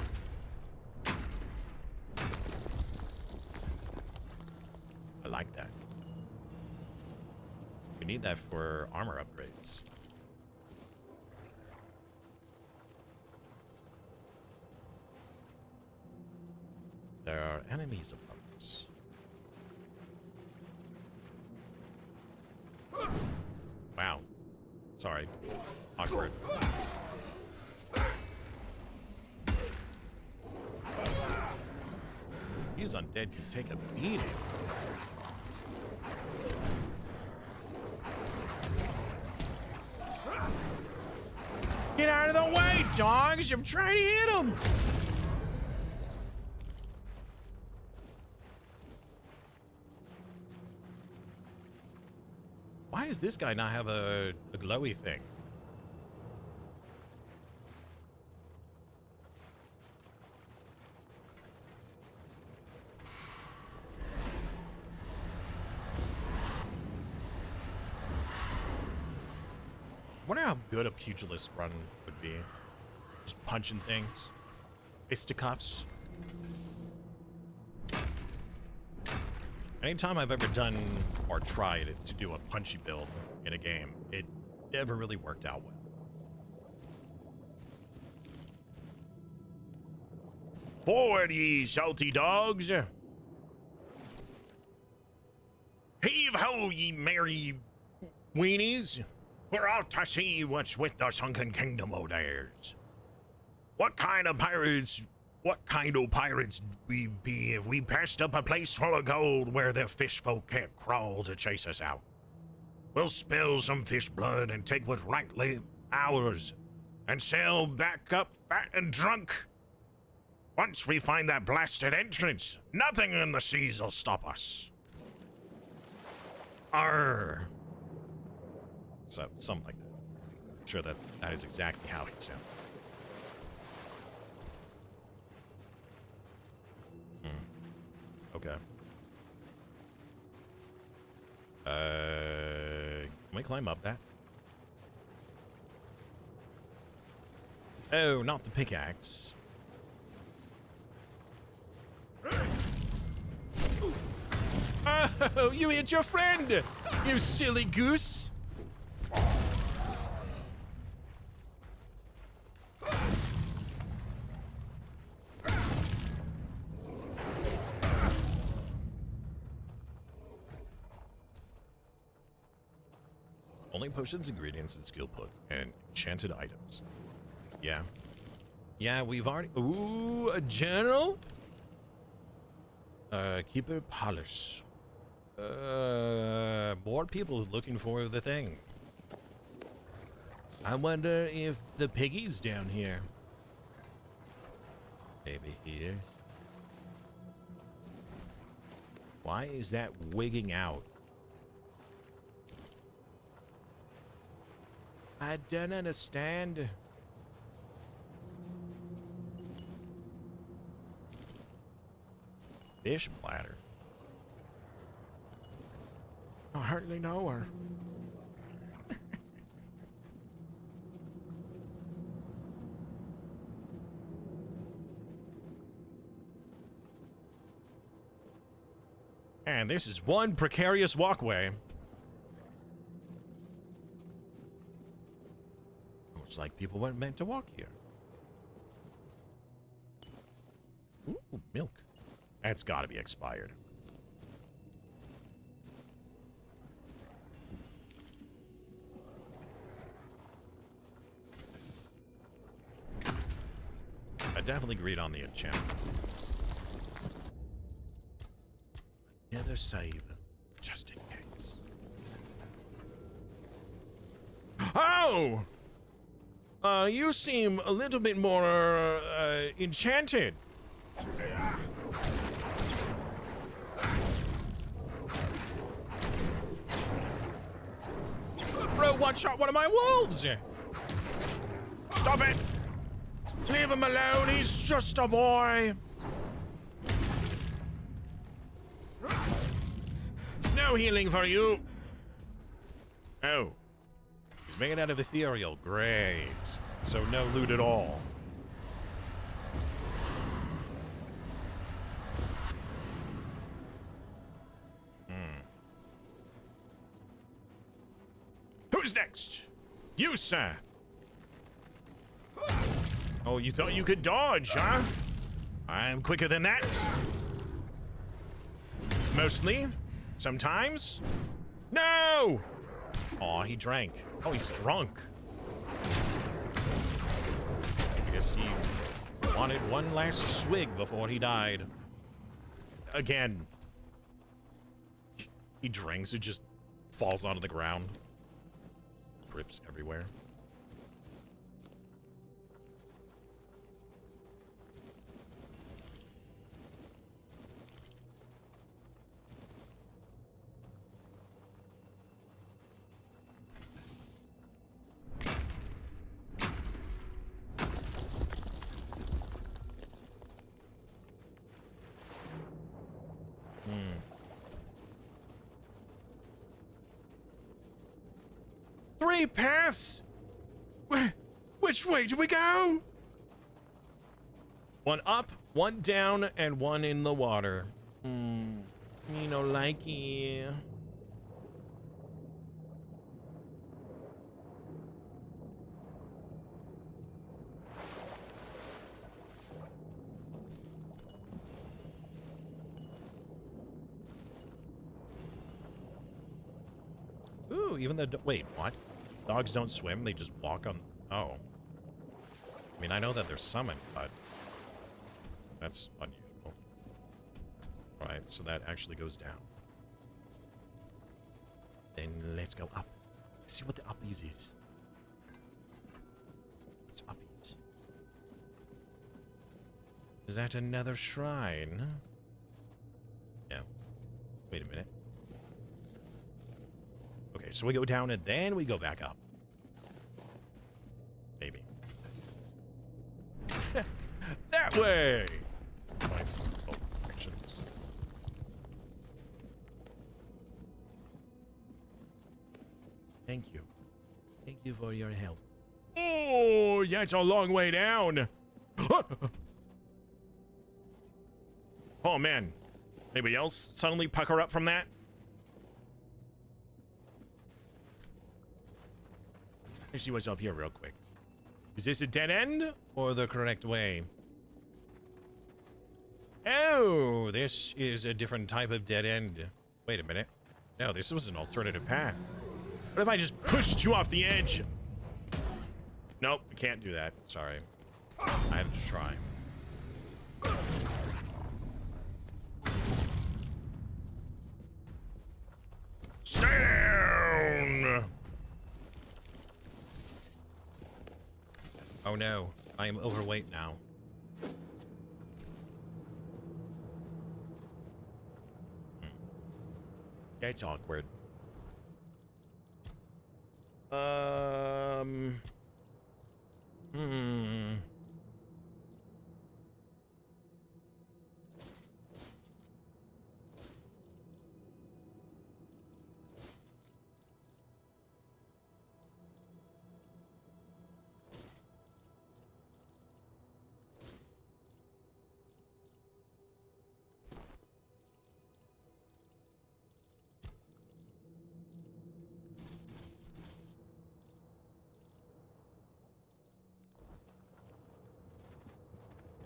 I like that. We need that for armor upgrades. There are enemies above us. Wow. Sorry. Awkward. These undead can take a beating. Get out of the way, dogs! I'm trying to hit them! Why does this guy not have a glowy thing? I wonder how good a pugilist run would be. Just punching things. Fisticuffs. Anytime I've ever done or tried to do a punchy build in a game, it never really worked out well. Forward, ye salty dogs! Heave-ho, ye merry weenies! We're out to see what's with the sunken kingdom of theirs. What kind of pirates we be if we passed up a place full of gold where the fish folk can't crawl to chase us out? We'll spill some fish blood and take what's rightly ours and sail back up fat and drunk. Once we find that blasted entrance, nothing in the seas will stop us. Arr. So, something like that. I'm sure that is exactly how it sounds. Okay. Can we climb up that? Oh, not the pickaxe. Oh, you hit your friend, you silly goose. Only potions, ingredients, and skill book, and enchanted items. Yeah. Yeah, we've already... Ooh, a general? Keeper polish. More people looking for the thing. I wonder if the piggy's down here. Maybe here. Why is that wigging out? I don't understand. Fish bladder. I hardly know her. And this is one precarious walkway. Looks like people weren't meant to walk here. Ooh, milk. That's gotta be expired. I definitely agreed on the enchantment. Another save, just in case. Oh! You seem a little bit more, enchanted. Bro, one shot one of my wolves! Stop it! Leave him alone, he's just a boy! No healing for you! Oh. He's made out of ethereal. Great. So no loot at all. Who's next? You, sir. Oh, you thought you could dodge, huh? I'm quicker than that. Mostly. Sometimes. No! Aw, he drank. Oh, he's drunk. I guess he wanted one last swig before he died. Again. He drinks, it just falls onto the ground. Drips everywhere. Three paths? Which way do we go? One up, one down, and one in the water. Me no likey. Ooh, even the... Wait, what? Dogs don't swim, they just walk on... Oh. I mean, I know that they're summoned, but... That's unusual. Right, so that actually goes down. Then let's go up. See what the uppies is. What's uppies? Is that another shrine? No. Wait a minute. Okay, so we go down and then we go back up. Maybe. That way! Points, both directions. Thank you. Thank you for your help. Oh, that's a long way down. Oh, man. Anybody else suddenly pucker up from that? Let's see what's up here real quick. Is this a dead end or the correct way? Oh, this is a different type of dead end. Wait a minute. No, this was an alternative path. What if I just pushed you off the edge? Nope, I can't do that. Sorry. I had to try. Stay down! Oh no, I am overweight now. That's awkward.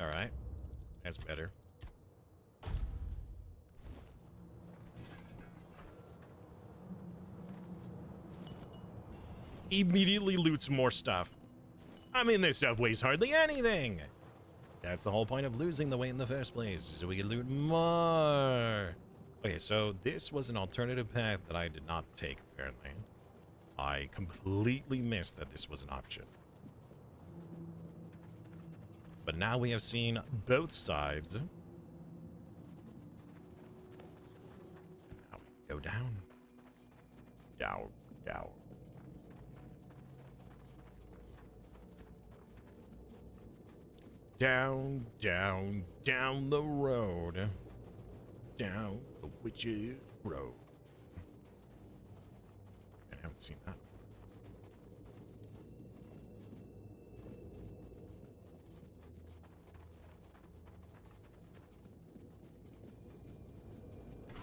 All right, that's better. Immediately loots more stuff. I mean, this stuff weighs hardly anything. That's the whole point of losing the weight in the first place, so we can loot more. Okay, so this was an alternative path that I did not take, apparently. I completely missed that this was an option. But now we have seen both sides. And now we go down. Down, down. Down, down, down the road. Down the witch's road. I haven't seen that.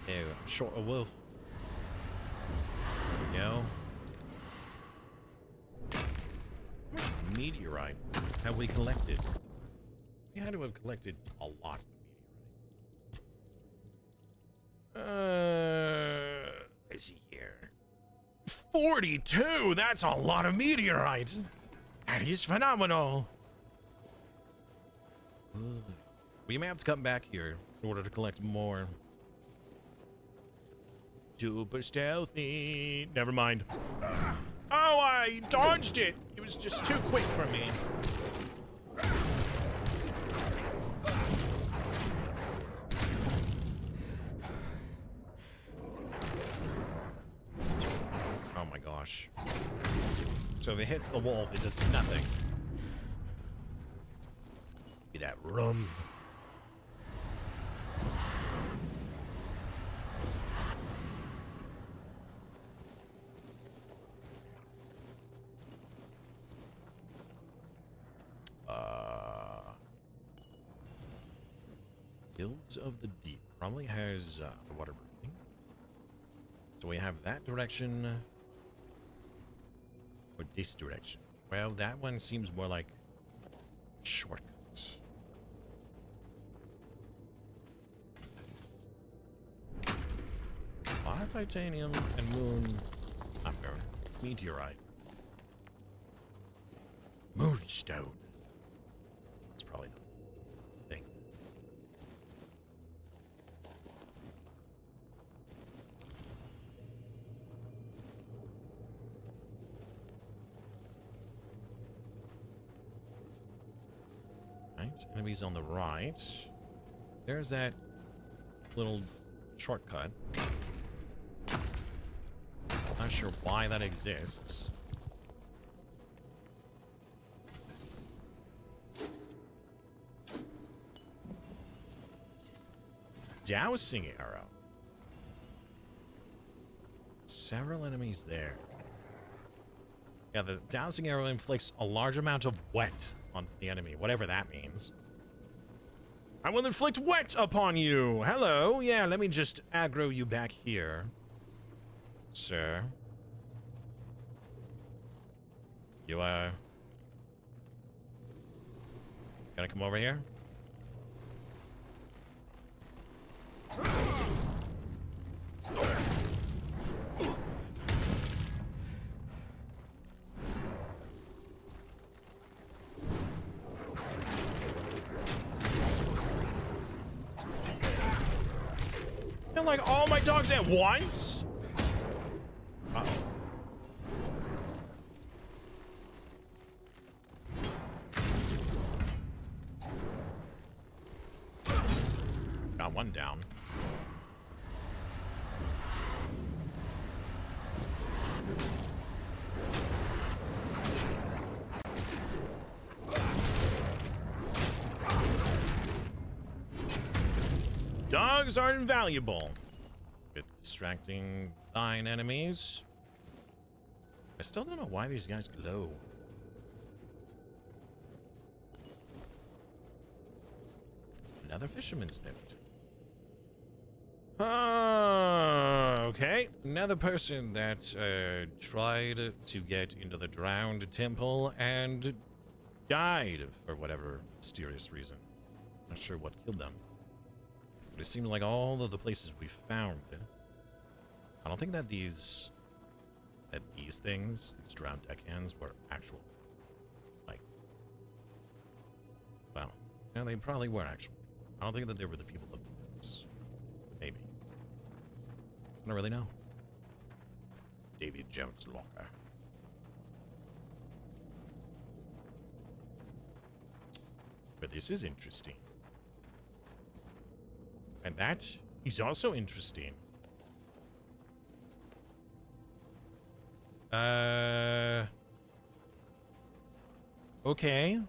Ew, I'm short a wolf. There we go. meteorite have we collected? We had to have collected a lot of meteorite. Let's see here. 42! That's a lot of meteorite! That is phenomenal! We may have to come back here in order to collect more. Super stealthy. Never mind. Oh, I dodged it! It was just too quick for me. Oh my gosh. So if it hits the wall, it does nothing. Be that rum. Guilds of the Deep probably has the water breathing. So we have that direction. Or this direction. Well, that one seems more like shortcuts. A lot of titanium and moon. Not moon. Meteorite. Moonstone. It's probably not a thing. Right, enemies on the right. There's that little shortcut. Not sure why that exists. Dousing arrow. Several enemies there. Yeah, the dousing arrow inflicts a large amount of wet on the enemy, whatever that means. I will inflict wet upon you. Hello. Yeah, let me just aggro you back here, sir. You gonna come over here? They're like all my dogs at once? Uh-oh. Got one down. Dogs are invaluable with distracting thine enemies. I still don't know why these guys glow. Another fisherman's note. Okay. Another person that tried to get into the drowned temple and died for whatever mysterious reason. Not sure what killed them. But it seems like all of the places we found, I don't think that these things, these drowned deckhands, were actual, like, well, yeah, they probably were actual. I don't think that they were the people of the pits. Maybe. I don't really know. Davy Jones Locker. But this is interesting. And that is also interesting. Okay.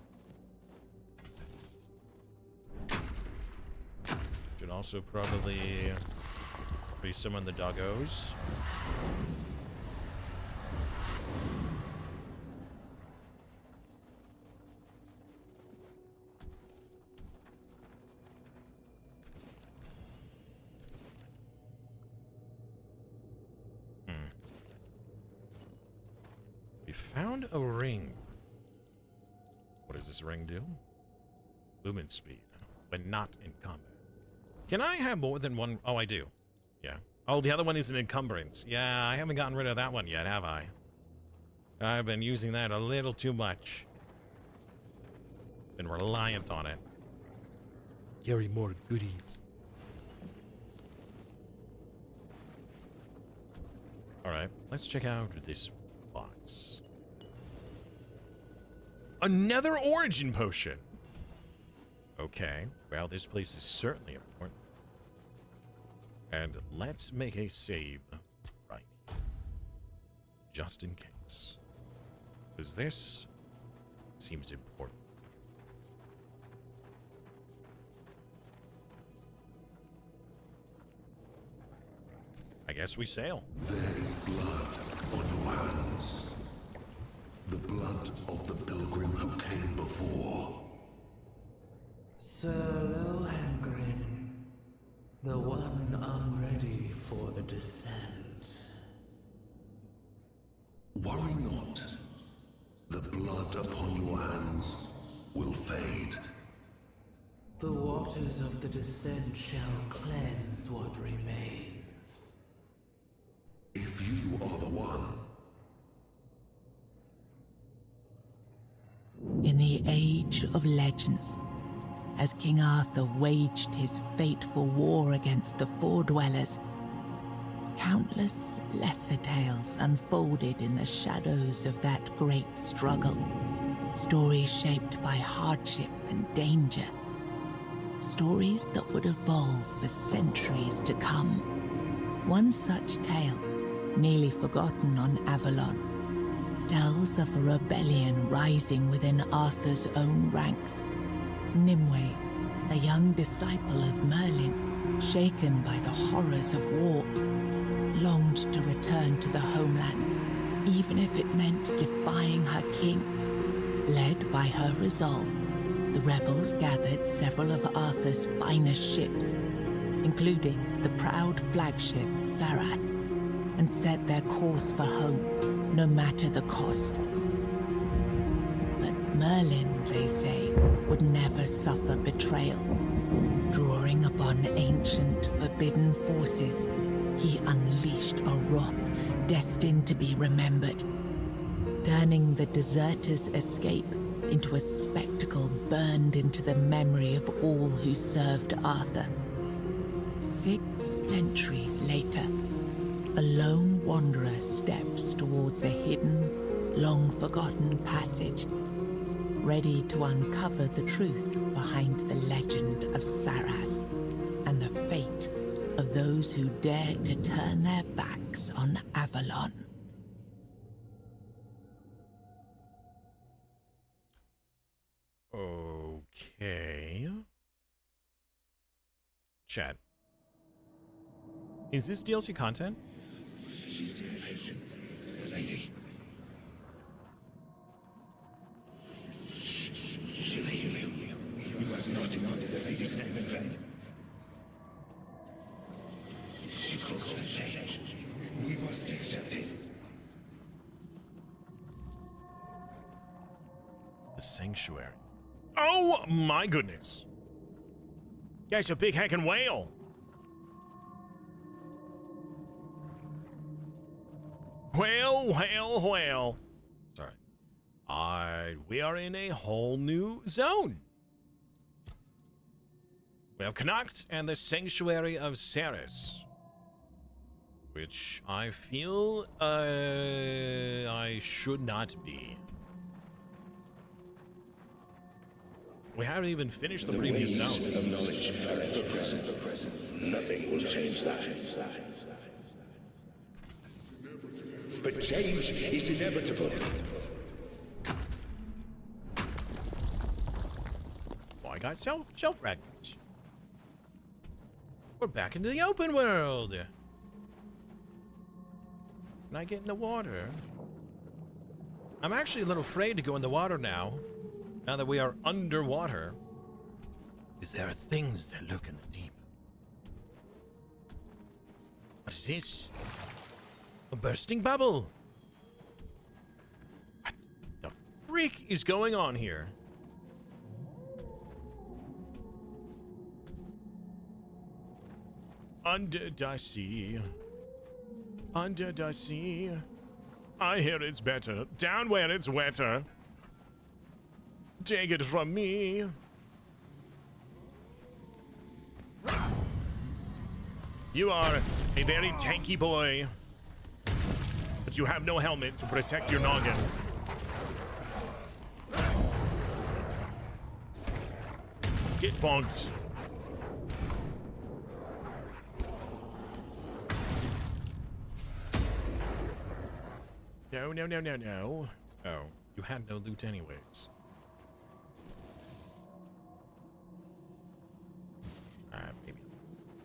Should also probably re-summon the doggos. We found a ring. What does this ring do? Movement speed, when not in combat. Can I have more than one? Oh, I do. Yeah. Oh, the other one is an encumbrance. Yeah, I haven't gotten rid of that one yet, have I? I've been using that a little too much. Been reliant on it. Carry more goodies. Alright, let's check out this box. Another origin potion! Okay, well, this place is certainly important. And let's make a save right here. Just in case. Because this seems important. I guess we sail. There is blood on your hands. The blood of the pilgrim who came before. Sir Lohengrin, the one unready for the descent. Worry not. The blood upon your hands will fade. The waters of the descent shall cleanse what remains. If you are the one. In the Age of Legends, as King Arthur waged his fateful war against the Four Dwellers, countless lesser tales unfolded in the shadows of that great struggle. Stories shaped by hardship and danger. Stories that would evolve for centuries to come. One such tale, nearly forgotten on Avalon, tells of a rebellion rising within Arthur's own ranks. Nimue, a young disciple of Merlin, shaken by the horrors of war, longed to return to the homelands, even if it meant defying her king. Led by her resolve, the rebels gathered several of Arthur's finest ships, including the proud flagship Saras, and set their course for home, no matter the cost. But Merlin, they say, would never suffer betrayal. Drawing upon ancient, forbidden forces, he unleashed a wrath destined to be remembered, turning the deserters' escape into a spectacle burned into the memory of all who served Arthur. 6 centuries later, a lone wanderer steps towards a hidden, long-forgotten passage, ready to uncover the truth behind the legend of Saras and the fate of those who dared to turn their backs on Avalon. Okay. Chat. Is this DLC content? She's impatient, lady. She may hear you. You must not demand the lady's name in vain. She calls for change. We must accept it. The sanctuary. Oh my goodness. Yeah, it's a big heckin' whale. Whale. Sorry. We are in a whole new zone. We have Connacht and the Sanctuary of Saras, which I feel I should not be. We haven't even finished the previous zone. The waves of knowledge are ever present. Nothing will change that. But change is inevitable. Oh, I got shell fragments. We're back into the open world. Can I get in the water? I'm actually a little afraid to go in the water now that we are underwater. Because there are things that lurk in the deep. What is this? A bursting bubble. What the freak is going on here? Under the sea. Under the sea. I hear it's better. Down where it's wetter. Take it from me. You are a very tanky boy. But you have no helmet to protect your noggin. Get bonked. No, no, no, no, no. Oh, you had no loot anyways. Maybe.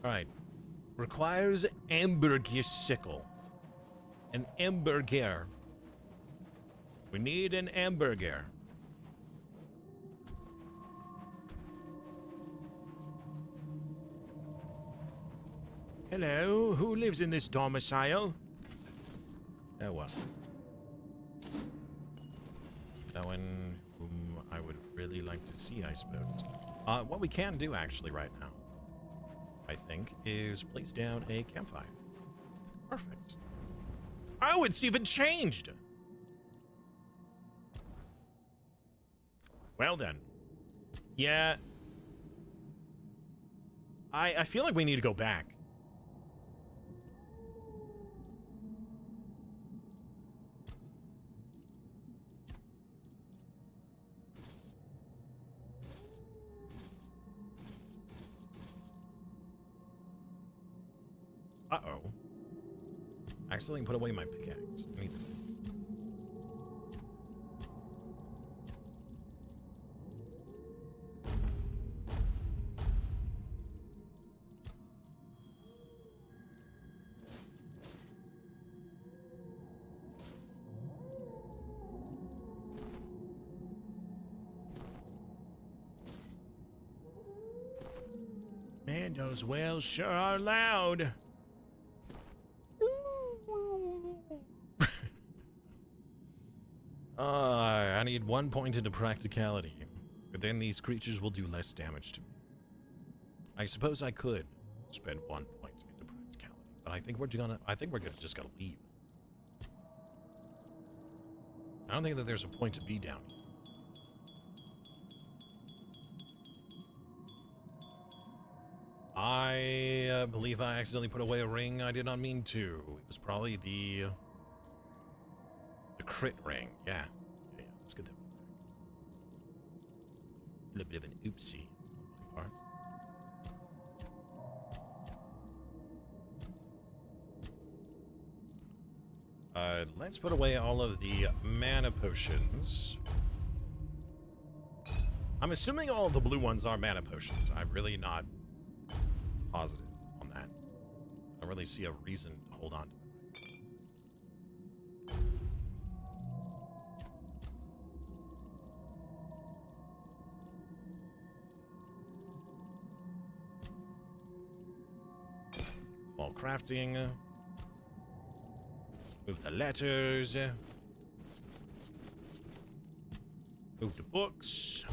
Alright. Requires hamburger sickle. An hamburger. We need an hamburger. Hello, who lives in this domicile? Oh well. Someone whom I would really like to see, I suppose. What we can do actually right now, I think, is place down a campfire. Perfect. Oh, it's even changed! Well then. Yeah. I feel like we need to go back. Uh-oh. Accidentally put away my pickaxe. I need to... Man, those whales sure are loud. I need 1 point into practicality, but then these creatures will do less damage to me. I suppose I could spend 1 point into practicality, but I think we're just gonna leave. I don't think that there's a point to be down here. I believe I accidentally put away a ring I did not mean to. It was probably the crit ring. Yeah, let's get that one back. A little bit of an oopsie on my part. Let's put away all of the mana potions. I'm assuming all of the blue ones are mana potions. I'm really not positive on that. I don't really see a reason to hold on to them. All crafting. Move the letters. Move the books.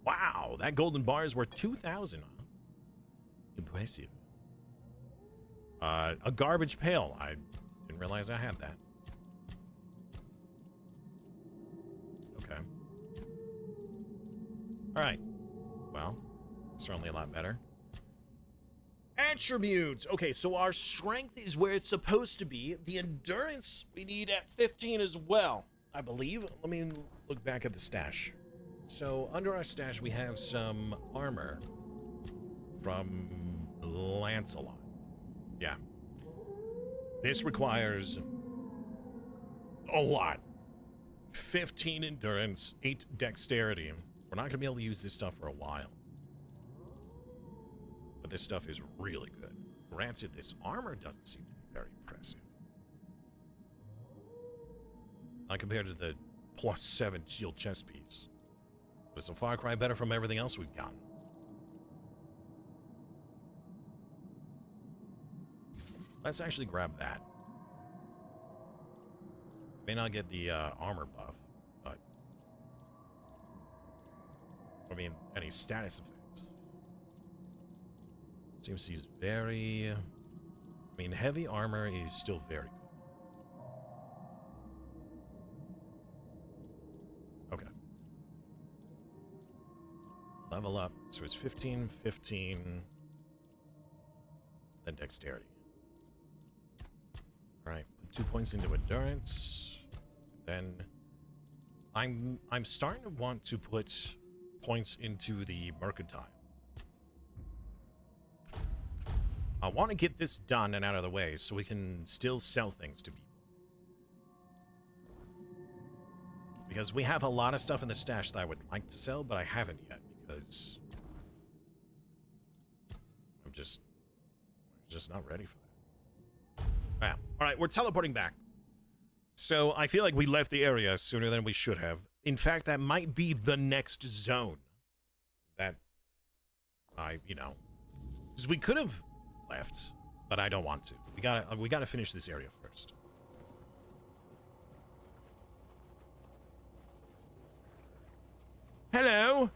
Wow, that golden bar is worth 2,000. Impressive. A garbage pail. I didn't realize I had that. Okay. All right. Well, certainly a lot better. Attributes. Okay, so our strength is where it's supposed to be. The endurance we need at 15 as well, I believe. Let me look back at the stash. So under our stash, we have some armor from Lancelot. Yeah. This requires a lot. 15 endurance, 8 dexterity. We're not going to be able to use this stuff for a while. But this stuff is really good. Granted, this armor doesn't seem to be very impressive. Not compared to the +7 shield chest piece. But it's a far cry better from everything else we've gotten. Let's actually grab that. May not get the armor buff, but mean, any status effect. Seems he's very... I mean, heavy armor is still very good. Okay. Level up. So it's 15, 15, then dexterity. Alright, put 2 points into endurance. Then I'm starting to want to put points into the mercantile. I want to get this done and out of the way so we can still sell things to people. Because we have a lot of stuff in the stash that I would like to sell, but I haven't yet because I'm just not ready for that. Yeah. All right, we're teleporting back. So I feel like we left the area sooner than we should have. In fact, that might be the next zone that because we could have left, but I don't want to. We gotta finish this area first. Hello.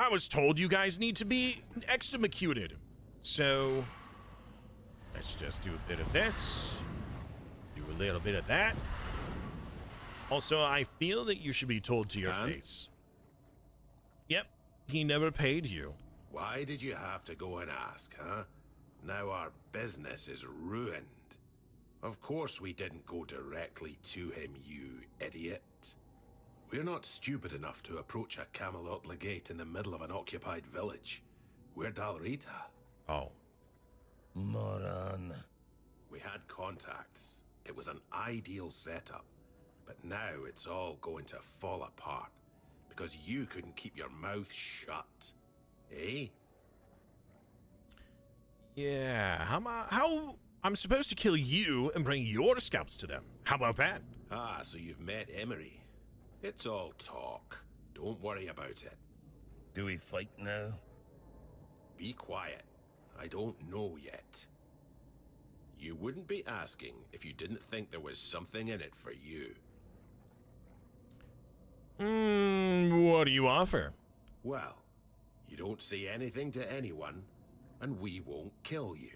I was told you guys need to be executed. So let's just do a bit of this. Do a little bit of that. Also, I feel that you should be told to your face. Yep, he never paid you. Why did you have to go and ask, huh? Now our business is ruined. Of course we didn't go directly to him, you idiot. We're not stupid enough to approach a Camelot legate in the middle of an occupied village. We're Dalrita. Oh. Moron. We had contacts. It was an ideal setup. But now it's all going to fall apart. Because you couldn't keep your mouth shut. Eh? Yeah, how I'm supposed to kill you and bring your scalps to them. How about that? Ah, so you've met Emery. It's all talk. Don't worry about it. Do we fight now? Be quiet. I don't know yet. You wouldn't be asking if you didn't think there was something in it for you. What do you offer? Well, you don't say anything to anyone, and we won't kill you.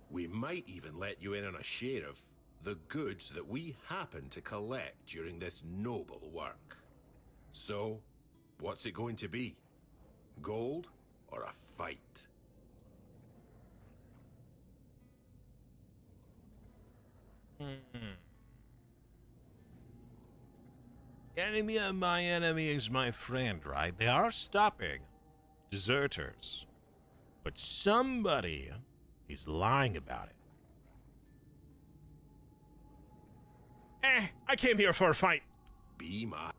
We might even let you in on a share of the goods that we happen to collect during this noble work. So, what's it going to be? Gold or a fight? Enemy of my enemy is my friend, right? They are stopping deserters. But somebody is lying about it. I came here for a fight. Be my...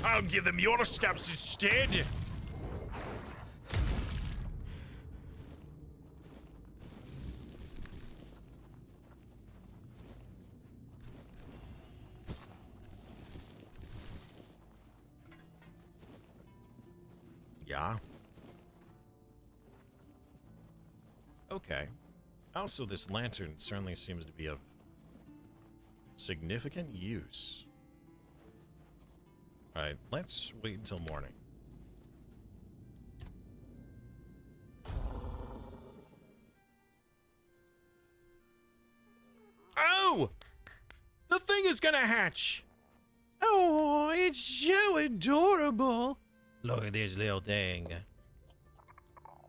I'll give them your scalps instead. Yeah. Okay. Also, this lantern certainly seems to be of significant use. Alright, let's wait until morning. Oh! The thing is gonna hatch! Oh, it's so adorable! Look at this little thing.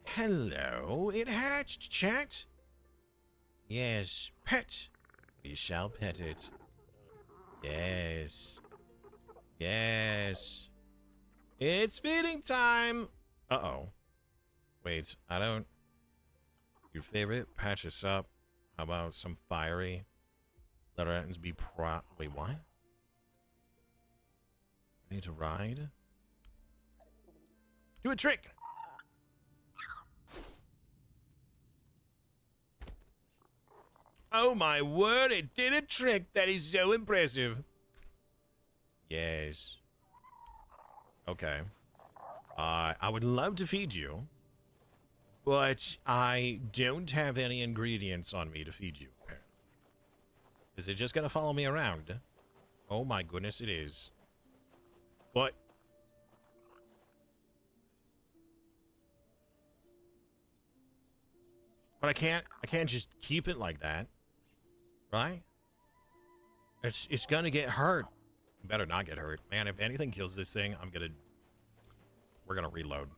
Hello, it hatched, chat. Yes, pet. We shall pet it. Yes. Yes. It's feeding time. Uh-oh. Wait, I don't... Your favorite? Patch us up. How about some fiery? Let our ends be Wait, what? I need to ride? Do a trick! Oh my word, it did a trick! That is so impressive. Yes. Okay. I would love to feed you. But I don't have any ingredients on me to feed you. Is it just gonna follow me around? Oh my goodness, it is. But I can't just keep it like that. Right? It's gonna get hurt. Better not get hurt. Man, if anything kills this thing, we're gonna reload.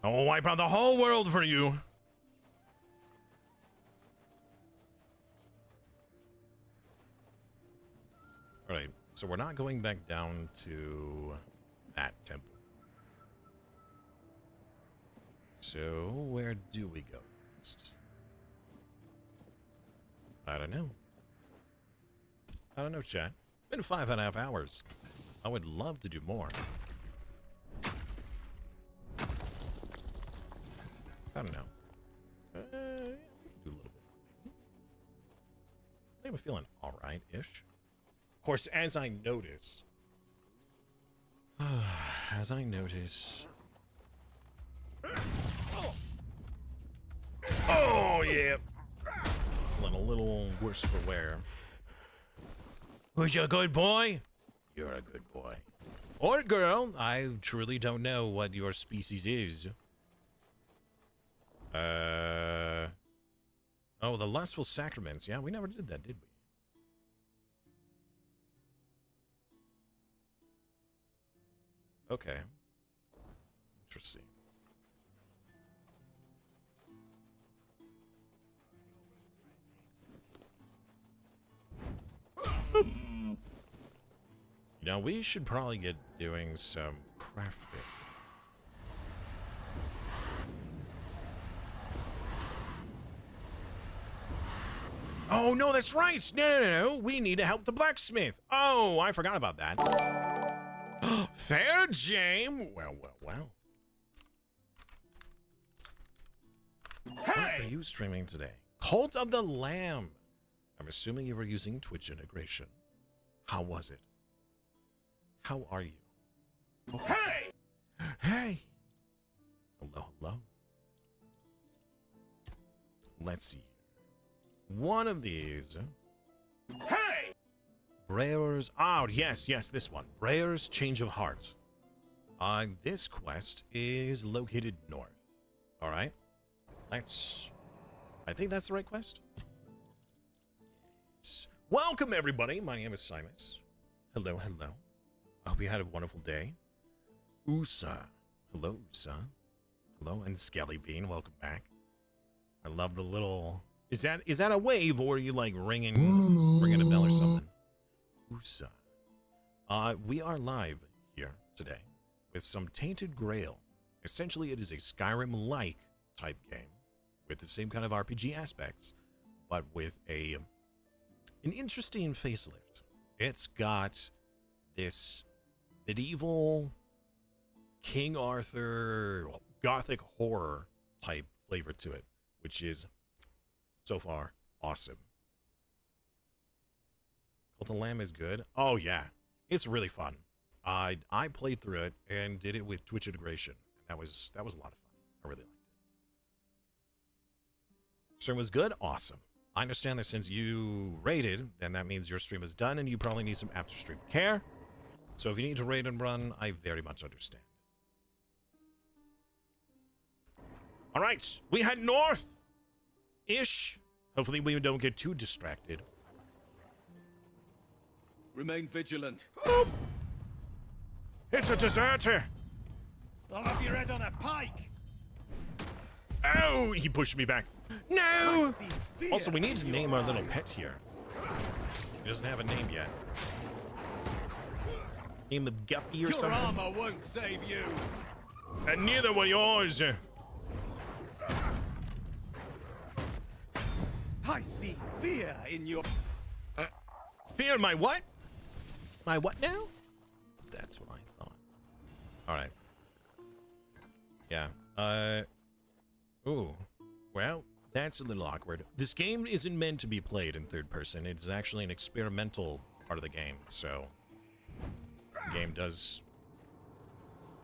I'll wipe out the whole world for you. Alright, so we're not going back down to that temple. So, where do we go next? I don't know. I don't know, chat. Been 5.5 hours. I would love to do more. I don't know. Do a little bit. I think I'm feeling alright-ish. Of course, as I notice... Oh, yeah! Feeling a little worse for wear. Who's your good boy? You're a good boy. Or girl. I truly don't know what your species is. Oh, the lustful sacraments. Yeah, we never did that, did we? Okay. Interesting. You know, we should probably get doing some crafting. Oh, no, that's right. No. We need to help the blacksmith. Oh, I forgot about that. Fair game. Well. Hey! What are you streaming today? Cult of the Lamb. I'm assuming you were using Twitch integration. How was it? How are you? Oh. Hey! Hey! Hello? Let's see. One of these. Hey! Brayer's... Oh, yes, this one. Brayer's Change of Heart. This quest is located north. Alright. I think that's the right quest. Yes. Welcome, everybody. My name is Simus. Hello. I hope you had a wonderful day. Usa. Hello, Usa. Hello, and Skelly Bean. Welcome back. I love the little... Is that a wave, or are you like ringing a bell or something? Usa. We are live here today with some Tainted Grail. Essentially, it is a Skyrim-like type game with the same kind of RPG aspects, but with an interesting facelift. It's got this medieval King Arthur gothic horror type flavor to it, which is so far awesome. Cult of the Lamb is good. Oh yeah, it's really fun. I played through it and did it with Twitch integration. That was a lot of fun. I really liked it. Stream was good. Awesome. I understand that since you raided, then that means your stream is done and you probably need some after stream care. So if you need to raid and run, I very much understand. All right, we head north-ish. Hopefully we don't get too distracted. Remain vigilant. It's a deserter. I'll have your head on a pike. Oh, he pushed me back. No! Also, we need to name our little pet here. He doesn't have a name yet. Name him Guppy or something. Your armor won't save you. And neither will yours. I see fear in your... Fear my what? My what now? That's what I thought. Alright. Yeah. Ooh. Well, that's a little awkward. This game isn't meant to be played in third person. It's actually an experimental part of the game, so... The game does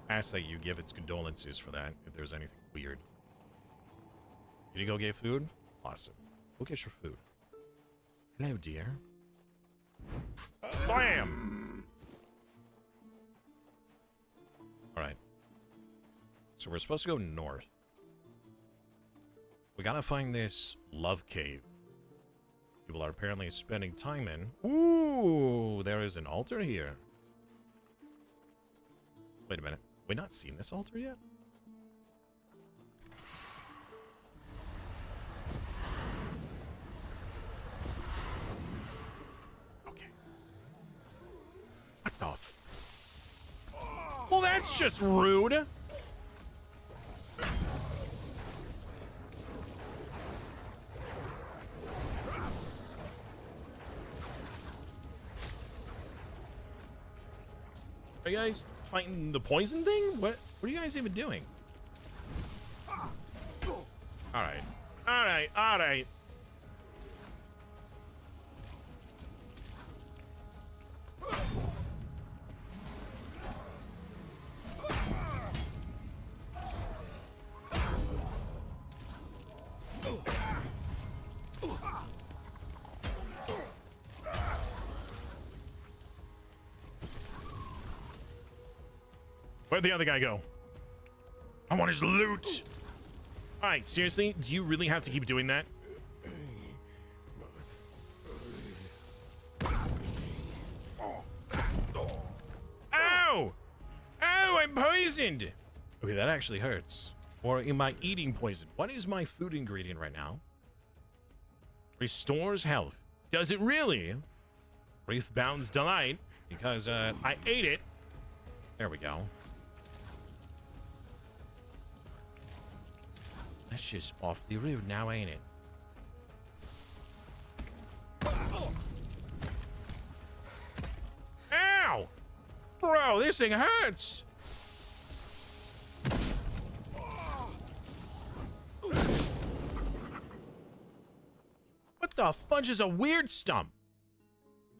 ask that you give its condolences for that if there's anything weird. Did you go get food? Awesome. Go get your food. Hello, dear. Blam! Alright. So we're supposed to go north. We gotta find this love cave. People are apparently spending time in. Ooh, there is an altar here. Wait a minute. We not seen this altar yet? Okay. What the well, that's just rude. Are you guys fighting the poison thing? What are you guys even doing? Alright. Alright, alright. Where'd the other guy go? I want his loot. All right, seriously, do you really have to keep doing that? Ow! Ow, I'm poisoned. Okay, that actually hurts. Or am I eating poison? What is my food ingredient right now? Restores health. Does it really? Wraithbound's Delight, because I ate it. There we go. That's just awfully rude now, ain't it? Ow! Bro, this thing hurts! What the fudge is a weird stump?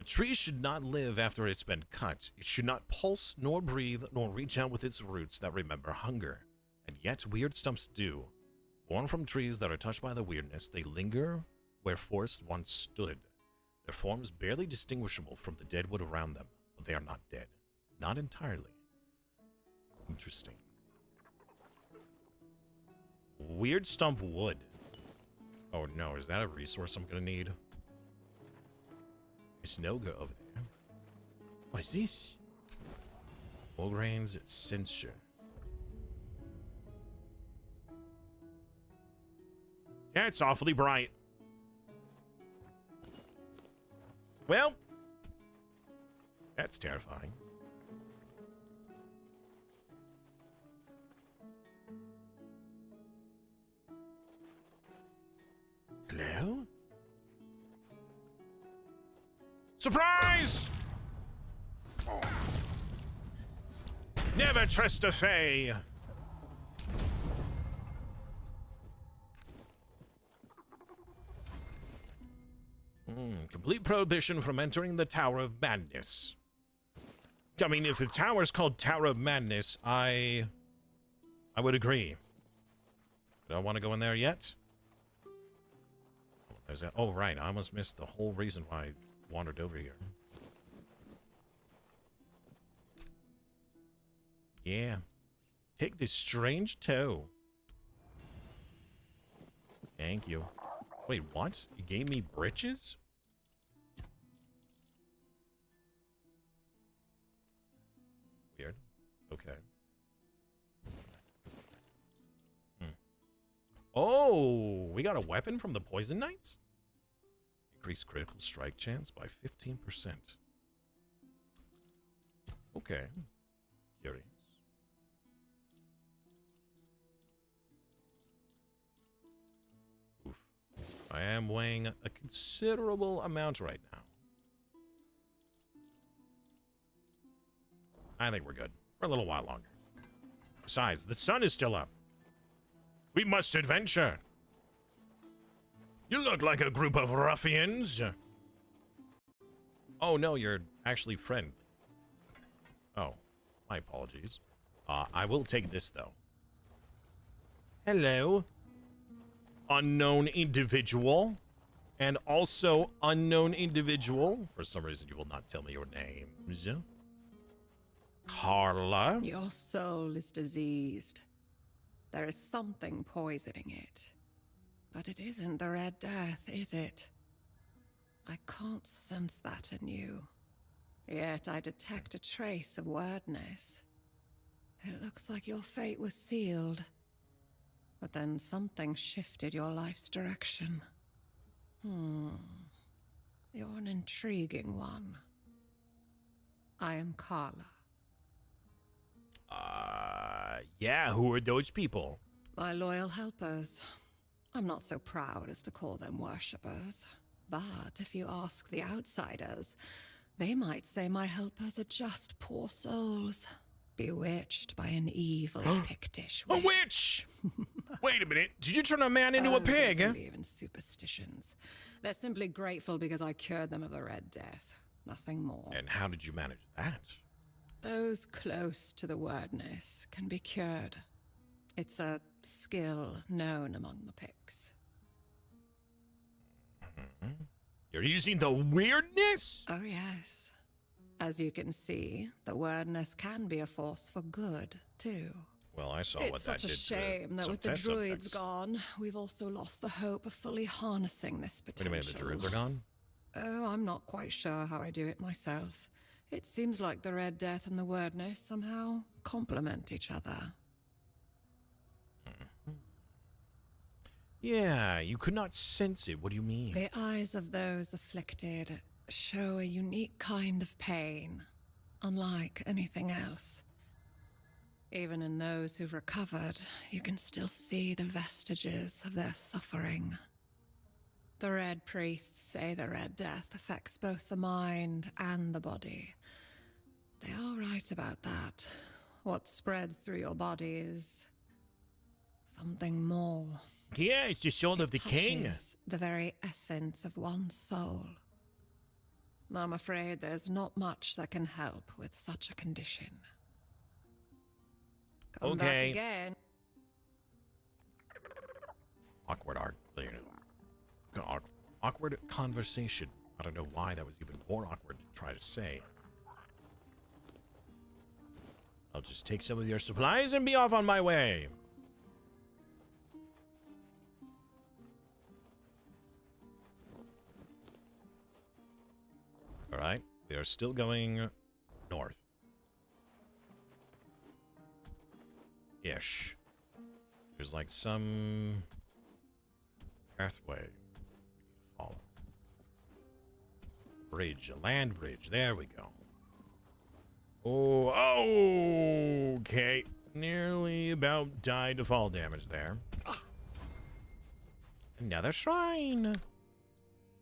A tree should not live after it's been cut. It should not pulse, nor breathe, nor reach out with its roots that remember hunger. And yet weird stumps do. Born from trees that are touched by the weirdness, they linger where forests once stood. Their forms barely distinguishable from the dead wood around them, but they are not dead. Not entirely. Interesting. Weird stump wood. Oh no, is that a resource I'm gonna need? It's no go over there. What is this? Mulgrain's censure. Yeah, it's awfully bright. Well, that's terrifying. Hello? Surprise! Never trust a fae. Complete prohibition from entering the Tower of Madness. I mean, if the tower's called Tower of Madness, I would agree. I don't want to go in there yet. There's that. Oh, right. I almost missed the whole reason why I wandered over here. Yeah. Take this strange toe. Thank you. Wait, what? You gave me britches? Weird. Okay. Oh, we got a weapon from the Poison Knights? Increase critical strike chance by 15%. Okay. Curious. Oof. I am weighing a considerable amount right now. I think we're good. For a little while longer. Besides, the sun is still up. We must adventure. You look like a group of ruffians. Oh, no, you're actually friendly. Oh, my apologies. I will take this, though. Hello. Unknown individual. And also unknown individual. For some reason, you will not tell me your names. Carla. Your soul is diseased. There is something poisoning it. But it isn't the Red Death, is it? I can't sense that in you. Yet I detect a trace of wordness. It looks like your fate was sealed. But then something shifted your life's direction. You're an intriguing one. I am Carla. Yeah, who are those people? My loyal helpers. I'm not so proud as to call them worshippers. But if you ask the outsiders, they might say my helpers are just poor souls, bewitched by an evil Pictish witch. A witch! Wait a minute, did you turn a man into a pig? They don't believe in superstitions. They're simply grateful because I cured them of the Red Death. Nothing more. And how did you manage that? Those close to the wordness can be cured. It's a skill known among the Picts. You're using the weirdness? Oh, yes. As you can see, the wordness can be a force for good, too. Well, I saw what that did. It's such a shame that with the druids gone, we've also lost the hope of fully harnessing this potential. Wait a minute, the druids are gone? Oh, I'm not quite sure how I do it myself. It seems like the Red Death and the wordness somehow complement each other. Yeah, you could not sense it. What do you mean? The eyes of those afflicted show a unique kind of pain, unlike anything else. Even in those who've recovered, you can still see the vestiges of their suffering. The Red Priests say the Red Death affects both the mind and the body. They are right about that. What spreads through your body is something more. Yeah, it's the soul of the king. Touches the very essence of one's soul. I'm afraid there's not much that can help with such a condition. Come back again. Awkward awkward conversation. I don't know why that was even more awkward to try to say. I'll just take some of your supplies and be off on my way. All right, we are still going north. Ish. There's like some pathway. Follow. Bridge, a land bridge. There we go. Oh, okay. Nearly about died to fall damage there. Another shrine.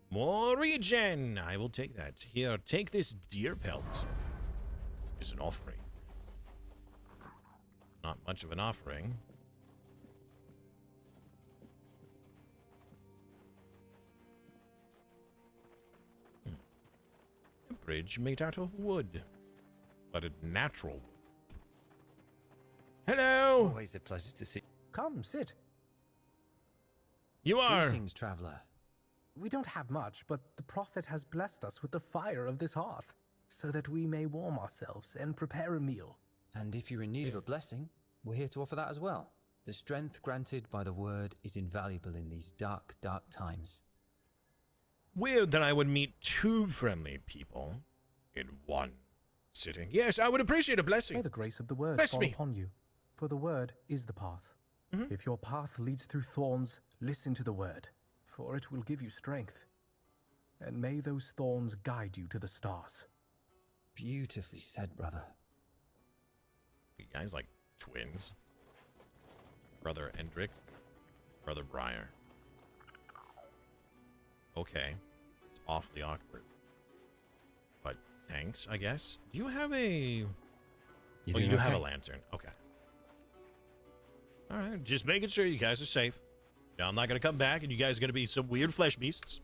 More regen. I will take that. Here, take this deer pelt. It's an offering. Not much of an offering. A bridge made out of wood. But a natural wood. Hello! Always a pleasure to see. Come, sit. You are. Greetings, traveler. We don't have much, but the Prophet has blessed us with the fire of this hearth, so that we may warm ourselves and prepare a meal. And if you're in need of a blessing, we're here to offer that as well. The strength granted by the word is invaluable in these dark, dark times. Weird that I would meet two friendly people in one sitting. Yes, I would appreciate a blessing. May the grace of the word Bless fall me. upon you, for the word is the path. If your path leads through thorns, listen to the word, for it will give you strength. And may those thorns guide you to the stars. Beautifully said, brother. You guys like twins. Brother Endrick, Brother Briar. Okay. It's awfully awkward. But thanks, I guess. Do you have a... You do have a lantern. Okay. Alright, just making sure you guys are safe. Now, I'm not going to come back and you guys are going to be some weird flesh beasts.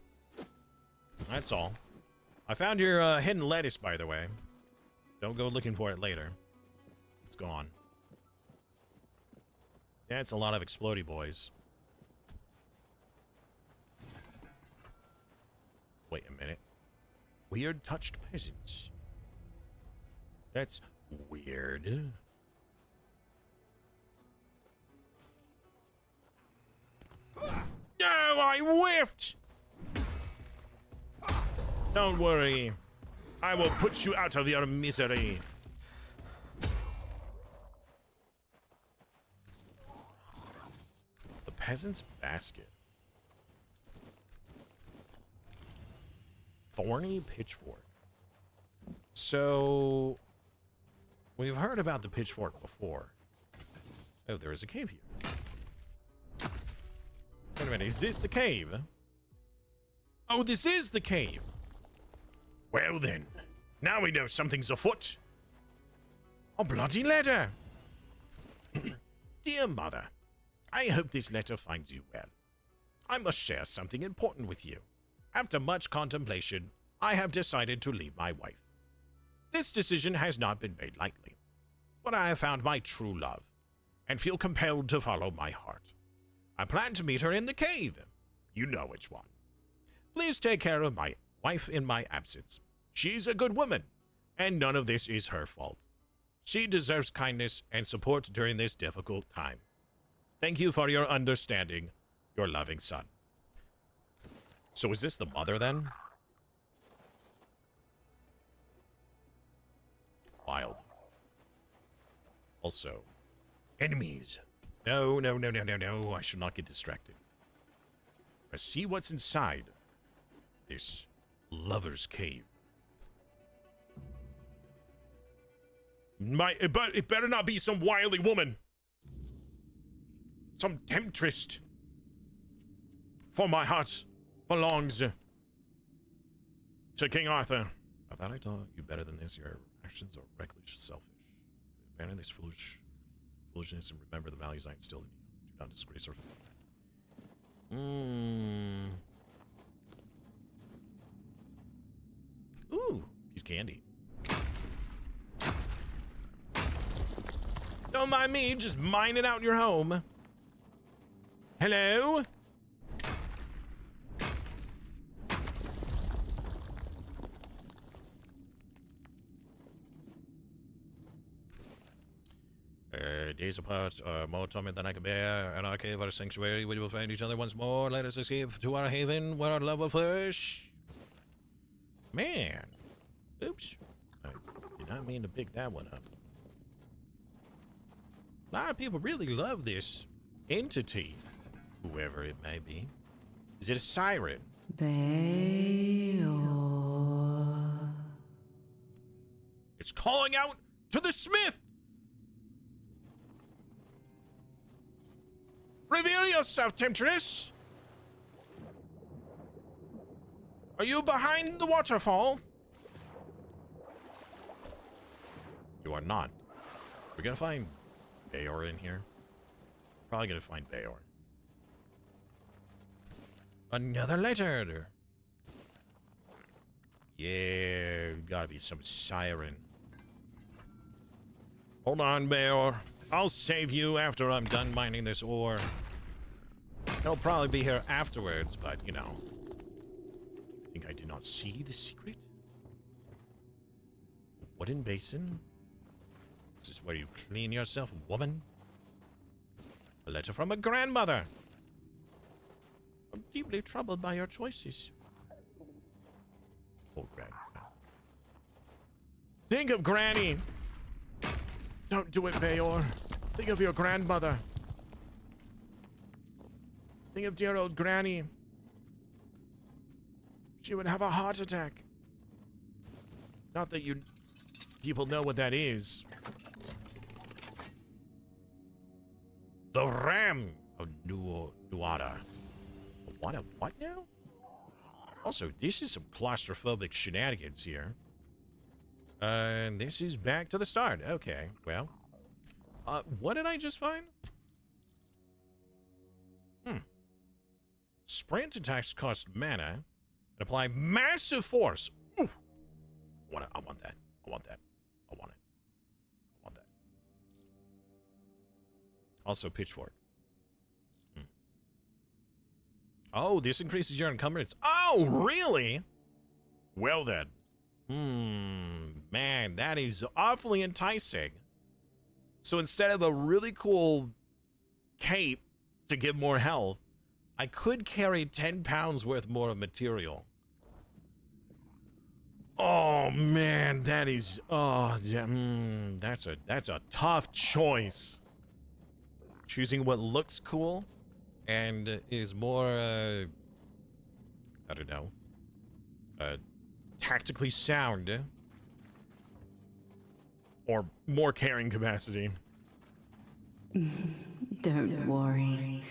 That's all. I found your hidden lettuce, by the way. Don't go looking for it later. It's gone. That's a lot of explodey boys. Wait a minute. Weird touched peasants. That's weird. No, I whiffed! Don't worry. I will put you out of your misery. The peasant's basket. Thorny pitchfork. So, we've heard about the pitchfork before. Oh, there is a cave here. Wait a minute, is this the cave? Oh, this is the cave. Well then, now we know something's afoot. A bloody letter. Dear Mother, I hope this letter finds you well. I must share something important with you. After much contemplation, I have decided to leave my wife. This decision has not been made lightly, but I have found my true love and feel compelled to follow my heart. I plan to meet her in the cave. You know which one. Please take care of my wife in my absence. She's a good woman, and none of this is her fault. She deserves kindness and support during this difficult time. Thank you for your understanding. Your loving son. So is this the mother then? Wild. Also, enemies. No, no, no, no, no, no. I should not get distracted. I see what's inside this lover's cave. It better not be some wily woman. Some temptress. For my heart belongs to King Arthur. I thought I taught you better than this. Your actions are reckless, selfish. Abandon this foolishness and remember the values I instilled in you. Do not disgrace our family. Ooh, piece of candy. Don't mind me, just mining out your home. Hello? Days apart are more torment than I can bear. In our cave, our sanctuary, we will find each other once more. Let us escape to our haven, where our love will flourish. Man. Oops. I did not mean to pick that one up. A lot of people really love this entity, whoever it may be. Is it a siren? It's calling out to the smith! Reveal yourself, temptress! Are you behind the waterfall? You are not. We're gonna find Bayor in here. Probably gonna find Bayor. Another letter. Yeah, gotta be some siren. Hold on, Bayor. I'll save you after I'm done mining this ore. He'll probably be here afterwards, but you know. Think I did not see the secret? A wooden basin? Is this where you clean yourself, woman? A letter from a grandmother. I'm deeply troubled by your choices. Oh, Granny. Think of Granny. Don't do it, Bayor. Think of your grandmother. Think of dear old Granny. She would have a heart attack. Not that you people know what that is. The Ram of Nuada. What now? Also, this is some claustrophobic shenanigans here. And this is back to the start. Okay, well. What did I just find? Sprint attacks cost mana and apply massive force. Ooh. I want that. I want that. I want it. I want that. Also, pitchfork. Oh, this increases your encumbrance. Oh, really? Well then. Man, that is awfully enticing. So instead of a really cool cape to give more health, I could carry 10 pounds worth more of material. Oh man, that is, oh yeah, that's a tough choice. Choosing what looks cool and is more, I don't know, tactically sound, or more carrying capacity. Don't worry.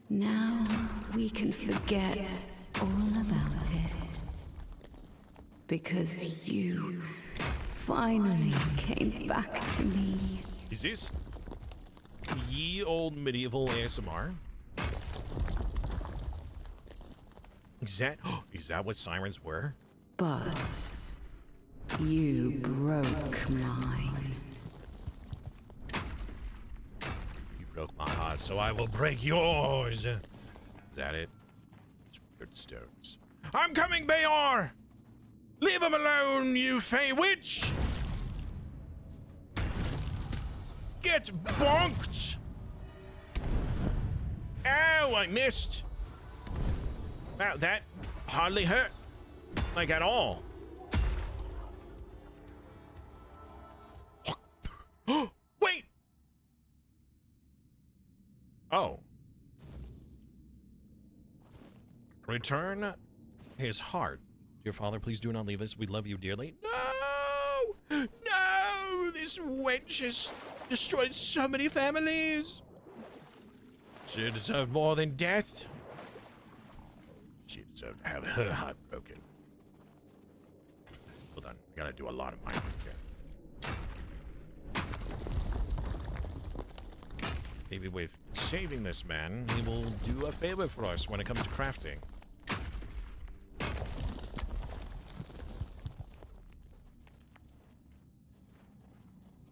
Now we can forget all about it. Because you finally came back to me. Is this ye old medieval ASMR? Is that what sirens were? But you broke mine. You broke my heart, so I will break yours. Is that it? It's weird stones. I'm coming, Bayor! Leave him alone, you Fey Witch! Get bonked! Ow, I missed. Wow, that hardly hurt. Like, at all. Wait! Oh. Return his heart. Dear Father, please do not leave us. We love you dearly. No! No! This wench has destroyed so many families. She deserved more than death. She deserved to have her heart broken. Hold on, we gotta do a lot of mining here. Maybe with saving this man, he will do a favor for us when it comes to crafting.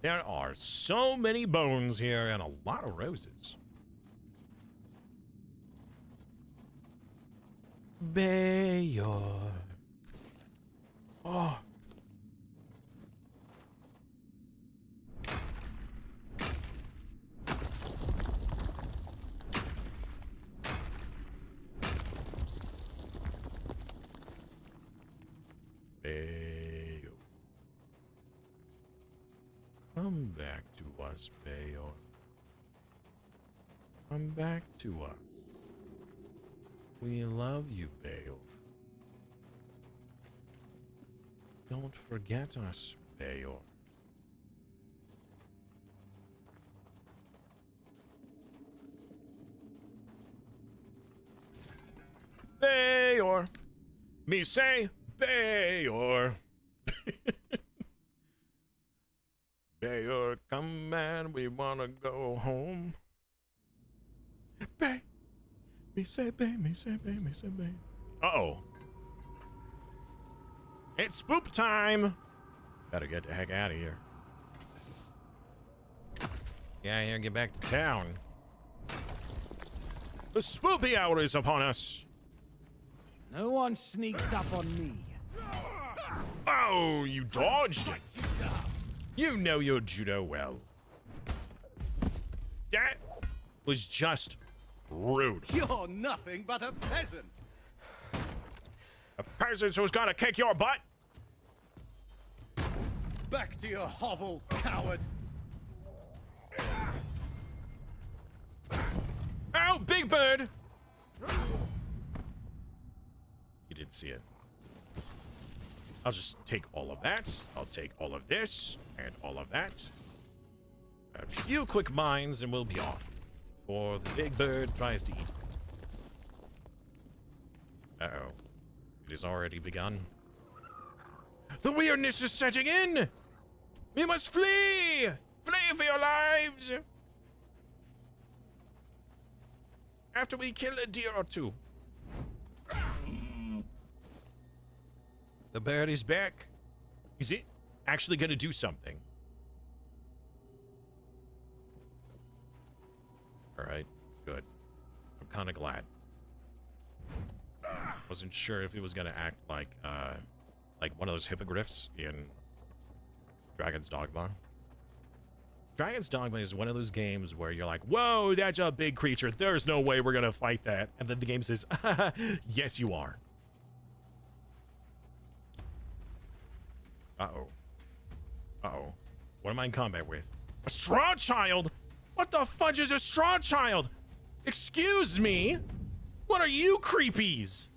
There are so many bones here and a lot of roses. Bayor. Oh. Bayor. Come back to us, Bayor. Come back to us. We love you, Bayor. Don't forget us, Bayor. Bayor. Me say, Bayor. Bayor, come man, we wanna go home. Bay. Me say bay, me say bay, me say bay. Uh-oh. It's spoop time! Better get the heck out of here. Yeah, here, get back to town. The spoopy hour is upon us. No one sneaks up on me. Oh, you dodged it. You know your judo well. That was just rude. You're nothing but a peasant. A peasant who's gonna kick your butt? Back to your hovel, coward. Ow, Big Bird! You didn't see it. I'll just take all of that. I'll take all of this and all of that. A few quick mines and we'll be off. Before the Big Bird tries to eat. Uh-oh. It has already begun. The weirdness is setting in! We must flee! Flee for your lives! After we kill a deer or two. The bird is back. Is it actually gonna do something? Alright, good. I'm kinda glad. Wasn't sure if it was gonna act like one of those hippogriffs in Dragon's Dogma. Dragon's Dogma is one of those games where you're like, whoa, that's a big creature. There's no way we're gonna fight that. And then the game says, yes, you are. Uh-oh. Uh-oh. What am I in combat with? A straw child? What the fudge is a straw child? Excuse me? What are you creepies?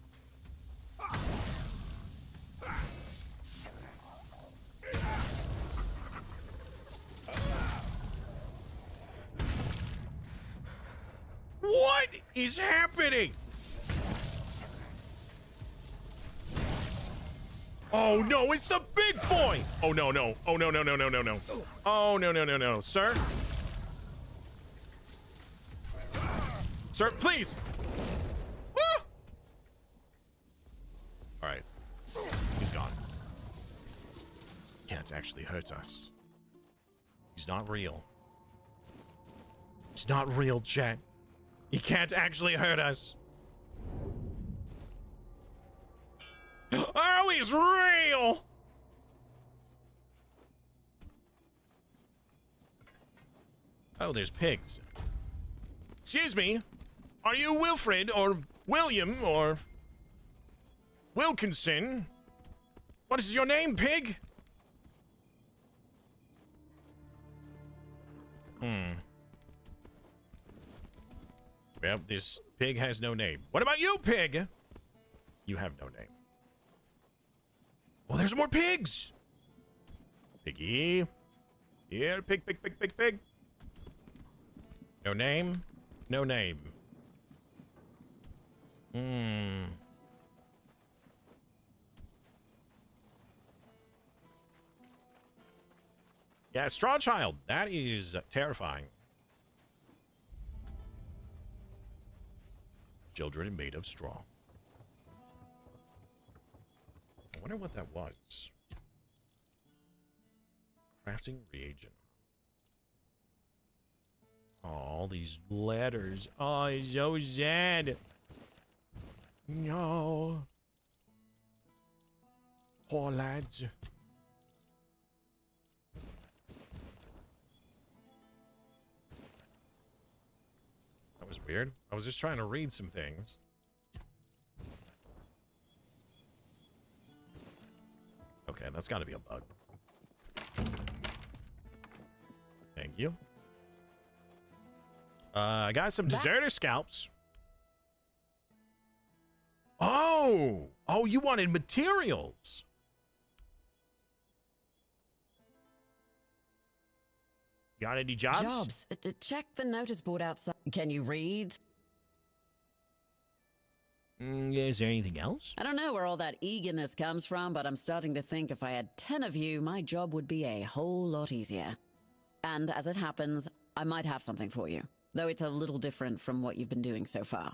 What is happening? Oh no, it's the big boy! Oh no, no. Oh no, no, no, no, no, no. Oh no, no, no, no. Sir? Sir, please! Ah! Alright. He's gone. Can't actually hurt us. He's not real. He's not real, chat. He can't actually hurt us. Oh, he's real! Oh, there's pigs. Excuse me, are you Wilfred or William or Wilkinson? What is your name, pig? Well, this pig has no name. What about you, pig? You have no name. Oh, there's more pigs! Piggy. Here, pig, pig, pig, pig, pig. No name? No name. Yeah, straw child. That is terrifying. Children made of straw. I wonder what that was. Crafting reagent. Oh, all these letters. Oh, it's so sad. No. Poor lads. That was weird. I was just trying to read some things. Okay, that's got to be a bug. Thank you. I got some deserter scalps. Oh! Oh, you wanted materials. Got any jobs? Jobs. Check the notice board outside. Can you read? Is there anything else? I don't know where all that eagerness comes from, but I'm starting to think if I had 10 of you, my job would be a whole lot easier. And as it happens, I might have something for you, though it's a little different from what you've been doing so far.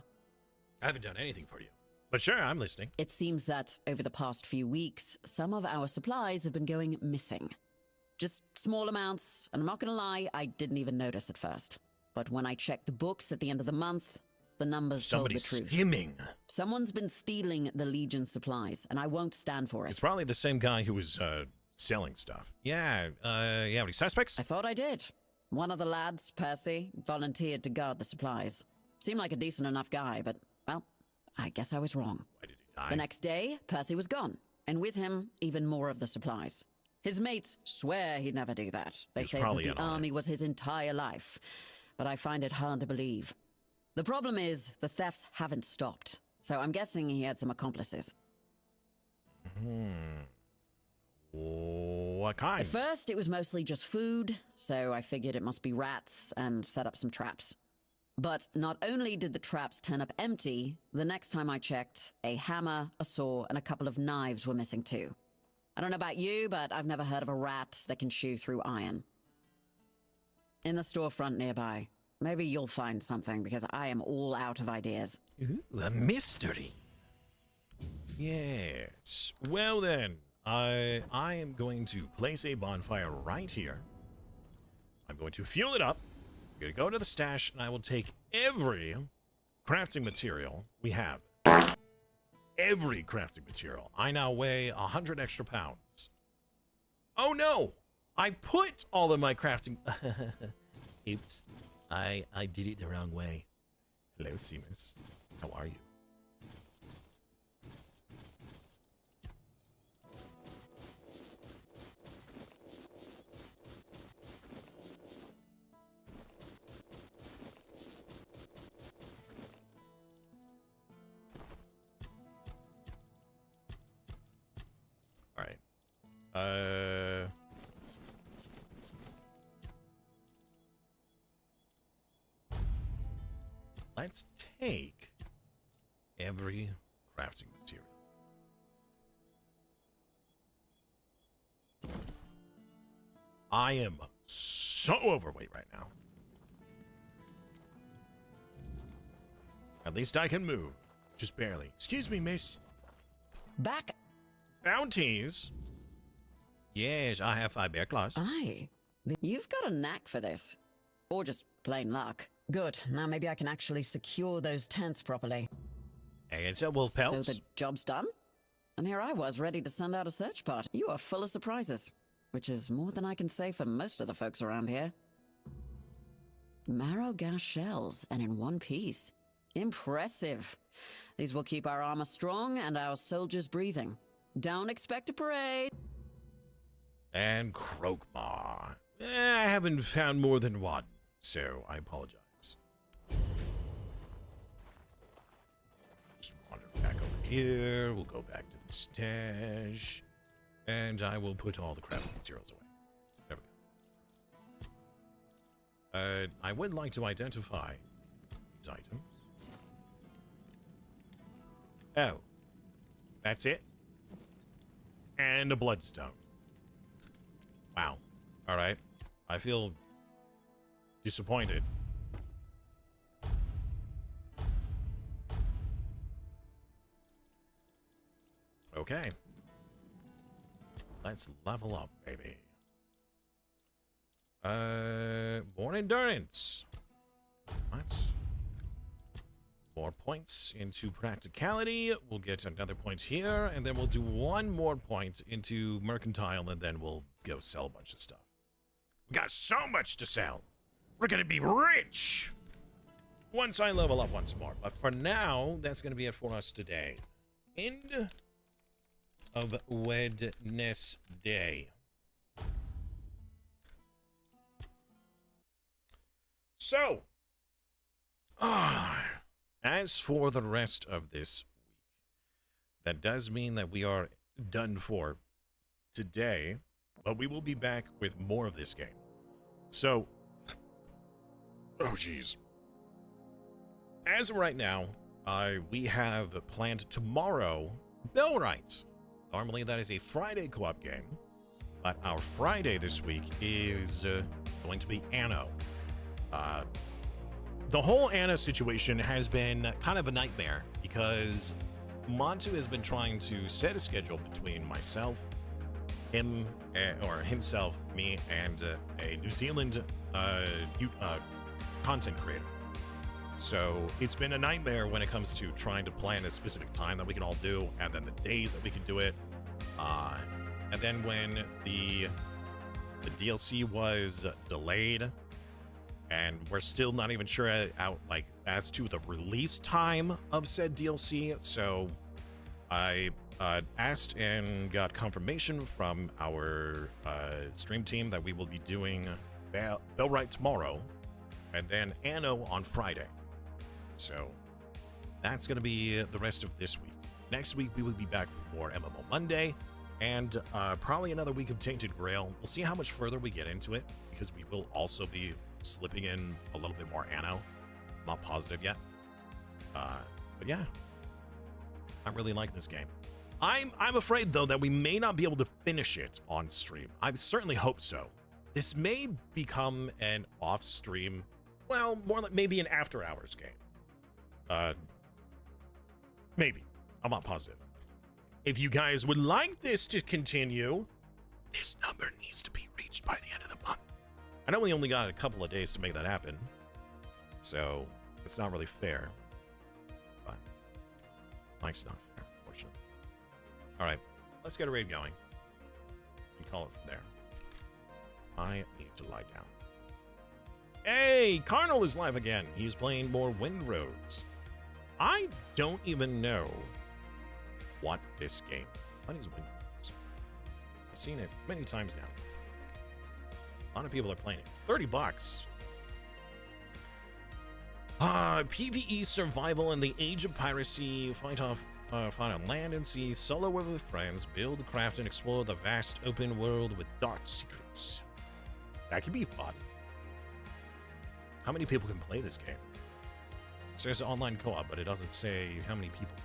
I haven't done anything for you. But sure, I'm listening. It seems that over the past few weeks, some of our supplies have been going missing. Just small amounts, and I'm not gonna lie, I didn't even notice at first. But when I checked the books at the end of the month, the numbers told the truth. Somebody's skimming. Someone's been stealing the Legion supplies, and I won't stand for it. It's probably the same guy who was selling stuff. Yeah, you have any suspects? I thought I did. One of the lads, Percy, volunteered to guard the supplies. Seemed like a decent enough guy, but, well, I guess I was wrong. Why did he die? The next day, Percy was gone, and with him, even more of the supplies. His mates swear he'd never do that. They say that the army was his entire life, but I find it hard to believe. The problem is, the thefts haven't stopped, so I'm guessing he had some accomplices. What kind? At first, it was mostly just food, so I figured it must be rats and set up some traps. But not only did the traps turn up empty, the next time I checked, a hammer, a saw, and a couple of knives were missing too. I don't know about you, but I've never heard of a rat that can chew through iron. In the storefront nearby. Maybe you'll find something, because I am all out of ideas. Ooh, a mystery. Yes. Well then, I am going to place a bonfire right here. I'm going to fuel it up. I'm going to go to the stash, and I will take every crafting material we have. every crafting material. I now weigh 100 extra pounds. Oh no! I put all of my crafting... Oops. I did it the wrong way. Hello, Seamus. How are you? All right. Let's take every crafting material. I am so overweight right now. At least I can move. Just barely. Excuse me, miss. Back. Bounties? Yes, I have 5 bear claws. Aye. You've got a knack for this. Or just plain luck. Good. Now maybe I can actually secure those tents properly. Hey, it's a wolf pelt. So the job's done? And here I was, ready to send out a search party. You are full of surprises, which is more than I can say for most of the folks around here. Marrow gas shells, and in one piece. Impressive. These will keep our armor strong and our soldiers breathing. Don't expect a parade. And Croakmaw. I haven't found more than one, so I apologize. Just wander back over here. We'll go back to the stash. And I will put all the crafting materials away. There we go. I would like to identify these items. Oh. That's it? And a bloodstone. Wow. All right. I feel disappointed. Okay. Let's level up, baby. Born Endurance. What? 4 points into Practicality. We'll get another point here, and then we'll do 1 more point into Mercantile, and then we'll go sell a bunch of stuff. We got so much to sell. We're gonna be rich once I level up once more. But for now, that's gonna be it for us today. End of Wednesday. So, as for the rest of this week, that does mean that we are done for today, but we will be back with more of this game. So, oh geez. As of right now, we have planned tomorrow Bellwright. Normally that is a Friday co-op game, but our Friday this week is going to be Anno. The whole Anna situation has been kind of a nightmare because Montu has been trying to set a schedule between myself, him, or himself, me, and a New Zealand content creator. So it's been a nightmare when it comes to trying to plan a specific time that we can all do, and then the days that we can do it. And then when the DLC was delayed, and we're still not even sure as to the release time of said DLC. So I asked and got confirmation from our stream team that we will be doing Bellwright tomorrow, and then Anno on Friday. So that's going to be the rest of this week. Next week we will be back with more MMO Monday, and probably another week of Tainted Grail. We'll see how much further we get into it, because we will also be slipping in a little bit more Anno. I'm not positive yet. But yeah, I'm really liking this game. I'm afraid, though, that we may not be able to finish it on stream. I certainly hope so. This may become an off-stream, well, more like maybe an after-hours game. Maybe. I'm not positive. If you guys would like this to continue, this number needs to be reached by the end of the month. I know we only got a couple of days to make that happen, so it's not really fair. But life's not fair. unfortunately. All right, let's get a raid going and call it from there. I need to lie down. Hey, Carnal is live again. He's playing more Wind Roads. I don't even know what this game. What is Wind Roads? I've seen it many times now. A lot of people are playing it. It's $30. PvE survival in the age of piracy. Fight on land and sea, solo or with friends. Build, craft, and explore the vast open world with dark secrets. That could be fun. How many people can play this game? It says online co-op, but it doesn't say how many people.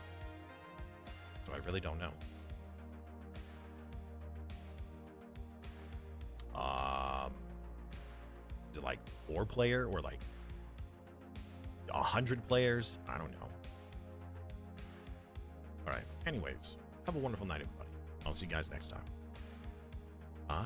So I really don't know. Is it like 4-player or like 100 players? I don't know. All right. Anyways, have a wonderful night, everybody. I'll see you guys next time. Bye.